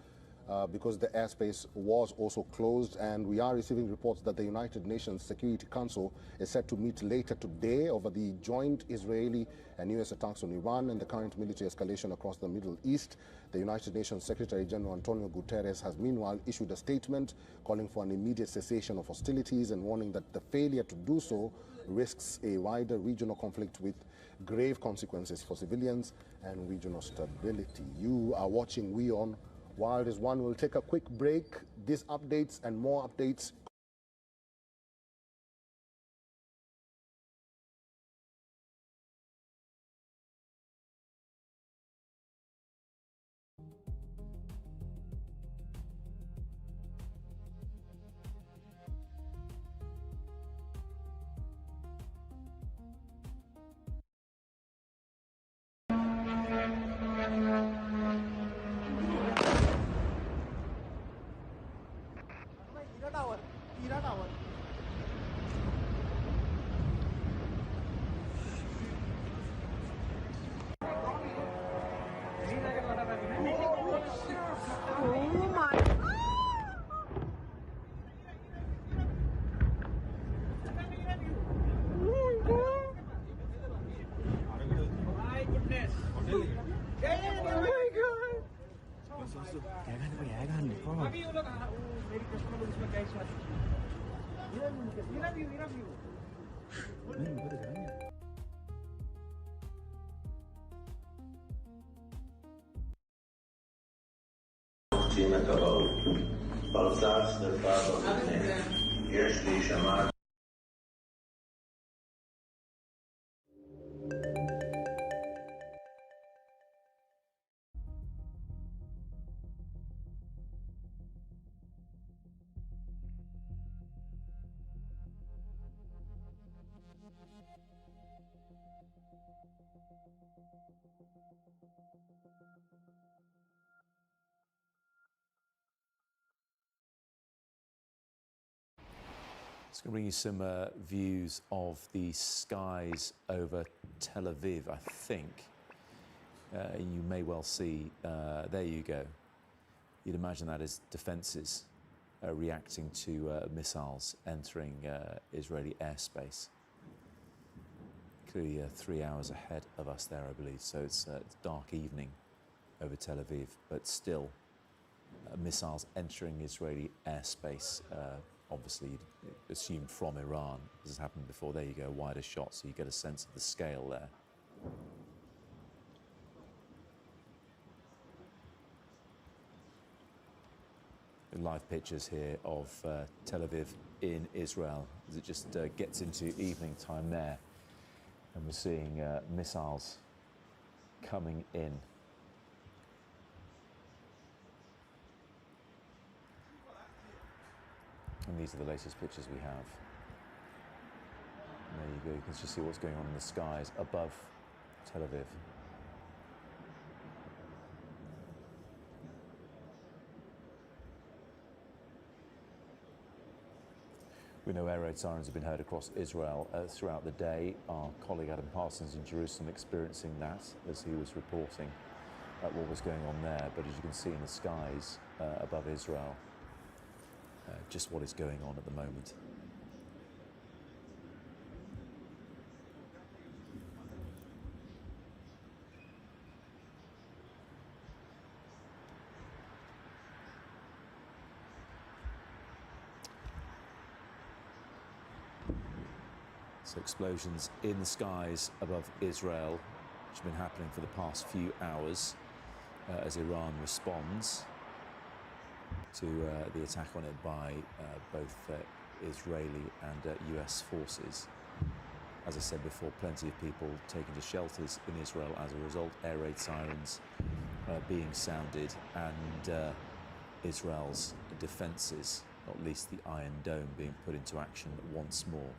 because the airspace was also closed, and we are receiving reports that the United Nations Security Council is set to meet later today over the joint Israeli and U.S. attacks on Iran and the current military escalation across the Middle East. The United Nations Secretary General Antonio Guterres has meanwhile issued a statement calling for an immediate cessation of hostilities and warning that the failure to do so risks a wider regional conflict with grave consequences for civilians and regional stability. You are watching WION Wild as One. We'll take a quick break. These updates and more updates It's going to bring you some views of the skies over Tel Aviv, I think. You may well see, there you go. You'd imagine that is defences reacting to missiles entering Israeli airspace. Clearly 3 hours ahead of us there, I believe, so it's dark evening over Tel Aviv, but still missiles entering Israeli airspace. Obviously, you'd assume from Iran, as has happened before. There you go, wider shot, so you get a sense of the scale there. Live pictures here of Tel Aviv in Israel as it just gets into evening time there. And we're seeing missiles coming in. And these are the latest pictures we have. And there you go, you can just see what's going on in the skies above Tel Aviv. We know air raid sirens have been heard across Israel throughout the day. Our colleague Adam Parsons in Jerusalem experiencing that as he was reporting what was going on there. But as you can see in the skies above Israel, just what is going on at the moment. So explosions in the skies above Israel, which have been happening for the past few hours as Iran responds to the attack on it by both Israeli and US forces. As I said before, plenty of people taken to shelters in Israel as a result. Air raid sirens being sounded, and Israel's defences, not least the Iron Dome, being put into action once more.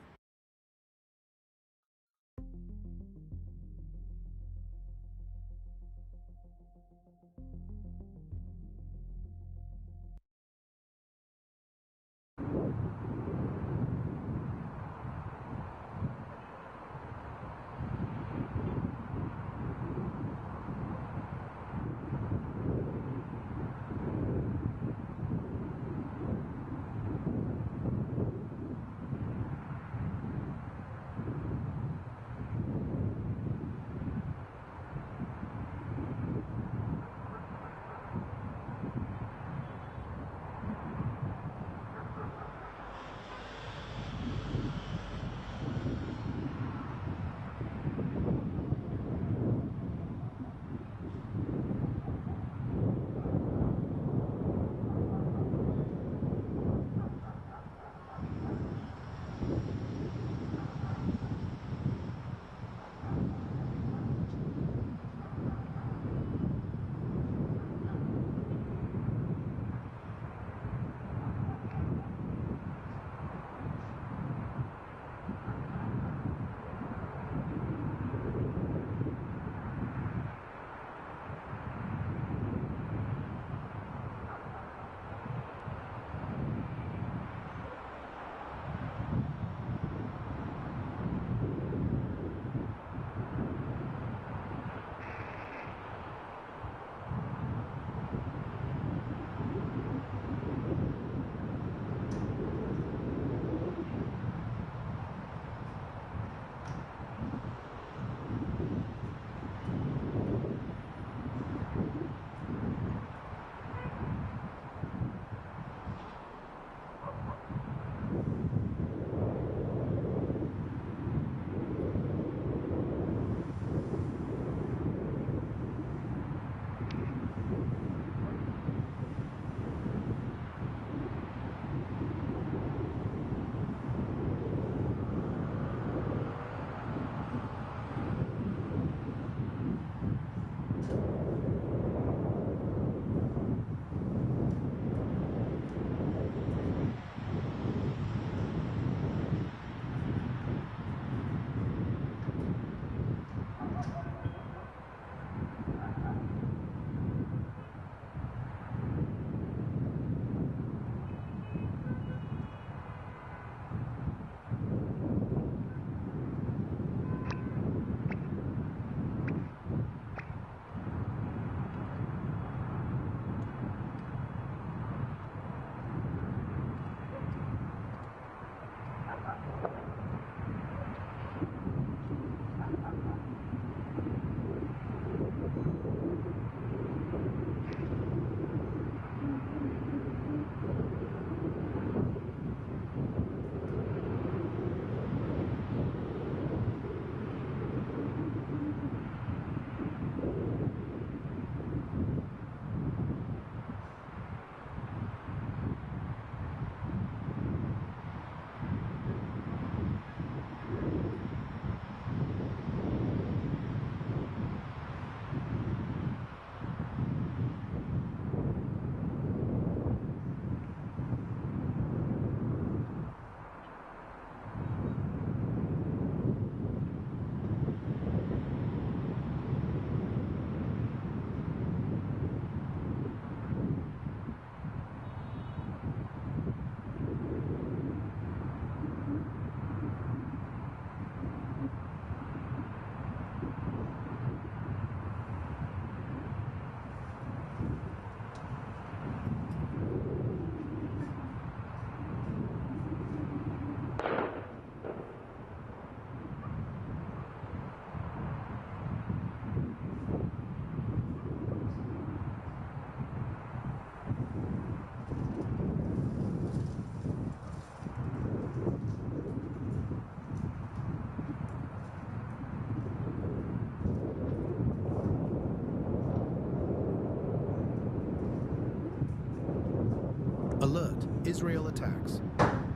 Israel attacks.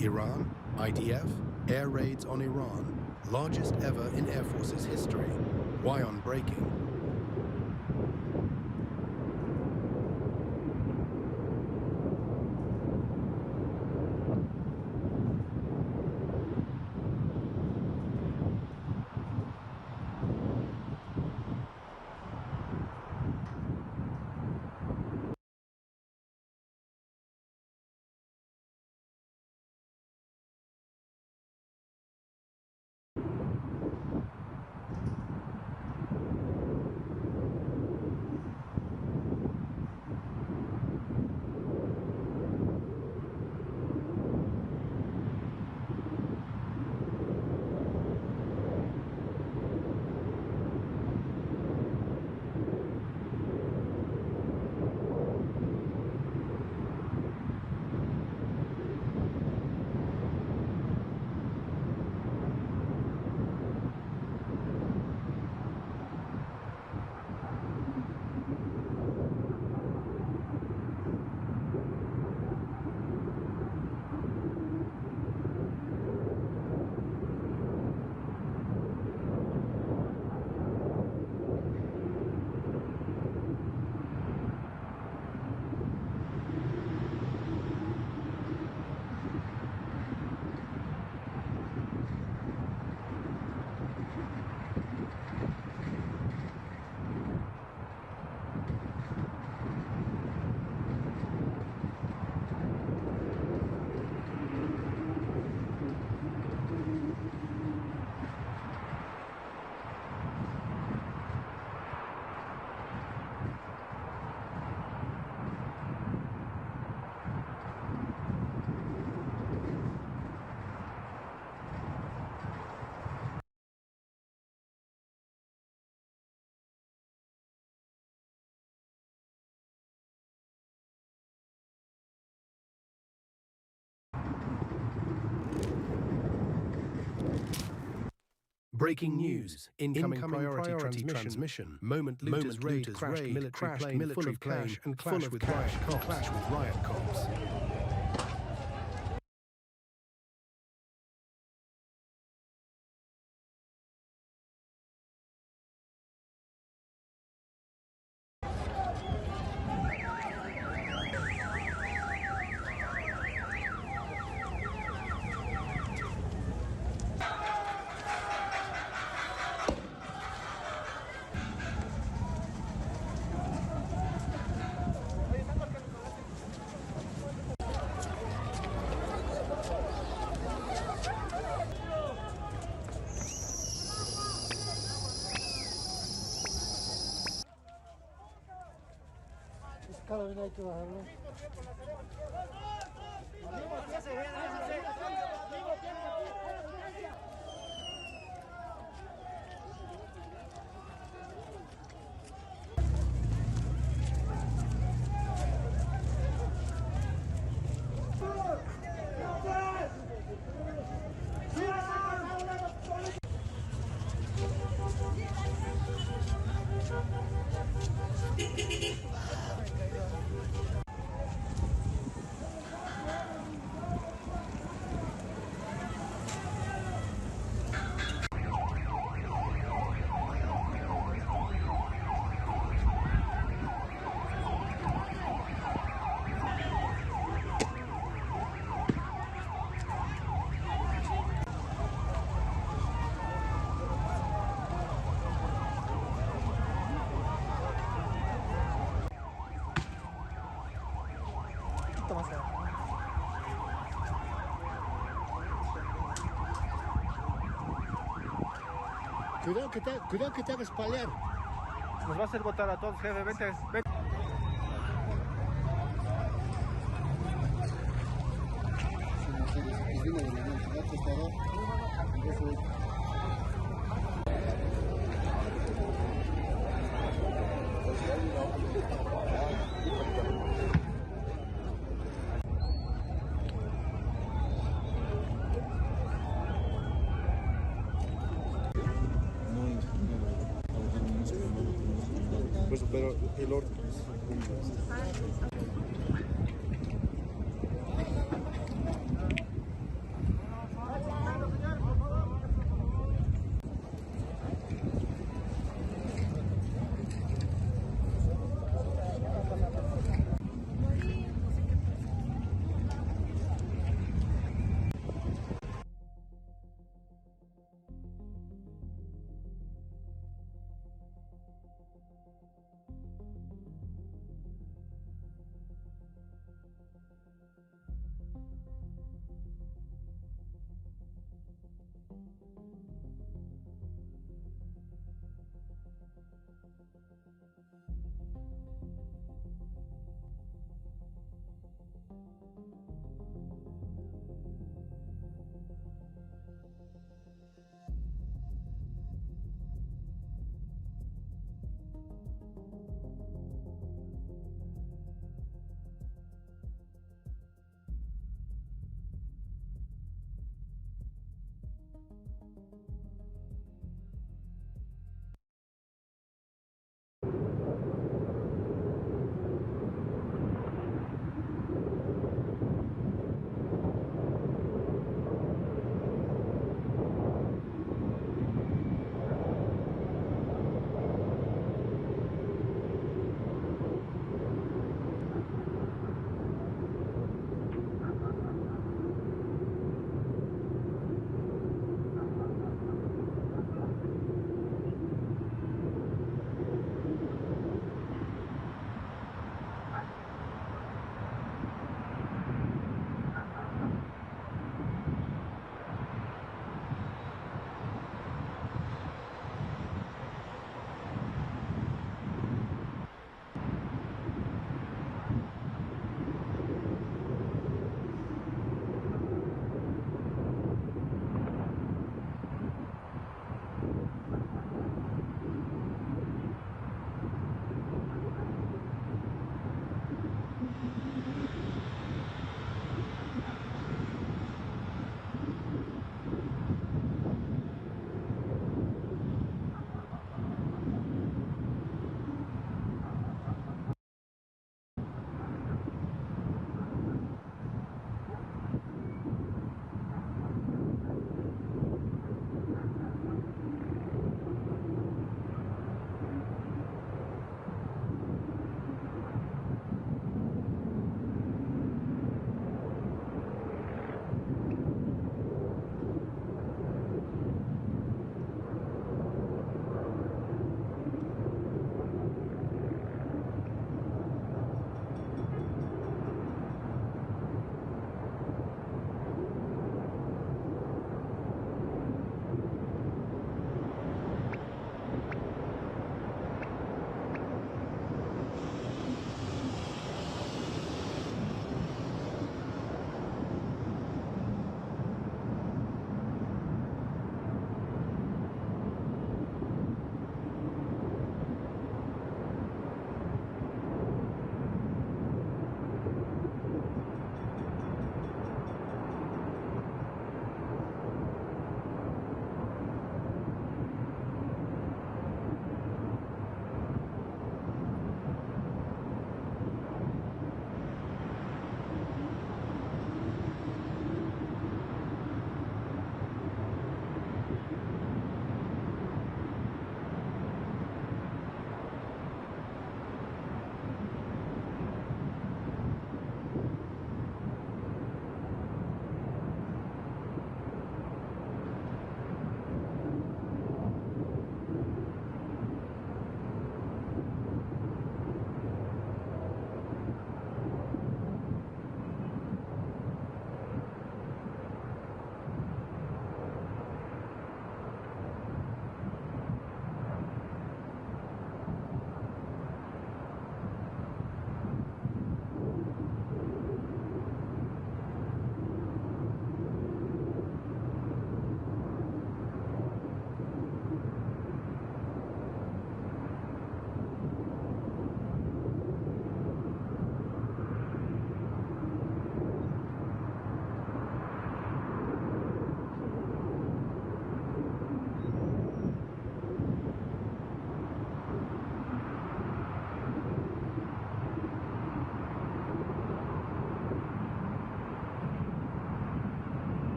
Iran, IDF, air raids on Iran. Largest ever in Air Force's history. Why on breaking? Breaking news. Incoming priority transmission. Moment looters raid crashed military plane full of cash and clash with riot cops. escalón hay que bajarlo. Cuidado que te hagas espalhar. Nos va a hacer botar a todos, jefe. Vente, vente. Pues, pero el orden.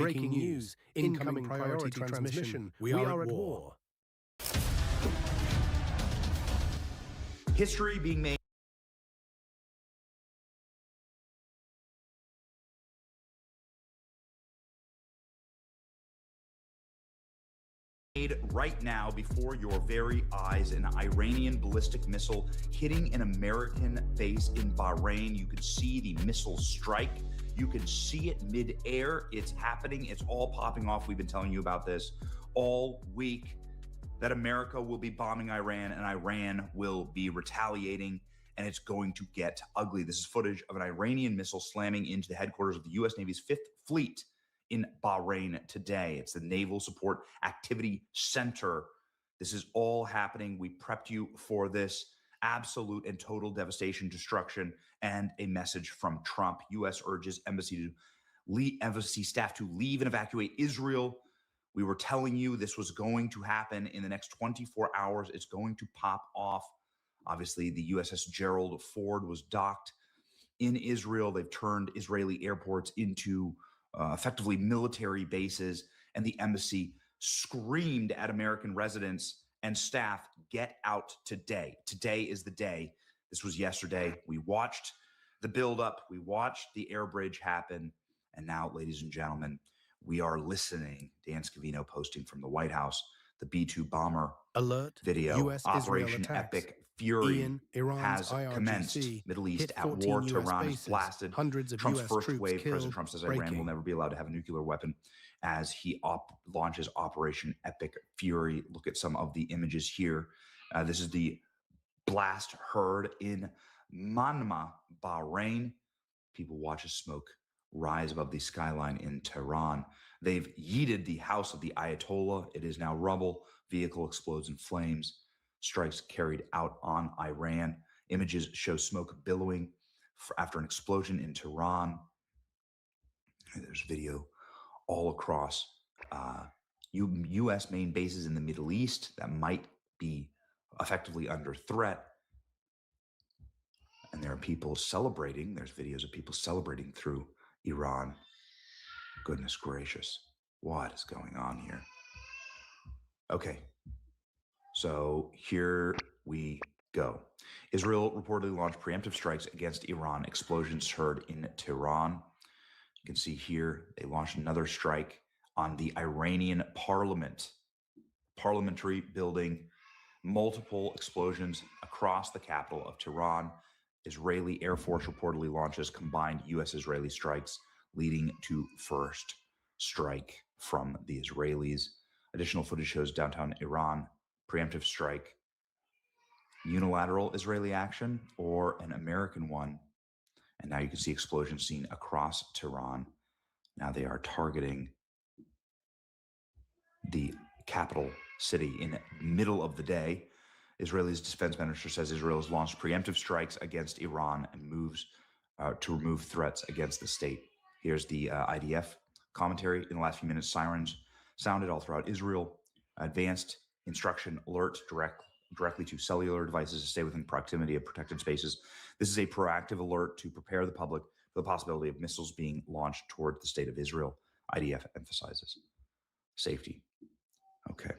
Breaking news. Incoming priority transmission. We are at war. History being made right now before your very eyes. An Iranian ballistic missile hitting an American base in Bahrain. You can see the missile strike. You can see it mid-air. It's happening. It's all popping off. We've been telling you about this all week, that America will be bombing Iran and Iran will be retaliating, and it's going to get ugly. This is footage of an Iranian missile slamming into the headquarters of the U.S. Navy's 5th Fleet in Bahrain today. It's the Naval Support Activity Center. This is all happening. We prepped you for this. Absolute and total devastation, destruction, and a message from Trump. U.S. urges embassy staff to leave and evacuate Israel. We were telling you this was going to happen in the next 24 hours. It's going to pop off. Obviously, the USS Gerald Ford was docked in Israel. They've turned Israeli airports into effectively military bases, and the embassy screamed at American residents and staff, get out today. Today is the day. This was yesterday. We watched the buildup. We watched the air bridge happen. And now, ladies and gentlemen, we are listening. Dan Scavino posting from the White House, the B-2 bomber alert video. US Operation Epic Fury has IRGC commenced. Middle East at war. Tehran is blasted. Hundreds of Trump's US first troops wave. killed. President Trump says Iran will never be allowed to have a nuclear weapon as he launches Operation Epic Fury. Look at some of the images here. This is the blast heard in Manama, Bahrain. People watch as smoke rise above the skyline in Tehran. They've yeeted the house of the Ayatollah. It is now rubble. Vehicle explodes in flames. Strikes carried out on Iran. Images show smoke billowing after an explosion in Tehran. There's video all across U.S. main bases in the Middle East that might be effectively under threat. And there are people celebrating. There's videos of people celebrating through Iran. Goodness gracious. What is going on here? Okay. So here we go. Israel reportedly launched preemptive strikes against Iran. Explosions heard in Tehran. You can see here they launched another strike on the Iranian parliamentary building. Multiple explosions across the capital of Tehran. Israeli Air Force reportedly launches combined U.S.-Israeli strikes, leading to first strike from the Israelis. Additional footage shows downtown Iran, preemptive strike, unilateral Israeli action, or an American one. And now you can see explosions seen across Tehran. Now they are targeting the capital city in the middle of the day. Israel's defense minister says Israel has launched preemptive strikes against Iran and moves to remove threats against the state. Here's the IDF commentary. In the last few minutes, sirens sounded all throughout Israel. Advanced instruction alert directly to cellular devices to stay within proximity of protected spaces. This is a proactive alert to prepare the public for the possibility of missiles being launched toward the state of Israel. IDF emphasizes safety. Okay.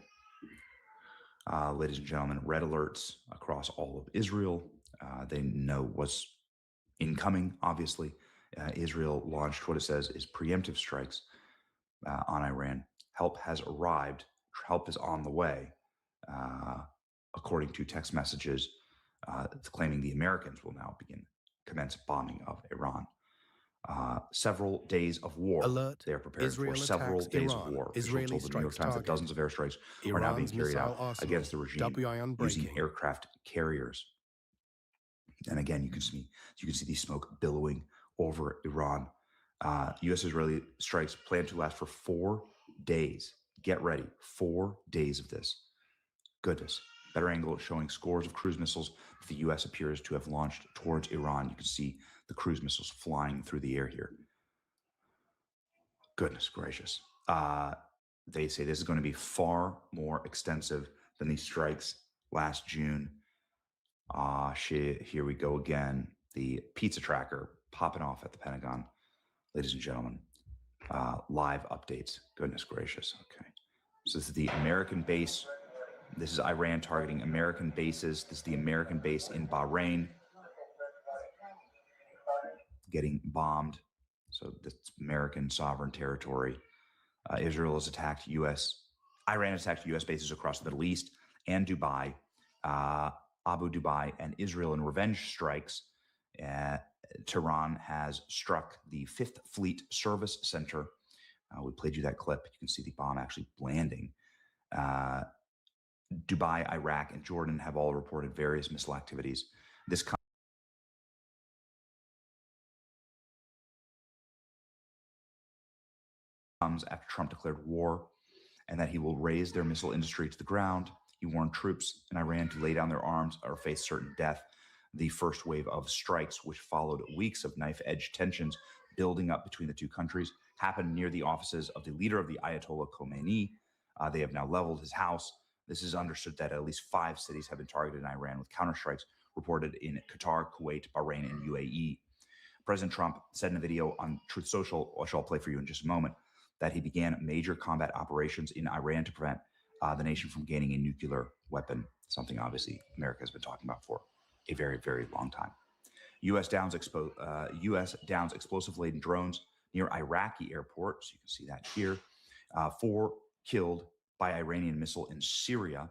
Ladies and gentlemen, red alerts across all of Israel. They know what's incoming, obviously. Israel launched what it says is preemptive strikes on Iran. Help has arrived. Help is on the way, according to text messages claiming the Americans will now commence bombing of Iran. Several days of war. Alert. They are prepared Israel for several days Iran. of war. Israeli told the New York Times that dozens of airstrikes are now being carried out against the regime using aircraft carriers. And again, you can see the smoke billowing over Iran. U.S.-Israeli strikes planned to last for 4 days. Get ready, 4 days of this. Goodness. Better angle showing scores of cruise missiles that the U.S. appears to have launched towards Iran. You can see the cruise missiles flying through the air here. Goodness gracious. They say this is going to be far more extensive than the strikes last June. Here we go again. The pizza tracker popping off at the Pentagon. Ladies and gentlemen, live updates. Goodness gracious. Okay. So this is the American base. This is Iran targeting American bases. This is the American base in Bahrain getting bombed. So that's American sovereign territory. Israel has attacked Iran has attacked U.S. bases across the Middle East and Dubai, Abu Dubai, and Israel in revenge strikes. Tehran has struck the 5th Fleet Service Center. We played you that clip. You can see the bomb actually landing. Dubai, Iraq, and Jordan have all reported various missile activities. This comes after Trump declared war and that he will raise their missile industry to the ground. He warned troops in Iran to lay down their arms or face certain death. The first wave of strikes, which followed weeks of knife-edge tensions building up between the two countries, happened near the offices of the leader of the Ayatollah Khomeini. They have now leveled his house. This is understood that at least 5 cities have been targeted in Iran with counterstrikes reported in Qatar, Kuwait, Bahrain, and UAE. President Trump said in a video on Truth Social, which I'll play for you in just a moment, that he began major combat operations in Iran to prevent the nation from gaining a nuclear weapon, something obviously America has been talking about for a very, very long time. U.S. downs explosive-laden drones near Iraqi airport, so you can see that here. 4 killed by Iranian missile in Syria.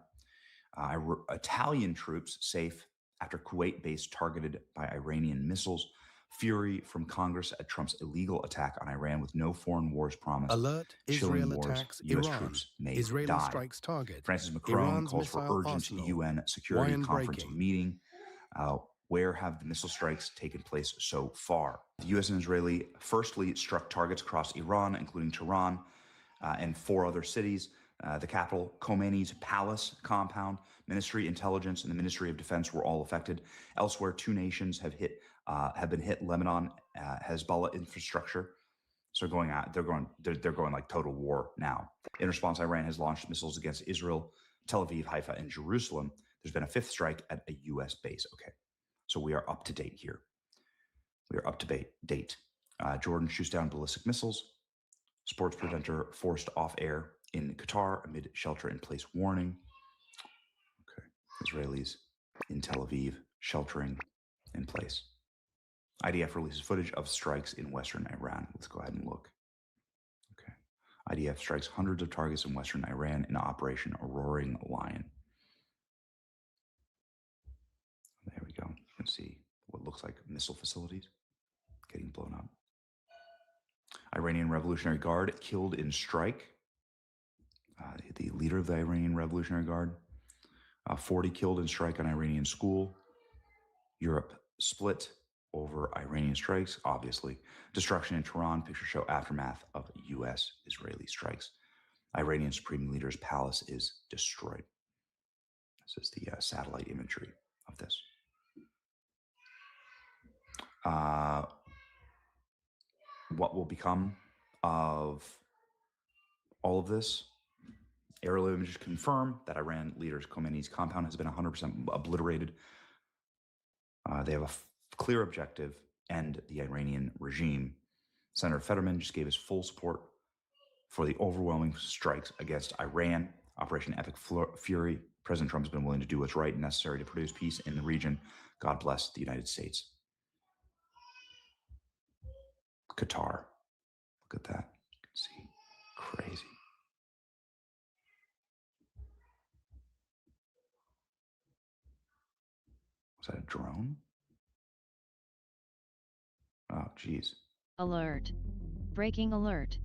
Italian troops safe after Kuwait base targeted by Iranian missiles. Fury from Congress at Trump's illegal attack on Iran with no foreign wars promised. Alert, Israel attacks U.S. Iran. troops may Israeli die. strikes target. Francis Macron Iran's calls for missile urgent arsenal. UN security Why conference unbreaking? meeting. Where have the missile strikes taken place so far? The U.S. and Israeli firstly struck targets across Iran, including Tehran and 4 other cities. The capital, Khomeini's palace compound, Ministry Intelligence, and the Ministry of Defense were all affected. Elsewhere, 2 nations have been hit. Lebanon, Hezbollah infrastructure. So they're going like total war now. In response, Iran has launched missiles against Israel, Tel Aviv, Haifa, and Jerusalem. There's been a 5th strike at a U.S. base. Okay, so we are up to date here. We are up to date. Jordan shoots down ballistic missiles. Sports presenter forced off air in Qatar amid shelter-in-place warning. Okay, Israelis in Tel Aviv sheltering in place. IDF releases footage of strikes in western Iran. Let's go ahead and look. Okay, IDF strikes hundreds of targets in western Iran in Operation Roaring Lion. There we go. You can see what looks like missile facilities getting blown up. Iranian Revolutionary Guard killed in strike. The leader of the Iranian Revolutionary Guard. 40 killed in strike on Iranian school. Europe split over Iranian strikes, obviously. Destruction in Tehran. Pictures show aftermath of U.S.-Israeli strikes. Iranian Supreme Leader's palace is destroyed. This is the satellite imagery of this. What will become of all of this? Aerial images confirm that Iran leader's Khomeini's compound has been 100% obliterated. They have a clear objective: end the Iranian regime. Senator Fetterman just gave his full support for the overwhelming strikes against Iran. Operation Epic Fury. President Trump has been willing to do what's right and necessary to produce peace in the region. God bless the United States. Qatar. Look at that. You can see. Crazy. Was that a drone? Oh, geez. Alert. Breaking alert.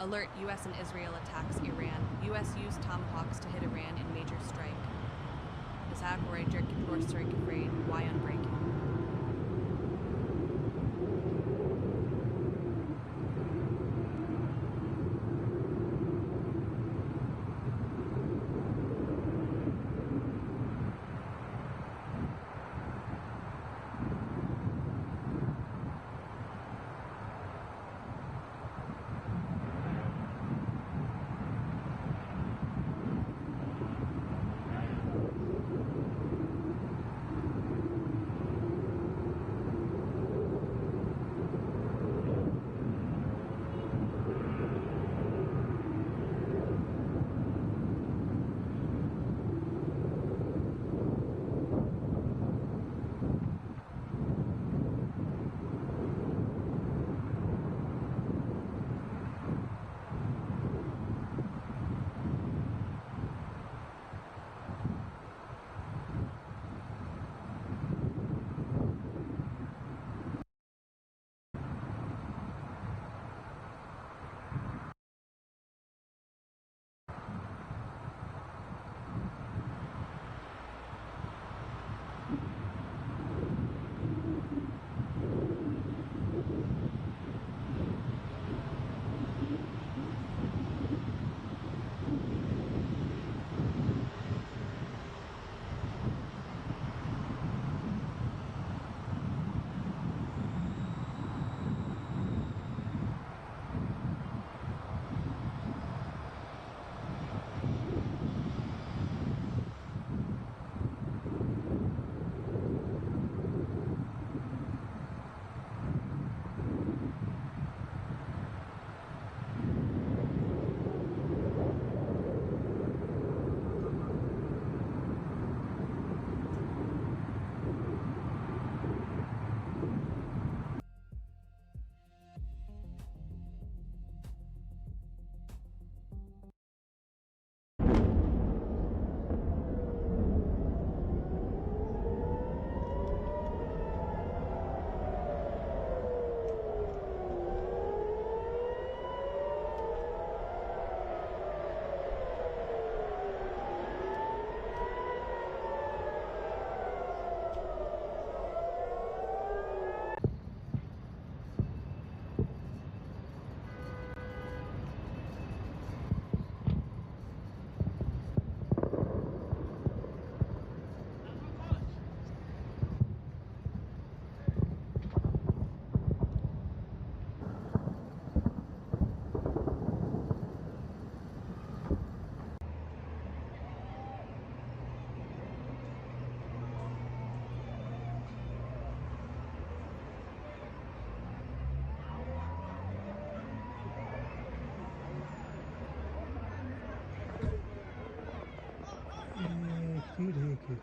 Alert: U.S. and Israel attacks Iran. U.S. used Tomahawks to hit Iran in major strike. Isaac Orajik or strike afraid. Why unbreaking? كتير هيك.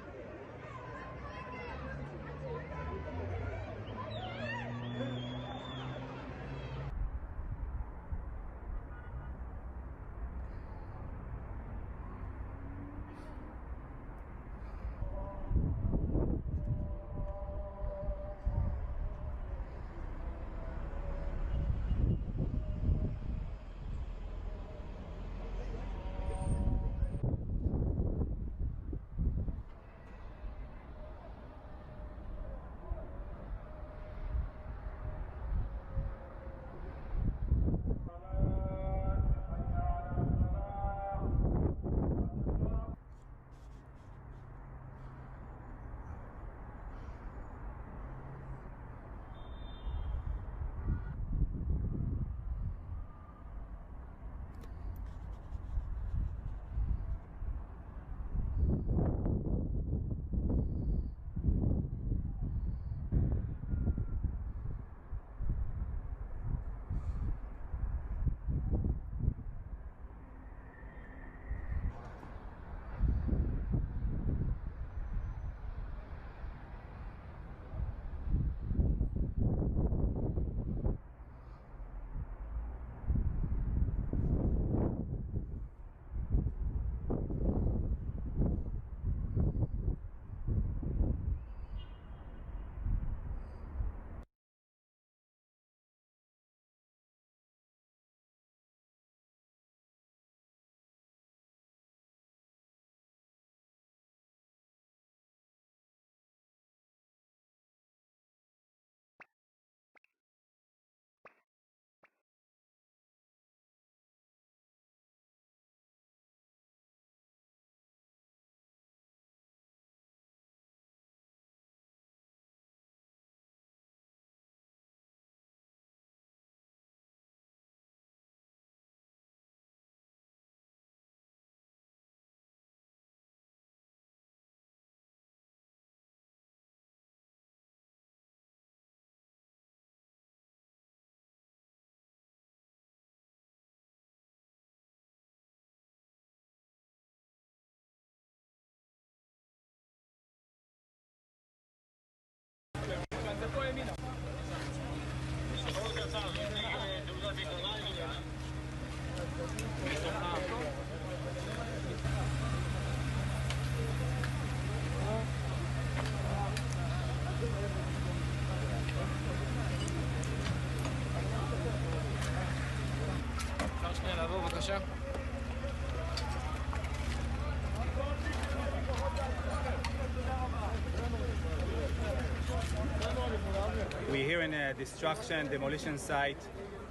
here in a destruction demolition site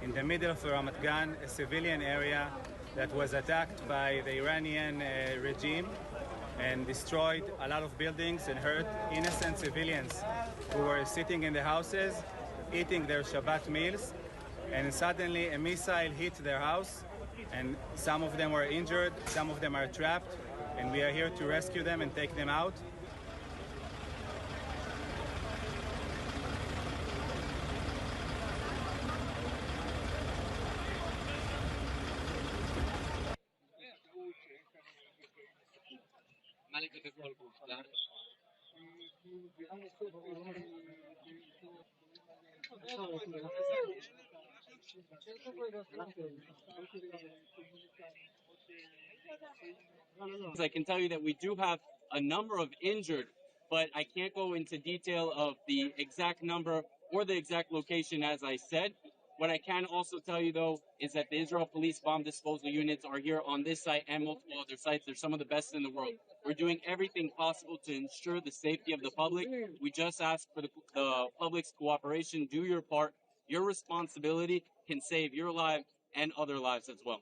in the middle of Ramat Gan, a civilian area that was attacked by the Iranian regime and destroyed a lot of buildings and hurt innocent civilians who were sitting in the houses eating their Shabbat meals, and suddenly a missile hit their house and some of them were injured, some of them are trapped, and we are here to rescue them and take them out. I can tell you that we do have a number of injured, but I can't go into detail of the exact number or the exact location, as I said. What I can also tell you, though, is that the Israel Police Bomb Disposal Units are here on this site and multiple other sites. They're some of the best in the world. We're doing everything possible to ensure the safety of the public. We just ask for the public's cooperation. Do your part. Your responsibility can save your life and other lives as well.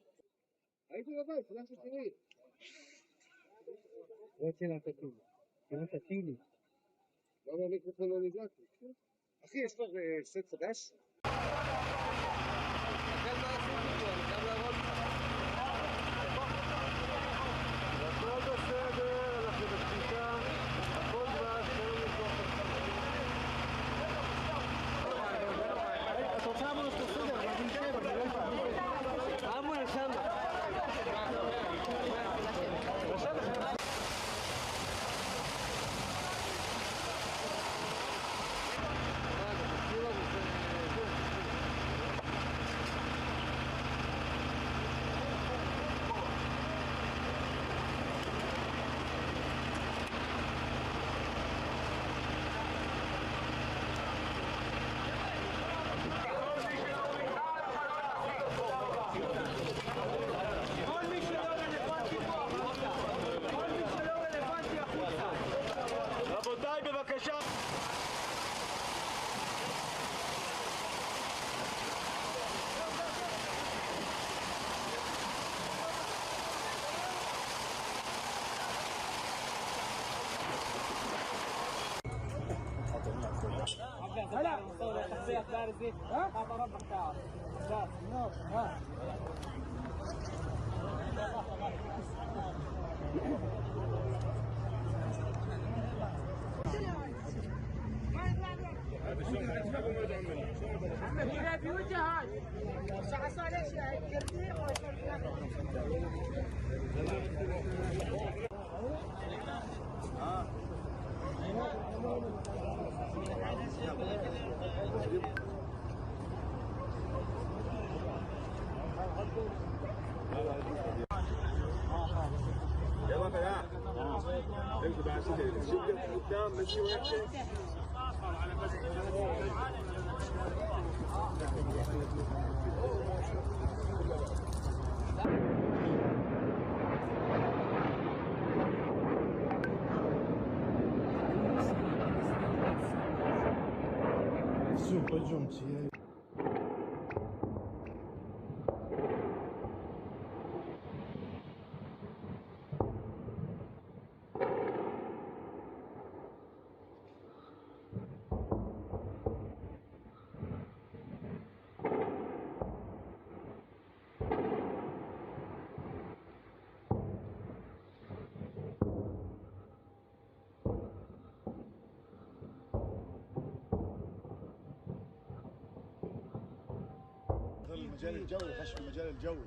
المجال الجوي خش في المجال الجوي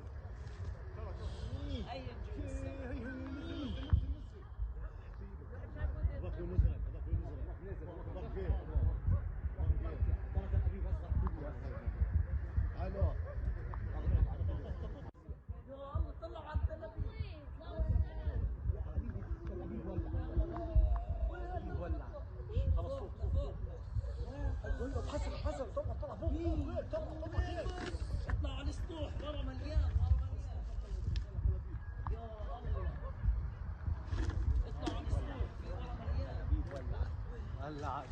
حسن طلع فوق طلع اطلع على السطوح ورا مليان يا الله اطلع على السطوح ورا مليان هلا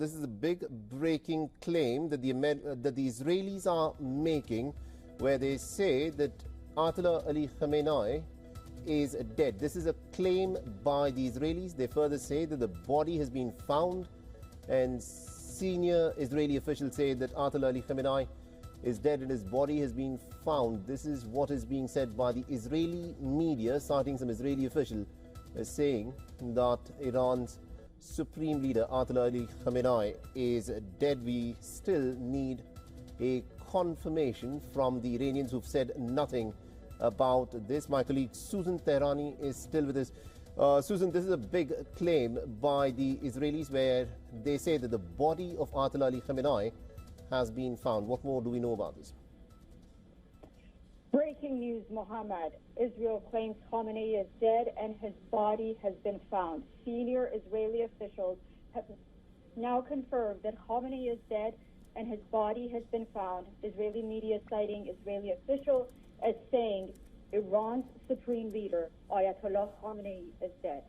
this is a big breaking claim that that the Israelis are making, where they say that Ayatollah Ali Khamenei is dead. This is a claim by the Israelis. They further say that the body has been found, and senior Israeli officials say that Ayatollah Ali Khamenei is dead and his body has been found. This is what is being said by the Israeli media, citing some Israeli official, saying that Iran's supreme leader Ayatollah Ali Khamenei is dead. We still need a confirmation from the Iranians, who've said nothing about this. My colleague Susan Tehrani is still with us. Susan, this is a big claim by the Israelis, where they say that the body of Ayatollah Ali Khamenei has been found. What more do we know about this? Breaking news, Mohammed. Israel claims Khamenei is dead and his body has been found. Senior Israeli officials have now confirmed that Khamenei is dead and his body has been found. Israeli media citing Israeli officials as saying Iran's supreme leader, Ayatollah Khamenei, is dead.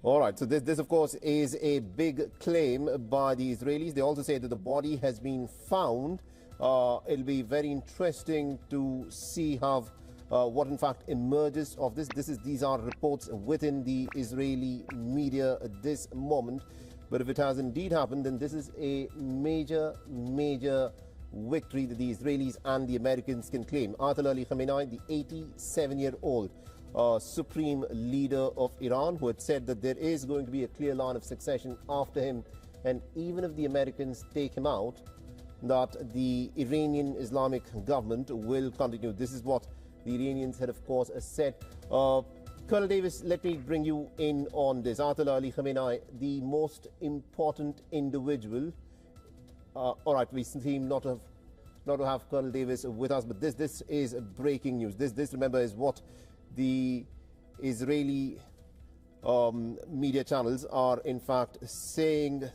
All right, so this of course is a big claim by the Israelis. They also say that the body has been found. It'll be very interesting to see how what in fact emerges of this. These are reports within the Israeli media at this moment. But if it has indeed happened, then this is a major victory that the Israelis and the Americans can claim. Ayatollah Ali Khamenei, the 87-year-old supreme leader of Iran, who had said that there is going to be a clear line of succession after him, and even if the Americans take him out, that the Iranian Islamic government will continue. This is what the Iranians had, of course, said. Colonel Davis, let me bring you in on this. Ayatollah Ali Khamenei, the most important individual. All right, we seem not to have Colonel Davis with us, but this is breaking news. This, remember, is what the Israeli media channels are in fact saying.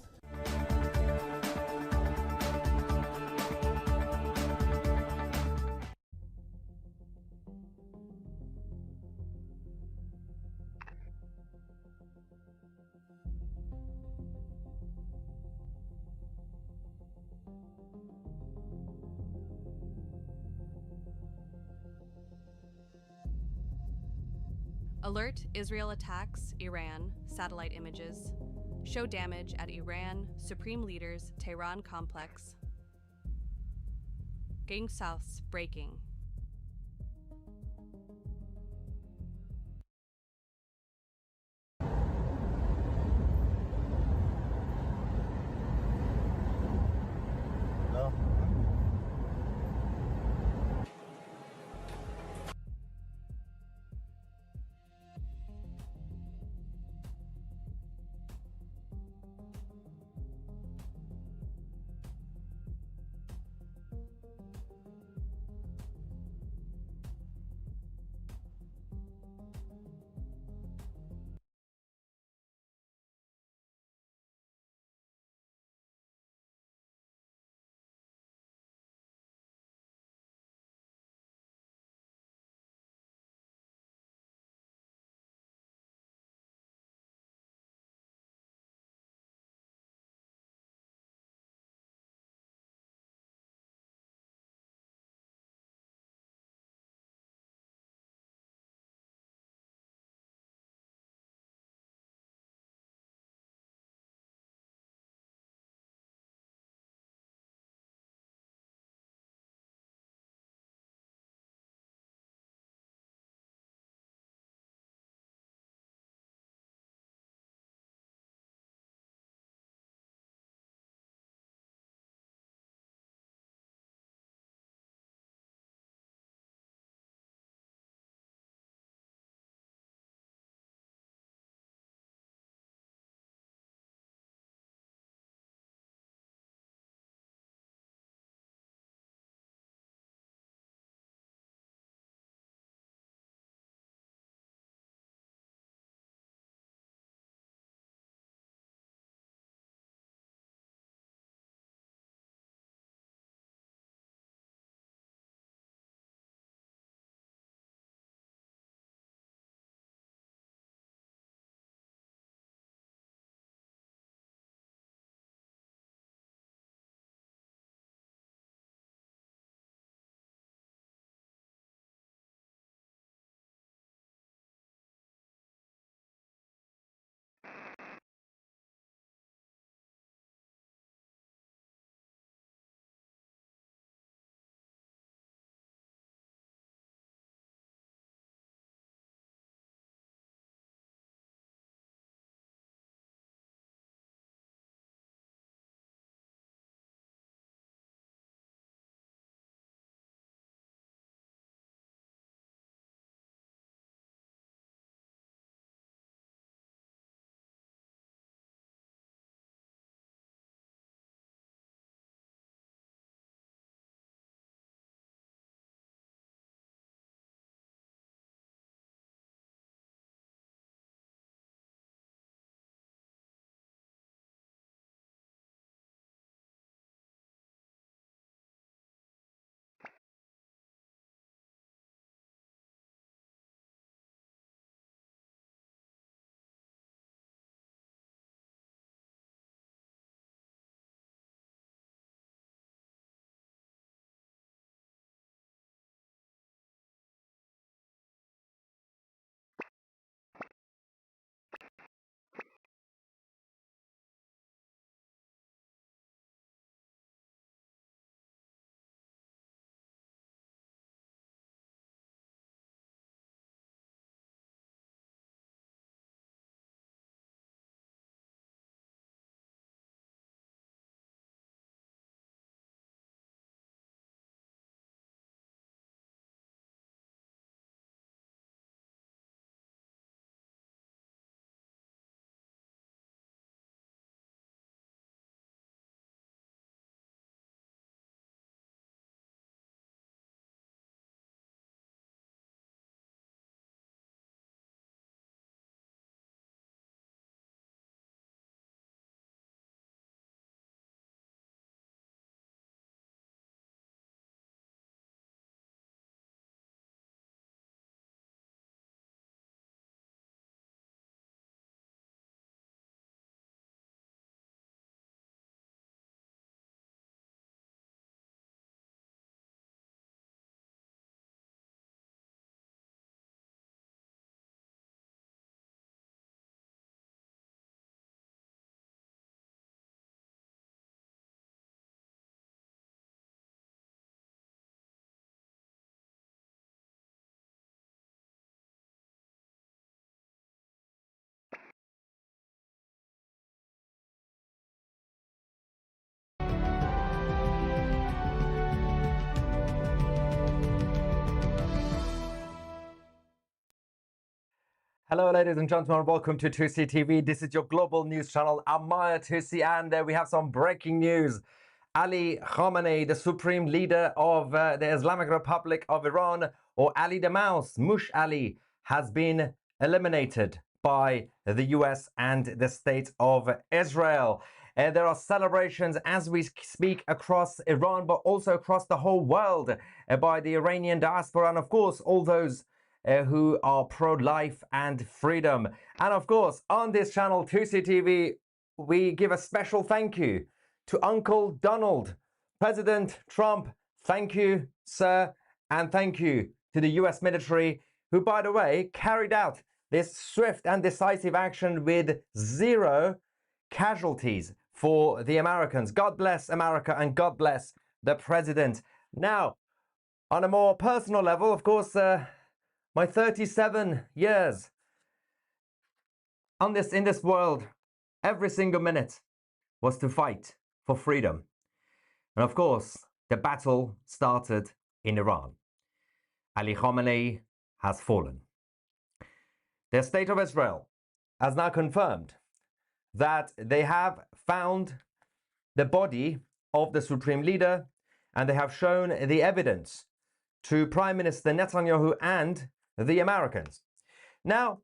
Alert: Israel attacks Iran. Satellite images show damage at Iran Supreme Leader's Tehran complex. Getting South's breaking. Hello, ladies and gentlemen. Welcome to 2C TV. This is your global news channel. I'm Maya 2C, and we have some breaking news. Ali Khamenei, the supreme leader of the Islamic Republic of Iran, or Ali the Mouse, Mush Ali, has been eliminated by the US and the state of Israel. There are celebrations as we speak across Iran, but also across the whole world by the Iranian diaspora, and of course, all those who are pro-life and freedom. And of course, on this channel, 2C TV, we give a special thank you to Uncle Donald. President Trump, thank you, sir, and thank you to the US military, who, by the way, carried out this swift and decisive action with 0 casualties for the Americans. God bless America and God bless the president. Now, on a more personal level, of course, my 37 years in this world, every single minute was to fight for freedom. And of course, the battle started in Iran. Ali Khamenei has fallen. The state of Israel has now confirmed that they have found the body of the supreme leader, and they have shown the evidence to Prime Minister Netanyahu and the Americans. Now,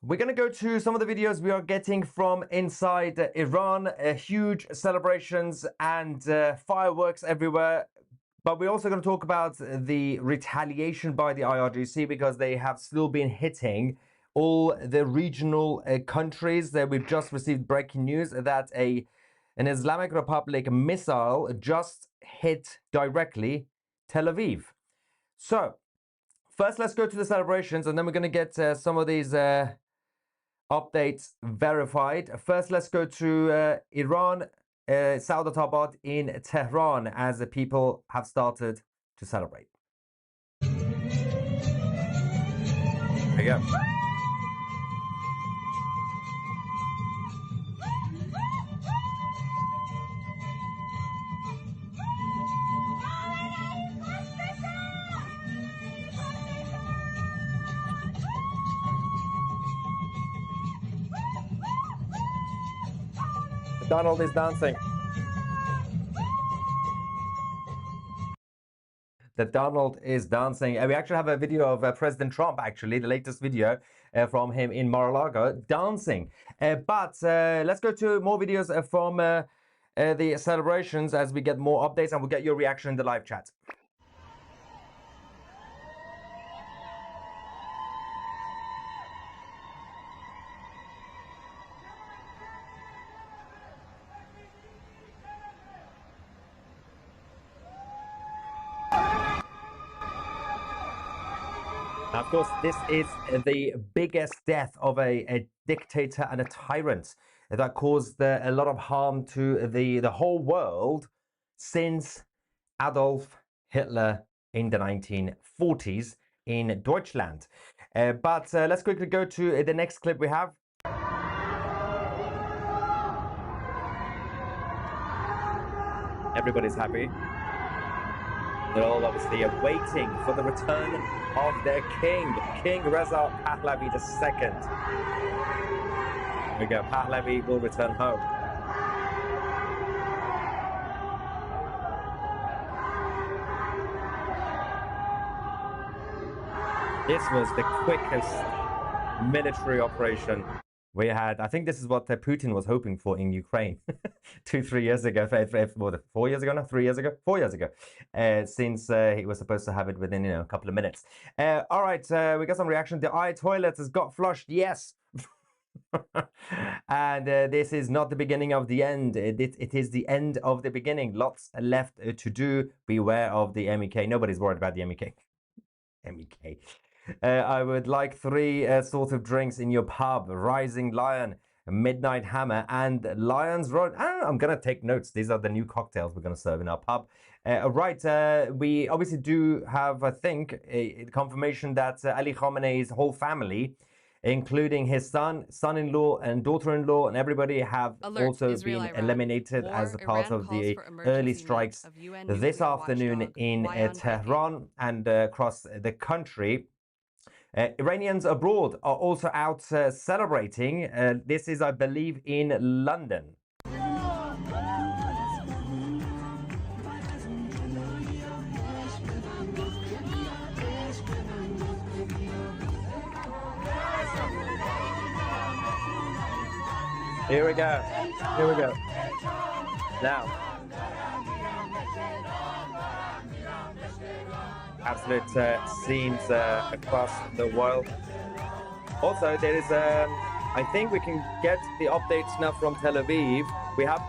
we're going to go to some of the videos we are getting from inside Iran. Huge celebrations and fireworks everywhere. But we're also going to talk about the retaliation by the IRGC, because they have still been hitting all the regional countries. We've just received breaking news that an Islamic Republic missile just hit directly Tel Aviv. So, first let's go to the celebrations, and then we're going to get some of these updates verified. First, let's go to Iran, Saudat in Tehran, as the people have started to celebrate. There you go. Donald is dancing. That Donald is dancing. We actually have a video of President Trump, actually, the latest video from him in Mar-a-Lago, dancing. But let's go to more videos from the celebrations as we get more updates, and we'll get your reaction in the live chat. Of course, this is the biggest death of a dictator and a tyrant that caused a lot of harm to the whole world since Adolf Hitler in the 1940s in Deutschland. But let's quickly go to the next clip we have. Everybody's happy. They're all obviously waiting for the return of their king, King Reza Pahlavi II. Here we go, Pahlavi will return home. This was the quickest military operation we had. I think this is what Putin was hoping for in Ukraine 2-3 years ago, 4 years ago now, 3 years ago, 4 years ago, since he was supposed to have it within a couple of minutes. All right, we got some reaction. The toilet has got flushed. Yes. And this is not the beginning of the end. It is the end of the beginning. Lots left to do. Beware of the MEK. Nobody's worried about the MEK. MEK. I would like 3 sort of drinks in your pub: Rising Lion, Midnight Hammer, and Lion's Road. I'm going to take notes. These are the new cocktails we're going to serve in our pub. Right, we obviously do have, I think, a confirmation that Ali Khamenei's whole family, including his son-in-law and daughter-in-law, and everybody have also been eliminated as a part of the early strikes this afternoon in Tehran and across the country. Iranians abroad are also out celebrating. This is, I believe, in London. Here we go. Here we go. Now. Absolute scenes across the world. Also, there is, I think we can get the updates now from Tel Aviv.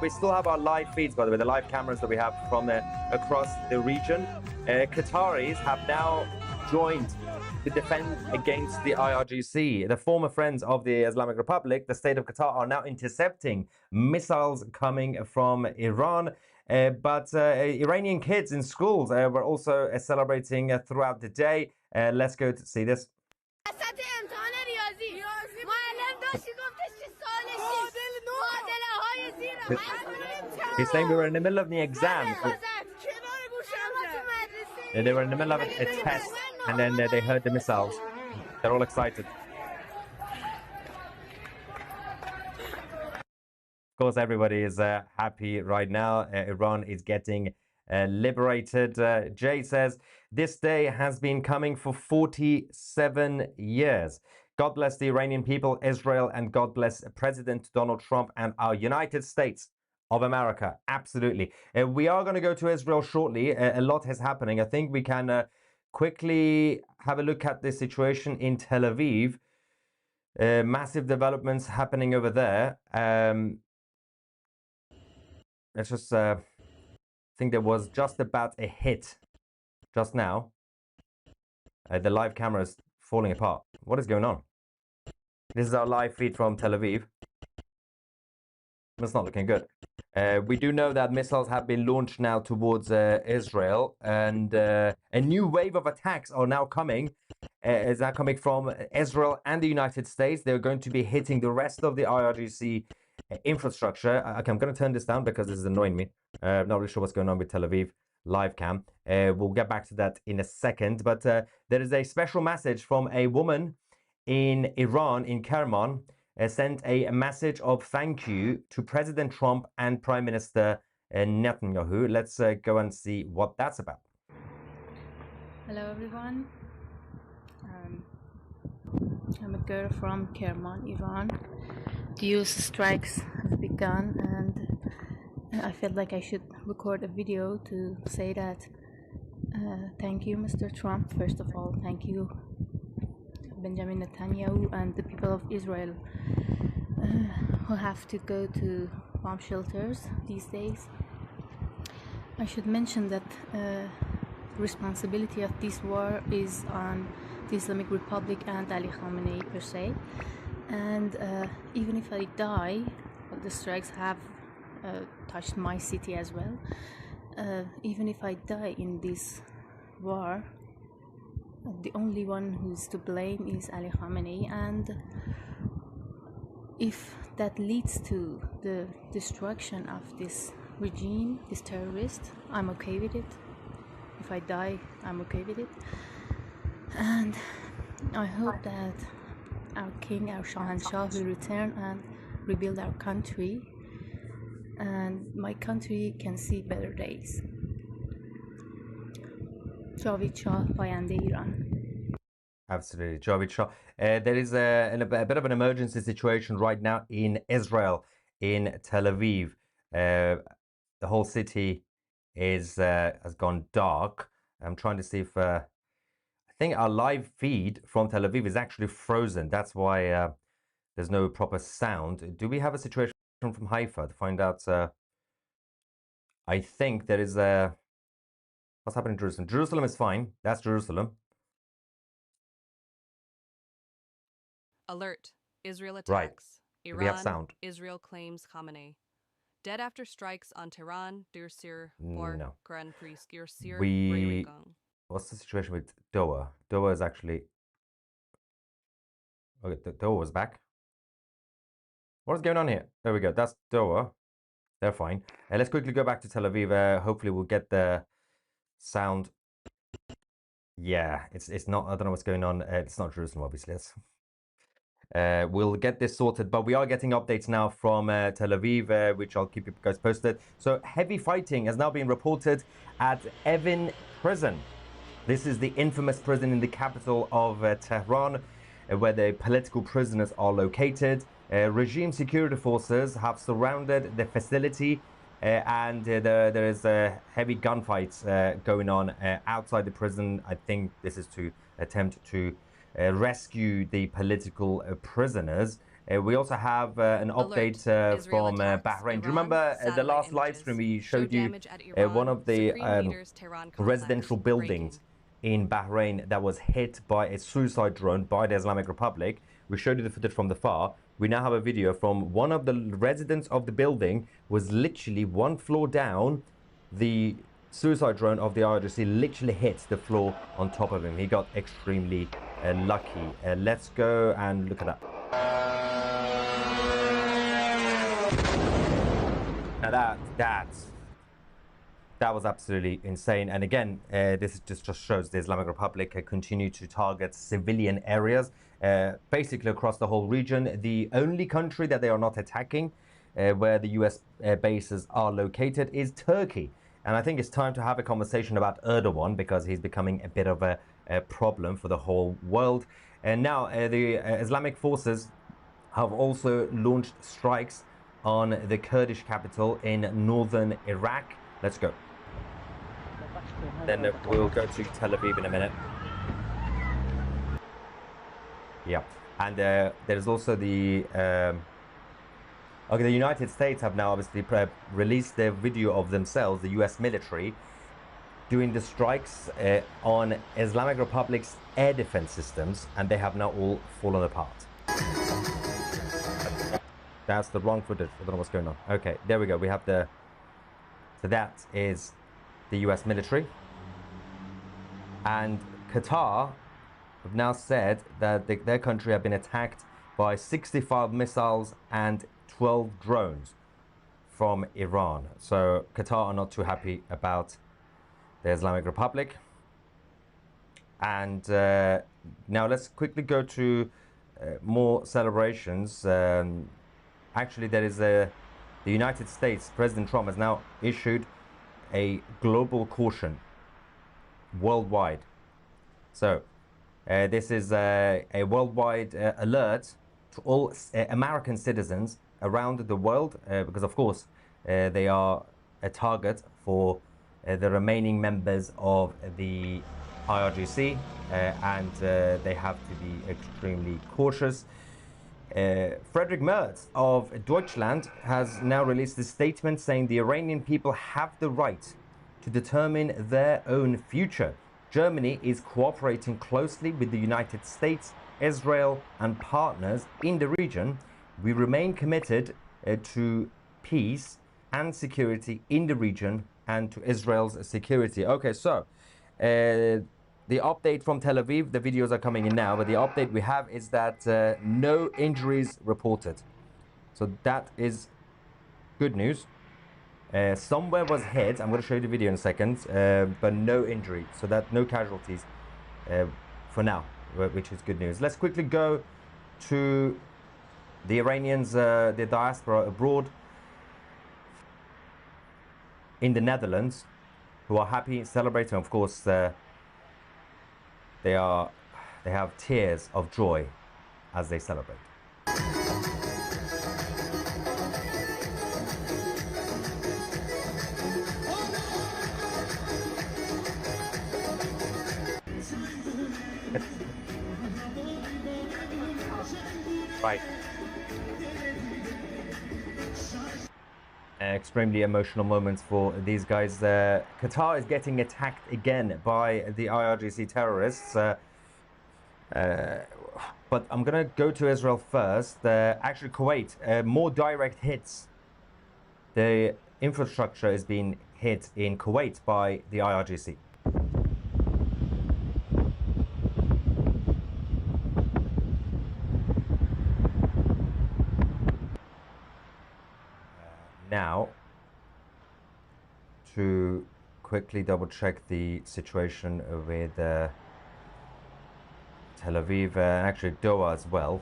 We still have our live feeds, by the way, the live cameras that we have from across the region. Qataris have now joined to defend against the IRGC. The former friends of the Islamic Republic, the state of Qatar, are now intercepting missiles coming from Iran. But Iranian kids in schools were also celebrating throughout the day. Let's go to see this. He's saying we were in the middle of the exam. They were in the middle of a test, and then they heard the missiles. They're all excited. Of course, everybody is happy right now. Iran is getting liberated. Jay says, this day has been coming for 47 years. God bless the Iranian people, Israel, and God bless President Donald Trump and our United States of America. Absolutely. We are going to go to Israel shortly. A lot is happening. I think we can quickly have a look at the situation in Tel Aviv. Massive developments happening over there. Let's just think there was just about a hit just now. The live camera is falling apart. What is going on? This is our live feed from Tel Aviv. It's not looking good. We do know that missiles have been launched now towards Israel, and a new wave of attacks are now coming. Is now coming from Israel and the United States. They're going to be hitting the rest of the IRGC infrastructure. Okay, I'm going to turn this down because this is annoying me. I'm not really sure what's going on with Tel Aviv live cam. We'll get back to that in a second. But there is a special message from a woman in Iran, in Kerman, sent a message of thank you to President Trump and Prime Minister Netanyahu. Let's go and see what that's about. Hello everyone. I'm a girl from Kerman, Iran. The US strikes have begun, and I felt like I should record a video to say that thank you, Mr. Trump. First of all, thank you, Benjamin Netanyahu, and the people of Israel who have to go to bomb shelters these days. I should mention that responsibility of this war is on the Islamic Republic and Ali Khamenei per se. And even if I die, the strikes have touched my city as well. Even if I die in this war, the only one who's to blame is Ali Khamenei, and if that leads to the destruction of this regime, this terrorist, I'm okay with it. If I die, I'm okay with it. And I hope that our king, our Shahanshah, will return and rebuild our country, and my country can see better days. Javid Shah, Payande Iran. Absolutely, Javid Shah. There is a bit of an emergency situation right now in Israel, in Tel Aviv. The whole city is has gone dark. I'm trying to see if I think our live feed from Tel Aviv is actually frozen. That's why there's no proper sound. Do we have a situation from Haifa to find out? I think there is a... What's happening in Jerusalem? Jerusalem is fine. That's Jerusalem. Alert. Israel attacks. Right. Iran, we have sound. Israel claims Khamenei. Dead after strikes on Tehran, Dursir, No. Grand Prix, Skirsir, What's the situation with Doha? Doha is actually... Okay, Doha was back. What is going on here? There we go. That's Doha. They're fine. Let's quickly go back to Tel Aviv. Hopefully we'll get the sound Yeah, it's not. I don't know what's going on. It's not Jerusalem, obviously. We'll get this sorted, but we are getting updates now from Tel Aviv, which I'll keep you guys posted. So heavy fighting has now been reported at Evin Prison. This is the infamous prison in the capital of Tehran, where the political prisoners are located. Regime security forces have surrounded the facility, and there is heavy gunfights going on outside the prison. I think this is to attempt to rescue the political prisoners. We also have an update from Bahrain. Do you remember the last live stream we showed you one of the residential buildings in Bahrain that was hit by a suicide drone by the Islamic Republic? We showed you the footage from the far. We now have a video from one of the residents of the building, was literally one floor down. The suicide drone of the IRGC literally hit the floor on top of him. He got extremely lucky. Let's go and look at that. Now that was absolutely insane. And again, this just shows the Islamic Republic continue to target civilian areas, basically across the whole region. The only country that they are not attacking, where the US bases are located, is Turkey. And I think it's time to have a conversation about Erdogan, because he's becoming a bit of a problem for the whole world. And now the Islamic forces have also launched strikes on the Kurdish capital in northern Iraq. Let's go. Then we'll go to Tel Aviv in a minute. Yeah, and there's also the the United States have now obviously released their video of themselves, the US military, doing the strikes on Islamic Republic's air defense systems, and they have now all fallen apart. That's the wrong footage. I don't know what's going on. Okay, there we go. We have the... So that is the US military. And Qatar have now said that their country have been attacked by 65 missiles and 12 drones from Iran. So Qatar are not too happy about the Islamic Republic. And now let's quickly go to more celebrations. Actually, there is the United States, President Trump has now issued a global caution worldwide. So this is a worldwide alert to all American citizens around the world, because of course they are a target for the remaining members of the IRGC, and they have to be extremely cautious. Friedrich Merz of Deutschland has now released a statement saying the Iranian people have the right to determine their own future. Germany is cooperating closely with the United States, Israel, and partners in the region. We remain committed to peace and security in the region and to Israel's security. Okay, so the update from Tel Aviv, the videos are coming in now, but the update we have is that no injuries reported. So that is good news. Somewhere was hit, I'm going to show you the video in a second, but no injury, so that no casualties for now, which is good news. Let's quickly go to the Iranians, the diaspora abroad in the Netherlands, who are happy, celebrating. Of course, they have tears of joy as they celebrate. Right. Extremely emotional moments for these guys. Qatar is getting attacked again by the IRGC terrorists. But I'm going to go to Israel first. Actually, Kuwait, more direct hits. The infrastructure is being hit in Kuwait by the IRGC. Now, to quickly double check the situation with Tel Aviv, actually Doha as well.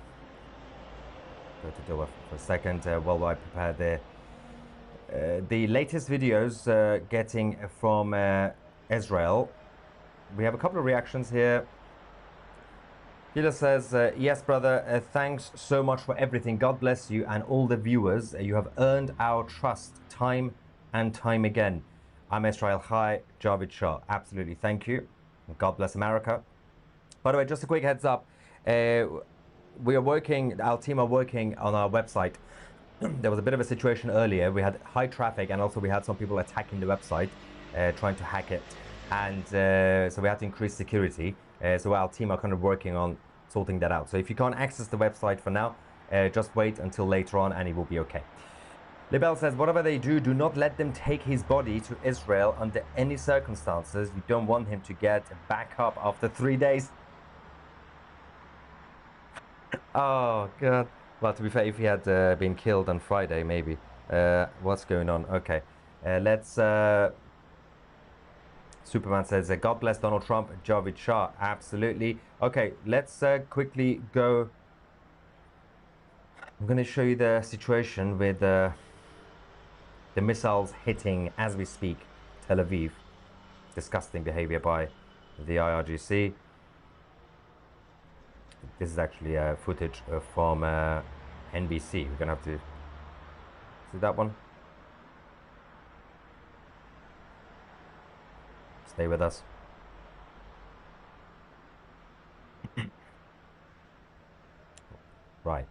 Go to Doha for a second while I prepare the latest videos getting from Israel. We have a couple of reactions here. Gila says, yes, brother, thanks so much for everything. God bless you and all the viewers. You have earned our trust time and time again. I'm Israel Chai, Javid Shah. Absolutely, thank you. God bless America. By the way, just a quick heads up. We are working, our team are working on our website. There was a bit of a situation earlier. We had high traffic and also we had some people attacking the website, trying to hack it. And so we had to increase security. So our team are kind of working on sorting that out. So if you can't access the website for now, just wait until later on and it will be okay. Libel says, whatever they do, do not let them take his body to Israel under any circumstances. You don't want him to get back up after 3 days. Oh, God. Well, to be fair, if he had been killed on Friday, maybe. What's going on? Okay. Let's... Superman says, God bless Donald Trump, Javid Shah. Absolutely. Okay, let's quickly go. I'm going to show you the situation with the missiles hitting, as we speak, Tel Aviv. Disgusting behavior by the IRGC. This is actually footage from NBC. We're going to have to see that one. Stay with us. Right.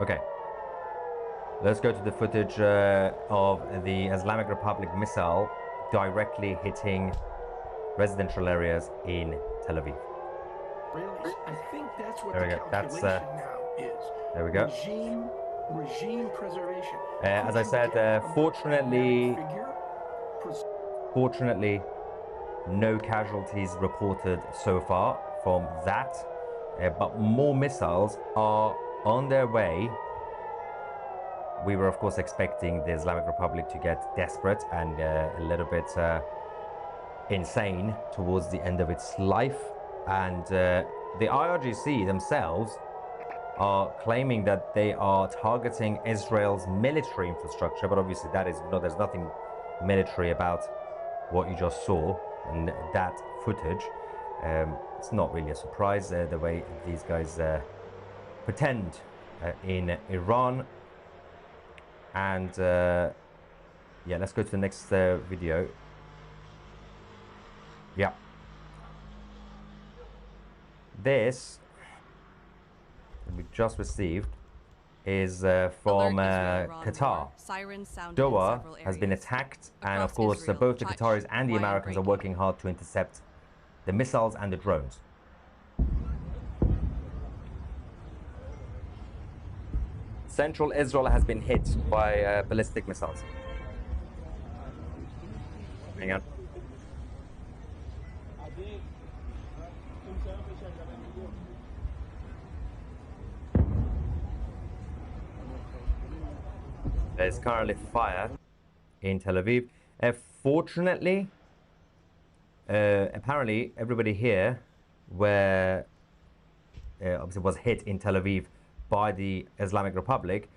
Okay. Let's go to the footage of the Islamic Republic missile directly hitting residential areas in Tel Aviv. Really? I think that's what there we the go. That's now is. There we go. Regime preservation. As I said, fortunately, no casualties reported so far from that, but more missiles are on their way. We were, of course, expecting the Islamic Republic to get desperate and a little bit insane towards the end of its life. And the IRGC themselves are claiming that they are targeting Israel's military infrastructure, but obviously that is there's nothing military about what you just saw in that footage. It's not really a surprise the way these guys pretend in Iran. And yeah, let's go to the next video. Yeah. This we just received is from Qatar. Doha has been attacked, and of course both the Qataris and the Americans are working hard to intercept the missiles and the drones. Central Israel has been hit by ballistic missiles. Hang on. There's currently fire in Tel Aviv. Fortunately, apparently everybody here where obviously was hit in Tel Aviv by the Islamic Republic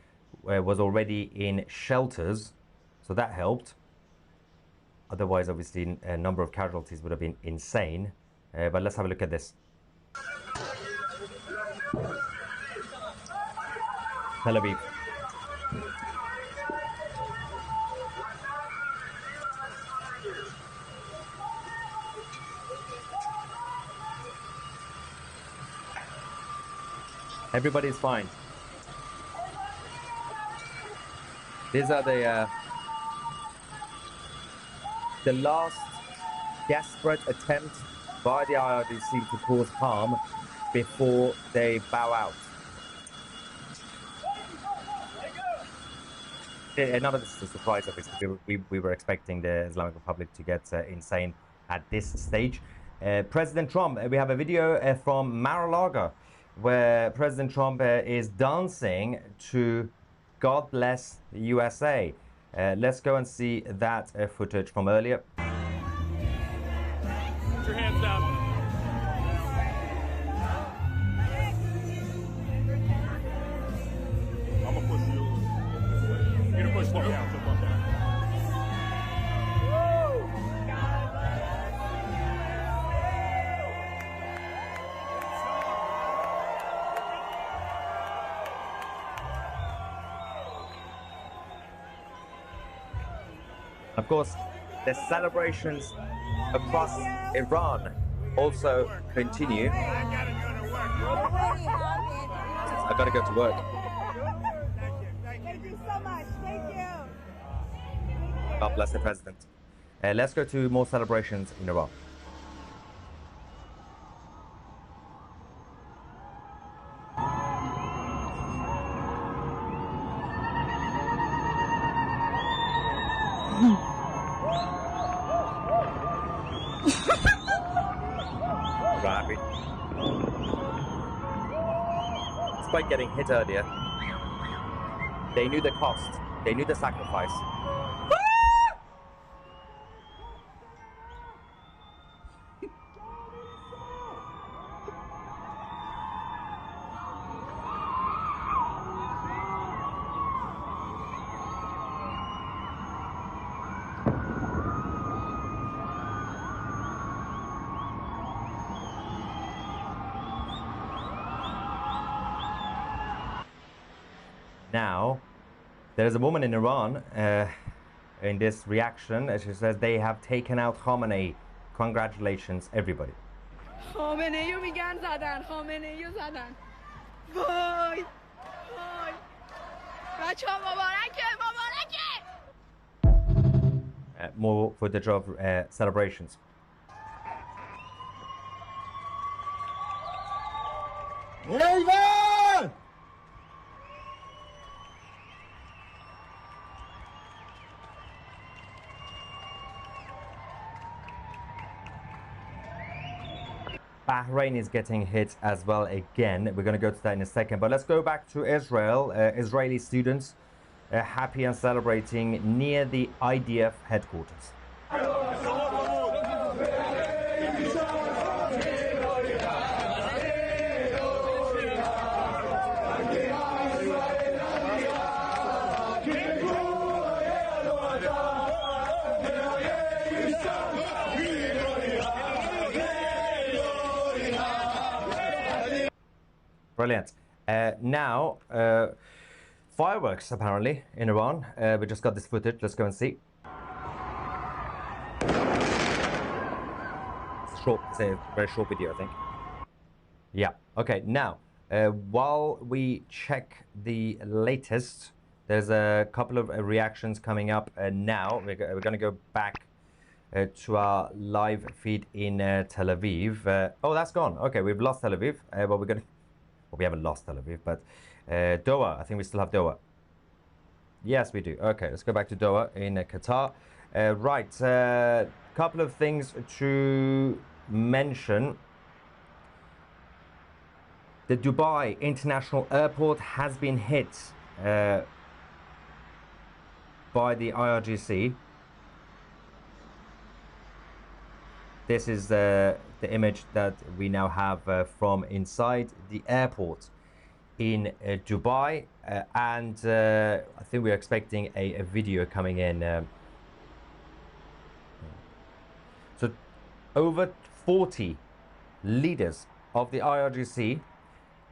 was already in shelters, so that helped. Otherwise, obviously, a number of casualties would have been insane. But let's have a look at this. Tel Aviv. Everybody's fine. These are the last desperate attempt by the IRGC to cause harm before they bow out. None of this is a surprise, obviously. We were expecting the Islamic Republic to get insane at this stage. President Trump, we have a video from Mar-a-Lago where President Trump is dancing to God bless the USA. Let's go and see that footage from earlier. Put your hands down. I'm gonna push you. You're gonna push bump down. So bump down. Of course, the celebrations across Iran also continue. I gotta go to work. Thank you so much. Thank you. God bless the president. Let's go to more celebrations in Iran. Rabbit. Despite getting hit earlier, they knew the cost, they knew the sacrifice. Now, there's a woman in Iran in this reaction. She says they have taken out Khamenei. Congratulations, everybody. خامنه‌ایو میگن زدن. خامنه‌ایو زدن. وای. وای. بچه‌ها مبارکه. مبارکه. More footage of celebrations. ایوان! Bahrain is getting hit as well again. We're going to go to that in a second. But let's go back to Israel. Israeli students happy and celebrating near the IDF headquarters. Brilliant. Now, fireworks apparently in Iran. We just got this footage. Let's go and see. It's a very short video, I think. Yeah. Okay. Now, while we check the latest, there's a couple of reactions coming up now. We're going to go back to our live feed in Tel Aviv. Oh, that's gone. Okay, we've lost Tel Aviv, but we're going to... Well, we haven't lost Tel Aviv, but Doha, I think we still have Doha. Yes, we do. Okay, let's go back to Doha in Qatar. Right, couple of things to mention. The Dubai International Airport has been hit by the IRGC. This is the image that we now have from inside the airport in Dubai, and I think we're expecting a video coming in. So over 40 leaders of the IRGC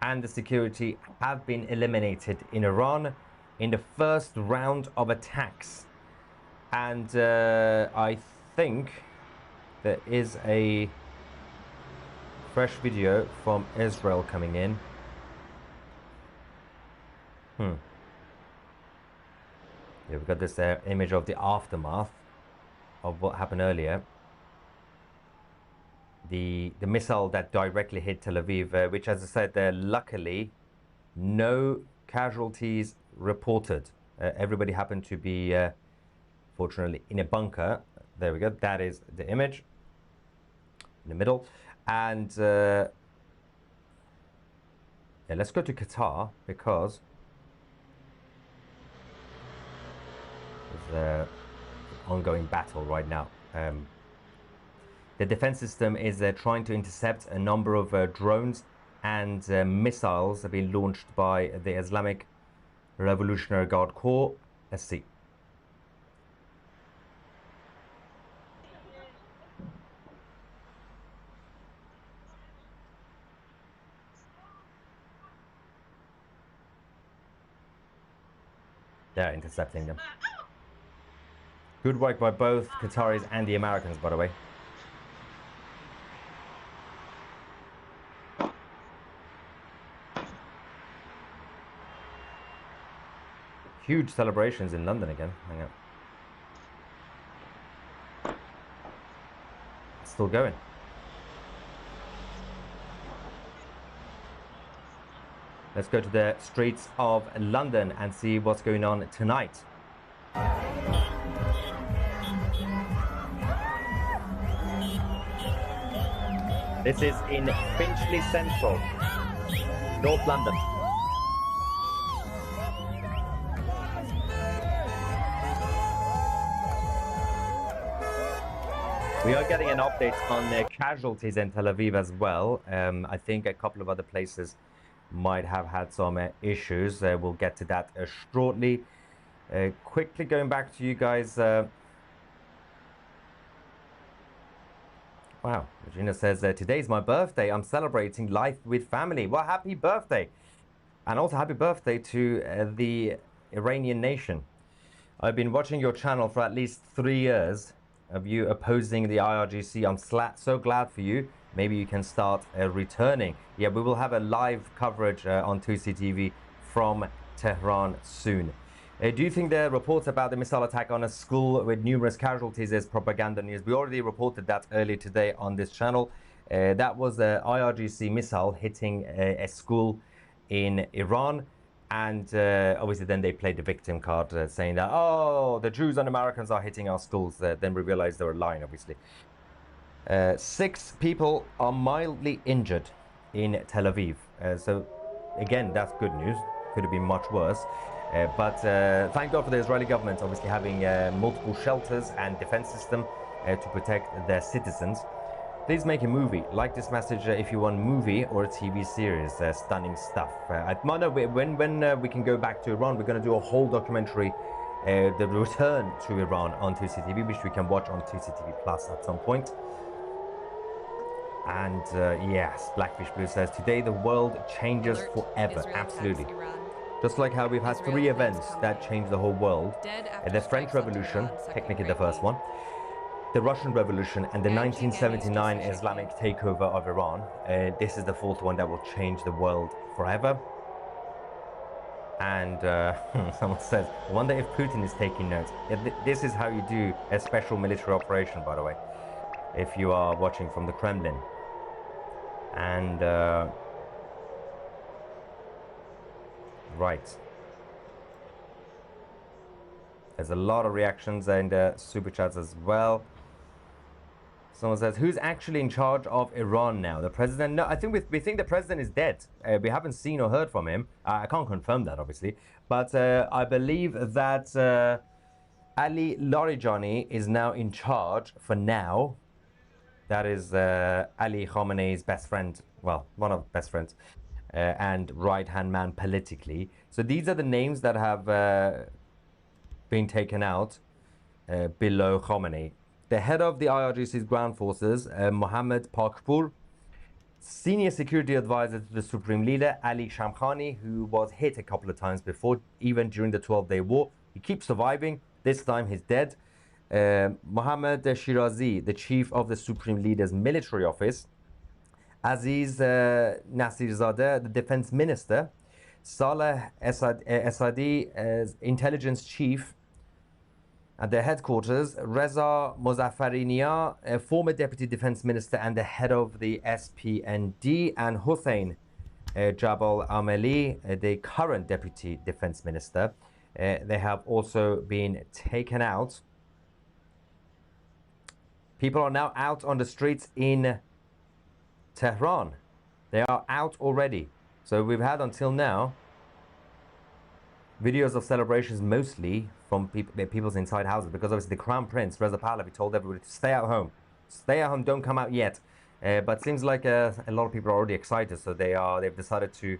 and the security have been eliminated in Iran in the first round of attacks, and I think there is a fresh video from Israel coming in. Yeah, we've got this image of the aftermath of what happened earlier. The missile that directly hit Tel Aviv, which, as I said, luckily no casualties reported. Everybody happened to be, fortunately, in a bunker. There we go. That is the image in the middle. And yeah, let's go to Qatar, because ongoing battle right now. The defense system is trying to intercept a number of drones and missiles have been launched by the Islamic Revolutionary Guard Corps. Let's see. They're intercepting them. Good work by both Qataris and the Americans, by the way. Huge celebrations in London again. Hang on. It's still going. Let's go to the streets of London and see what's going on tonight. This is in Finchley Central, North London. We are getting an update on the casualties in Tel Aviv as well. I think a couple of other places might have had some issues. We'll get to that shortly. Quickly going back to you guys. Wow, Regina says, today's my birthday. I'm celebrating life with family. Well, happy birthday. And also happy birthday to the Iranian nation. I've been watching your channel for at least 3 years of you opposing the IRGC. I'm so glad for you. Maybe you can start returning. Yeah, we will have a live coverage on 2CTV from Tehran soon. Do you think the reports about the missile attack on a school with numerous casualties is propaganda news? We already reported that earlier today on this channel. That was the IRGC missile hitting a school in Iran. And obviously then they played the victim card saying that, oh, the Jews and Americans are hitting our schools. Then we realized they were lying, obviously. 6 people are mildly injured in Tel Aviv. So again, that's good news. Could have been much worse. But thank God for the Israeli government obviously having multiple shelters and defense system to protect their citizens. Please make a movie. Like this message if you want a movie or a TV series. Stunning stuff. When we can go back to Iran, we're going to do a whole documentary, the return to Iran on 2CTV, which we can watch on 2CTV Plus at some point. And yes, Blackfish Blue says, today the world changes forever. Absolutely. Just like how we've had 3 events that changed the whole world. The French Revolution, technically the first one. The Russian Revolution and the 1979 Islamic takeover of Iran. This is the 4th one that will change the world forever. And someone says, I wonder if Putin is taking notes. This is how you do a special military operation, by the way, if you are watching from the Kremlin. And right. There's a lot of reactions and super chats as well. Someone says, who's actually in charge of Iran now? The president? No, I think we think the president is dead. We haven't seen or heard from him. I can't confirm that, obviously. But I believe that Ali Larijani is now in charge for now. That is Ali Khamenei's best friend. Well, one of best friends. And right-hand man politically. So these are the names that have been taken out below Khamenei. The head of the IRGC's ground forces, Mohammed Pakpour, senior security advisor to the Supreme Leader, Ali Shamkhani, who was hit a couple of times before, even during the 12-day war. He keeps surviving. This time he's dead. Mohammed Shirazi, the chief of the Supreme Leader's military office. Aziz Nasirzadeh, the defense minister. Saleh Esadi, intelligence chief at their headquarters. Reza Mozaffariniya, a former deputy defense minister and the head of the SPND. And Hussein Jabal Ameli, the current deputy defense minister. They have also been taken out. People are now out on the streets in Tehran. They are out already. So we've had until now Videos of celebrations mostly from people's inside houses, because obviously the Crown Prince, Reza Pahlavi, told everybody to stay at home. Stay at home, don't come out yet. But it seems like a lot of people are already excited, so they've decided to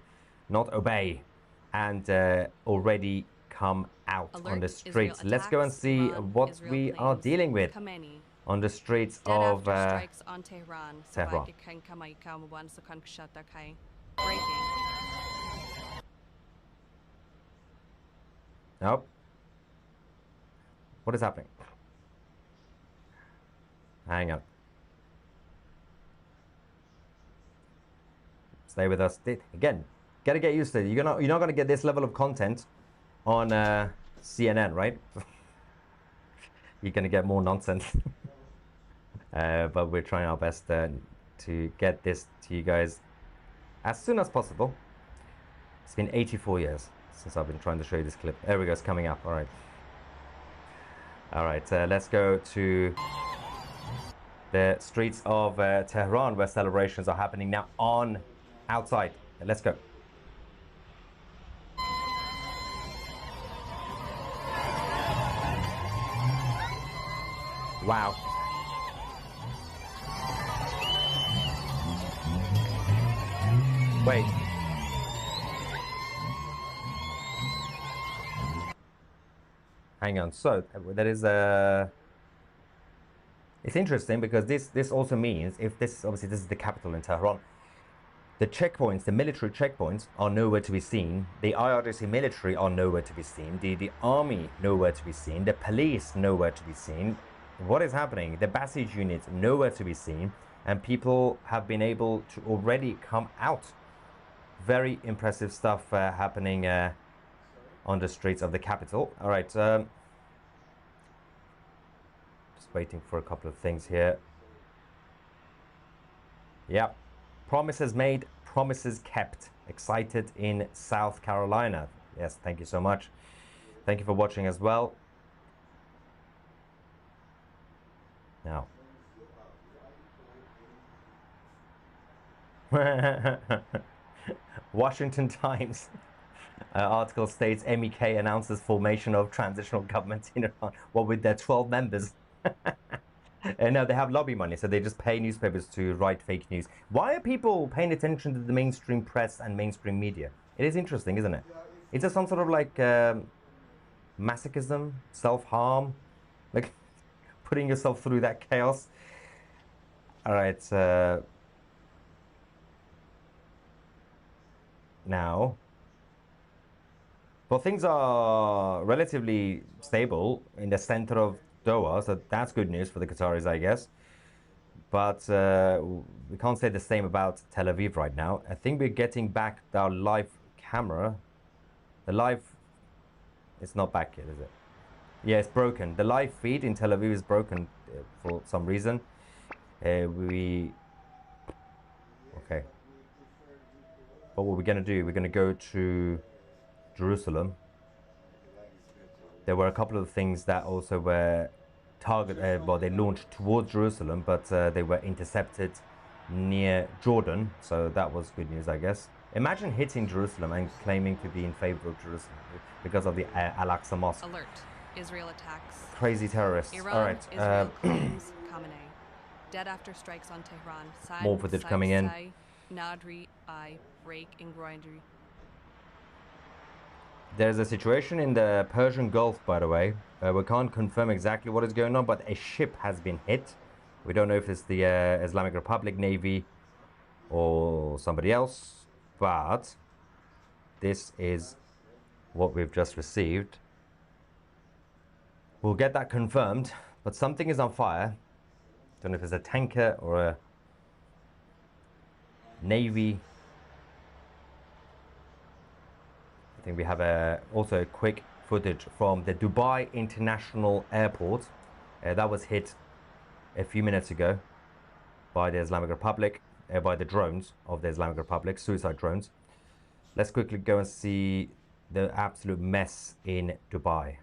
not obey and already come out on the streets. Let's go and see what we are dealing with on the streets of strikes on Tehran. Tehran. Breaking. Nope. What is happening? Hang on. Stay with us. Again, gotta get used to it. You're not gonna get this level of content on CNN, right? You're gonna get more nonsense. But we're trying our best to get this to you guys as soon as possible. It's been 84 years since I've been trying to show you this clip. There we go, it's coming up. All right. All right, let's go to the streets of Tehran, where celebrations are happening now outside. Let's go. Wow. Wait. Hang on. So there is a. It's interesting because this also means, if this obviously this is the capital in Tehran, the checkpoints, the military checkpoints, are nowhere to be seen. The IRGC military are nowhere to be seen. The army nowhere to be seen. The police nowhere to be seen. What is happening? The Basij units nowhere to be seen, and people have been able to already come out. Very impressive stuff happening on the streets of the capital. All right, just waiting for a couple of things here. Yeah, promises made, promises kept. Excited in South Carolina. Yes, thank you so much. Thank you for watching as well. Now. Washington Times article states MEK announces formation of transitional government in Iran. Well, with their 12 members. No, they have lobby money, so they just pay newspapers to write fake news. Why are people paying attention to the mainstream press and mainstream media? It is interesting, isn't it? Is there some sort of like masochism, self-harm, like putting yourself through that chaos? All right. Now, well, things are relatively stable in the center of Doha, so that's good news for the Qataris, I guess. But we can't say the same about Tel Aviv right now. I think we're getting back our live camera. The live, it's not back yet, is it? Yeah, it's broken. The live feed in Tel Aviv is broken for some reason. Okay. But what we're going to do, we're going to go to Jerusalem. There were a couple of things that also were targeted, well, they launched towards Jerusalem, but they were intercepted near Jordan. So that was good news, I guess. Imagine hitting Jerusalem and claiming to be in favor of Jerusalem because of the Al-Aqsa Mosque. Alert. Israel attacks. Crazy terrorists. Iran, all right. Israel claims Khamenei. Dead after strikes on Tehran. More footage coming in. Nadri, I break in Groindery. There's a situation in the Persian Gulf, by the way. We can't confirm exactly what is going on, but a ship has been hit. We don't know if it's the Islamic Republic Navy or somebody else, but this is what we've just received. We'll get that confirmed, but something is on fire. Don't know if it's a tanker or a Navy. I think we have also quick footage from the Dubai International Airport. That was hit a few minutes ago by the Islamic Republic, by the drones of the Islamic Republic, suicide drones. Let's quickly go and see the absolute mess in Dubai.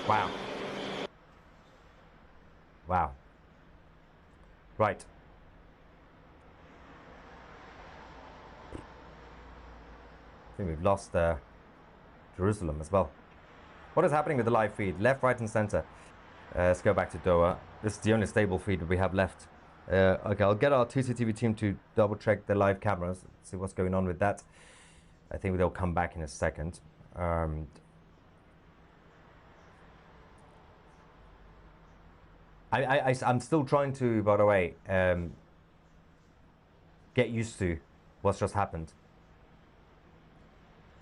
Wow. Wow. Right. I think we've lost Jerusalem as well. What is happening with the live feed? Left, right, and center. Let's go back to Doha. This is the only stable feed we have left. Okay, I'll get our 2CTV team to double check the live cameras, see what's going on with that. I think they'll come back in a second. I'm still trying to, by the way, get used to what's just happened.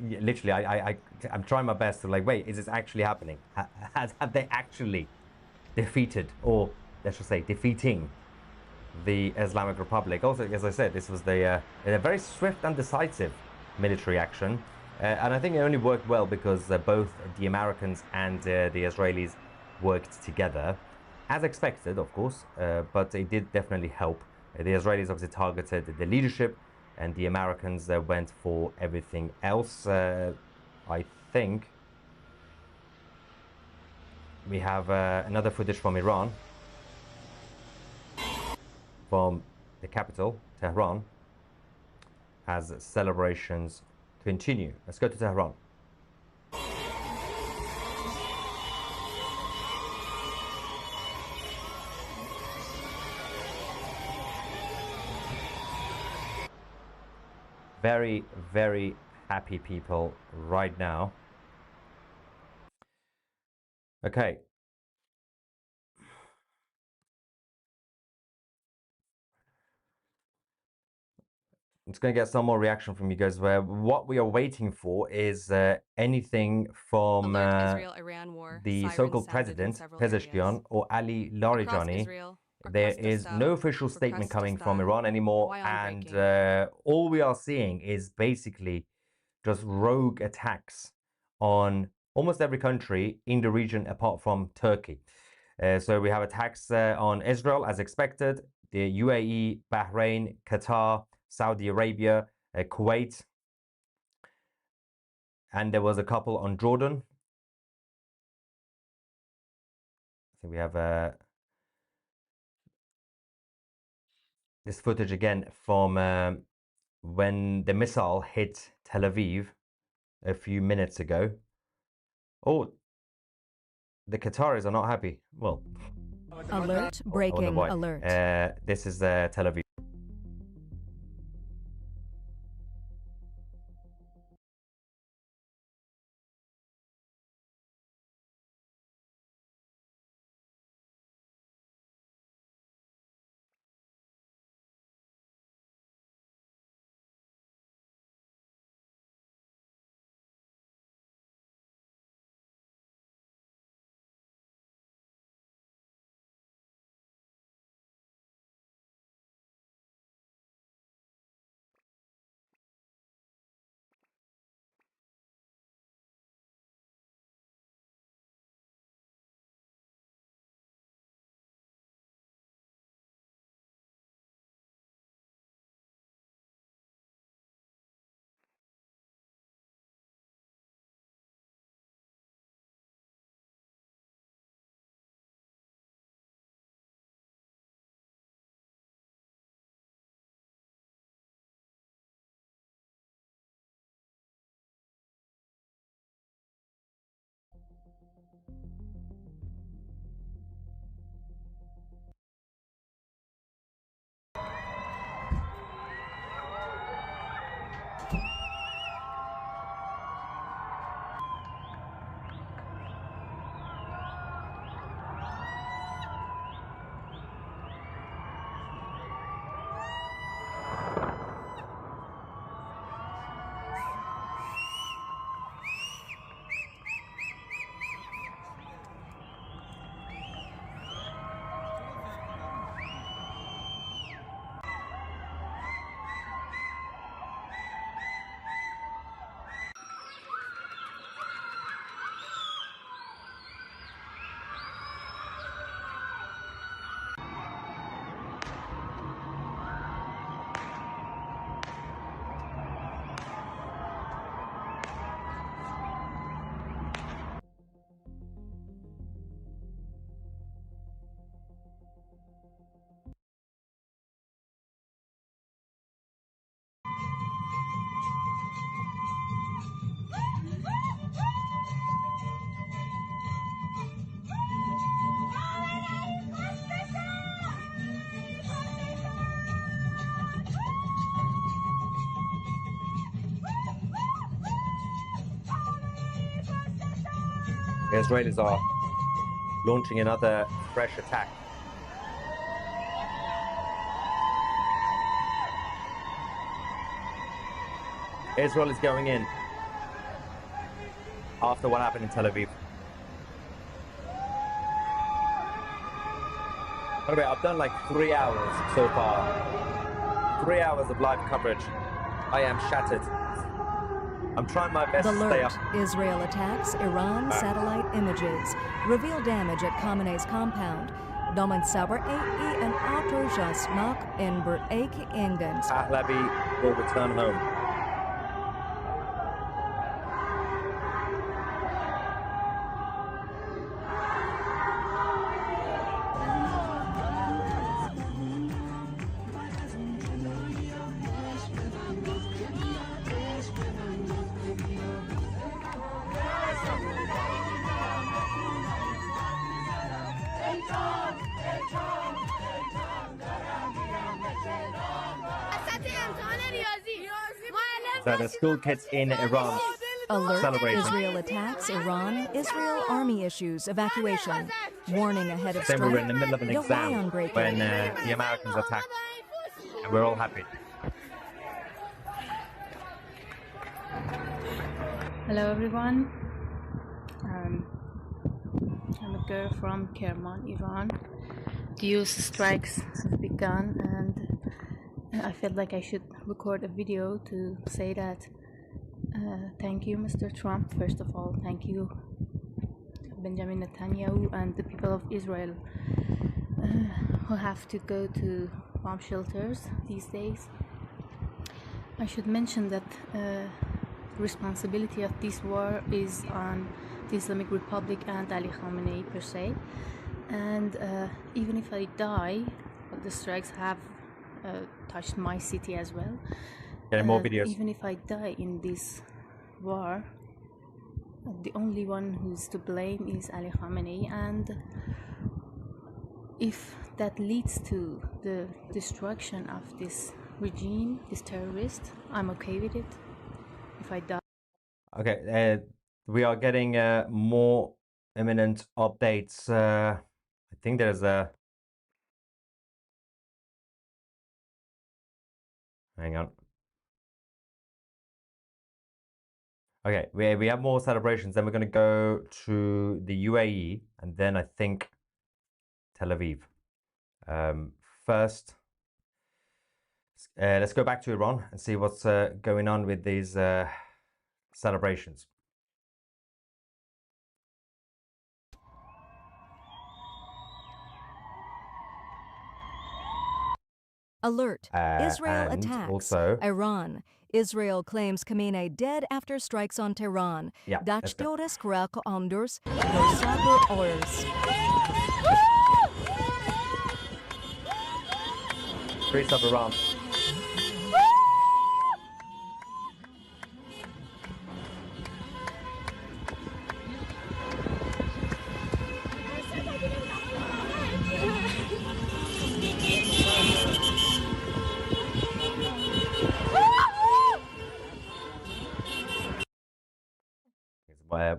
Yeah, literally, I'm trying my best to like, wait, is this actually happening? Have they actually defeated, or let's just say defeating, the Islamic Republic? Also, as I said, this was a very swift and decisive military action. And I think it only worked well because both the Americans and the Israelis worked together, as expected, of course, but it did definitely help. The Israelis obviously targeted the leadership, and the Americans went for everything else. I think we have another footage from Iran, from the capital, Tehran, as celebrations continue. Let's go to Tehran. Very, very happy people right now. Okay. I'm just going to get some more reaction from you guys. Where what we are waiting for is anything from the so-called president, Pezeshkian, or Ali Larijani. There is no official statement coming from Iran anymore, and all we are seeing is basically just rogue attacks on almost every country in the region apart from Turkey. So we have attacks on Israel as expected, the UAE, Bahrain, Qatar, Saudi Arabia, Kuwait, and there was a couple on Jordan. I think we have this footage again from when the missile hit Tel Aviv a few minutes ago. Oh, the Qataris are not happy. Well, alert, breaking alert. This is Tel Aviv. The Israelis are launching another fresh attack. Israel is going in after what happened in Tel Aviv. By the way, I've done like 3 hours so far. 3 hours of live coverage. I am shattered. I'm trying my best to stay up. Israel attacks Iran satellite images. Reveal damage at Khamenei's compound. Domen Sauber AE and Auto just knock in Eke Ingens. Pahlavi will return home. So the school kids in Iran Alert, celebrating. Israel attacks Iran. Israel army issues evacuation. Warning ahead of Then we strike. were in the middle of an exam when the Americans attacked. And we're all happy. Hello everyone. I'm a girl from Kerman, Iran. The US strikes have begun, and I felt like I should record a video to say that thank you, Mr. Trump. First of all, thank you, Benjamin Netanyahu, and the people of Israel who have to go to bomb shelters these days. I should mention that responsibility of this war is on the Islamic Republic and Ali Khamenei per se. And even if I die, the strikes have touched my city as well. Getting more videos. Even if I die in this war, the only one who's to blame is Ali Khamenei, and if that leads to the destruction of this regime, this terrorist, I'm okay with it. If I die. Okay, we are getting more imminent updates. I think there's a... Hang on. Okay, we have more celebrations. Then we're going to go to the UAE and then I think Tel Aviv. First, let's go back to Iran and see what's going on with these celebrations. Alert. Israel and attacks also, Iran. Israel claims Khamenei dead after strikes on Tehran. Yeah, let's go. Dachtodes Krak Anders, Saber Ors. Streets of Iran.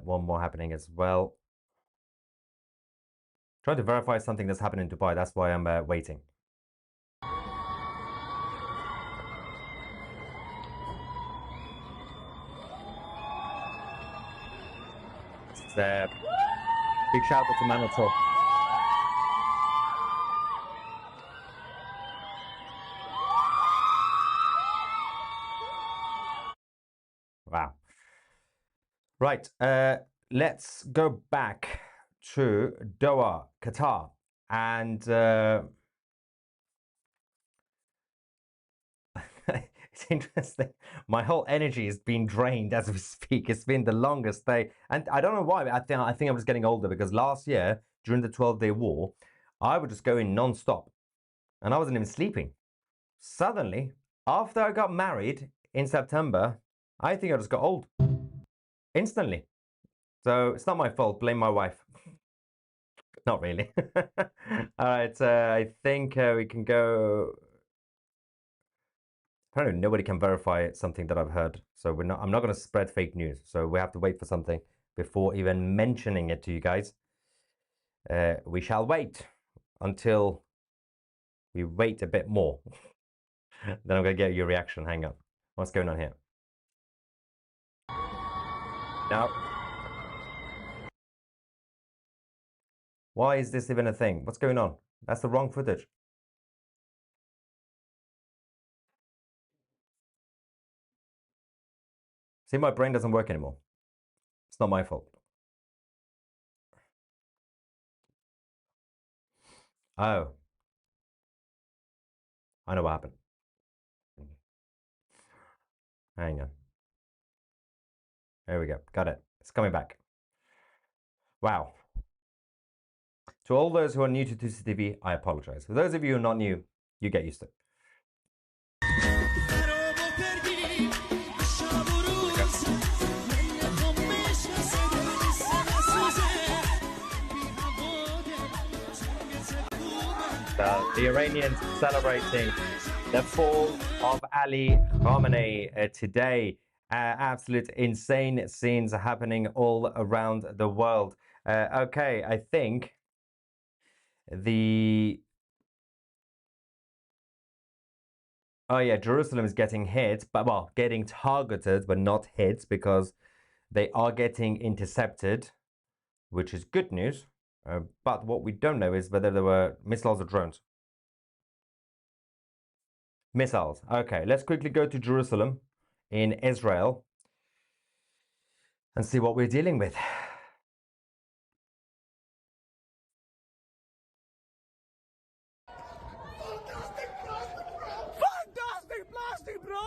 One more happening as well. Trying to verify something that's happened in Dubai. That's why I'm waiting. It's, big shout out to Manator. Wow. Right, let's go back to Doha, Qatar, and it's interesting. My whole energy is being drained as we speak. It's been the longest day, and I don't know why. I think I was getting older because last year during the 12-day war, I would just go in non-stop, and I wasn't even sleeping. Suddenly, after I got married in September, I think I just got old. Instantly. So it's not my fault. Blame my wife. Not really. All right. I think we can go. Apparently, nobody can verify something that I've heard. So I'm not going to spread fake news. So we have to wait for something. before even mentioning it to you guys. We shall wait until we wait a bit more. Then I'm going to get your reaction. Hang on. What's going on here? Now, why is this even a thing? What's going on? That's the wrong footage. See, my brain doesn't work anymore. It's not my fault. Oh. I know what happened. Hang on. There we go. Got it. It's coming back. Wow. To all those who are new to 2CTV, I apologize. For those of you who are not new, you get used to it. The Iranians celebrating the fall of Ali Khamenei today. Absolute insane scenes are happening all around the world. Okay, I think oh yeah, Jerusalem is getting hit, but well, getting targeted, but not hit, because they are getting intercepted, which is good news. But what we don't know is whether there were missiles or drones. Missiles. Okay, let's quickly go to Jerusalem in Israel and see what we're dealing with. Fantastic plastic, bro!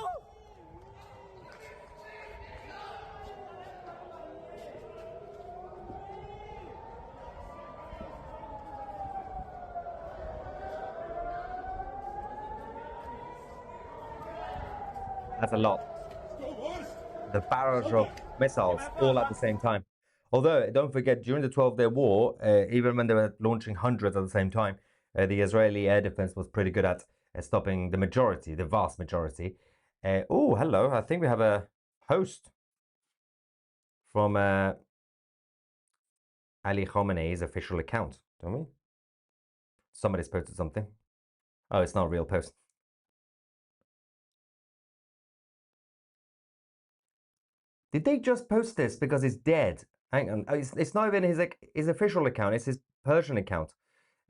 That's a lot. The barrage of missiles all at the same time. Although, don't forget, during the 12-day war, even when they were launching hundreds at the same time, the Israeli air defense was pretty good at stopping the majority, the vast majority. Oh, hello. I think we have a host from Ali Khamenei's official account, don't we? Somebody's posted something. Oh, it's not a real post. Did they just post this because he's dead? Hang on. It's not even his official account. It's his Persian account.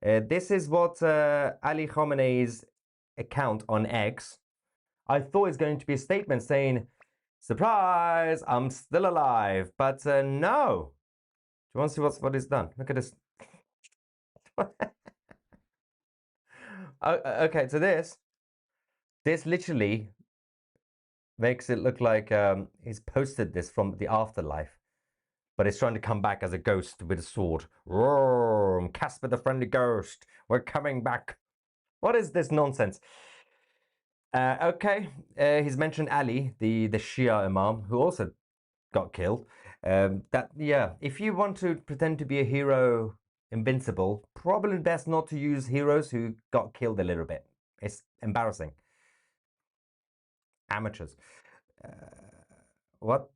This is what Ali Khamenei's account on X. I thought it was going to be a statement saying, surprise, I'm still alive. But no. Do you want to see what he's done? Look at this. Okay, so this literally makes it look like he's posted this from the afterlife, but he's trying to come back as a ghost with a sword. Roar, Casper the Friendly Ghost, we're coming back. What is this nonsense? Okay, he's mentioned Ali, the Shia Imam, who also got killed. Yeah, if you want to pretend to be a hero, invincible, probably best not to use heroes who got killed a little bit. It's embarrassing. Amateurs. What?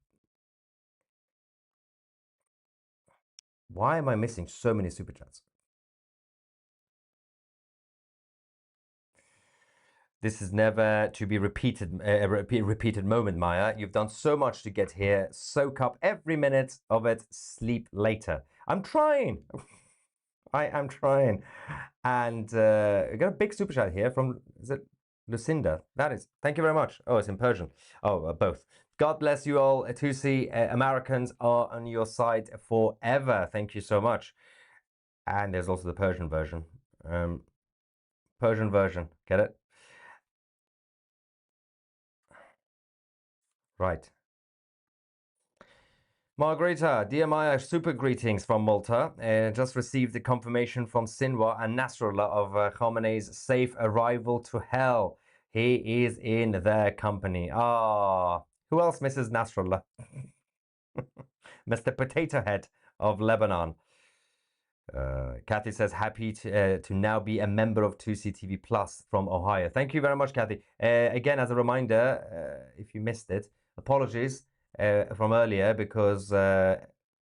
Why am I missing so many super chats? This is never to be repeated, repeated moment, Maya. You've done so much to get here. Soak up every minute of it. Sleep later. I'm trying. I am trying. And we got a big super chat here from, is it Lucinda? That is. Thank you very much. Oh, it's in Persian. Oh, both. God bless you all. Tusi, Americans are on your side forever. Thank you so much. And there's also the Persian version. Persian version. Get it? Right. Margarita, dear Maya, super greetings from Malta. Just received the confirmation from Sinwar and Nasrallah of Khamenei's safe arrival to hell. He is in their company. Ah, who else misses Nasrallah? Mr. Potato Head of Lebanon. Kathy says, happy to now be a member of 2CTV Plus from Ohio. Thank you very much, Kathy. Again, as a reminder, if you missed it, apologies from earlier because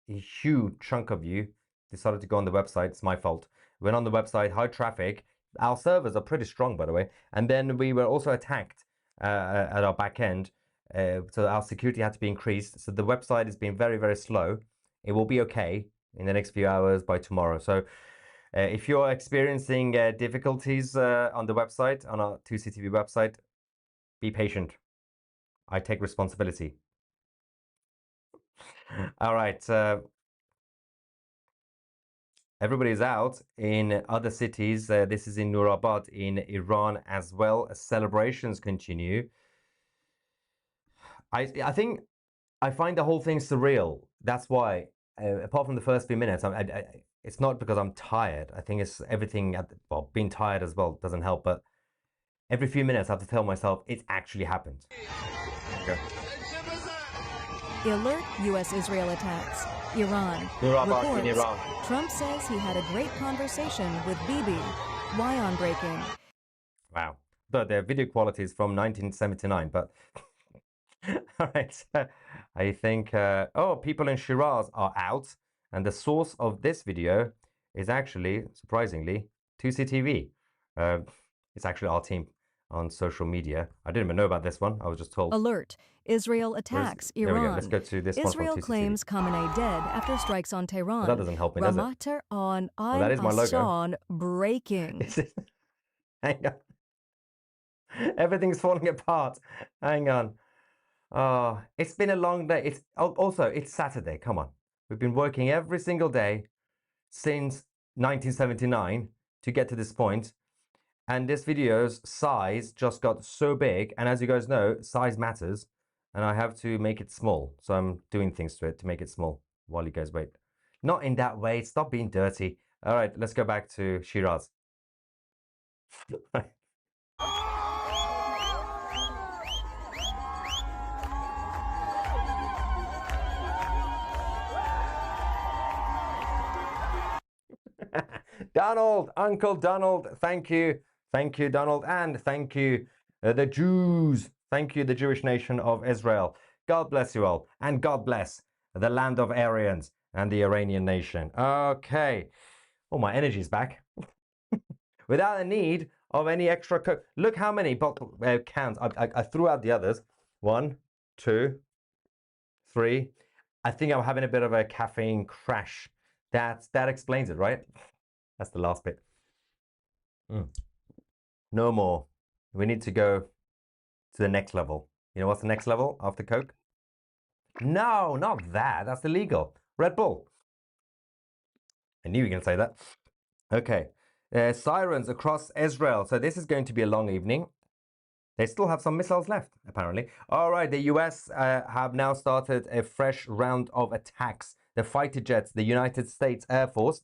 a huge chunk of you decided to go on the website. It's my fault. Went on the website, high traffic. Our servers are pretty strong, by the way. And then we were also attacked at our back end. So our security had to be increased. So the website has been very, very slow. It will be okay in the next few hours by tomorrow. So if you're experiencing difficulties on the website, on our 2CTV website, be patient. I take responsibility. All right. Everybody's out in other cities. This is in Nurabad in Iran as well. Celebrations continue. I think I find the whole thing surreal. That's why, apart from the first few minutes, it's not because I'm tired. I think it's everything. Well, being tired as well doesn't help. But every few minutes, I have to tell myself it's actually happened. Okay. Alert U.S.-Israel attacks. Iran. Nurabad in Iran. Trump says he had a great conversation with Bibi. Why on breaking? Wow. But their video quality is from 1979. But all right. I think, people in Shiraz are out. And the source of this video is actually, surprisingly, 2CTV. It's actually our team on social media. I didn't even know about this one. I was just told. Alert. Israel attacks Iran. There we go. Let's go to this Israel one from 2CTV. claims Khamenei dead after strikes on Tehran. Well, that doesn't help me, does it? Ramater on Well, that is my logo. breaking. Hang on. Everything's falling apart. Hang on. Oh, it's been a long day. It's Saturday. Come on. We've been working every single day since 1979 to get to this point. And this video's size just got so big. And as you guys know, size matters. And I have to make it small. So I'm doing things to it to make it small while you guys wait. Not in that way. Stop being dirty. All right, let's go back to Shiraz. Donald, Uncle Donald, thank you. Thank you, Donald. And thank you, the Jews. Thank you, the Jewish nation of Israel. God bless you all. And God bless the land of Aryans and the Iranian nation. Okay. Oh, my energy's back. Without a need of any extra coke. Look how many bottle cans. I threw out the others. 1, 2, 3. I think I'm having a bit of a caffeine crash. That explains it, right? That's the last bit. No more. We need to go to the next level. You know what's the next level after Coke? No, not that. That's illegal. Red Bull. I knew you were going to say that. Okay. Sirens across Israel. So this is going to be a long evening. They still have some missiles left, apparently. All right, the US have now started a fresh round of attacks. The fighter jets, the United States Air Force,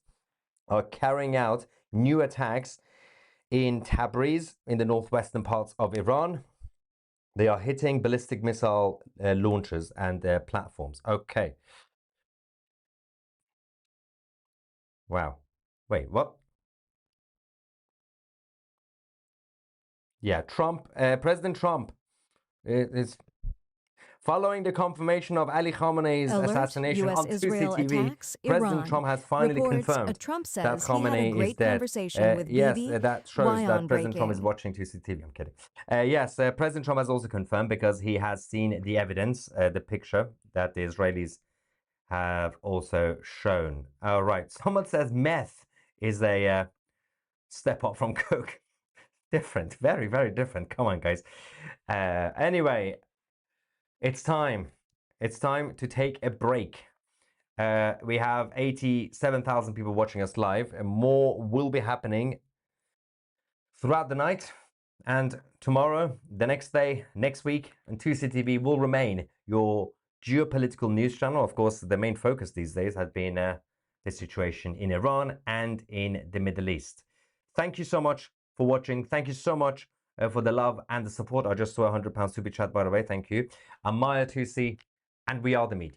are carrying out new attacks in Tabriz, in the northwestern parts of Iran. They are hitting ballistic missile launchers and their platforms. Okay. Wow. Wait, what? Yeah, Trump, President Trump is following the confirmation of Ali Khamenei's assassination on 2CTV. President Trump has finally confirmed that Khamenei is dead. Yes, that shows that President Trump is watching 2CTV. I'm kidding. Yes, President Trump has also confirmed because he has seen the evidence, the picture that the Israelis have also shown. All right, someone says meth is a step up from coke. Different, very, very different. Come on, guys. Anyway, it's time. It's time to take a break. We have 87,000 people watching us live, and more will be happening throughout the night. And tomorrow, the next day, next week, and 2CTV will remain your geopolitical news channel. Of course, the main focus these days has been the situation in Iran and in the Middle East. Thank you so much for watching. Thank you so much for the love and the support. I just saw a £100 super chat, by the way. Thank you. I'm Maya 2C, and we are the media.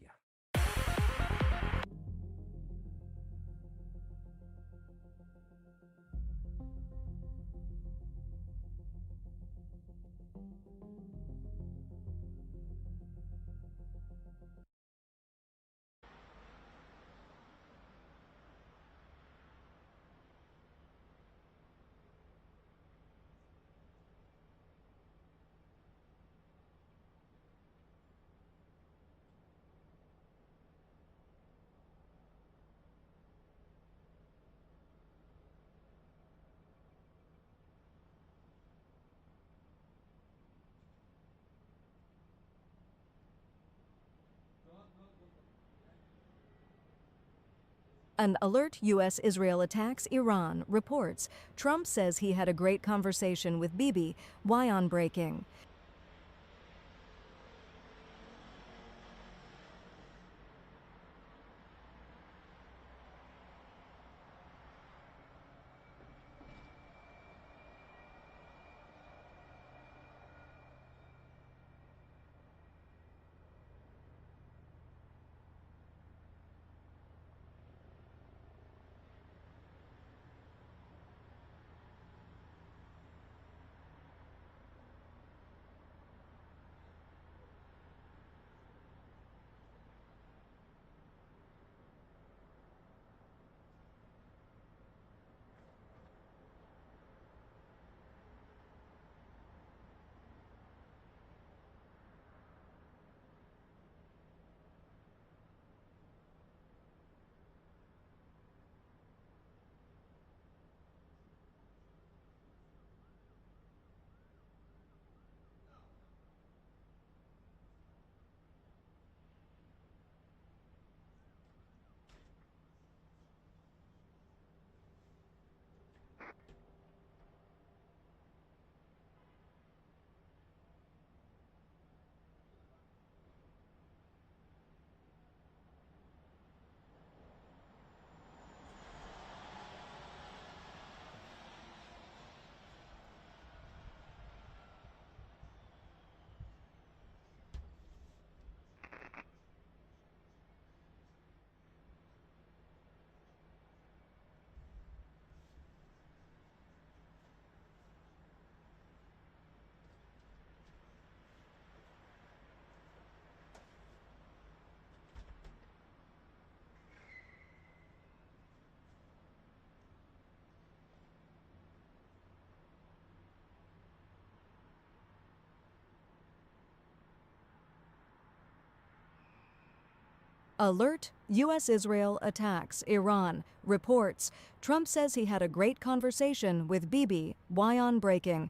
An alert U.S.-Israel attacks Iran reports Trump says he had a great conversation with Bibi. Why on breaking? Alert, U.S.-Israel attacks Iran reports Trump says he had a great conversation with Bibi. Why on breaking?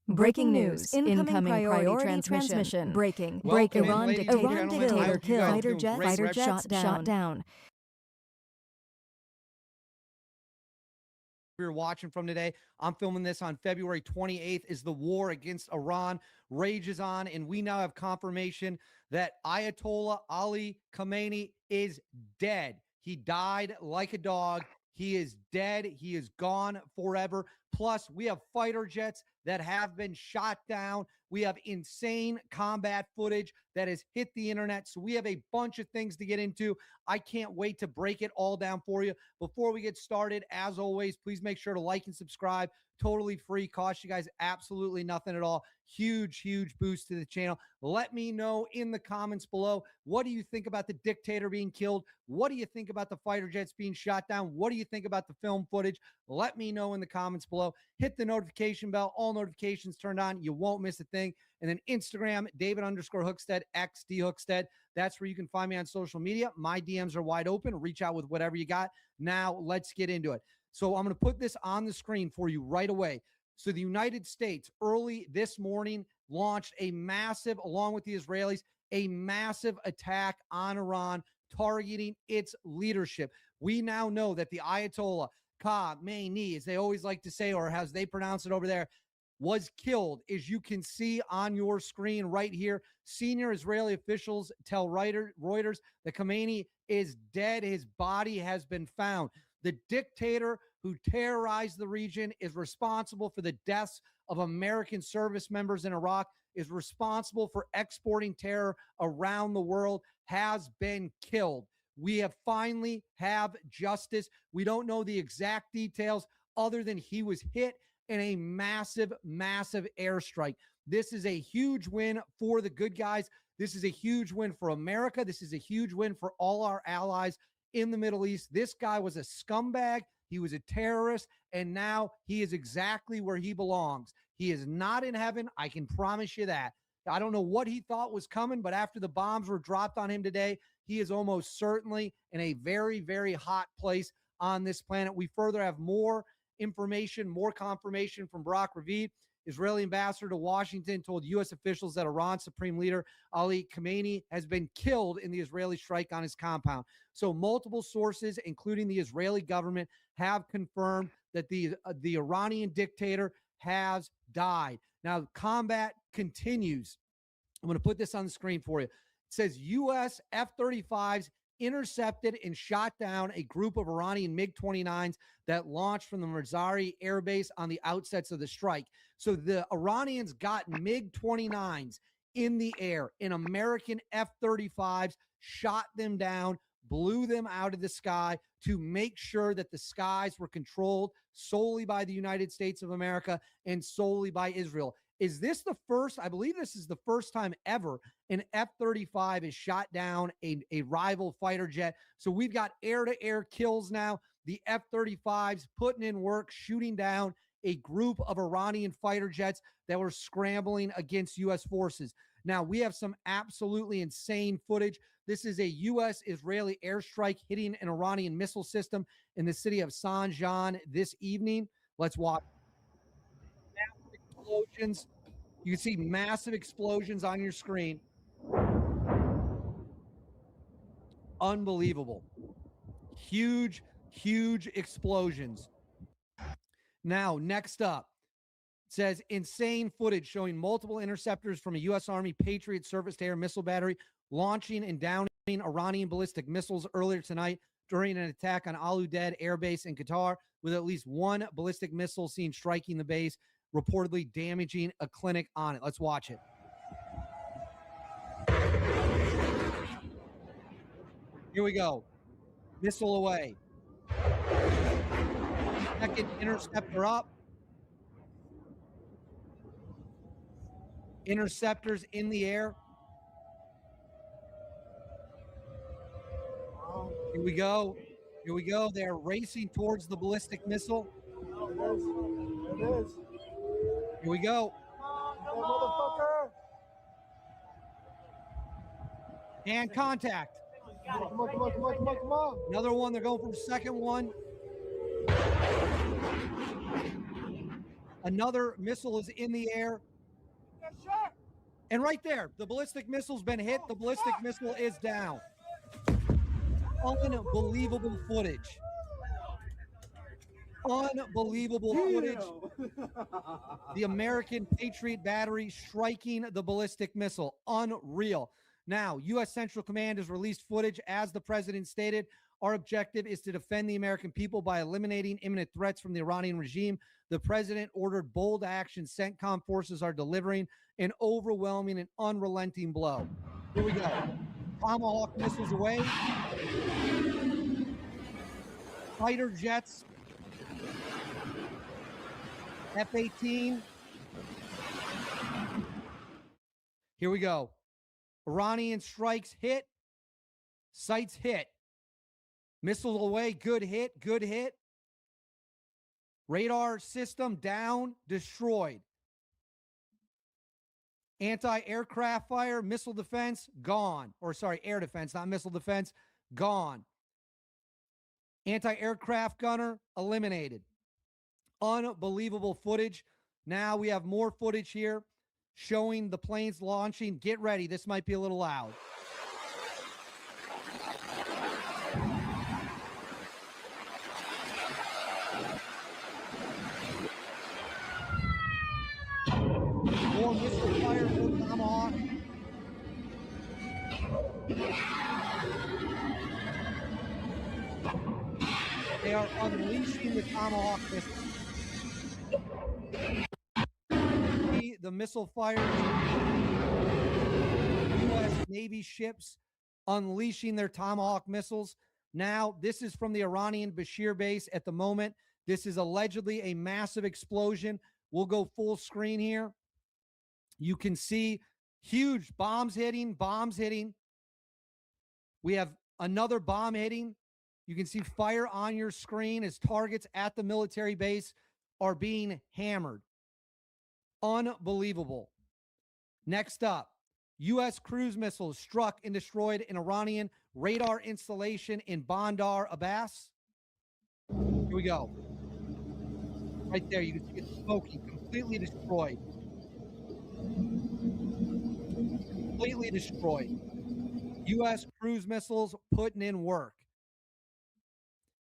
Breaking news. Incoming priority transmission. Breaking. Iran dictator killed. Fighter jet shot down. We're watching from today. I'm filming this on February 28th as the war against Iran rages on, and we now have confirmation that Ayatollah Ali Khamenei is dead. He died like a dog. He is dead. He is gone forever. Plus, we have fighter jets that have been shot down. We have insane combat footage that has hit the internet. So we have a bunch of things to get into. I can't wait to break it all down for you. Before we get started, as always, please make sure to like and subscribe. Totally free. Cost you guys absolutely nothing at all. Huge, huge boost to the channel. Let me know in the comments below. What do you think about the dictator being killed? What do you think about the fighter jets being shot down? What do you think about the film footage? Let me know in the comments below. Hit the notification bell. All notifications turned on. You won't miss a thing. And then Instagram, David_Hookstead, XDHookstead. That's where you can find me on social media. My DMs are wide open. Reach out with whatever you got. Now, let's get into it. So I'm going to put this on the screen for you right away. So the United States early this morning launched a massive, along with the Israelis, a massive attack on Iran, targeting its leadership. We now know that the Ayatollah Khamenei, as they always like to say, or as they pronounce it over there, was killed. As you can see on your screen right here, senior Israeli officials tell Reuters that Khamenei is dead. His body has been found. The dictator who terrorized the region is responsible for the deaths of American service members in Iraq, is responsible for exporting terror around the world, has been killed. We have finally have justice. We don't know the exact details other than he was hit in a massive, massive airstrike. This is a huge win for the good guys. This is a huge win for America. This is a huge win for all our allies in the Middle East. This guy was a scumbag. He was a terrorist, and now he is exactly where he belongs. He is not in heaven. I can promise you that. I don't know what he thought was coming, but after the bombs were dropped on him today, he is almost certainly in a very, very hot place on this planet. We further have more information, more confirmation from Barak Ravid. Israeli ambassador to Washington told U.S. officials that Iran's supreme leader, Ali Khamenei, has been killed in the Israeli strike on his compound. So multiple sources, including the Israeli government, have confirmed that the Iranian dictator has died. Now, combat continues. I'm going to put this on the screen for you. It says U.S. F-35s intercepted and shot down a group of Iranian MiG-29s that launched from the Mazari Air Base on the outsets of the strike. So the Iranians got MiG-29s in the air, and American F-35s shot them down, blew them out of the sky to make sure that the skies were controlled solely by the United States of America and solely by Israel. Is this the first? I believe this is the first time ever an F-35 has shot down a rival fighter jet. So we've got air-to-air kills now. The F-35s putting in work, shooting down a group of Iranian fighter jets that were scrambling against U.S. forces. Now, we have some absolutely insane footage. This is a U.S.-Israeli airstrike hitting an Iranian missile system in the city of Sanjan this evening. Let's watch. Massive explosions. You can see massive explosions on your screen. Unbelievable. Huge, huge explosions. Now, next up, it says insane footage showing multiple interceptors from a U.S. Army Patriot surface-to-air missile battery launching and downing Iranian ballistic missiles earlier tonight during an attack on Al Udeid Air Base in Qatar, with at least one ballistic missile seen striking the base, reportedly damaging a clinic on it. Let's watch it. Here we go. Missile away. Second interceptor up. Interceptors in the air. Here we go. Here we go. They're racing towards the ballistic missile. It is. Here we go. Come on, motherfucker. And contact. Come on. Another one. They're going for the second one. Another missile is in the air. And right there, the ballistic missile's been hit. The ballistic missile is down. Unbelievable footage. Unbelievable footage. The American Patriot battery striking the ballistic missile. Unreal. Now, U.S. Central Command has released footage. As the president stated, our objective is to defend the American people by eliminating imminent threats from the Iranian regime. The president ordered bold action. CENTCOM forces are delivering an overwhelming and unrelenting blow. Here we go. Tomahawk missiles away. Fighter jets. F-18. Here we go. Iranian strikes hit. Sights hit. Missiles away. Good hit. Good hit. Radar system down. Destroyed. Anti-aircraft fire. Missile defense. Gone. Or sorry, air defense, not missile defense. Gone. Anti-aircraft gunner. Eliminated. Unbelievable footage. Now we have more footage here showing the planes launching. Get ready. This might be a little loud. More missile fire from Tomahawk. They are unleashing the Tomahawk missile. The missile fire. U.S. Navy ships unleashing their Tomahawk missiles. Now, this is from the Iranian Bashir base at the moment. This is allegedly a massive explosion. We'll go full screen here. You can see huge bombs hitting, bombs hitting. We have another bomb hitting. You can see fire on your screen as targets at the military base are being hammered. Unbelievable. Next up, U.S. cruise missiles struck and destroyed an Iranian radar installation in Bandar Abbas. Here we go. Right there, you can see it smoking, completely destroyed. Completely destroyed. U.S. cruise missiles putting in work.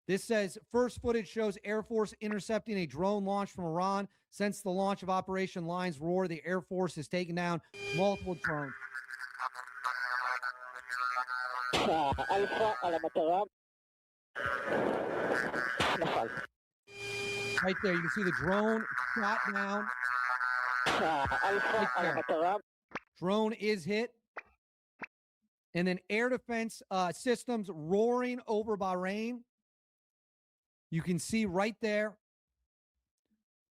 This says, first footage shows Air Force intercepting a drone launch from Iran. Since the launch of Operation Lion's Roar, the Air Force has taken down multiple drones. Right there, you can see the drone shot down. Right there. Drone is hit. And then air defense systems roaring over Bahrain. You can see right there,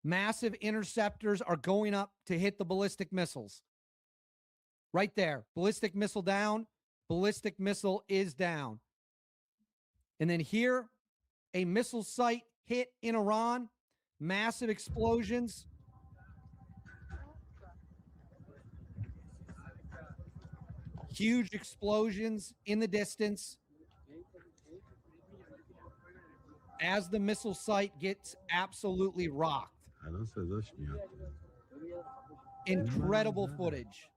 massive interceptors are going up to hit the ballistic missiles. Right there, ballistic missile down, ballistic missile is down. And then here, a missile site hit in Iran, massive explosions. Huge explosions in the distance as the missile site gets absolutely rocked. Incredible footage.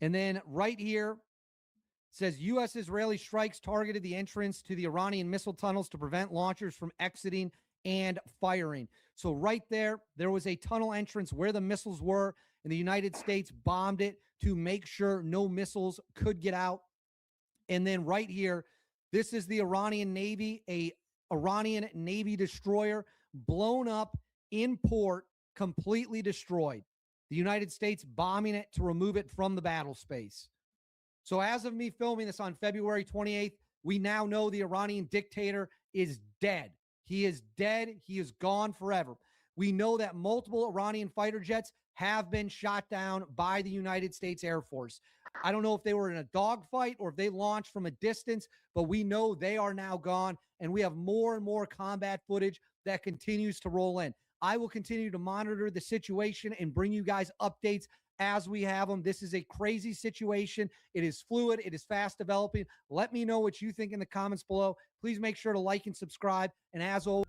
And then right here says U.S. Israeli strikes targeted the entrance to the Iranian missile tunnels to prevent launchers from exiting and firing. So right there, there was a tunnel entrance where the missiles were, and the United States bombed it to make sure no missiles could get out. And then right here, this is the Iranian Navy, a Iranian Navy destroyer blown up in port, completely destroyed. The United States bombing it to remove it from the battle space. So as of me filming this on February 28th, we now know the Iranian dictator is dead. He is dead. He is gone forever. We know that multiple Iranian fighter jets have been shot down by the United States Air Force. I don't know if they were in a dogfight or if they launched from a distance, but we know they are now gone, and we have more and more combat footage that continues to roll in. I will continue to monitor the situation and bring you guys updates as we have them. This is a crazy situation. It is fluid. It is fast developing. Let me know what you think in the comments below. Please make sure to like and subscribe. And as always,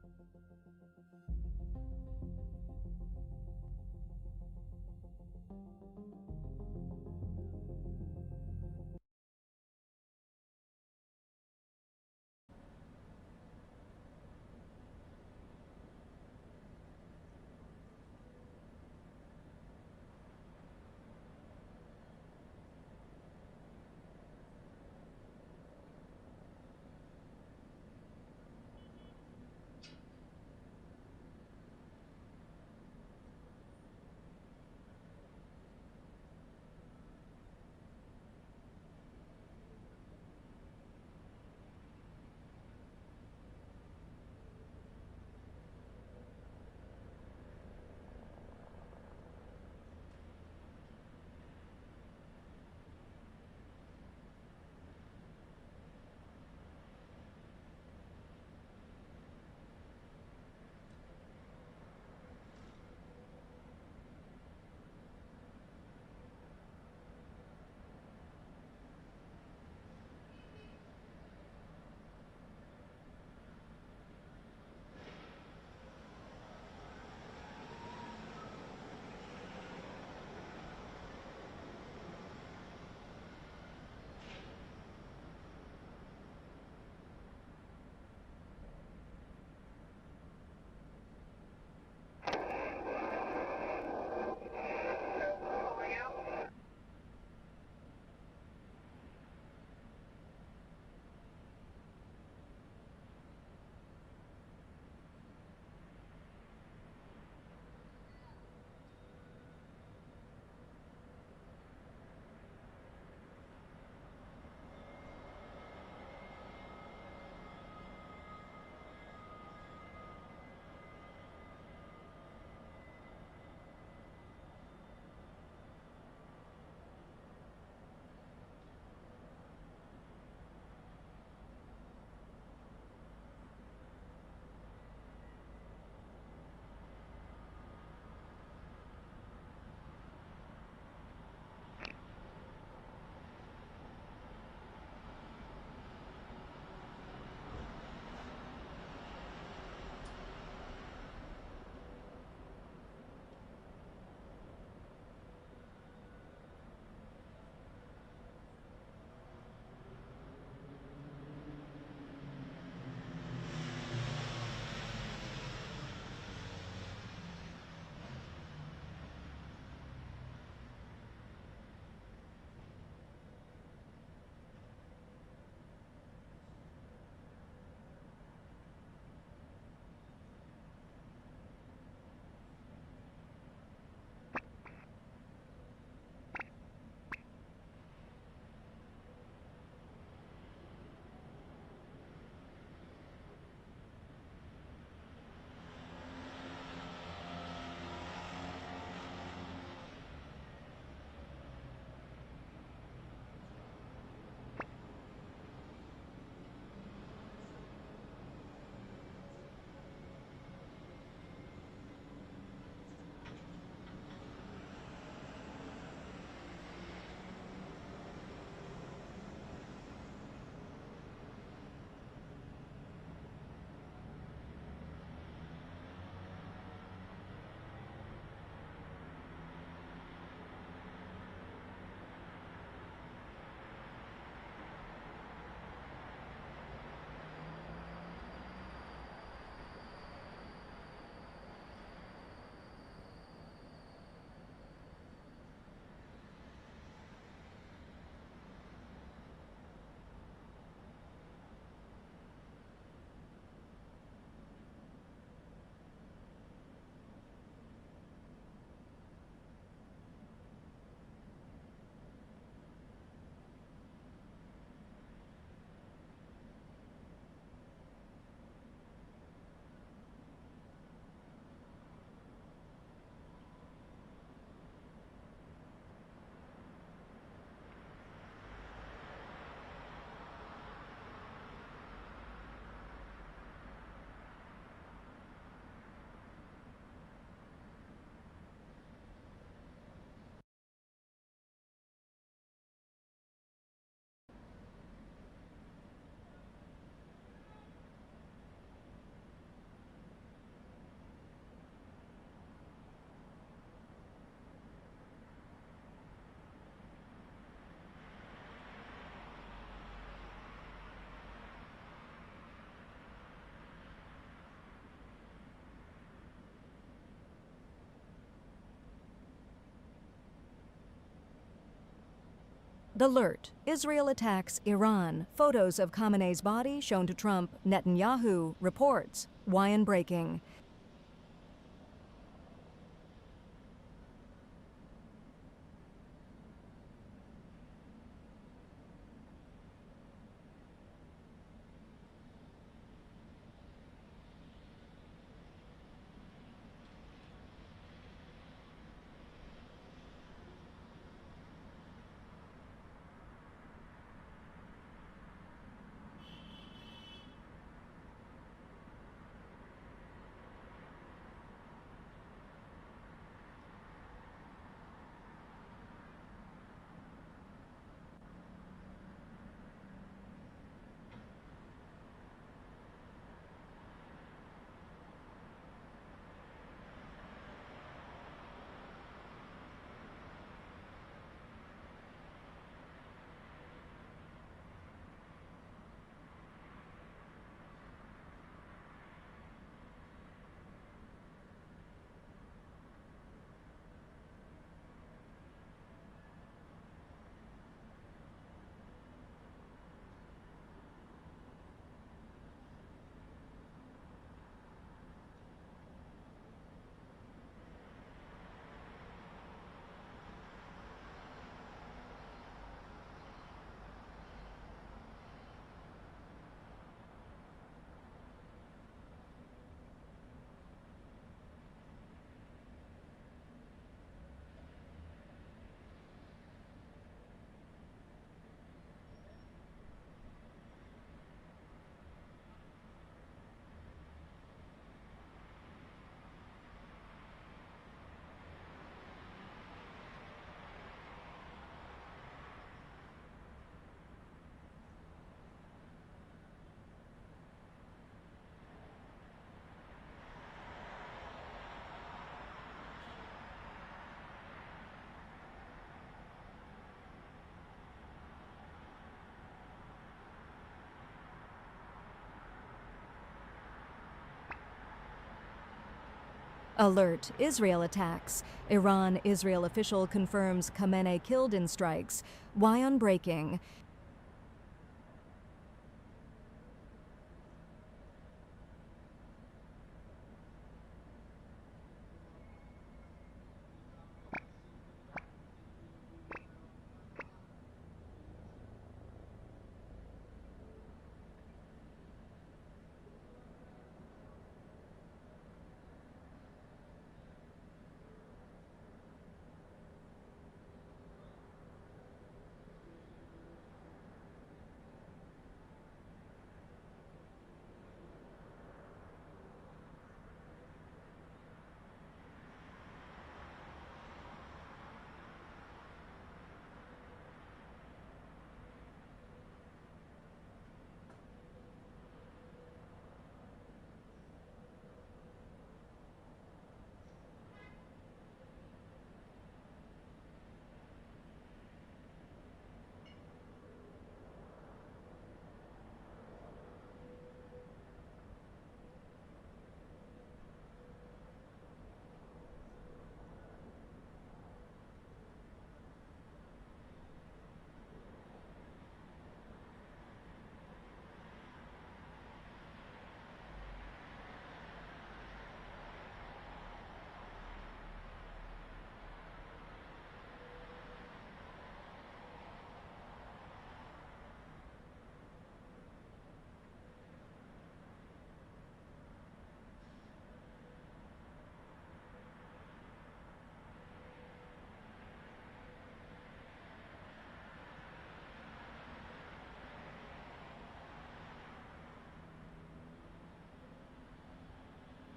Alert. Israel attacks Iran. Photos of Khamenei's body shown to Trump. Netanyahu reports. Wyan breaking. Alert. Israel attacks. Iran-Israel official confirms Khamenei killed in strikes. Wyan breaking.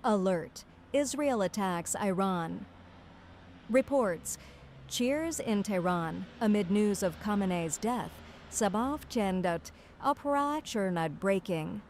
Alert. Israel attacks Iran. Reports. Cheers in Tehran amid news of Khamenei's death. Sabah Chendat. Operation breaking.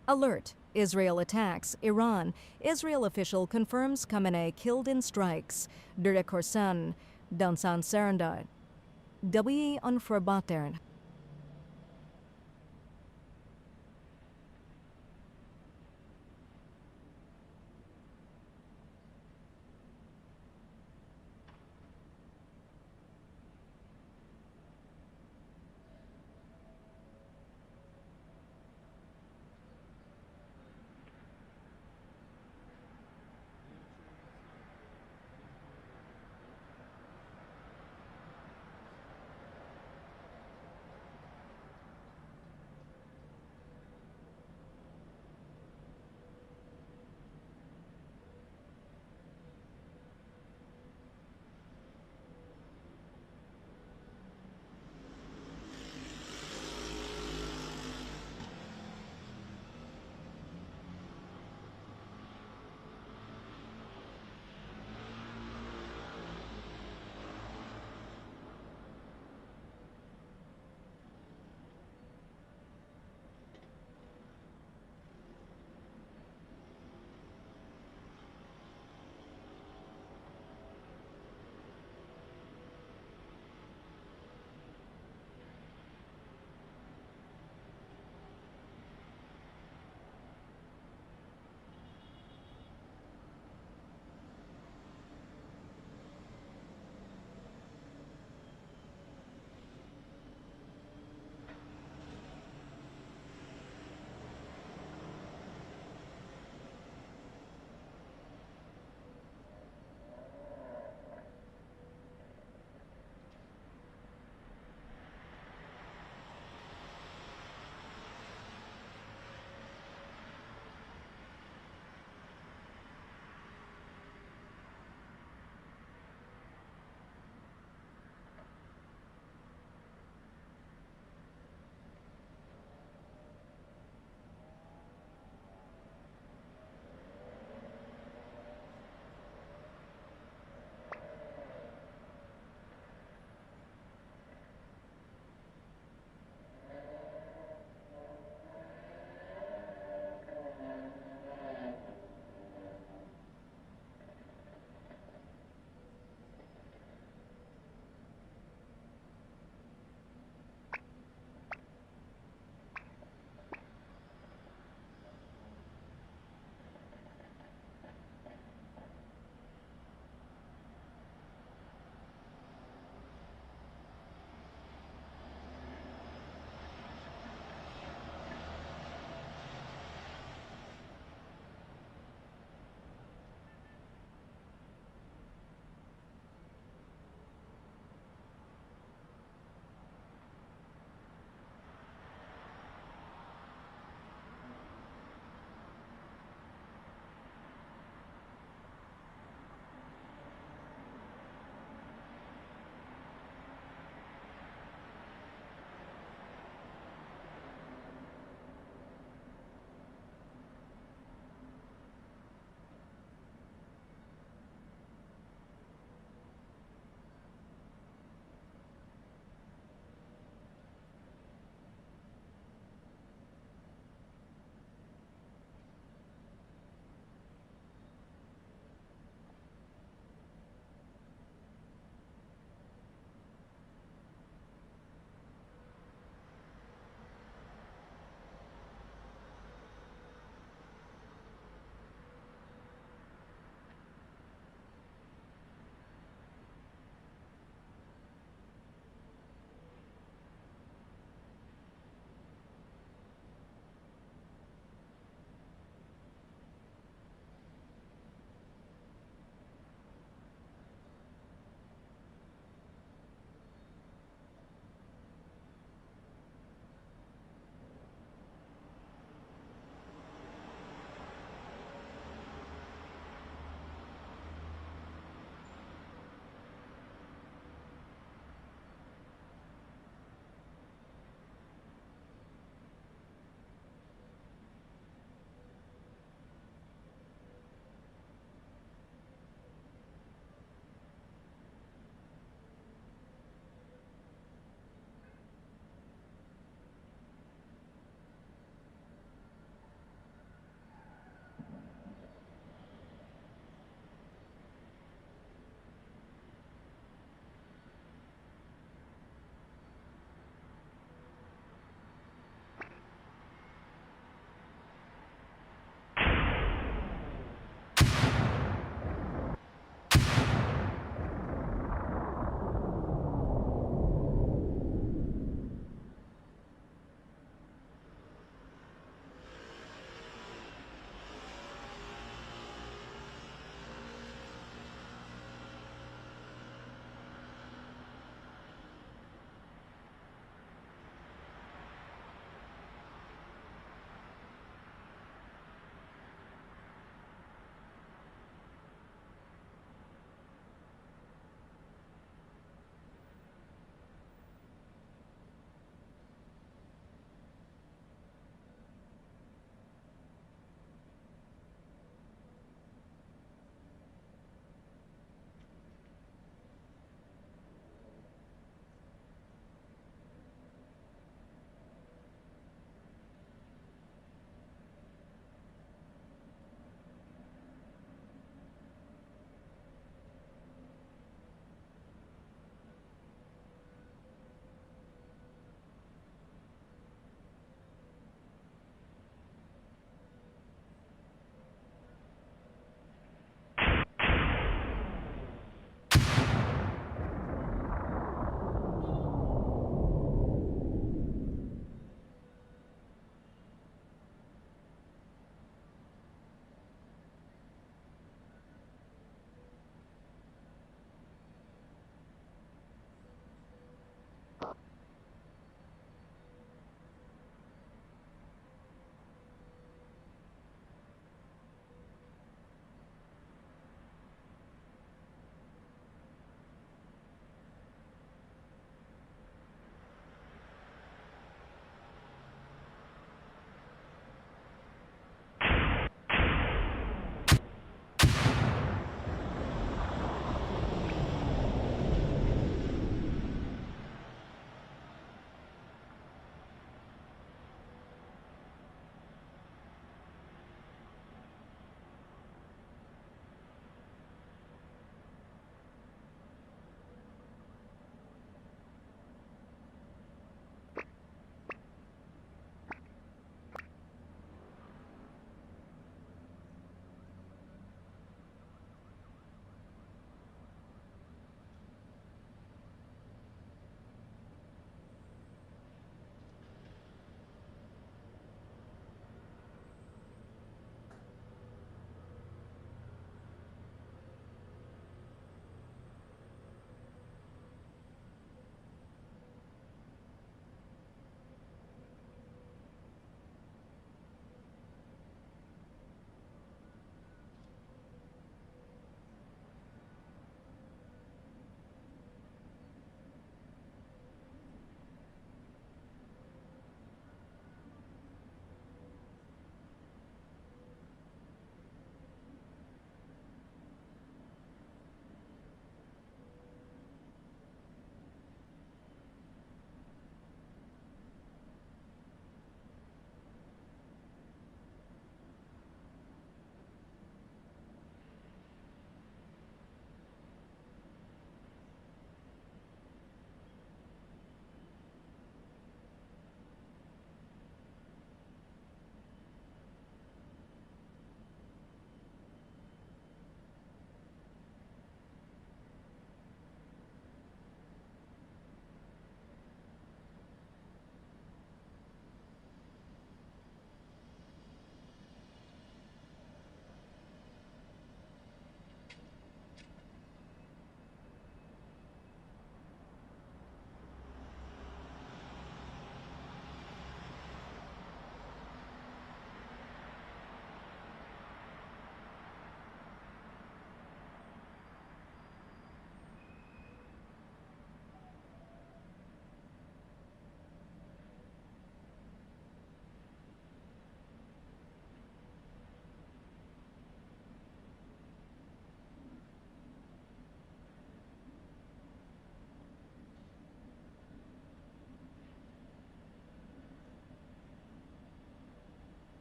Alert. Israel attacks Iran. Israel official confirms Khamenei killed in strikes. Direk Korsan. Dansan Serendar. W on Forbatern.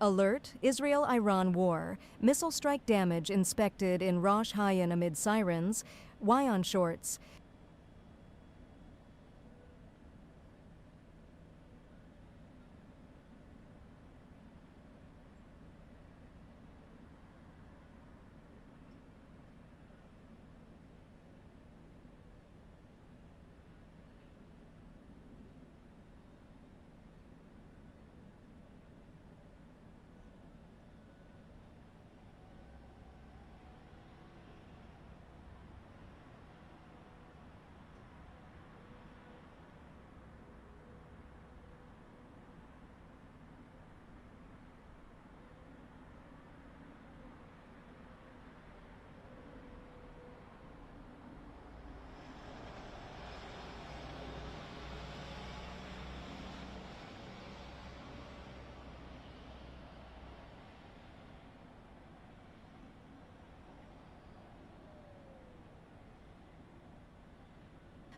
Alert, Israel-Iran war. Missile strike damage inspected in Rosh Hashanah amid sirens. Why on shorts?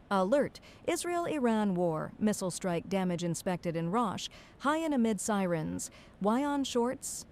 Alert, Israel-Iran war. Missile strike damage inspected in Rosh. Hashanah amid sirens. Why on shorts?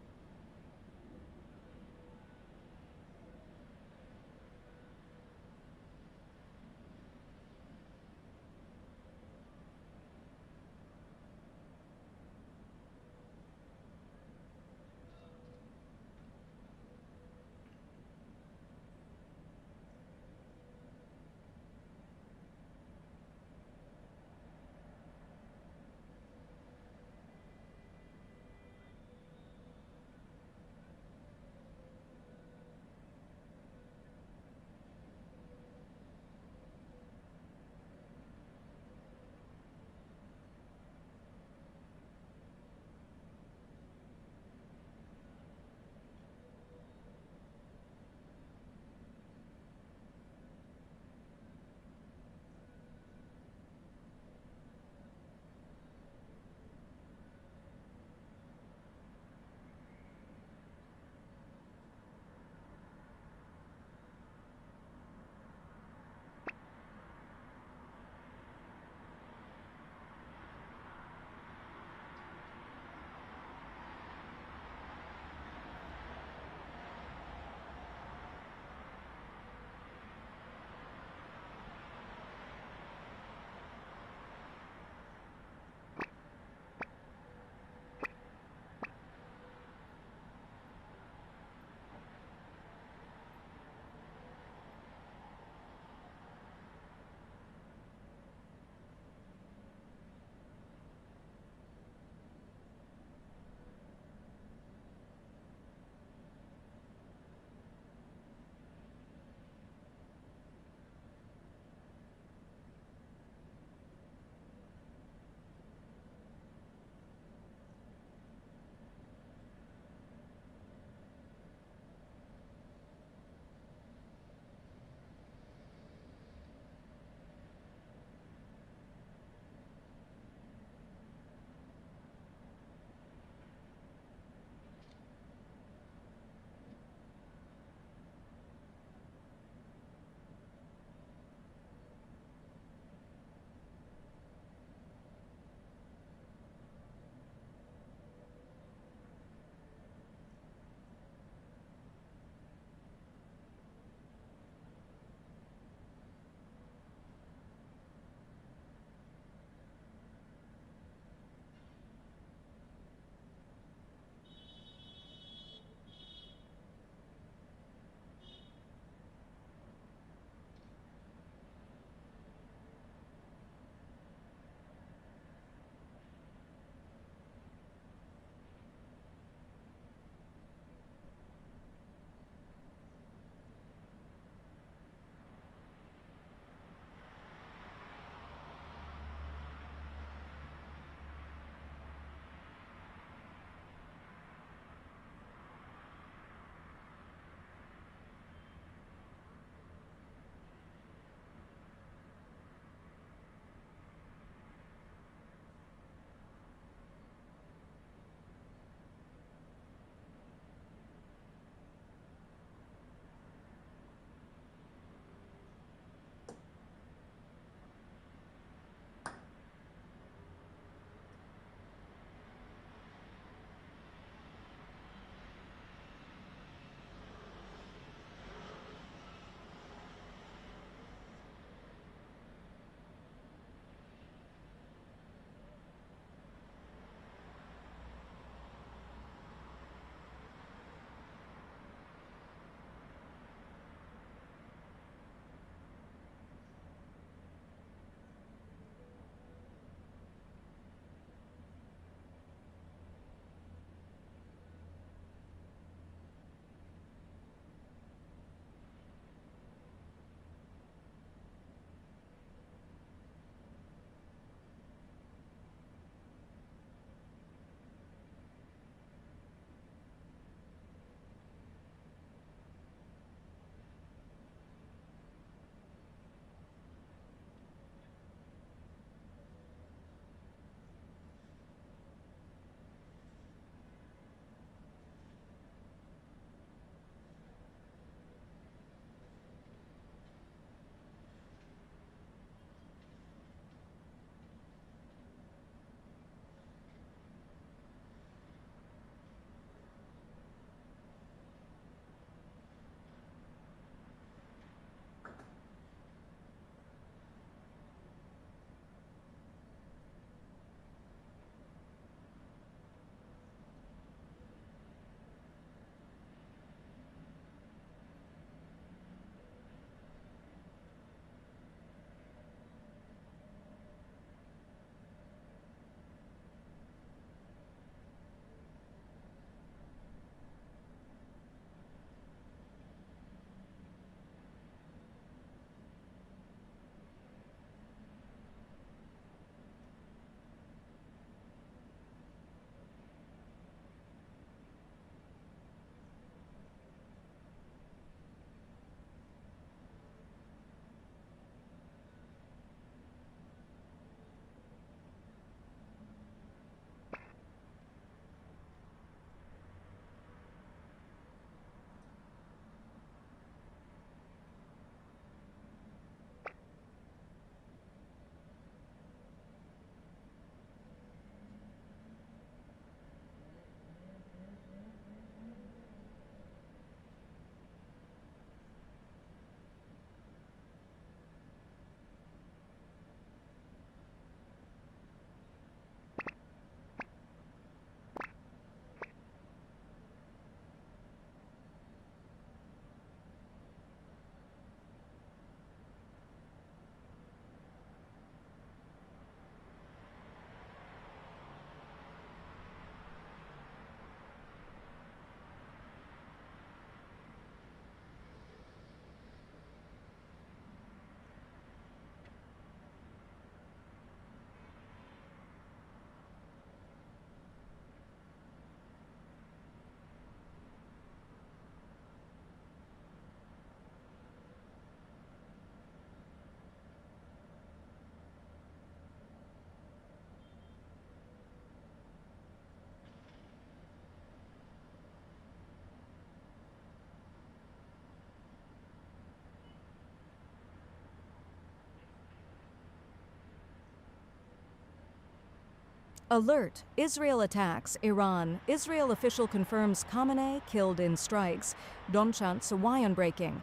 Alert! Israel attacks Iran. Israel official confirms Khamenei killed in strikes. Domchant Sawayan breaking.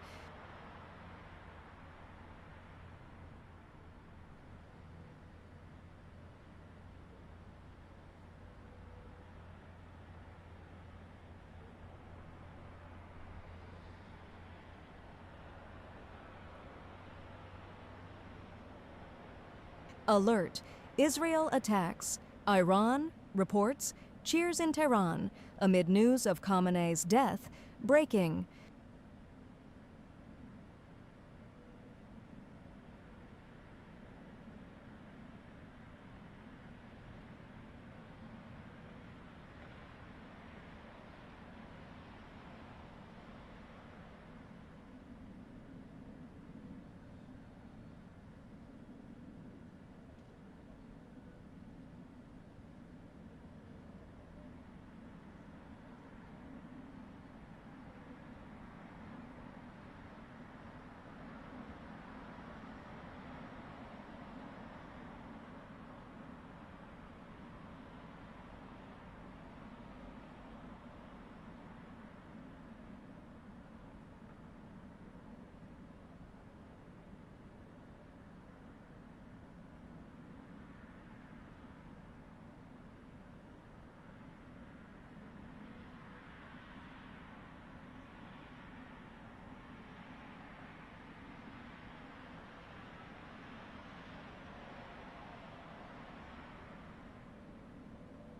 Alert! Israel attacks. Iran reports cheers in Tehran amid news of Khamenei's death. Breaking.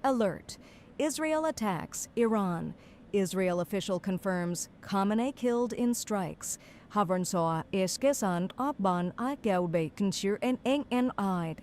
Alert! Israel attacks Iran. Israel official confirms Khamenei killed in strikes. Havern sa eskesand abban agelbe kensur en aid.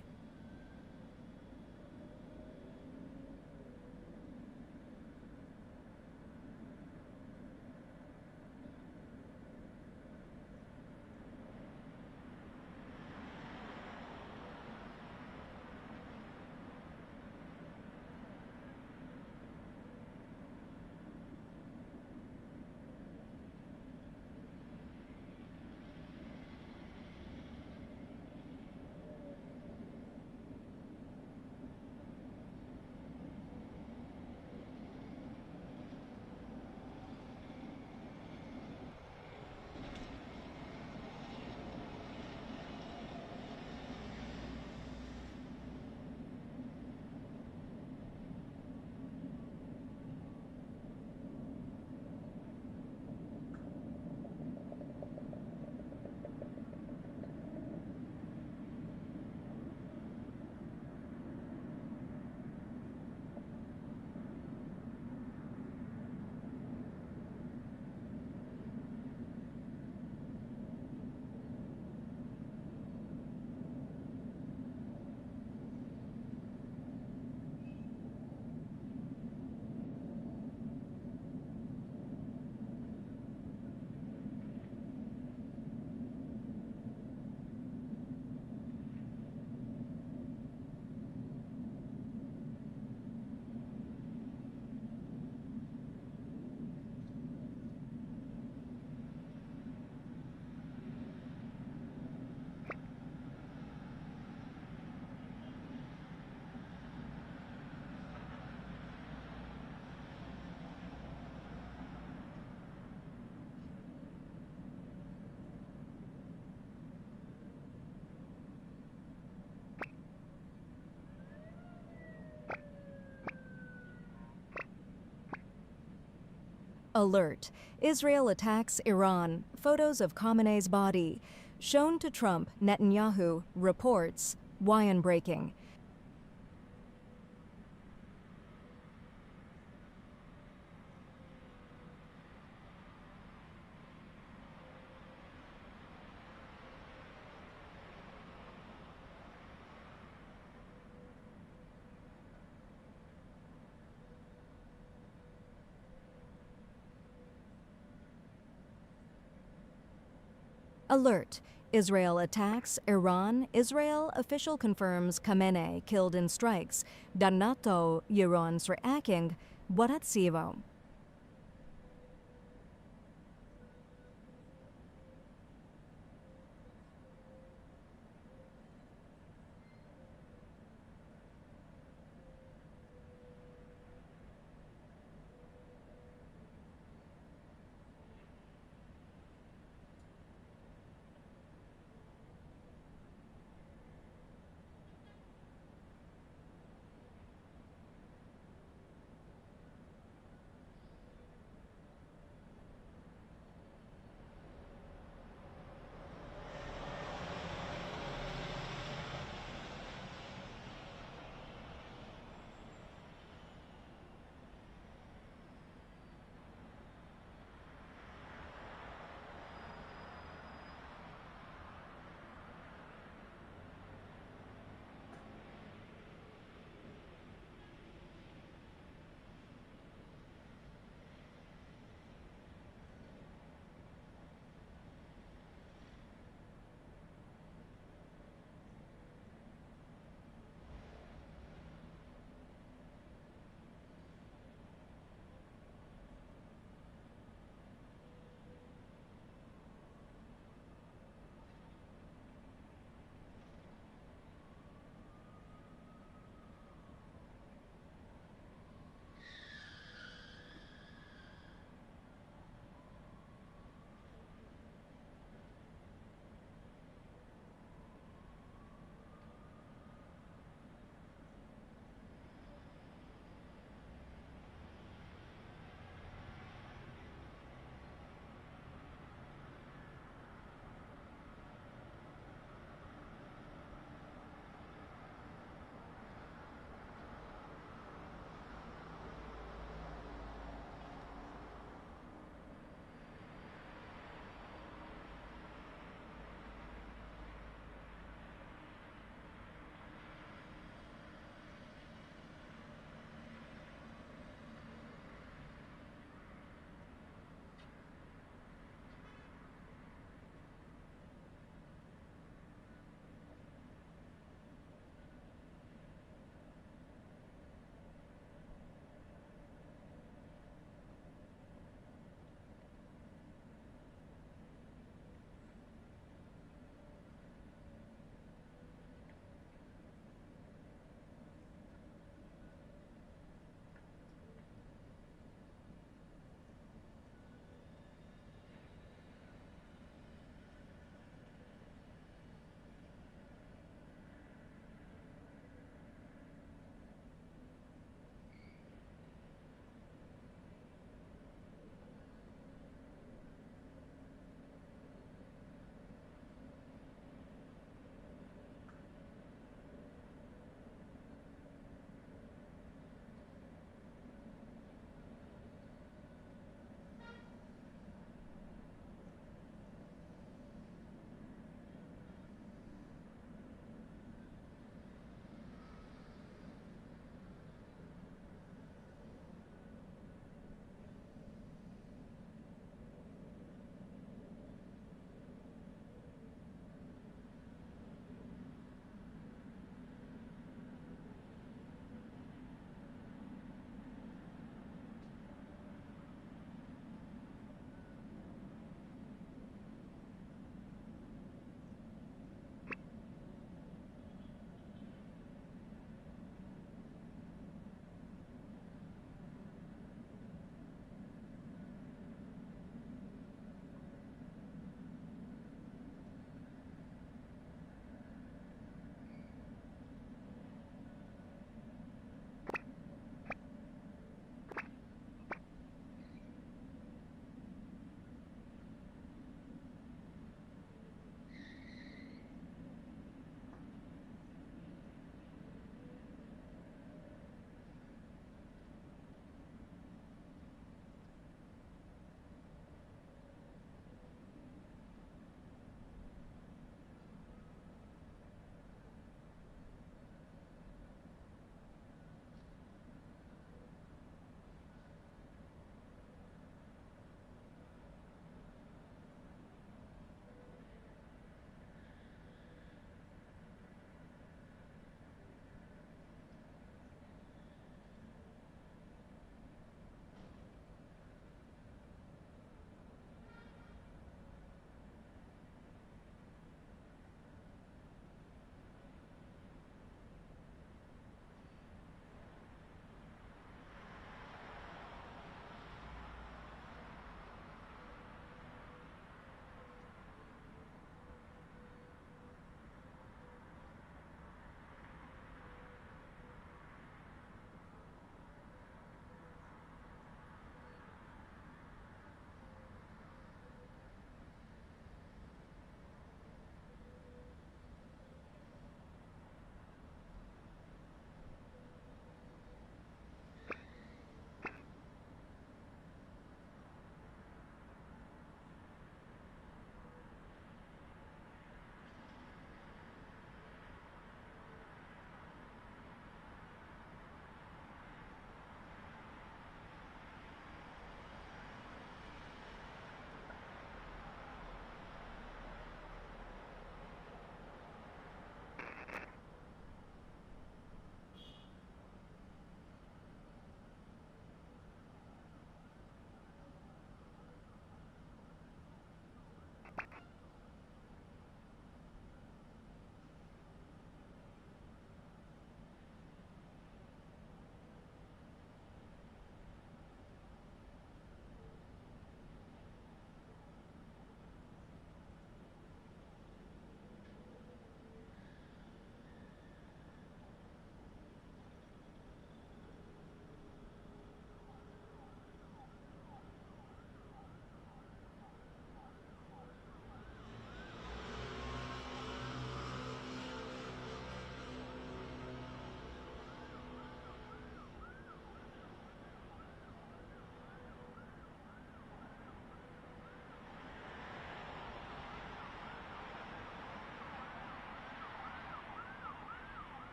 Alert! Israel attacks Iran. Photos of Khamenei's body. Shown to Trump, Netanyahu reports Wyan breaking. Alert! Israel attacks Iran. Israel official confirms Khamenei killed in strikes. Danato Iran's reacting. Barat Sivo.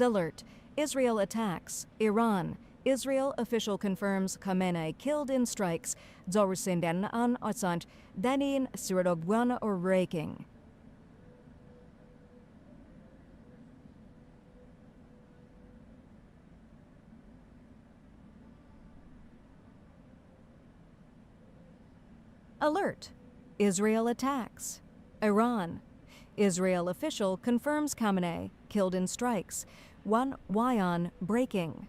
Alert. Israel attacks. Iran. Israel official confirms Khamenei killed in strikes. Zorsinden an OSINT. Danin Sirodogwan or raking. Alert. Israel attacks. Iran. Israel official confirms Khamenei killed in strikes. One Wyon breaking.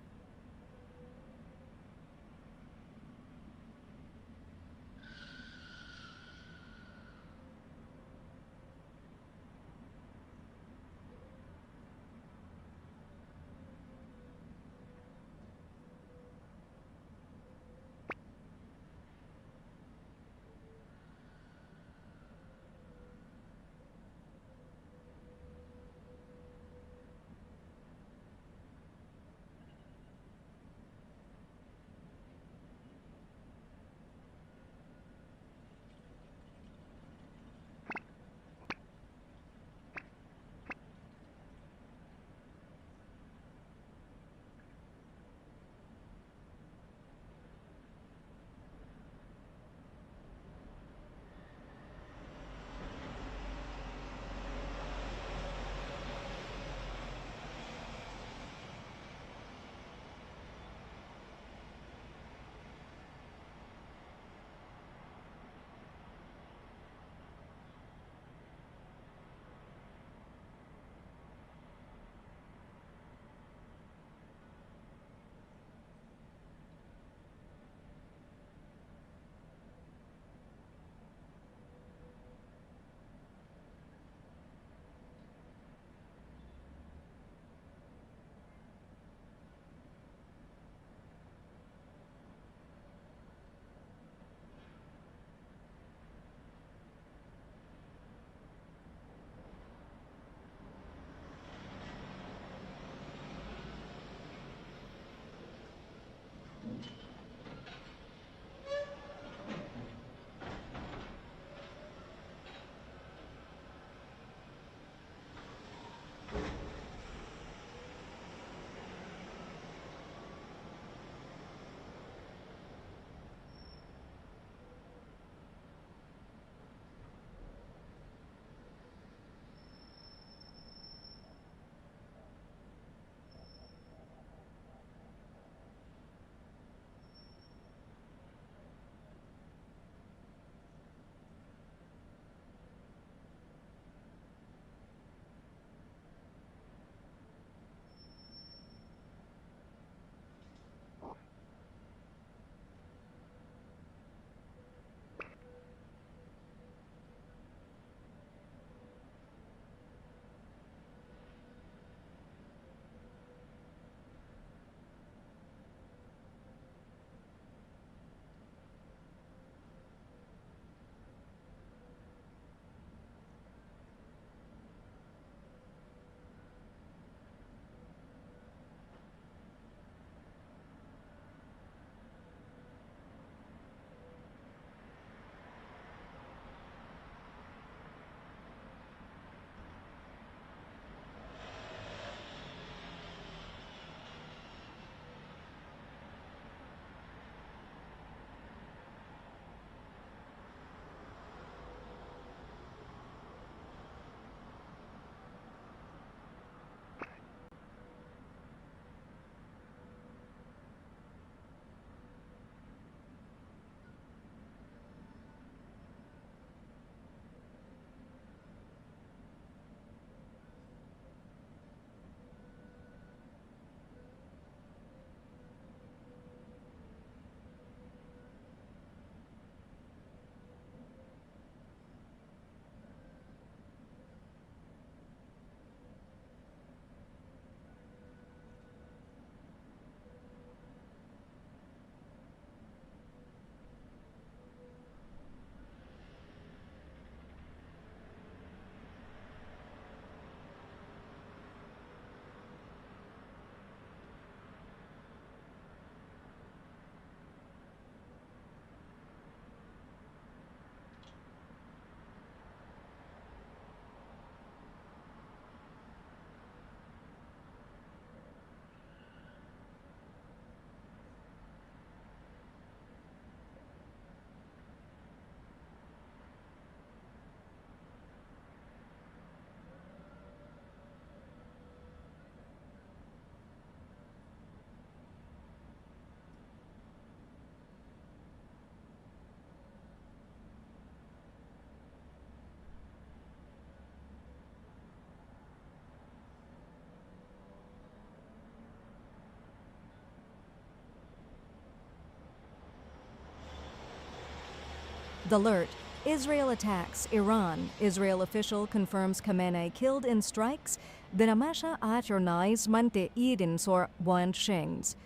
The alert. Israel attacks Iran. Israel official confirms Khamenei killed in strikes. Dinamasha aternais mante idin sor wan shings.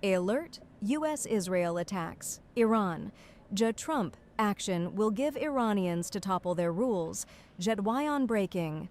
Alert. U.S.-Israel attacks. Iran. Trump action will give Iranians to topple their rules. Jedwayon breaking.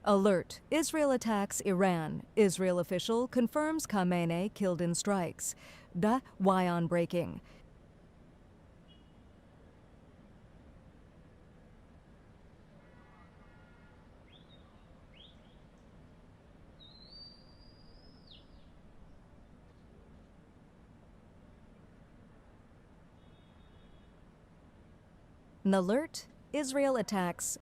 Alert. Israel attacks Iran. Israel official confirms Khamenei killed in strikes. Da why on breaking. Alert. Israel attacks